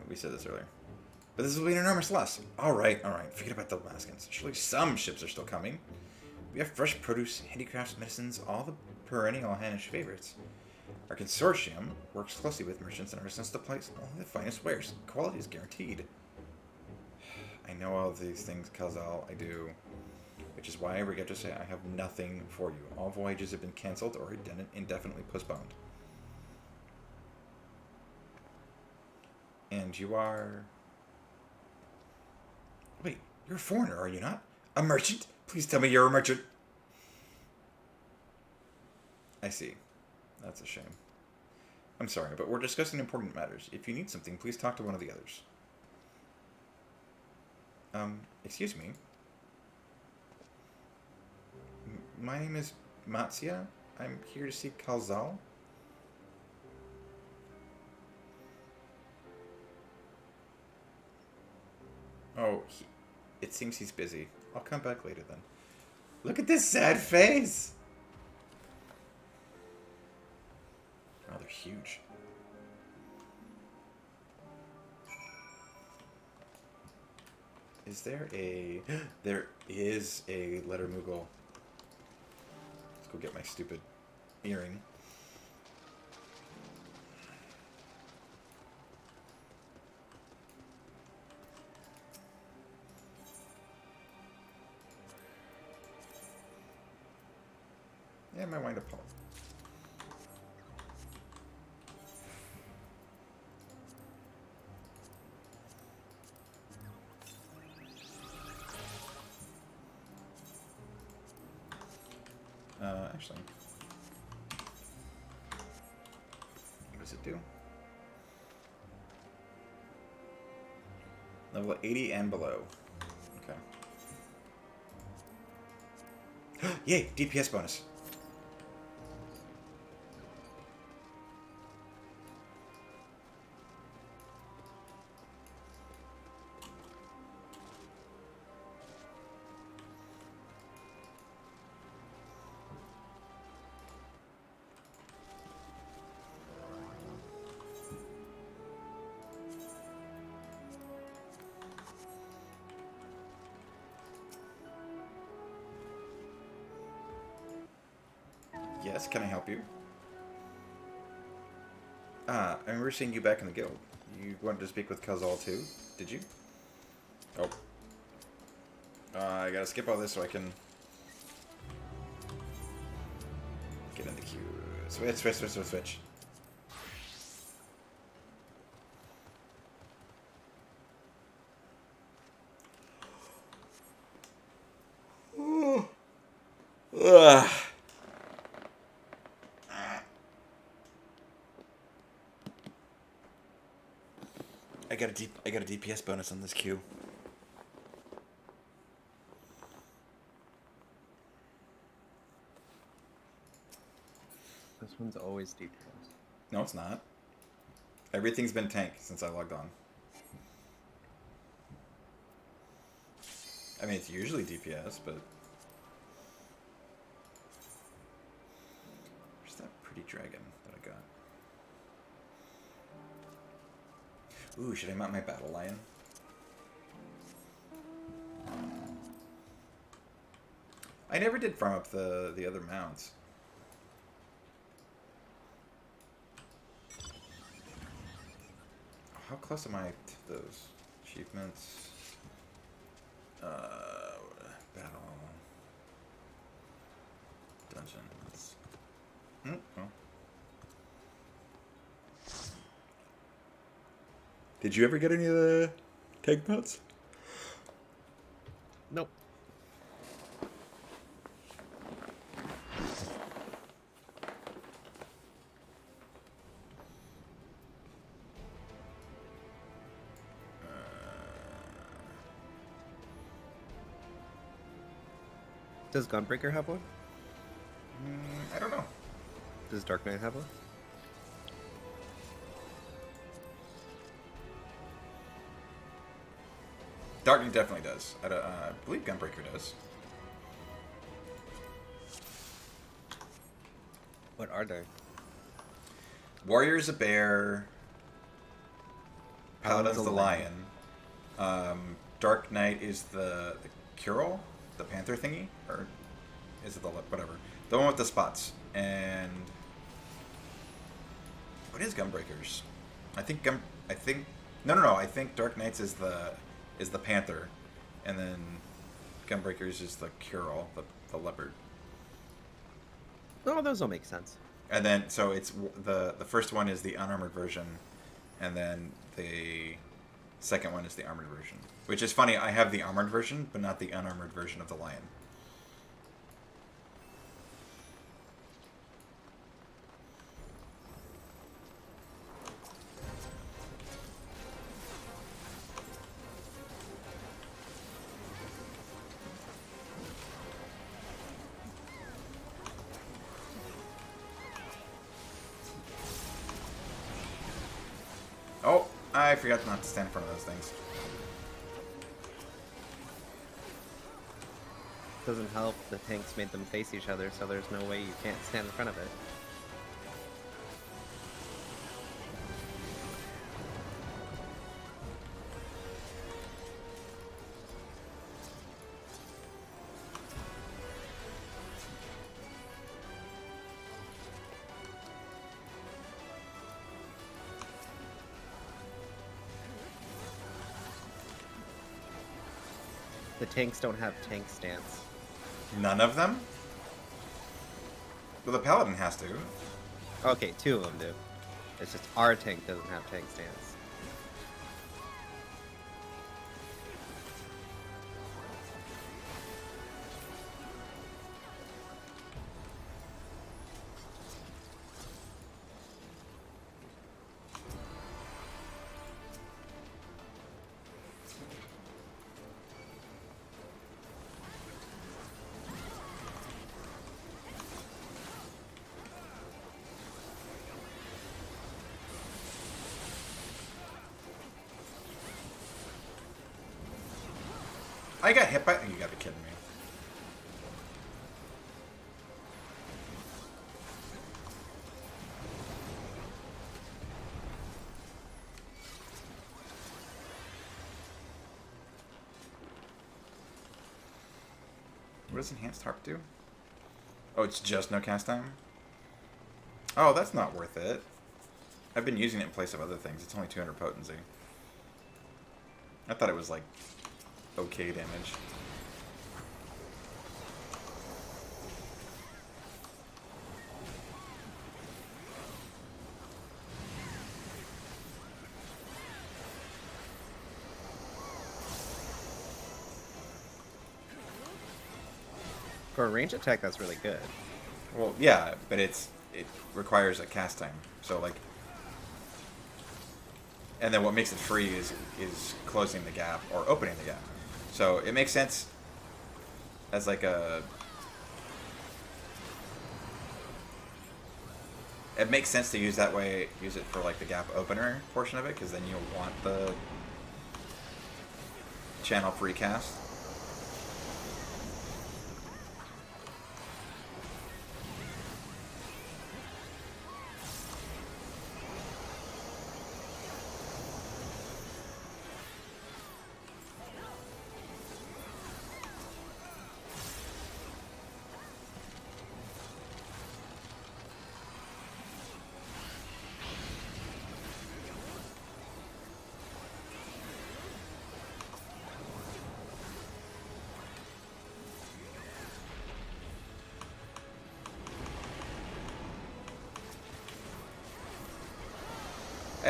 We said this earlier. But this will be an enormous loss. Alright. Forget about the Alaskans. Surely some ships are still coming. We have fresh produce, handicrafts, medicines, all the perennial Hanish favorites. Our consortium works closely with merchants and artisans to place only the finest wares. Quality is guaranteed. I know all of these things, Kazal. I do. Which is why I regret to say I have nothing for you. All voyages have been cancelled or indefinitely postponed. And you are... Wait, you're a foreigner, are you not? A merchant? Please tell me you're a merchant. I see. That's a shame. I'm sorry, but we're discussing important matters. If you need something, please talk to one of the others. Excuse me. My name is Matsia. I'm here to see Kalzal. Oh, it seems he's busy. I'll come back later then. Look at this sad face! Oh, they're huge. Is there a... There is a letter Moogle. Let's go get my stupid earring. Yeah, I might wind up home. Actually, what does it do? Level 80 and below. Okay. Yay! DPS bonus. Yes, can I help you? I remember seeing you back in the guild. You wanted to speak with Kazal too, did you? Oh. I gotta skip all this so I can get in the queue. Switch. Ugh. I got a DPS bonus on this queue. This one's always DPS. No, it's not. Everything's been tank since I logged on. I mean, it's usually DPS, but... Where's that pretty dragon that I got? Ooh, should I mount my battle lion? I never did farm up the other mounts. How close am I to those achievements? Battle dungeons. Oh. Did you ever get any of the tank mounts? Nope. Does Gunbreaker have one? I don't know. Does Dark Knight have one? Dark Knight definitely does. I believe Gunbreaker does. What are they? Warrior's a bear. Paladin's Paladin's a the lion. Dark Knight is the cure-all, the panther thingy, or is it the whatever? The one with the spots. And what is Gunbreaker's? I think no. I think Dark Knight's is the panther, and then Gunbreaker's is the cure-all, the leopard. Oh, those all make sense. And then so it's the first one is the unarmored version, and then the second one is the armored version. Which is funny, I have the armored version, but not the unarmored version of the lion. Oh, I forgot not to stand in front of those things. Doesn't help. The tanks made them face each other, so there's no way you can't stand in front of it. The tanks don't have tank stance. None of them? Well, the paladin has to. Okay, 2 of them do. It's just our tank doesn't have tank stance. I got hit by... You gotta be kidding me. What does Enhanced Harp do? Oh, it's just no cast time? Oh, that's not worth it. I've been using it in place of other things. It's only 200 potency. I thought it was like... okay damage. For a range attack, that's really good. Well, yeah, but it requires a cast time. So like, and then what makes it free is closing the gap or opening the gap. So it makes sense as like a... It makes sense to use that way, use it for like the gap opener portion of it, because then you'll want the channel free cast.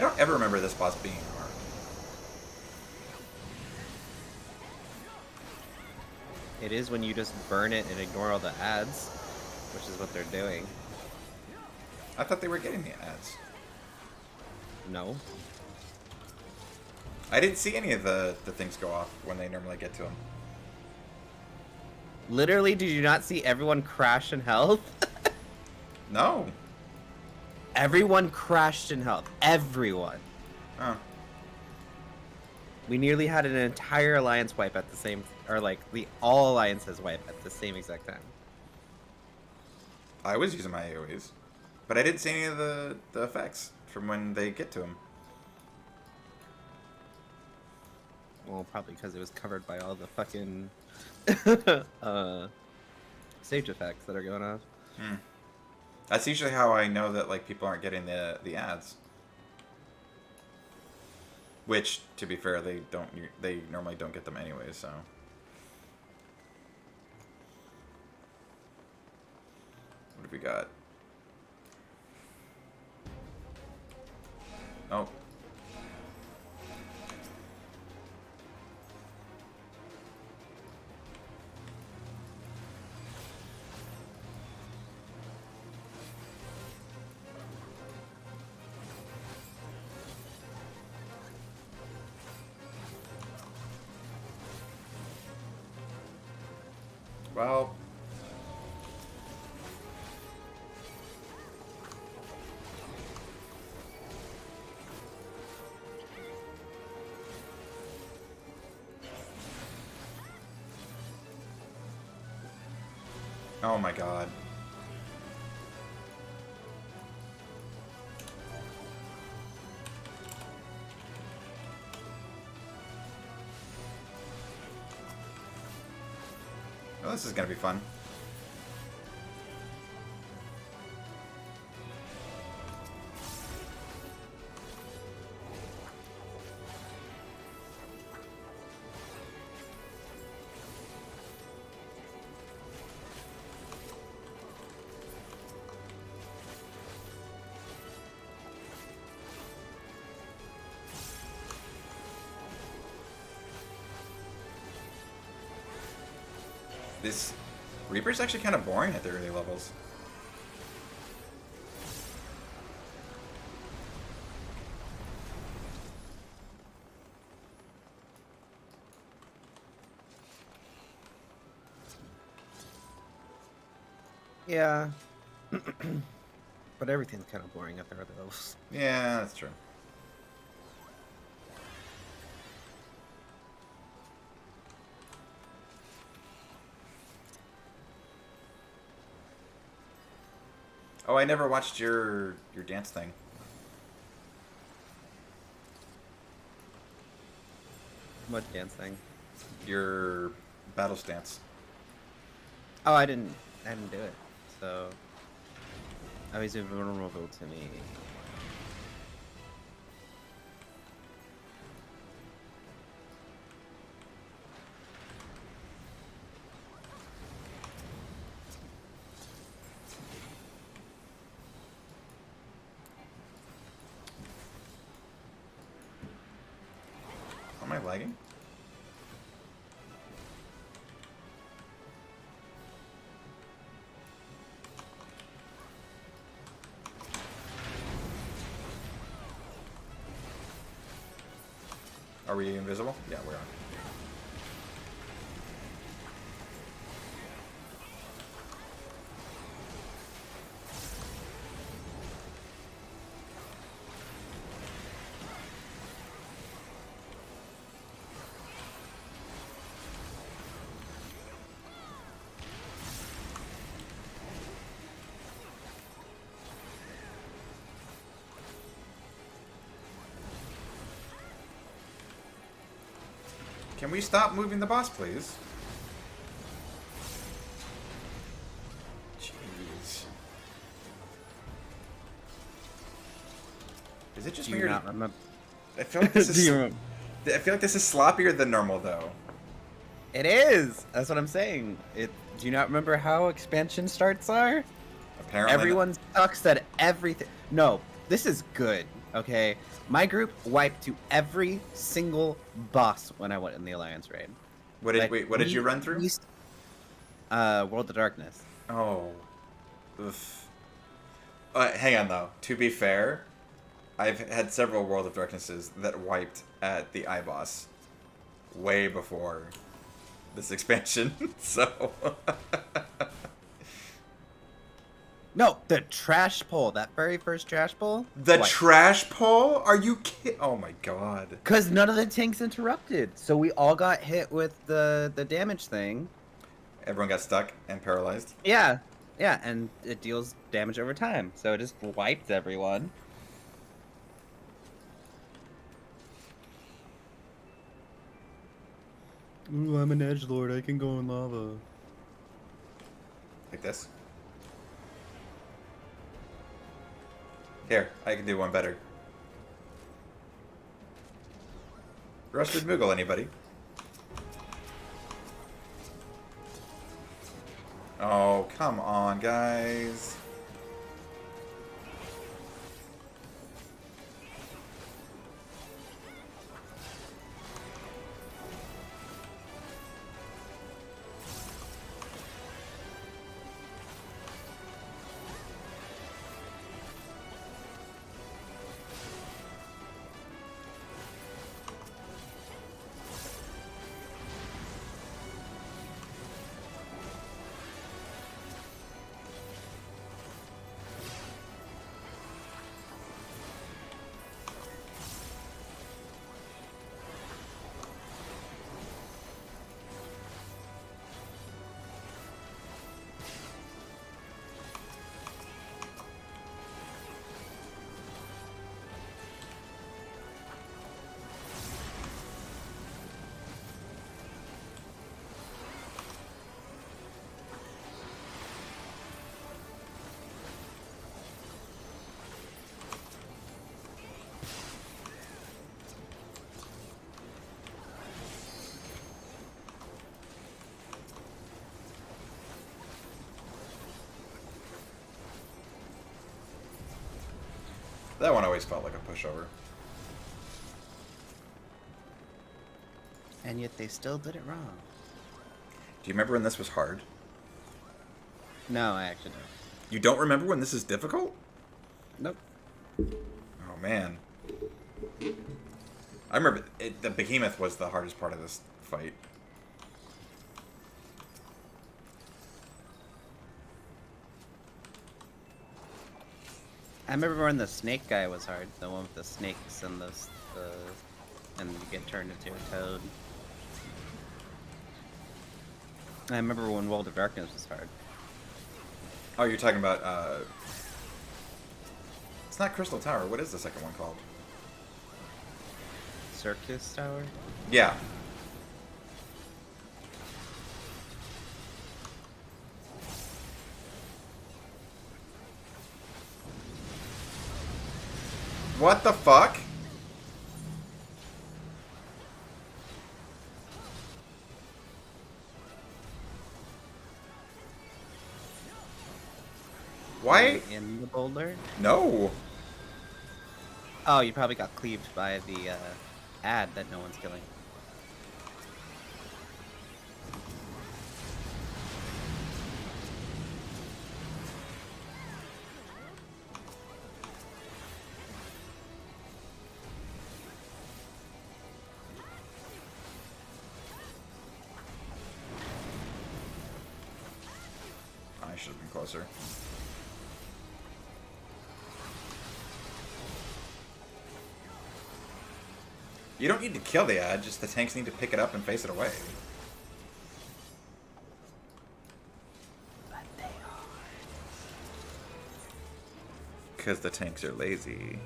I don't ever remember this boss being hard. It is when you just burn it and ignore all the ads, which is what they're doing. I thought they were getting the ads. No. I didn't see any of the things go off when they normally get to them. Literally, did you not see everyone crash in health? No. Everyone crashed in health. Everyone. Oh. We nearly had an entire alliance wipe at the same, or like the all alliances wipe at the same exact time. I was using my AoEs, but I didn't see any of the effects from when they get to them. Well, probably because it was covered by all the fucking stage effects that are going on. Hmm. That's usually how I know that like people aren't getting the ads. Which, to be fair, they normally don't get them anyway. So. What have we got? Oh. Well. Oh my god. Oh, this is gonna be fun. This Reaper's actually kind of boring at the early levels. Yeah. But everything's kind of boring at the early levels. Yeah, that's true. Oh, I never watched your dance thing. What dance thing? Your battle stance. Oh, I didn't do it. So I was invulnerable to me. Am I lagging? Are we invisible? Yeah, we are. Can we stop moving the boss, please? Jeez. Is it just Do you weird? not remember? I feel like this is. Do you I feel like this is sloppier than normal, though. It is. That's what I'm saying. Do you not remember how expansion starts are? Apparently, Everyone sucks at everything. No, this is good. Okay, my group wiped to every single boss when I went in the Alliance raid. What did you run through? World of Darkness. Oh. Oof. Hang on though. To be fair, I've had several World of Darknesses that wiped at the iBoss way before this expansion. So. No, the trash pull. That very first trash pull. The trash pull? Are you kidding? Oh my god. Because none of the tanks interrupted, so we all got hit with the damage thing. Everyone got stuck and paralyzed. Yeah, yeah, and it deals damage over time, so it just wiped everyone. Ooh, I'm an edgelord. I can go in lava. Like this. Here, I can do one better. Rusted Moogle, anybody? Oh, come on, guys. That one always felt like a pushover. And yet they still did it wrong. Do you remember when this was hard? No, I actually don't. You don't remember when this is difficult? Nope. Oh, man. I remember the Behemoth was the hardest part of this fight. I remember when the snake guy was hard. The one with the snakes and and you get turned into a toad. I remember when World of Darkness was hard. Oh, you're talking about, it's not Crystal Tower. What is the second one called? Circus Tower? Yeah. What the fuck? Why? In the boulder? No. Oh, you probably got cleaved by the ad that no one's killing. I should have been closer. You don't need to kill the ad, just the tanks need to pick it up and face it away. But they are. Because the tanks are lazy.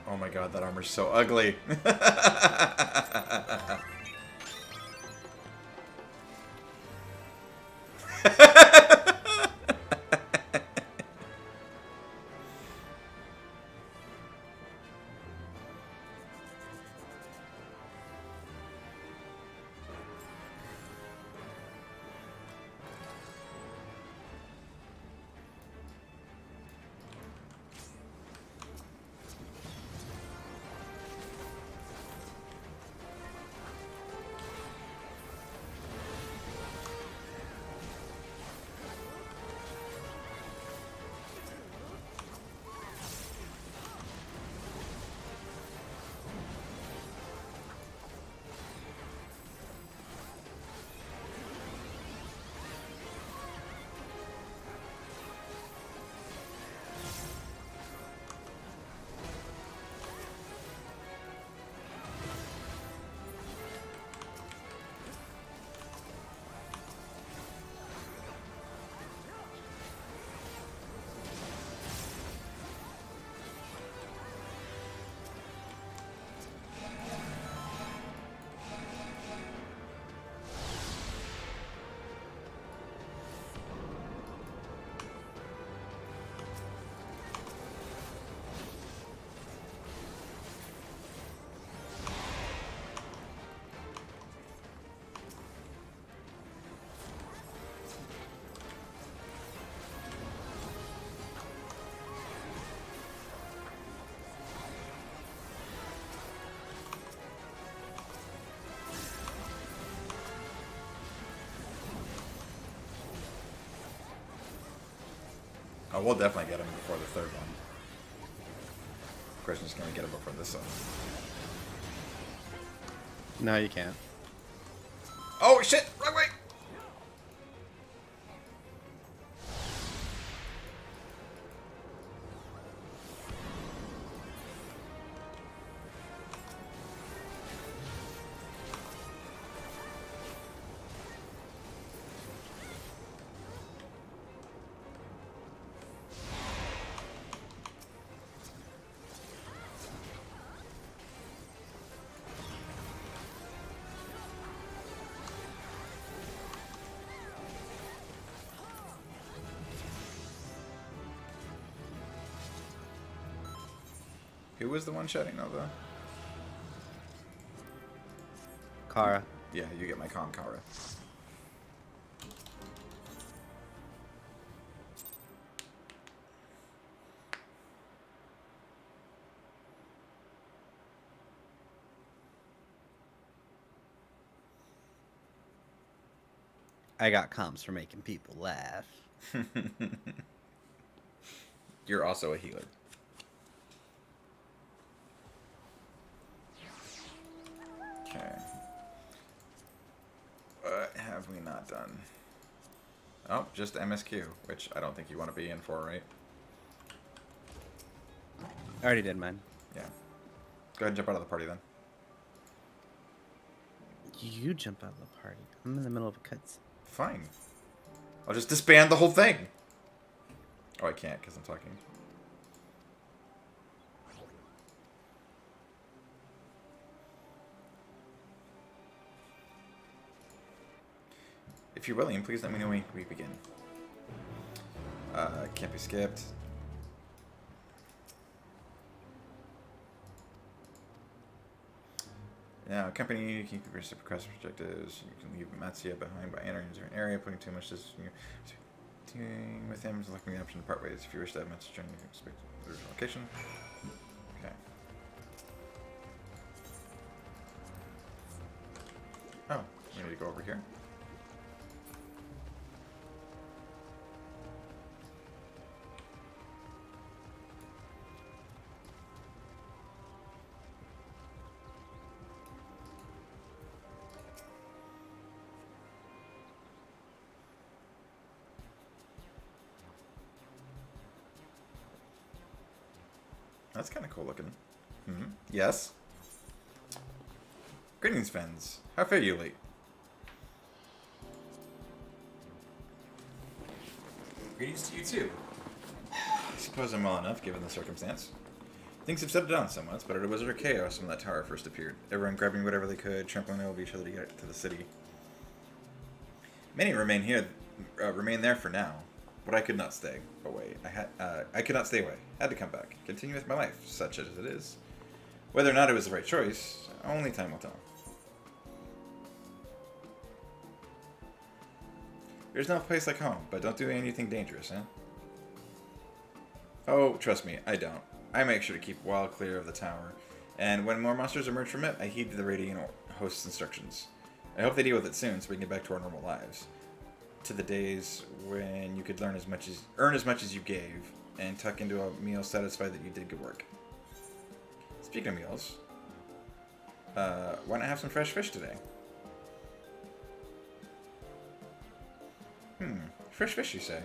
Oh my god, that armor's so ugly. Oh, we'll definitely get him before the third one. The question is, can we get him before this one? No, you can't. Oh shit! Wrong way! Who was the one shouting Nova? Kara. Yeah, you get my comm, Kara. I got comms for making people laugh. You're also a healer. Okay. What have we not done? Oh, just MSQ, which I don't think you want to be in for, right? I already did mine. Yeah. Go ahead and jump out of the party then. You jump out of the party. I'm in the middle of a cutscene. Fine. I'll just disband the whole thing. Oh, I can't because I'm talking. If you're willing, please let me know when we begin. Can't be skipped. Now, company, you can keep your request objectives. You can leave Matsuya behind by entering a different area, putting too much distance with him, selecting the option to part ways. If you wish to have Matsuya join you, expect the original location. Okay. Oh, we need to go over here. That's kind of cool looking. Hmm. Yes. Greetings, friends. How fare you late? Greetings to you too. I suppose I'm well enough, given the circumstance. Things have settled down somewhat, but it was utter chaos when that tower first appeared. Everyone grabbing whatever they could, trampling over each other to get to the city. Many remain there for now, but I could not stay away. I could not stay away. Had to come back, continue with my life, such as it is. Whether or not it was the right choice, only time will tell. There's no place like home, but don't do anything dangerous, huh? Oh, trust me, I don't. I make sure to keep well clear of the tower, and when more monsters emerge from it, I heed the Radiant host's instructions. I hope they deal with it soon so we can get back to our normal lives. To the days when you could earn as much as you gave, and tuck into a meal satisfied that you did good work. Speaking of meals, why not have some fresh fish today? Fresh fish, you say?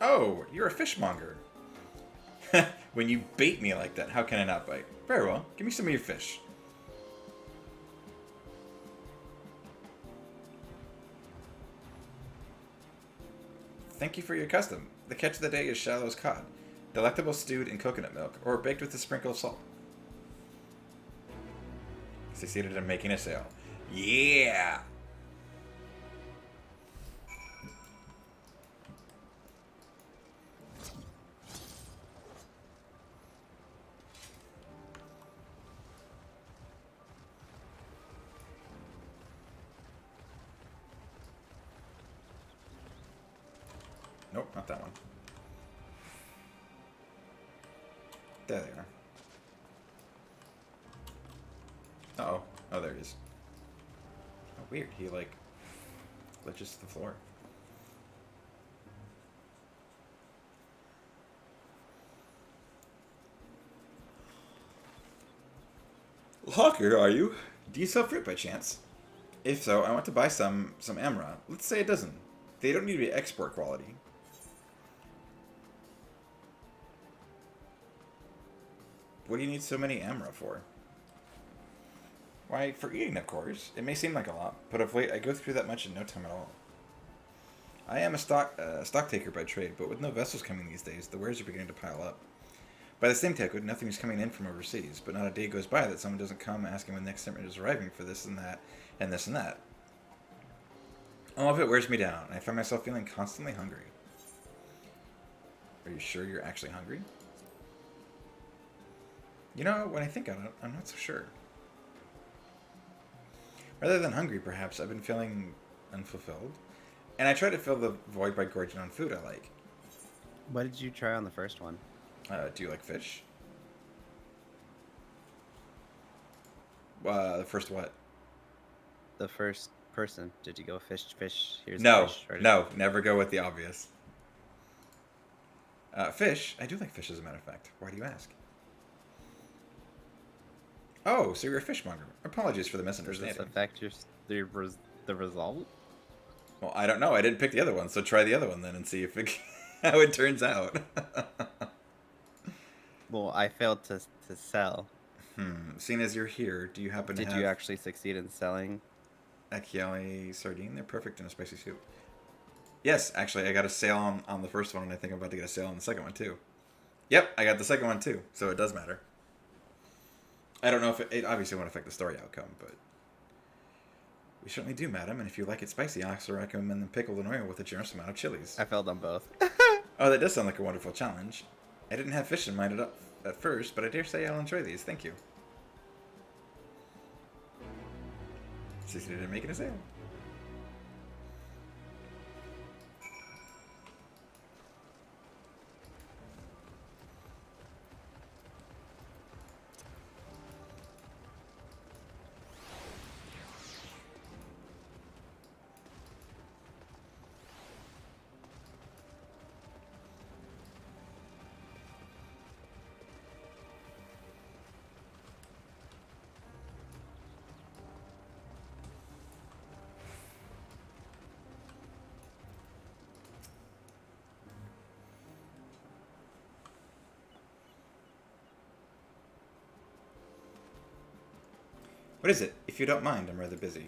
Oh, you're a fishmonger. When you bait me like that, how can I not bite? Very well, give me some of your fish. Thank you for your custom. The catch of the day is Shallow's cod, delectable stewed in coconut milk, or baked with a sprinkle of salt. Succeeded in making a sale. Yeah! Nope, not that one. There they are. Uh-oh. Oh, there it is. Oh, weird. He, like, glitches to the floor. hawker, are you? Do you sell fruit by chance? If so, I want to buy some amra. Let's say a dozen. They don't need to be export quality. What do you need so many amra for? Why, for eating, of course. It may seem like a lot, but of late I go through that much in no time at all. I am a stock taker by trade, but with no vessels coming these days, the wares are beginning to pile up. By the same token, nothing is coming in from overseas, but not a day goes by that someone doesn't come asking when the next shipment is arriving for this and that, and this and that. All of it wears me down, and I find myself feeling constantly hungry. Are you sure you're actually hungry? You know, when I think on it, I'm not so sure. Rather than hungry, perhaps, I've been feeling unfulfilled. And I try to fill the void by gorging on food I like. What did you try on the first one? Do you like fish? The first what? The first person. Did you go fish? Here's No, fish, or no, never go with the obvious. Fish? I do like fish, as a matter of fact. Why do you ask? Oh, so you're a fishmonger. Apologies for the Does misunderstanding. this affect the result? Well, I don't know. I didn't pick the other one, so try the other one then and see if it, how it turns out. Well, I failed to sell. Seeing as you're here, do you happen to have... Did you actually succeed in selling? Achiali sardine? They're perfect in a spicy soup. Yes, actually, I got a sale on the first one, and I think I'm about to get a sale on the second one, too. Yep, I got the second one, too, so it does matter. I don't know if it obviously won't affect the story outcome, but... We certainly do, madam, and if you like it spicy, I also recommend them pickled in oil with a generous amount of chilies. I failed on both. Oh, that does sound like a wonderful challenge. I didn't have fish in mind at first, but I dare say I'll enjoy these. Thank you. Succeeded in making a sale. What is it? If you don't mind, I'm rather busy.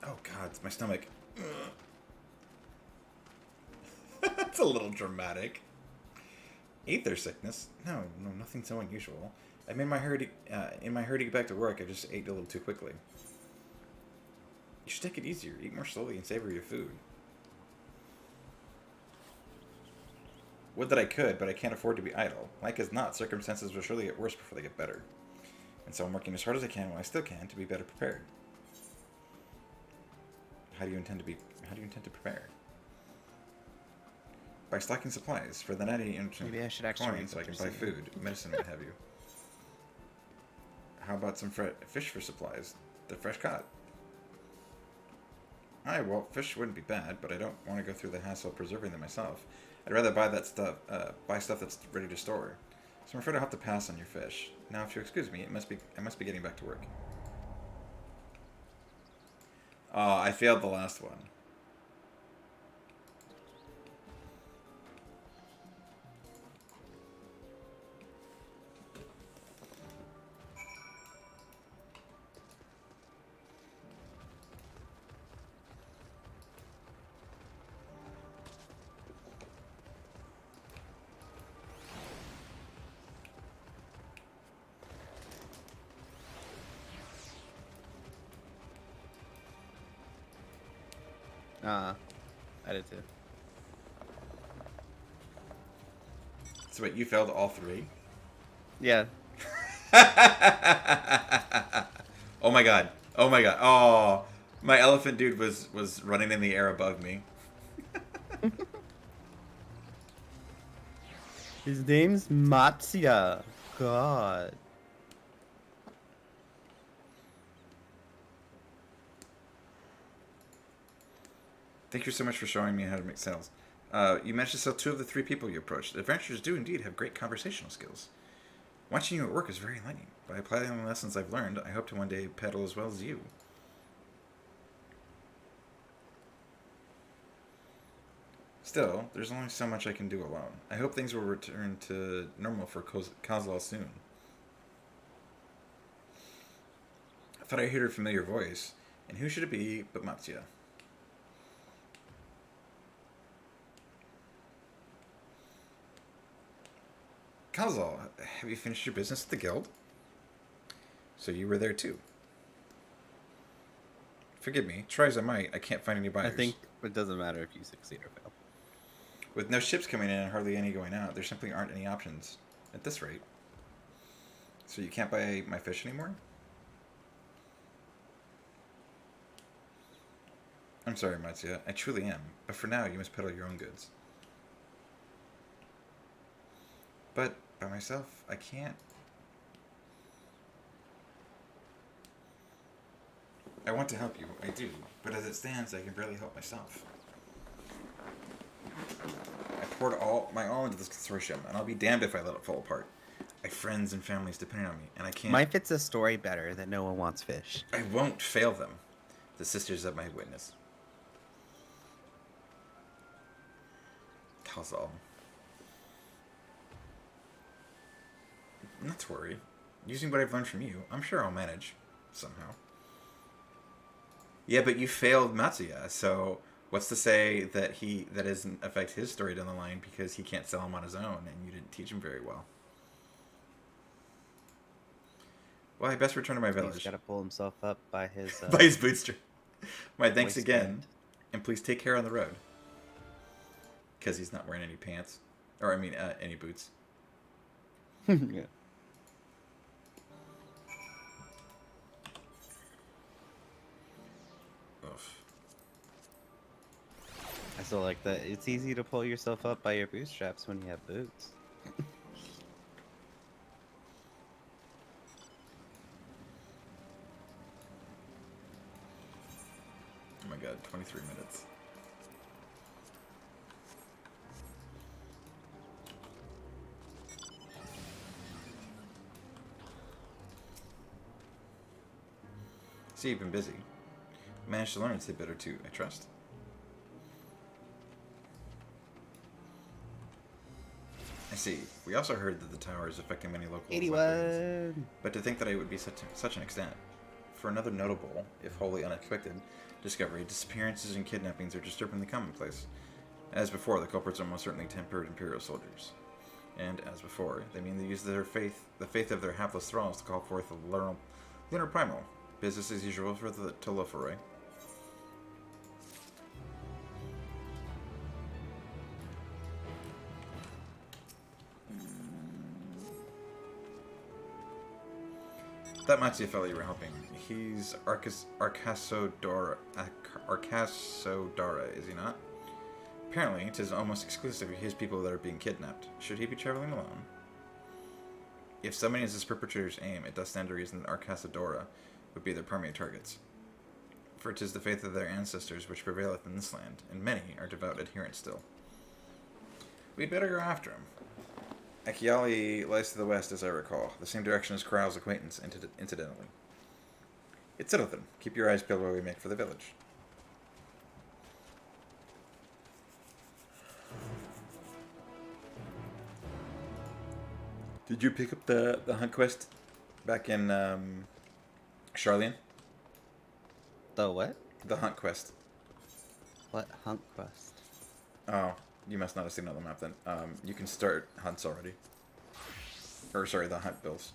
Oh god, it's my stomach. That's a little dramatic. Aether sickness? No, nothing so unusual. In my hurry to get back to work, I just ate a little too quickly. You should take it easier. Eat more slowly and savor your food. Would that I could, but I can't afford to be idle. Like as not, circumstances will surely get worse before they get better. And so I'm working as hard as I can while I still can to be better prepared. How do you intend to prepare? By stocking supplies for the 90 Maybe I should actually coins so I can buy food, medicine, what have you. How about some fish for supplies? They're fresh caught. Aye, well, fish wouldn't be bad, but I don't want to go through the hassle of preserving them myself. I'd rather buy stuff that's ready to store. So I'm afraid I'll have to pass on your fish. Now, if you'll excuse me, I must be getting back to work. Oh, I failed the last one. I did too. So wait, you failed all three? Yeah. Oh my god. Oh my god. Oh, my elephant dude was running in the air above me. His name's Matsuya. God. Thank you so much for showing me how to make sales. You managed to sell 2 of the 3 people you approached. Adventurers do indeed have great conversational skills. Watching you at work is very enlightening. By applying the lessons I've learned, I hope to one day pedal as well as you. Still, there's only so much I can do alone. I hope things will return to normal for Kozlal soon. I thought I heard a familiar voice, and who should it be but Matsuya? Kozlal, have you finished your business at the guild? So you were there too. Forgive me, try as I might, I can't find any buyers. I think it doesn't matter if you succeed or fail. With no ships coming in and hardly any going out, there simply aren't any options at this rate. So you can't buy my fish anymore? I'm sorry, Matsuya. I truly am. But for now, you must peddle your own goods. But by myself, I can't. I want to help you, I do. But as it stands, I can barely help myself. I poured my all into this consortium, and I'll be damned if I let it fall apart. I have friends and families depending on me, and I can't... My fits a story better that no one wants fish. I won't fail them. The sisters of my witness. Kozlal. Not to worry. Using what I've learned from you, I'm sure I'll manage. Somehow. Yeah, but you failed Matsuya, so... What's to say that that doesn't affect his story down the line because he can't sell them on his own and you didn't teach him very well? Well, I best return to my village. He's got to pull himself up by his... by his bootstrap. My thanks again. And please take care on the road. Because he's not wearing any pants. Or, I mean, any boots. Yeah. I still like that. It's easy to pull yourself up by your bootstraps when you have boots. Oh my god, 23 minutes. See, you've been busy. Managed to learn a tidbit or two, I trust. I see. We also heard that the tower is affecting many local 81. But to think that it would be such an extent. For another notable, if wholly unexpected, discovery, disappearances and kidnappings are disturbingly commonplace. As before, the culprits are most certainly tempered Imperial soldiers. And, as before, they mean they use the faith of their hapless thralls to call forth the lunar primal. Business as usual for the Toloforoi. That Matsuya fellow you were helping, he's Arcasodora, is he not? Apparently, it is almost exclusively his people that are being kidnapped. Should he be traveling alone? If somebody is his perpetrator's aim, it does stand to reason that Arcasodora would be their primary targets. For it is the faith of their ancestors which prevaileth in this land, and many are devout adherents still. We'd better go after him. Akiali lies to the west, as I recall, the same direction as Corral's acquaintance, incidentally. It's settled then. Keep your eyes peeled while we make for the village. Did you pick up the hunt quest back in Charlian? The what? The hunt quest. What hunt quest? Oh, you must not have seen it on the map then. You can start hunts already. Or sorry, the hunt bills.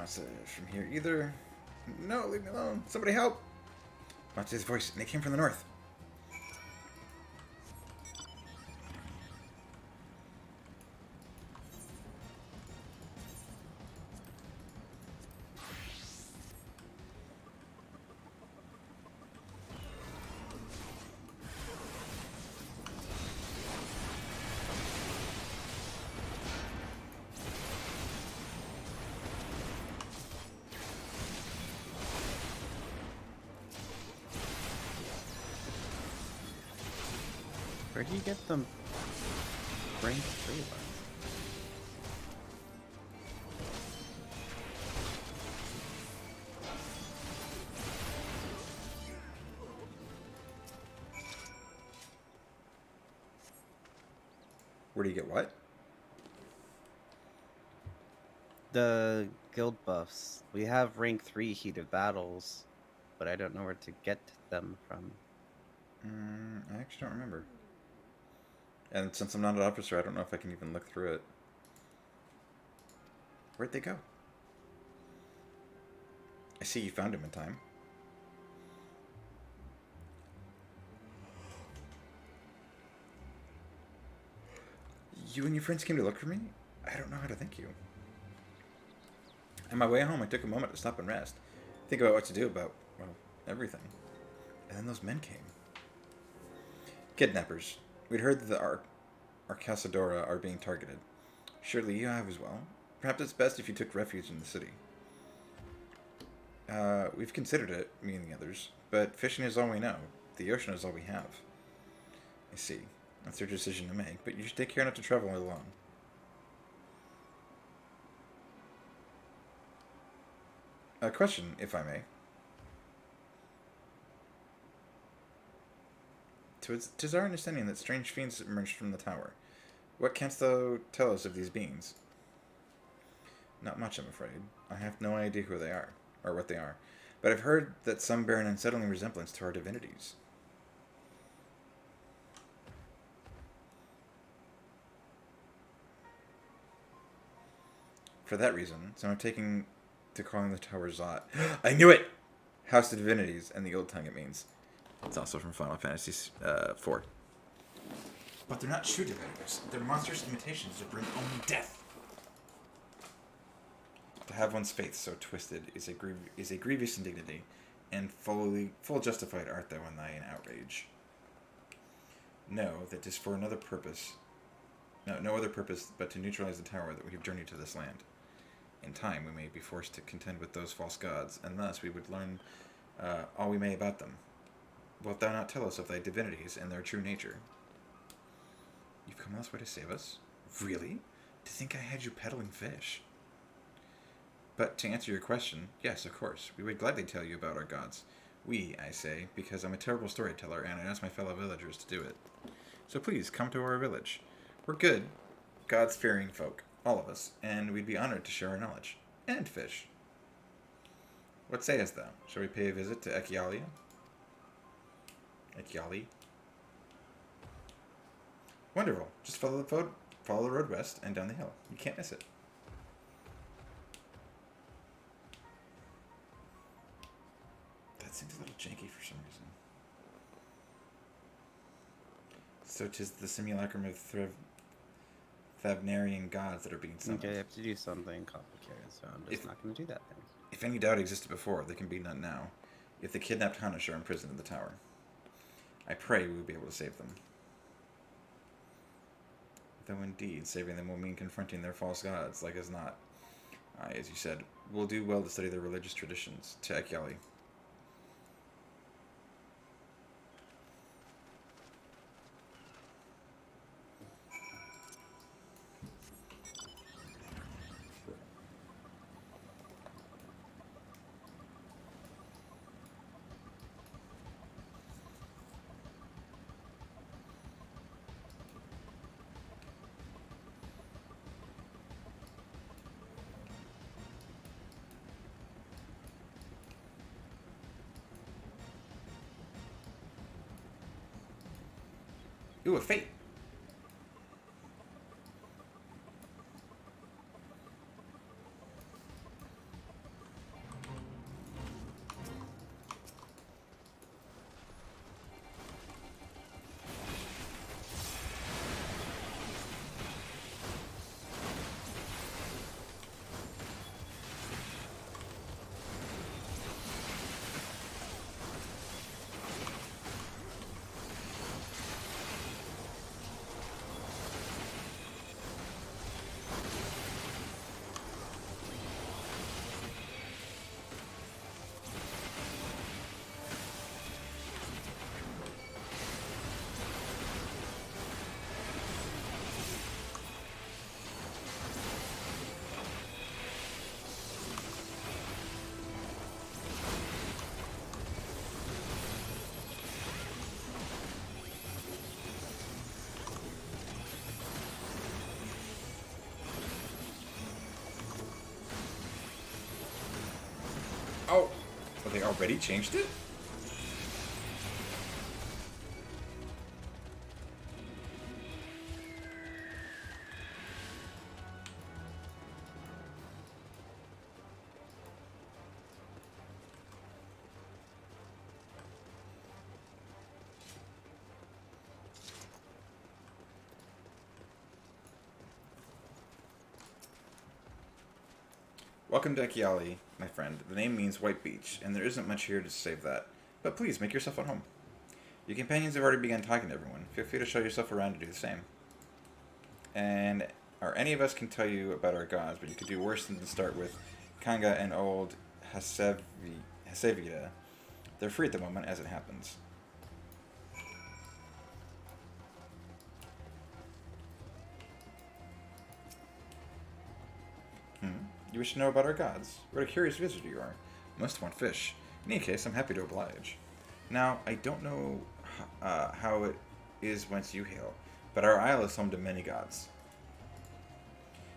say from here either. No, leave me alone. Somebody help! Watch his voice, and it came from the north. Where do you get them rank 3 ones? Where do you get what? The guild buffs. We have rank 3 heat of battles, but I don't know where to get them from. I actually don't remember. And since I'm not an officer, I don't know if I can even look through it. Where'd they go? I see you found him in time. You and your friends came to look for me? I don't know how to thank you. On my way home, I took a moment to stop and rest. Think about what to do about, well, everything. And then those men came. Kidnappers. We'd heard that the Arcasadora are being targeted. Surely you have as well. Perhaps it's best if you took refuge in the city. We've considered it, me and the others, but fishing is all we know. The ocean is all we have. I see. That's your decision to make, but you should take care not to travel alone. A question, if I may. Tis our understanding that strange fiends emerged from the tower. What canst thou tell us of these beings? Not much, I'm afraid. I have no idea who they are, or what they are, but I've heard that some bear an unsettling resemblance to our divinities. For that reason, some are taking to calling the tower Zot. I knew it! House of Divinities, and the old tongue it means. It's also from Final Fantasy IV. But they're not true divinities. They're monstrous imitations that bring only death. To have one's faith so twisted is a grievous indignity, and full justified art thou in thine outrage. Know that 'tis for another purpose, no other purpose but to neutralize the tower that we have journeyed to this land. In time we may be forced to contend with those false gods, and thus we would learn all we may about them. Wilt thou not tell us of thy divinities and their true nature? You've come this way to save us? Really? To think I had you peddling fish? But to answer your question, yes, of course, we would gladly tell you about our gods. We, I say, because I'm a terrible storyteller and I ask my fellow villagers to do it. So please, come to our village. We're good, gods-fearing folk, all of us, and we'd be honored to share our knowledge. And fish. What sayest thou? Shall we pay a visit to Echialia? Echiali? Wonderful. Just follow the road west and down the hill. You can't miss it. That seems a little janky for some reason. So 'tis the simulacrum of Thavnarian gods that are being summoned. Okay, I have to do something complicated, so I'm just not going to do that thing. If any doubt existed before, there can be none now. If the kidnapped Hanish are imprisoned in the tower, I pray we will be able to save them. Though indeed, saving them will mean confronting their false gods, like as not. As you said, we'll do well to study their religious traditions, to Echiali. Ooh, a fate. They already changed it? Welcome to Ekiali, my friend. The name means White Beach, and there isn't much here to save that. But please, make yourself at home. Your companions have already begun talking to everyone. Feel free to show yourself around to do the same. And any of us can tell you about our gods, but you could do worse than to start with Kanga and old Hasevida. They're free at the moment, as it happens. You wish to know about our gods? What a curious visitor you are. Most want fish. In any case, I'm happy to oblige. Now, I don't know how it is whence you hail, but our isle is home to many gods.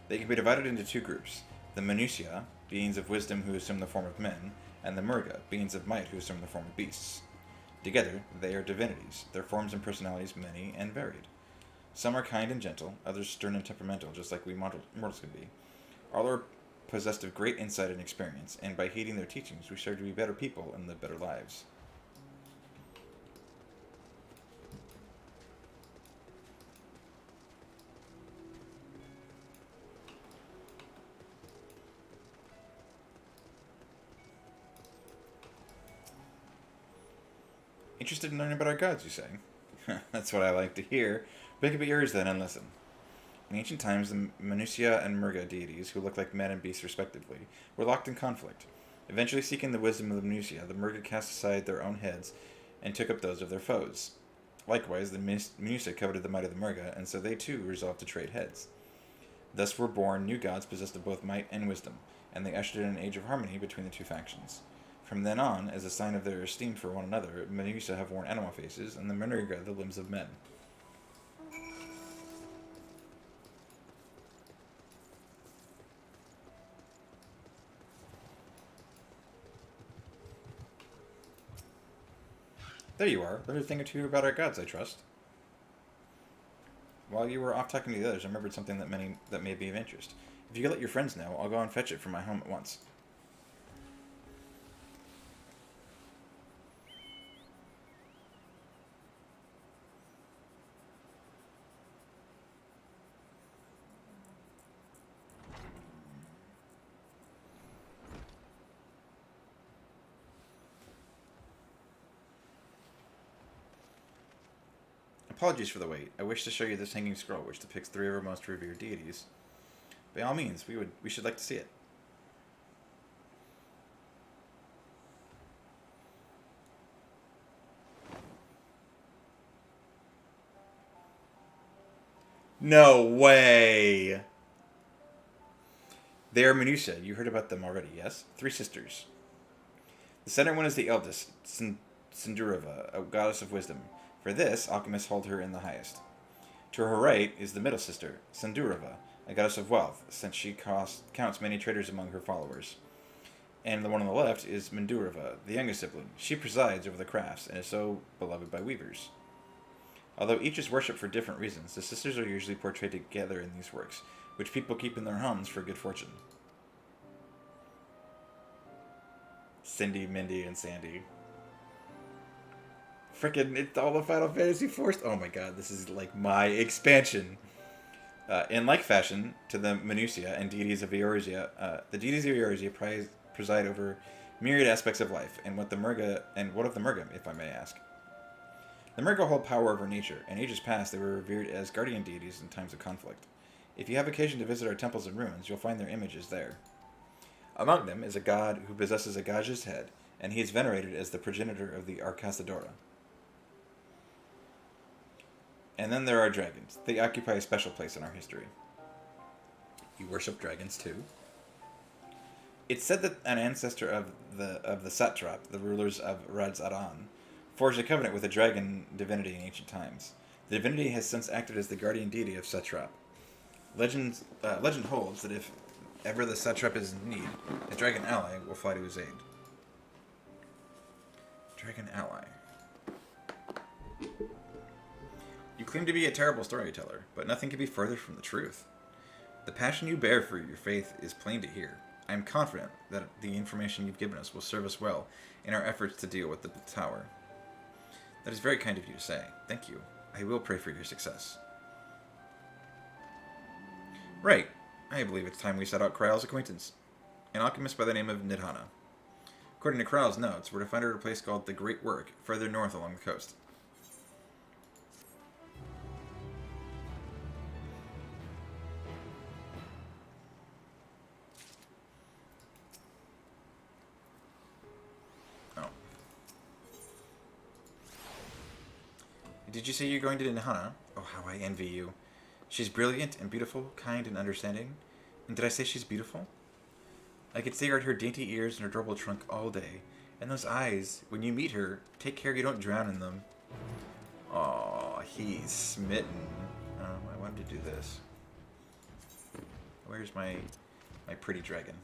They can be divided into two groups. The Manusia, beings of wisdom who assume the form of men, and the Murga, beings of might who assume the form of beasts. Together, they are divinities, their forms and personalities many and varied. Some are kind and gentle, others stern and temperamental, just like we mortals can be. All are possessed of great insight and experience, and by heeding their teachings, we strive to be better people and live better lives. Interested in learning about our gods, you say? That's what I like to hear. Pick up your ears then and listen. In ancient times, the Manusia and Murga deities, who looked like men and beasts respectively, were locked in conflict. Eventually seeking the wisdom of the Manusia, the Murga cast aside their own heads and took up those of their foes. Likewise, the Manusia coveted the might of the Murga, and so they too resolved to trade heads. Thus were born new gods possessed of both might and wisdom, and they ushered in an age of harmony between the two factions. From then on, as a sign of their esteem for one another, Manusia have worn animal faces, and the Murga the limbs of men. There you are. Learned a thing or two about our gods, I trust. While you were off talking to the others, I remembered something that may be of interest. If you could let your friends know, I'll go and fetch it from my home at once. Apologies for the wait. I wish to show you this hanging scroll, which depicts three of our most revered deities. By all means, we should like to see it. No way! They are Manusia. You heard about them already, yes? 3 sisters. The center one is the eldest, Sindurava, a goddess of wisdom. For this, alchemists hold her in the highest. To her right is the middle sister, Sandurava, a goddess of wealth, since she counts many traders among her followers. And the one on the left is Mindurava, the youngest sibling. She presides over the crafts and is so beloved by weavers. Although each is worshipped for different reasons, the sisters are usually portrayed together in these works, which people keep in their homes for good fortune. Cindy, Mindy, and Sandy. Frickin' it's all the Final Fantasy IV. Oh my god, this is like my expansion. In like fashion to the Manusia and deities of Eorzea, the deities of Eorzea preside over myriad aspects of life, and what of the Murga, if I may ask. The Murga hold power over nature. In ages past, they were revered as guardian deities in times of conflict. If you have occasion to visit our temples and ruins, you'll find their images there. Among them is a god who possesses a Gaja's head, and he is venerated as the progenitor of the Arcasadora. And then there are dragons. They occupy a special place in our history. You worship dragons too? It's said that an ancestor of the Satrap, the rulers of Radz-Adan, forged a covenant with a dragon divinity in ancient times. The divinity has since acted as the guardian deity of Satrap. Legend holds that if ever the Satrap is in need, a dragon ally will fly to his aid. Dragon ally. You claim to be a terrible storyteller, but nothing can be further from the truth. The passion you bear for your faith is plain to hear. I am confident that the information you've given us will serve us well in our efforts to deal with the tower. That is very kind of you to say. Thank you. I will pray for your success. Right. I believe it's time we set out Kryle's acquaintance. An alchemist by the name of Nidhana. According to Kryle's notes, we're to find her at a place called the Great Work, further north along the coast. Oh. Did you say you're going to Nidhana? Oh, how I envy you. She's brilliant and beautiful, kind and understanding. And did I say she's beautiful? I could stare at her dainty ears and her adorable trunk all day. And those eyes, when you meet her, take care you don't drown in them. Aw, he's smitten. I wanted to do this. Where's my pretty dragon?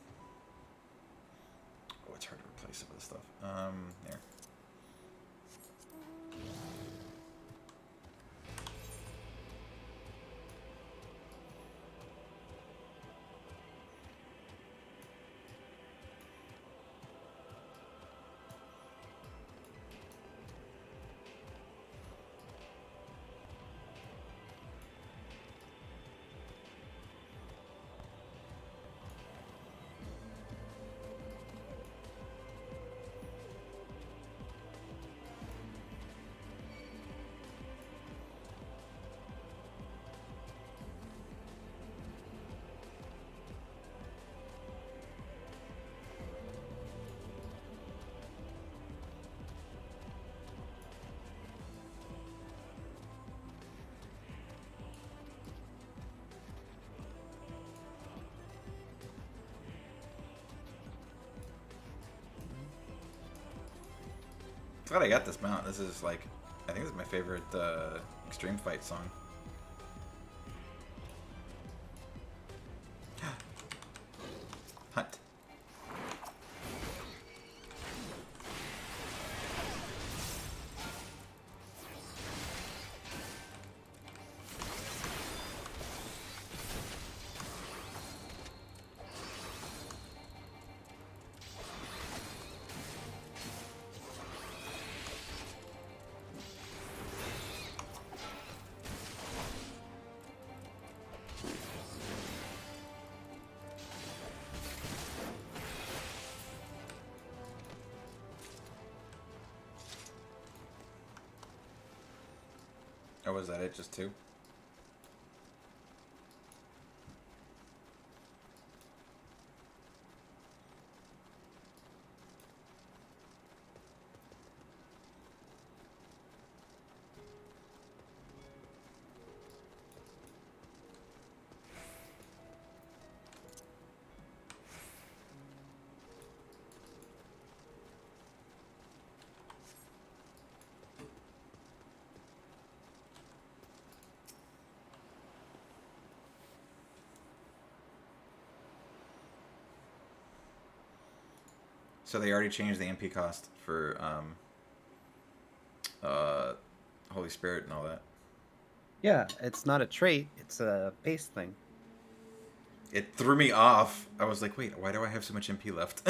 Oh, it's hard to replace some of this stuff. There. Glad I got this mount. This is like, I think this is my favorite extreme fight song. Hunt. Oh, was that it? Just two? So they already changed the MP cost for Holy Spirit and all that. Yeah, it's not a trait, it's a base thing. It threw me off. I was like, wait, why do I have so much MP left?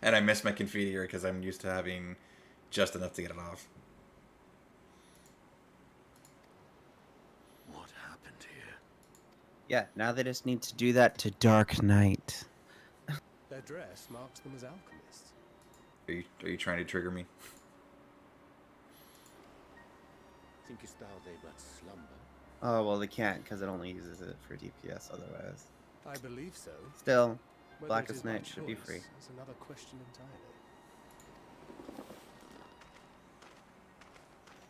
And I missed my Confiteor because I'm used to having just enough to get it off. What happened here? Yeah, now they just need to do that to Dark Knight. Their dress marks them as alchemists. Are you trying to trigger me? Thinkest thou they but slumber? Oh, well, they can't because it only uses it for DPS otherwise. I believe so. Still, Whether Blackest it is by Night should be choice free. is another question entirely.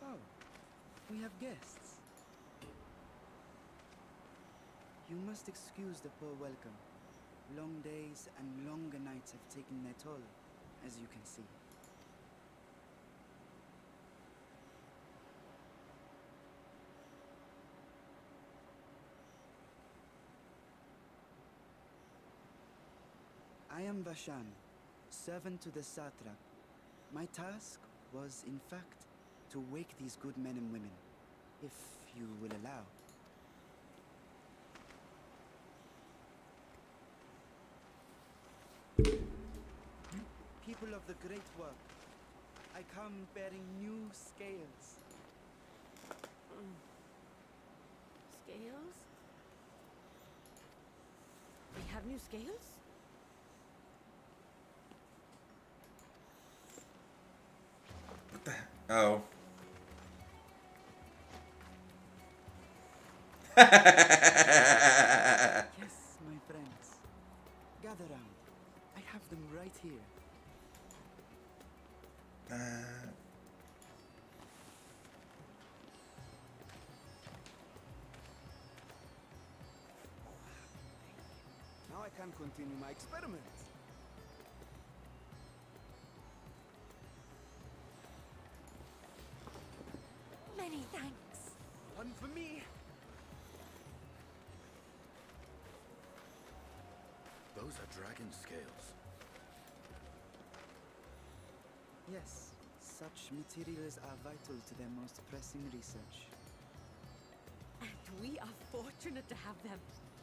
Oh, we have guests. You must excuse the poor welcome. Long days and longer nights have taken their toll, as you can see. I am Vashan, servant to the satrap. My task was, in fact, to wake these good men and women, if you will allow. People of the great work, I come bearing new scales. Scales? We have new scales? What the heck? Oh. Yes, my friends. Gather round. I have them right here. Now I can continue my experiments. Many thanks. One for me. Those are dragon scales. Yes, such materials are vital to their most pressing research. And we are fortunate to have them.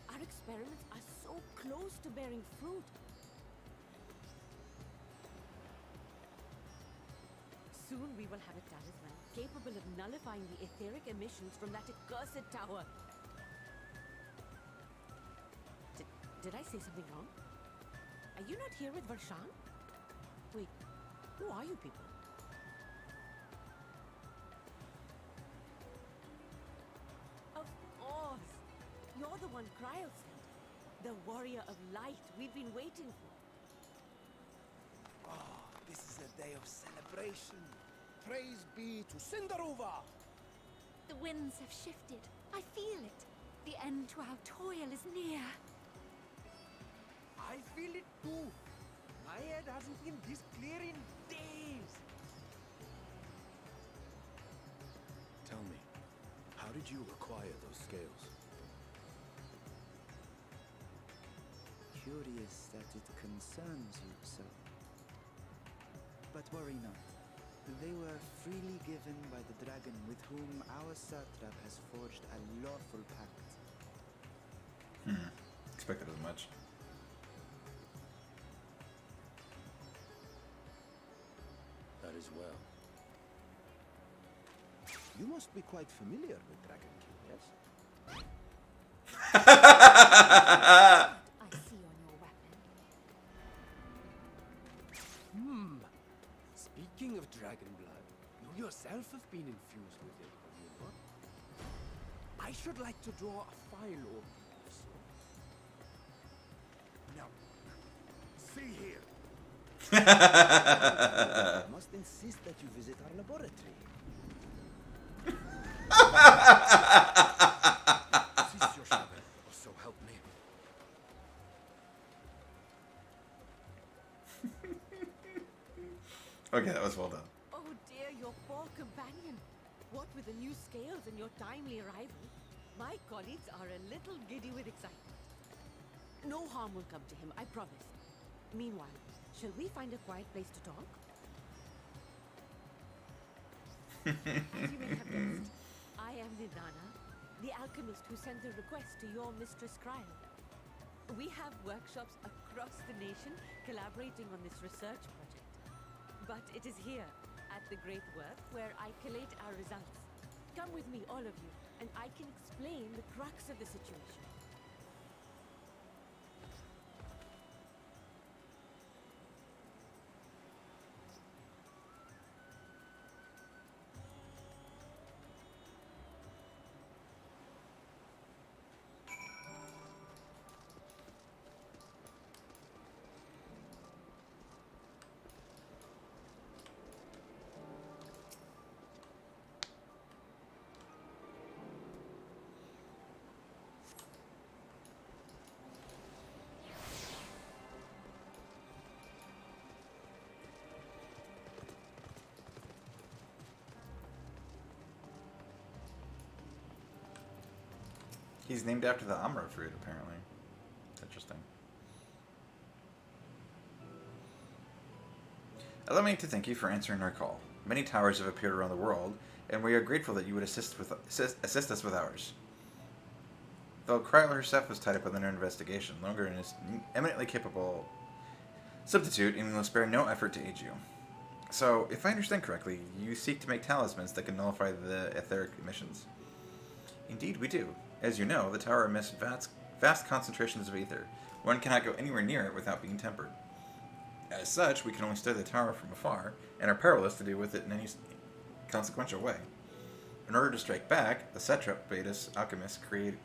Our experiments are so close to bearing fruit. Soon we will have a talisman capable of nullifying the etheric emissions from that accursed tower. Did I say something wrong? Are you not here with Varshan? Wait, who are you people? Of course! You're the one Kryl sent. The warrior of light we've been waiting for. Oh, this is a day of celebration. Praise be to Cinderuva! The winds have shifted. I feel it. The end to our toil is near. I feel it too. My head hasn't been this clear in days. Tell me, how did you acquire those scales? Curious that it concerns you so. But worry not. They were freely given by the dragon with whom our satrap has forged a lawful pact. Expected as much. That is well. You must be quite familiar with Dragon King, yes? I see on your weapon. Speaking of dragon blood, you yourself have been infused with it, have you not? I should like to draw a file or so. Now, see here. I must insist that you visit our laboratory. Cease your shouting, or so help me. Okay, that was well done. Oh dear, your poor companion. What with the new scales and your timely arrival, my colleagues are a little giddy with excitement. No harm will come to him, I promise. Meanwhile, shall we find a quiet place to talk? As you may have guessed, I am Nidana, the alchemist who sent the request to your mistress Kryl. We have workshops across the nation collaborating on this research project. But it is here, at the Great Work, where I collate our results. Come with me, all of you, and I can explain the crux of the situation. He's named after the Amra fruit, apparently. Interesting. Allow me to thank you for answering our call. Many towers have appeared around the world, and we are grateful that you would assist us with ours. Though Kryler herself was tied up with an investigation, Lundgren is an eminently capable substitute and will spare no effort to aid you. So, if I understand correctly, you seek to make talismans that can nullify the etheric emissions. Indeed, we do. As you know, the tower emits vast concentrations of ether. One cannot go anywhere near it without being tempered. As such, we can only study the tower from afar, and are powerless to deal with it in any consequential way. In order to strike back, the satrap bade us alchemists create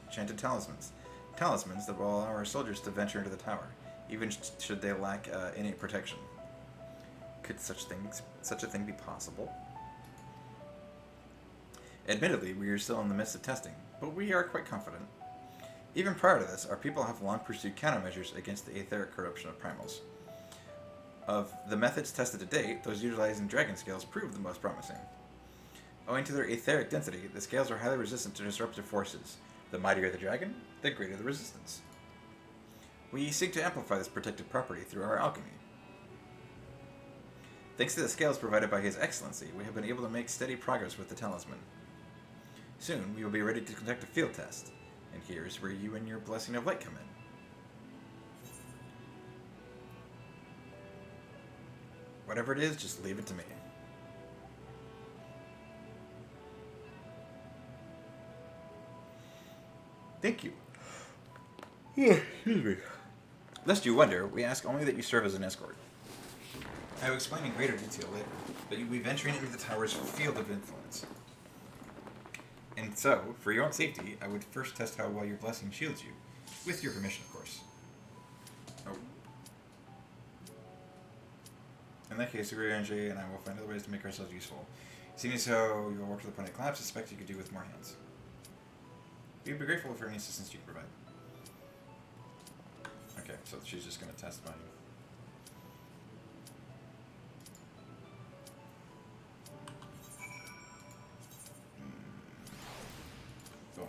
enchanted talismans. Talismans that will allow our soldiers to venture into the tower, even should they lack innate protection. Could such a thing be possible? Admittedly, we are still in the midst of testing, but we are quite confident. Even prior to this, our people have long pursued countermeasures against the etheric corruption of primals. Of the methods tested to date, those utilizing dragon scales proved the most promising. Owing to their etheric density, the scales are highly resistant to disruptive forces. The mightier the dragon, the greater the resistance. We seek to amplify this protective property through our alchemy. Thanks to the scales provided by His Excellency, we have been able to make steady progress with the talisman. Soon, we will be ready to conduct a field test, and here's where you and your blessing of light come in. Whatever it is, just leave it to me. Thank you. Excuse me. Lest you wonder, we ask only that you serve as an escort. I will explain in greater detail later, but you will be venturing into the tower's field of influence. And so, for your own safety, I would first test how well your blessing shields you. With your permission, of course. Oh. In that case, Urianji and I will find other ways to make ourselves useful. Seeing as how you will work to the point of collapse, I suspect you could do with more hands. We'd be grateful for any assistance you can provide. Okay, so she's just going to test my... Cool.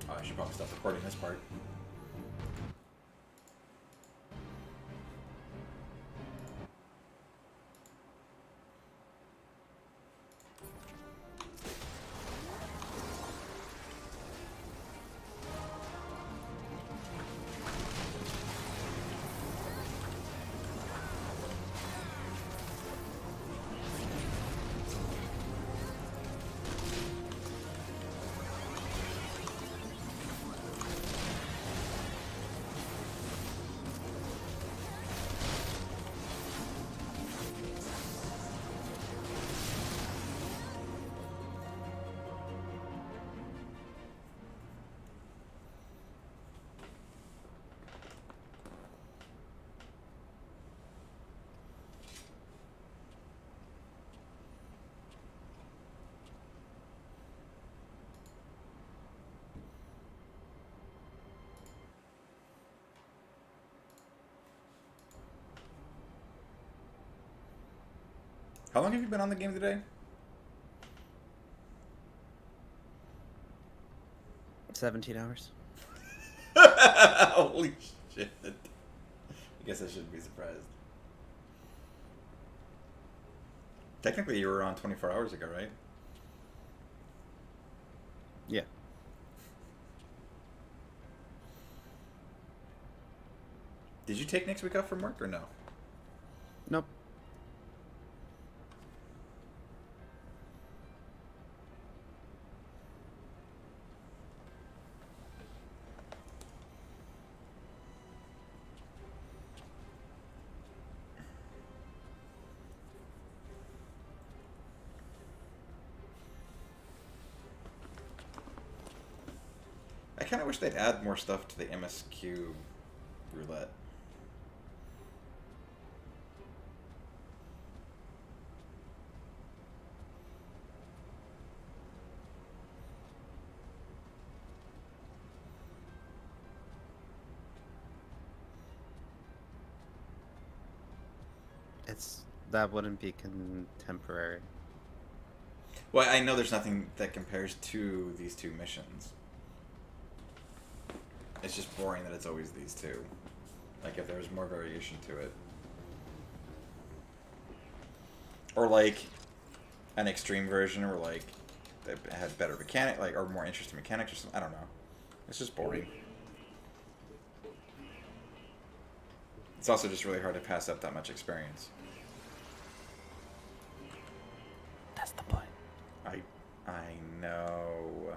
Oh, I should probably stop recording this part. How long have you been on the game today? 17 hours. Holy shit. I guess I shouldn't be surprised. Technically, you were on 24 hours ago, right? Yeah. Did you take next week off from work or no? Nope. I kind of wish they'd add more stuff to the MSQ roulette. That wouldn't be contemporary. Well, I know there's nothing that compares to these two missions. It's just boring that it's always these two. Like, if there was more variation to it. Or, like, an extreme version where, like, they had better mechanic, like, or more interesting mechanics or something. I don't know. It's just boring. It's also just really hard to pass up that much experience. That's the point. I know.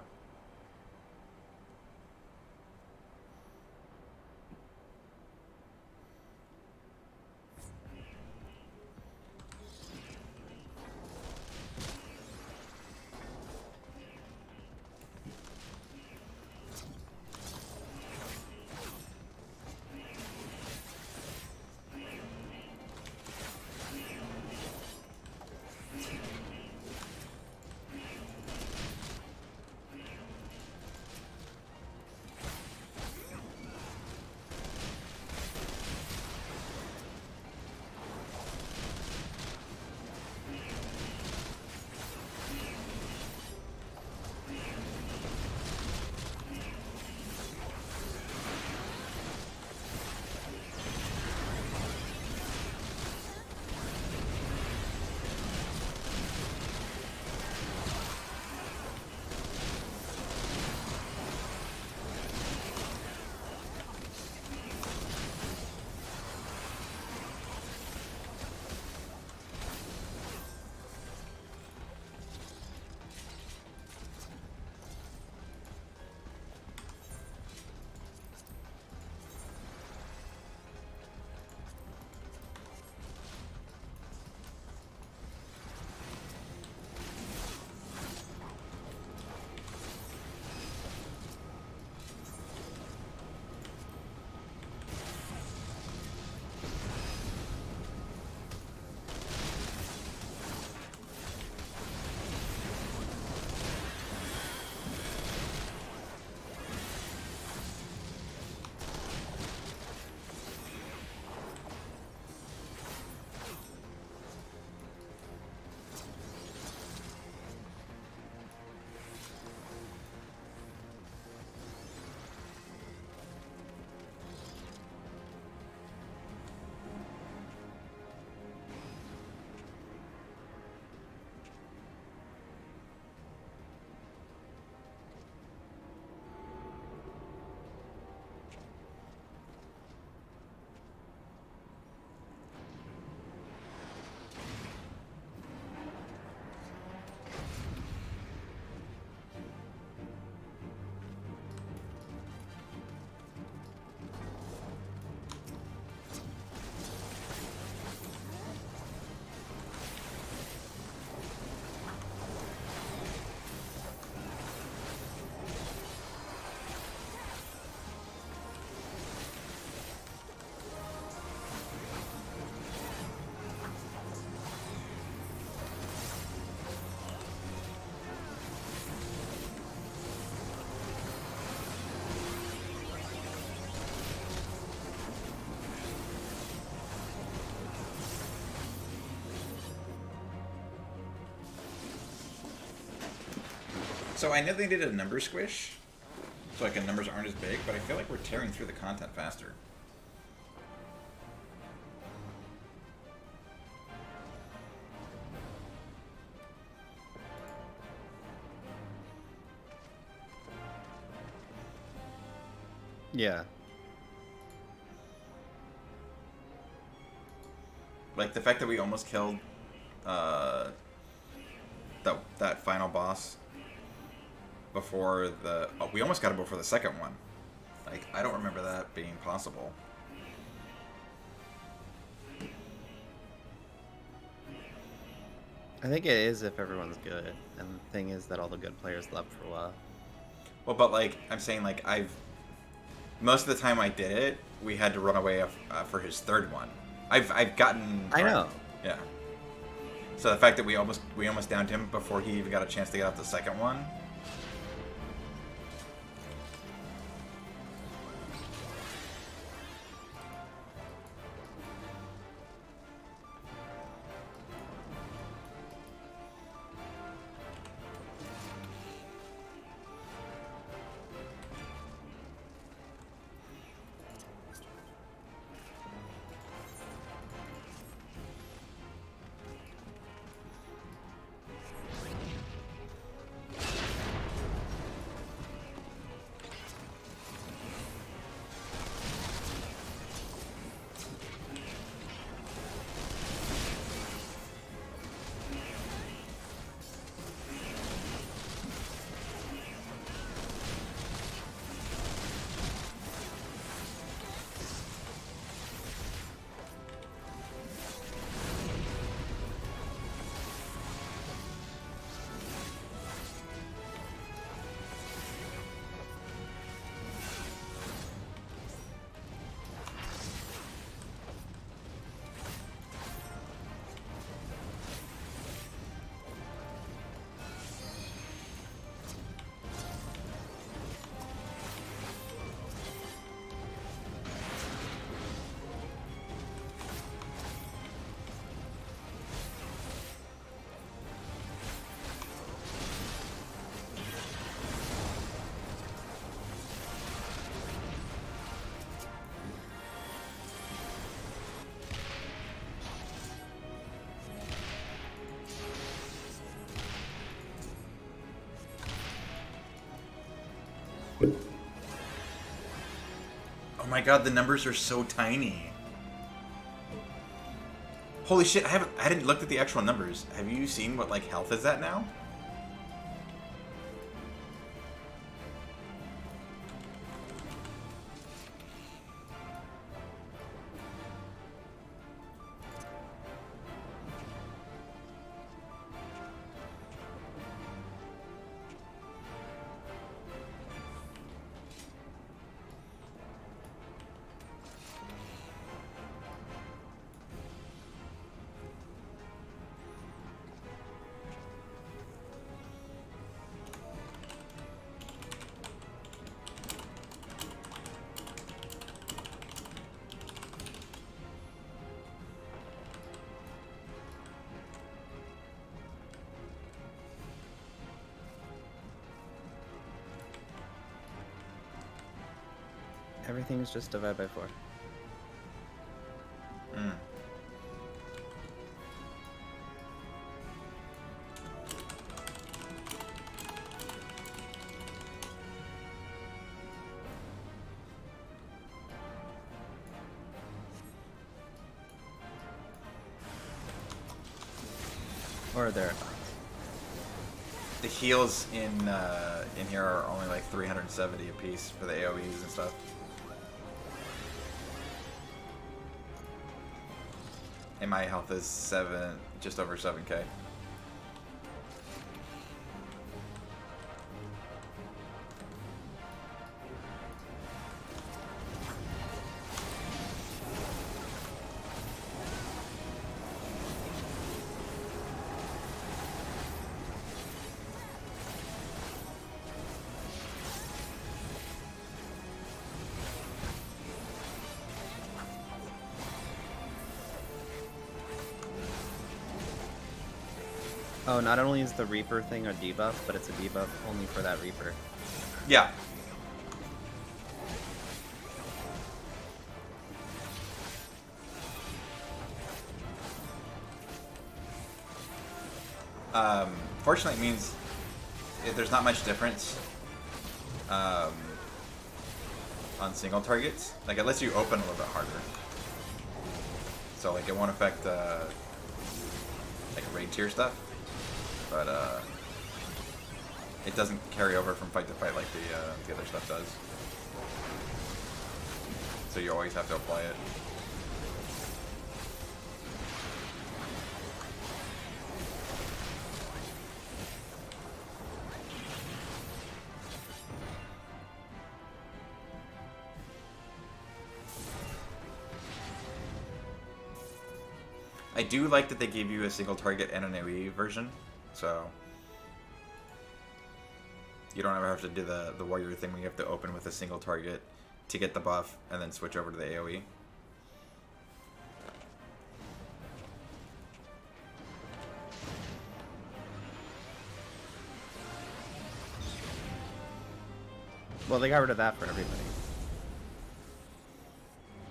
So I know they did a number squish, so like numbers aren't as big, but I feel like we're tearing through the content faster. Yeah. Like the fact that we almost killed that final boss before the we almost got it before the second one. Like I don't remember that being possible. I think it is if everyone's good, and the thing is that all the good players left for a while. Well, but like I'm saying, like most of the time I did it, we had to run away for his third one. I've gotten. I know. Yeah. So the fact that we almost downed him before he even got a chance to get out the second one. Oh my god, the numbers are so tiny. Holy shit, I didn't look at the actual numbers. Have you seen what like health is at now? Everything's just divided by 4. Mm. Or there. The heals in here are only like 370 apiece for the AoEs and stuff. And my health is just over 7k. Oh, not only is the Reaper thing a debuff, but it's a debuff only for that Reaper. Yeah. Fortunately, it means there's not much difference on single targets. Like, it lets you open a little bit harder. So like it won't affect like raid tier stuff, but it doesn't carry over from fight to fight like the other stuff does. So you always have to apply it. I do like that they gave you a single target and an AoE version, so you don't ever have to do the warrior thing where you have to open with a single target to get the buff and then switch over to the AoE. Well, they got rid of that for everybody.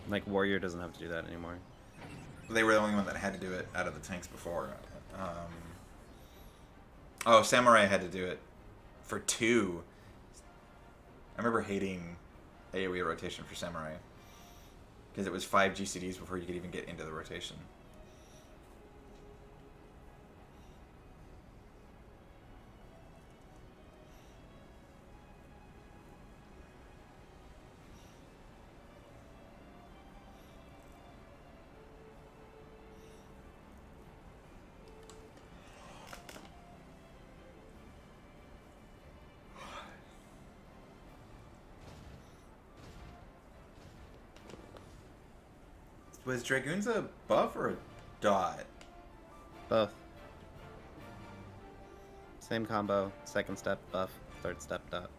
Like, warrior doesn't have to do that anymore. They were the only one that had to do it out of the tanks before. Oh, Samurai had to do it for 2. I remember hating AoE rotation for Samurai. Because it was 5 GCDs before you could even get into the rotation. Was Dragoons a buff or a dot? Both. Same combo, second step buff, third step dot.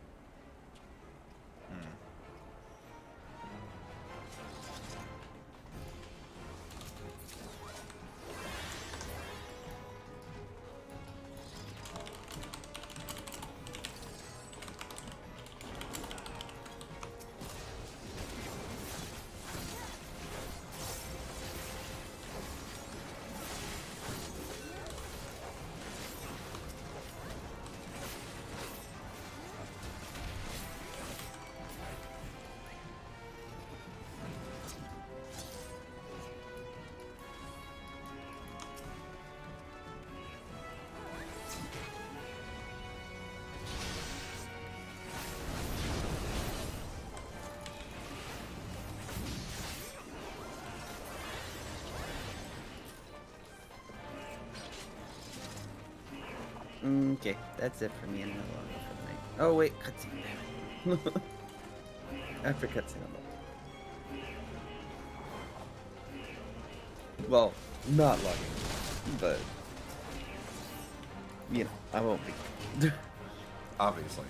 Okay, that's it for me and no longer for the night. Oh wait, cutscene, damn it. After cutscene, I'm up. Well, not logging, but you know, I won't be. Obviously.